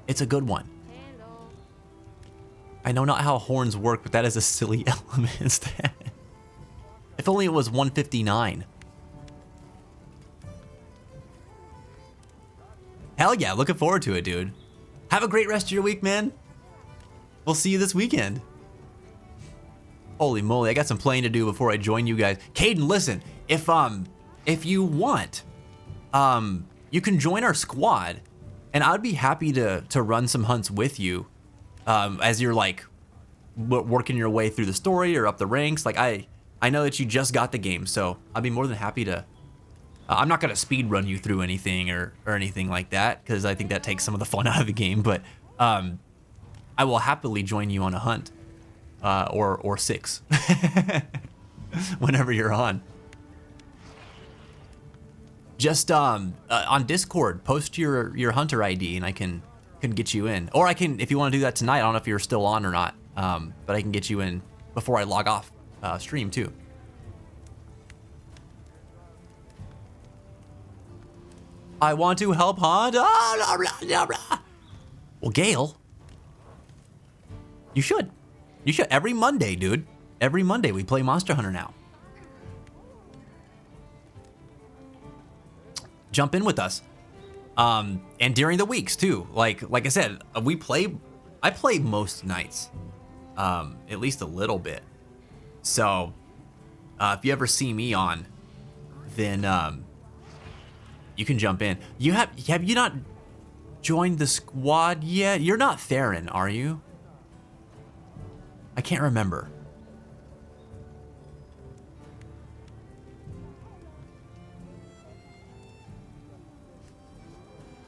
It's a good one. I know not how horns work, but that is a silly element instead. If only it was 159. Hell yeah, looking forward to it, dude. Have a great rest of your week, man. We'll see you this weekend. Holy moly, I got some playing to do before I join you guys. Caden, listen, if you want, you can join our squad, and I'd be happy to run some hunts with you, as you're like working your way through the story or up the ranks. Like I know that you just got the game, so I'd be more than happy to. I'm not gonna speed run you through anything or anything like that, because I think that takes some of the fun out of the game. But I will happily join you on a hunt, or 6, whenever you're on. Just on Discord, post your hunter ID, and I can get you in. Or I can, if you want to do that tonight. I don't know if you're still on or not, but I can get you in before I log off stream too. I want to help hunt. Ah, blah, blah, blah, blah. Well, Gale, you should. You should. Every Monday, dude. Every Monday we play Monster Hunter now. Jump in with us. And during the weeks too. Like I said, I play most nights. At least a little bit. So, if you ever see me on, then you can jump in. Have you not joined the squad yet? You're not Theron, are you? I can't remember.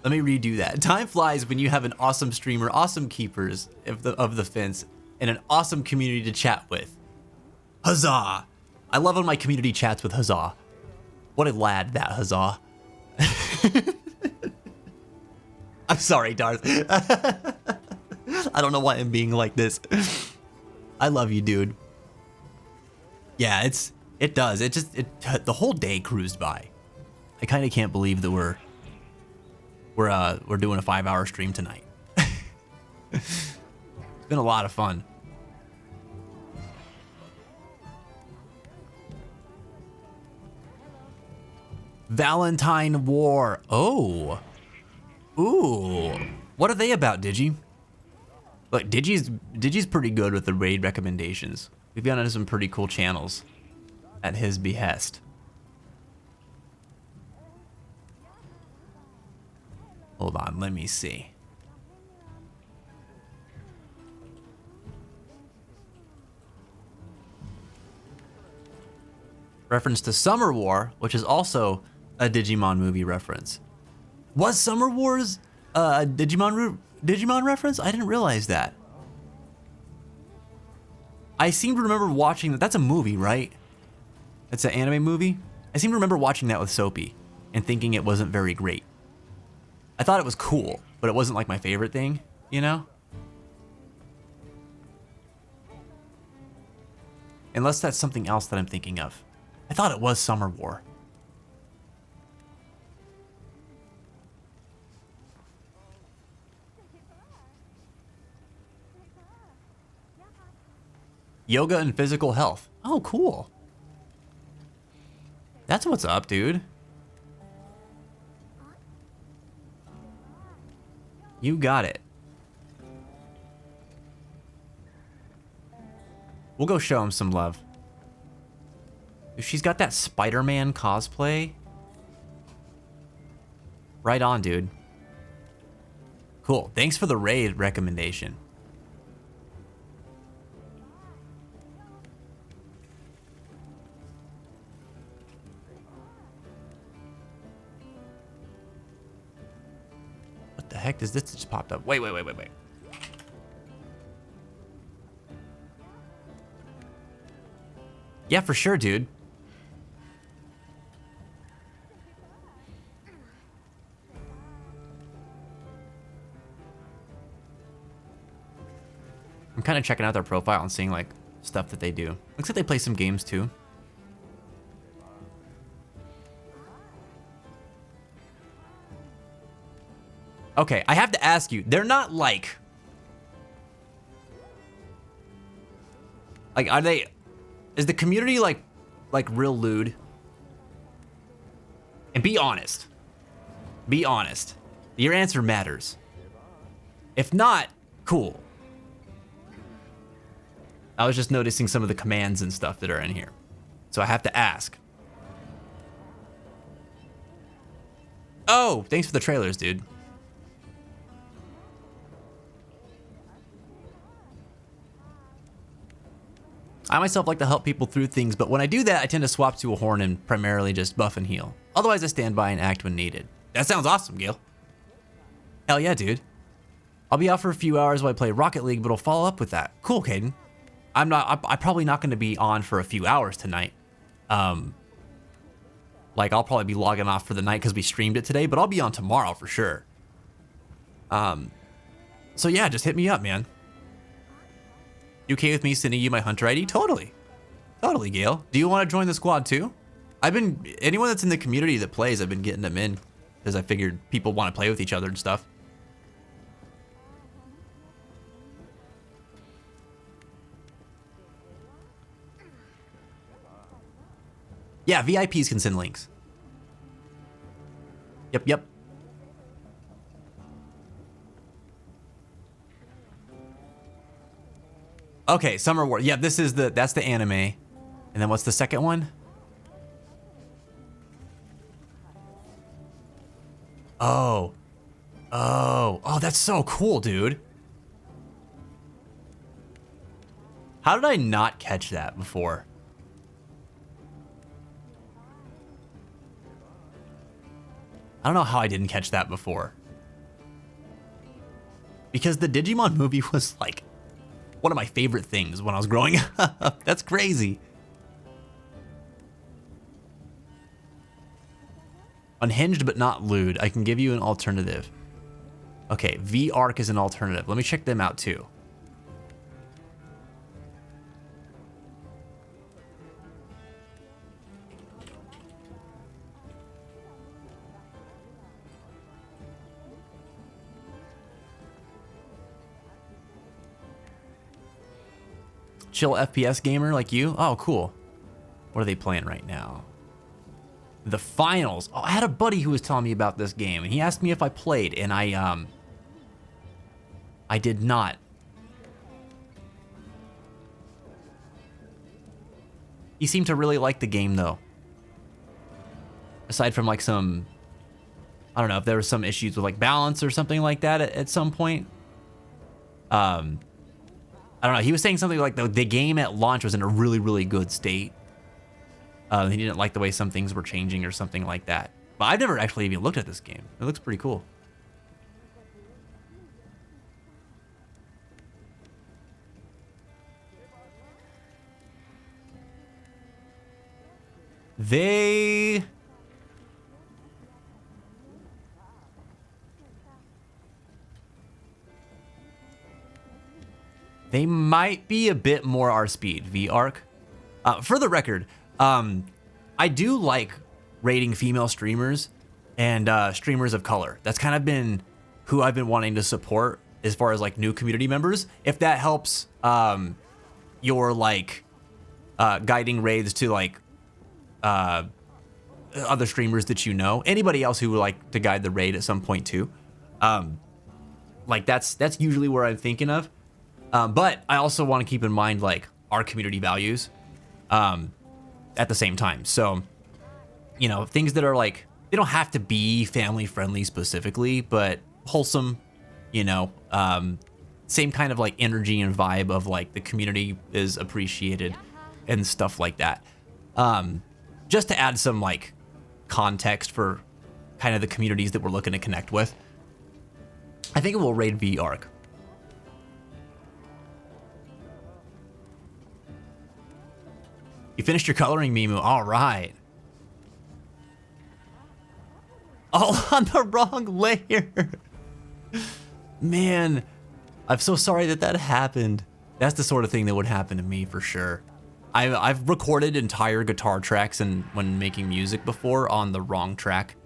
Let me redo that. Time flies when you have an awesome streamer, awesome keepers of the fence, and an awesome community to chat with. Huzzah! I love when my community chats with Huzzah. What a lad, that Huzzah. I'm sorry, Darth. I don't know why I'm being like this. I love you, dude. Yeah, it does. The whole day cruised by. I kind of can't believe that we're doing a 5-hour stream tonight. It's been a lot of fun. Valentine War. Oh. Ooh. What are they about, Digi? Look, Digi's pretty good with the raid recommendations. We've gone into some pretty cool channels at his behest. Hold on, let me see. Reference to Summer War, which is also a Digimon movie reference. Was Summer Wars a Digimon reference? I didn't realize that. I seem to remember watching that. That's a movie, right? It's an anime movie. I seem to remember watching that with Soapy and thinking it wasn't very great. I thought it was cool, but it wasn't like my favorite thing, you know? Unless that's something else that I'm thinking of. I thought it was Summer War. Yoga and physical health. Oh, cool. That's what's up, dude. You got it. We'll go show him some love. She's got that Spider-Man cosplay. Right on, dude. Cool. Thanks for the raid recommendation. What the heck does this just popped up? Wait. Yeah, for sure, dude. I'm kind of checking out their profile and seeing like stuff that they do. Looks like they play some games too. Okay, I have to ask you, they're not like are they, is the community like real lewd? And be honest. Be honest. Your answer matters. If not, cool. I was just noticing some of the commands and stuff that are in here. So I have to ask. Oh, thanks for the trailers, dude. I myself like to help people through things, but when I do that, I tend to swap to a horn and primarily just buff and heal. Otherwise, I stand by and act when needed. That sounds awesome, Gil. Hell yeah, dude. I'll be out for a few hours while I play Rocket League, but I'll follow up with that. Cool, Caden. I'm probably not going to be on for a few hours tonight. Like, I'll probably be logging off for the night because we streamed it today, but I'll be on tomorrow for sure. So yeah, just hit me up, man. You okay with me sending you my Hunter ID? Totally. Totally, Gale. Do you want to join the squad too? Anyone that's in the community that plays, I've been getting them in. because I figured people want to play with each other and stuff. Yeah, VIPs can send links. Yep. Okay, Summer War. Yeah, that's the anime. And then what's the second one? Oh, that's so cool, dude. How did I not catch that before? I don't know how I didn't catch that before. Because the Digimon movie was like one of my favorite things when I was growing up. That's crazy. Unhinged but not lewd. I can give you an alternative. Okay, V-Arc is an alternative. Let me check them out too. Chill FPS gamer like you? Oh, cool. What are they playing right now? The Finals. Oh, I had a buddy who was telling me about this game, and he asked me if I played, and I did not. He seemed to really like the game, though. Aside from like some, I don't know if there were some issues with like balance or something like that at some point. I don't know. He was saying something like the game at launch was in a really, really good state. He didn't like the way some things were changing or something like that. But I've never actually even looked at this game. It looks pretty cool. They might be a bit more our speed, V-Arc. For the record, I do like rating female streamers and streamers of color. That's kind of been who I've been wanting to support as far as like new community members. If that helps your like guiding raids to like other streamers that you know, anybody else who would like to guide the raid at some point too. Like that's usually where I'm thinking of. But I also want to keep in mind like our community values at the same time. So, you know, things that are like, they don't have to be family friendly specifically, but wholesome, you know, same kind of like energy and vibe of like the community is appreciated and stuff like that. Just to add some like context for kind of the communities that we're looking to connect with. I think it will raid V-Arc. You finished your coloring, Mimu. All right. All on the wrong layer. Man, I'm so sorry that happened. That's the sort of thing that would happen to me for sure. I've recorded entire guitar tracks and when making music before on the wrong track.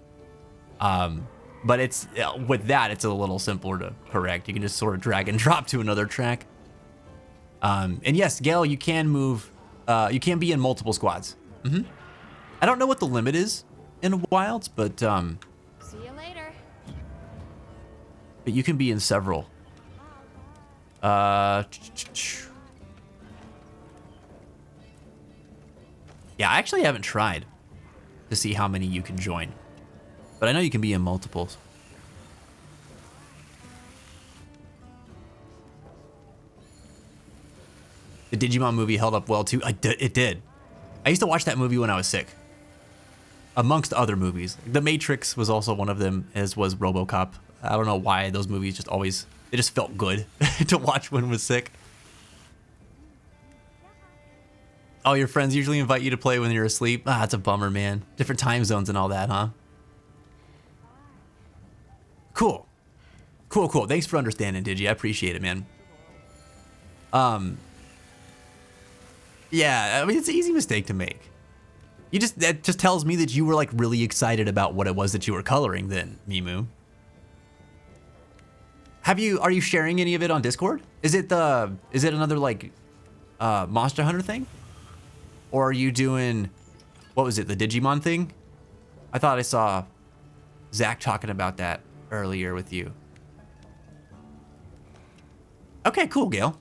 But it's with that, it's a little simpler to correct. You can just sort of drag and drop to another track. And yes, Gail, you can move. You can be in multiple squads. I don't know what the limit is in Wilds, but See you later. But you can be in several. Yeah, I actually haven't tried to see how many you can join, but I know you can be in multiples. The Digimon movie held up well too. It did. I used to watch that movie when I was sick. Amongst other movies. The Matrix was also one of them, as was RoboCop. I don't know why those movies they just felt good to watch when I was sick. Oh, your friends usually invite you to play when you're asleep? Ah, it's a bummer, man. Different time zones and all that, huh? Cool. Cool. Thanks for understanding, Digi. I appreciate it, man. Yeah, I mean, it's an easy mistake to make. That just tells me that you were like really excited about what it was that you were coloring then, Mimu. Are you sharing any of it on Discord? Is it another like Monster Hunter thing? Or are you doing, what was it, the Digimon thing? I thought I saw Zach talking about that earlier with you. Okay, cool, Gale.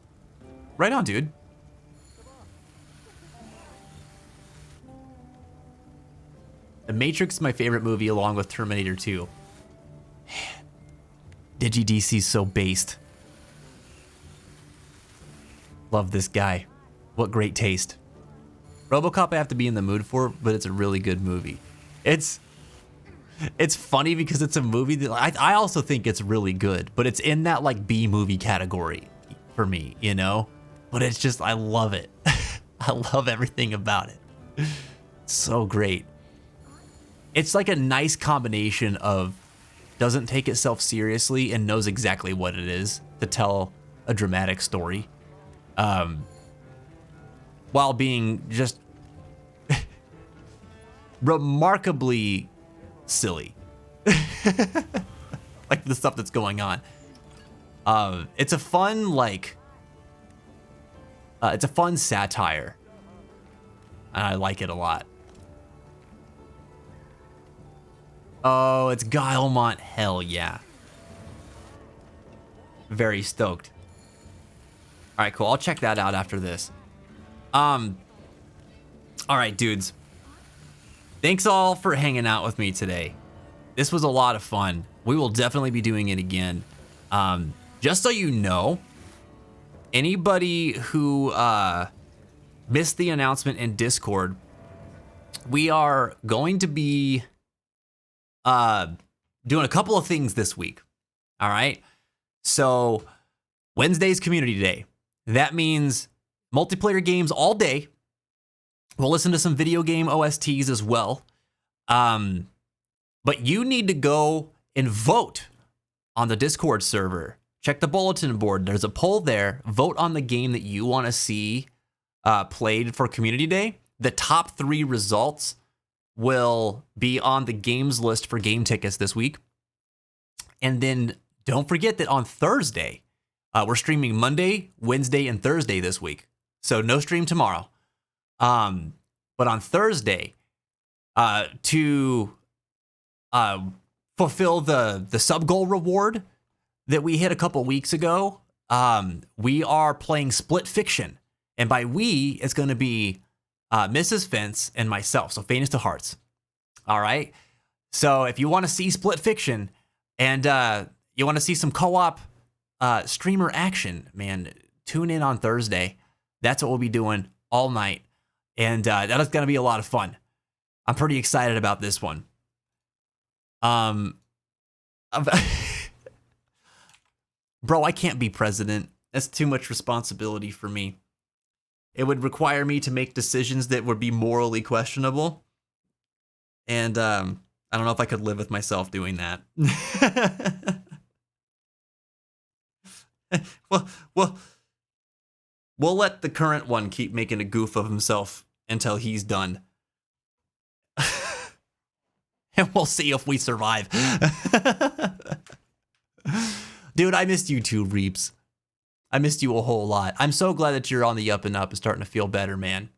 Right on, dude. The Matrix is my favorite movie along with Terminator 2. DigiDC's so based. Love this guy. What great taste. RoboCop I have to be in the mood for, but it's a really good movie. It's funny because it's a movie that I also think it's really good, but it's in that like B movie category for me, you know? But it's just, I love it. I love everything about it. So great. It's like a nice combination of doesn't take itself seriously and knows exactly what it is to tell a dramatic story, while being just remarkably silly. Like the stuff that's going on. It's a fun it's a fun satire. And I like it a lot. Oh, it's Guilemont. Hell yeah. Very stoked. All right, cool. I'll check that out after this. All right, dudes. Thanks all for hanging out with me today. This was a lot of fun. We will definitely be doing it again. Just so you know, anybody who missed the announcement in Discord, we are going to be doing a couple of things this week. All right. So Wednesday's Community Day. That means multiplayer games all day. We'll listen to some video game OSTs as well. But you need to go and vote on the Discord server. Check the bulletin board. There's a poll there. Vote on the game that you want to see played for Community Day. The top 3 results will be on the games list for game tickets this week. And then don't forget that on Thursday, we're streaming Monday, Wednesday, and Thursday this week. So no stream tomorrow. But on Thursday, to fulfill the sub goal reward that we hit a couple weeks ago, we are playing Split Fiction. And by we, it's going to be Mrs. Fence and myself. So Faintest of Hearts. All right. So if you want to see Split Fiction and you want to see some co-op streamer action, man, tune in on Thursday. That's what we'll be doing all night. And that is going to be a lot of fun. I'm pretty excited about this one. Bro, I can't be president. That's too much responsibility for me. It would require me to make decisions that would be morally questionable. And I don't know if I could live with myself doing that. Well, we'll let the current one keep making a goof of himself until he's done. And we'll see if we survive. Dude, I missed you too, Reeps. I missed you a whole lot. I'm so glad that you're on the up and up and starting to feel better, man.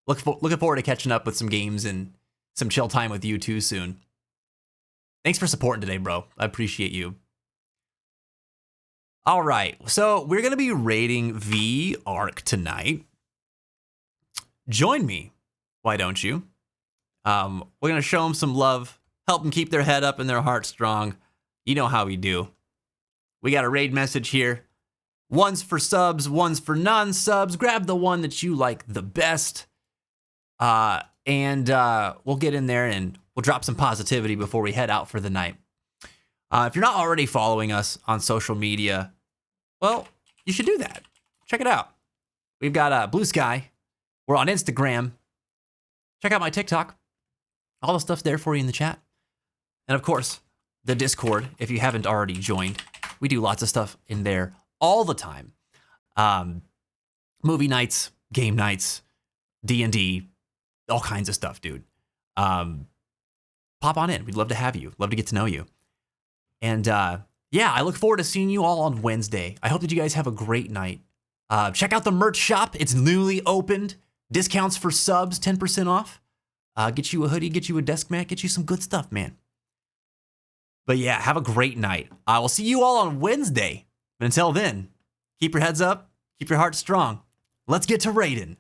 Looking forward to catching up with some games and some chill time with you too soon. Thanks for supporting today, bro. I appreciate you. All right, so we're going to be rating V Arc tonight. Join me, why don't you? We're going to show them some love, help them keep their head up and their heart strong. You know how we do. We got a raid message here. One's for subs, one's for non-subs. Grab the one that you like the best. And we'll get in there and we'll drop some positivity before we head out for the night. If you're not already following us on social media, well, you should do that. Check it out. We've got Blue Sky. We're on Instagram. Check out my TikTok. All the stuff's there for you in the chat. And of course, the Discord, if you haven't already joined. We do lots of stuff in there all the time. Movie nights, game nights, D&D, all kinds of stuff, dude. Pop on in. We'd love to have you. Love to get to know you. And yeah, I look forward to seeing you all on Wednesday. I hope that you guys have a great night. Check out the merch shop. It's newly opened. Discounts for subs, 10% off. Get you a hoodie, get you a desk mat, get you some good stuff, man. But yeah, have a great night. I will see you all on Wednesday. But until then, keep your heads up, keep your heart strong. Let's get to raiding.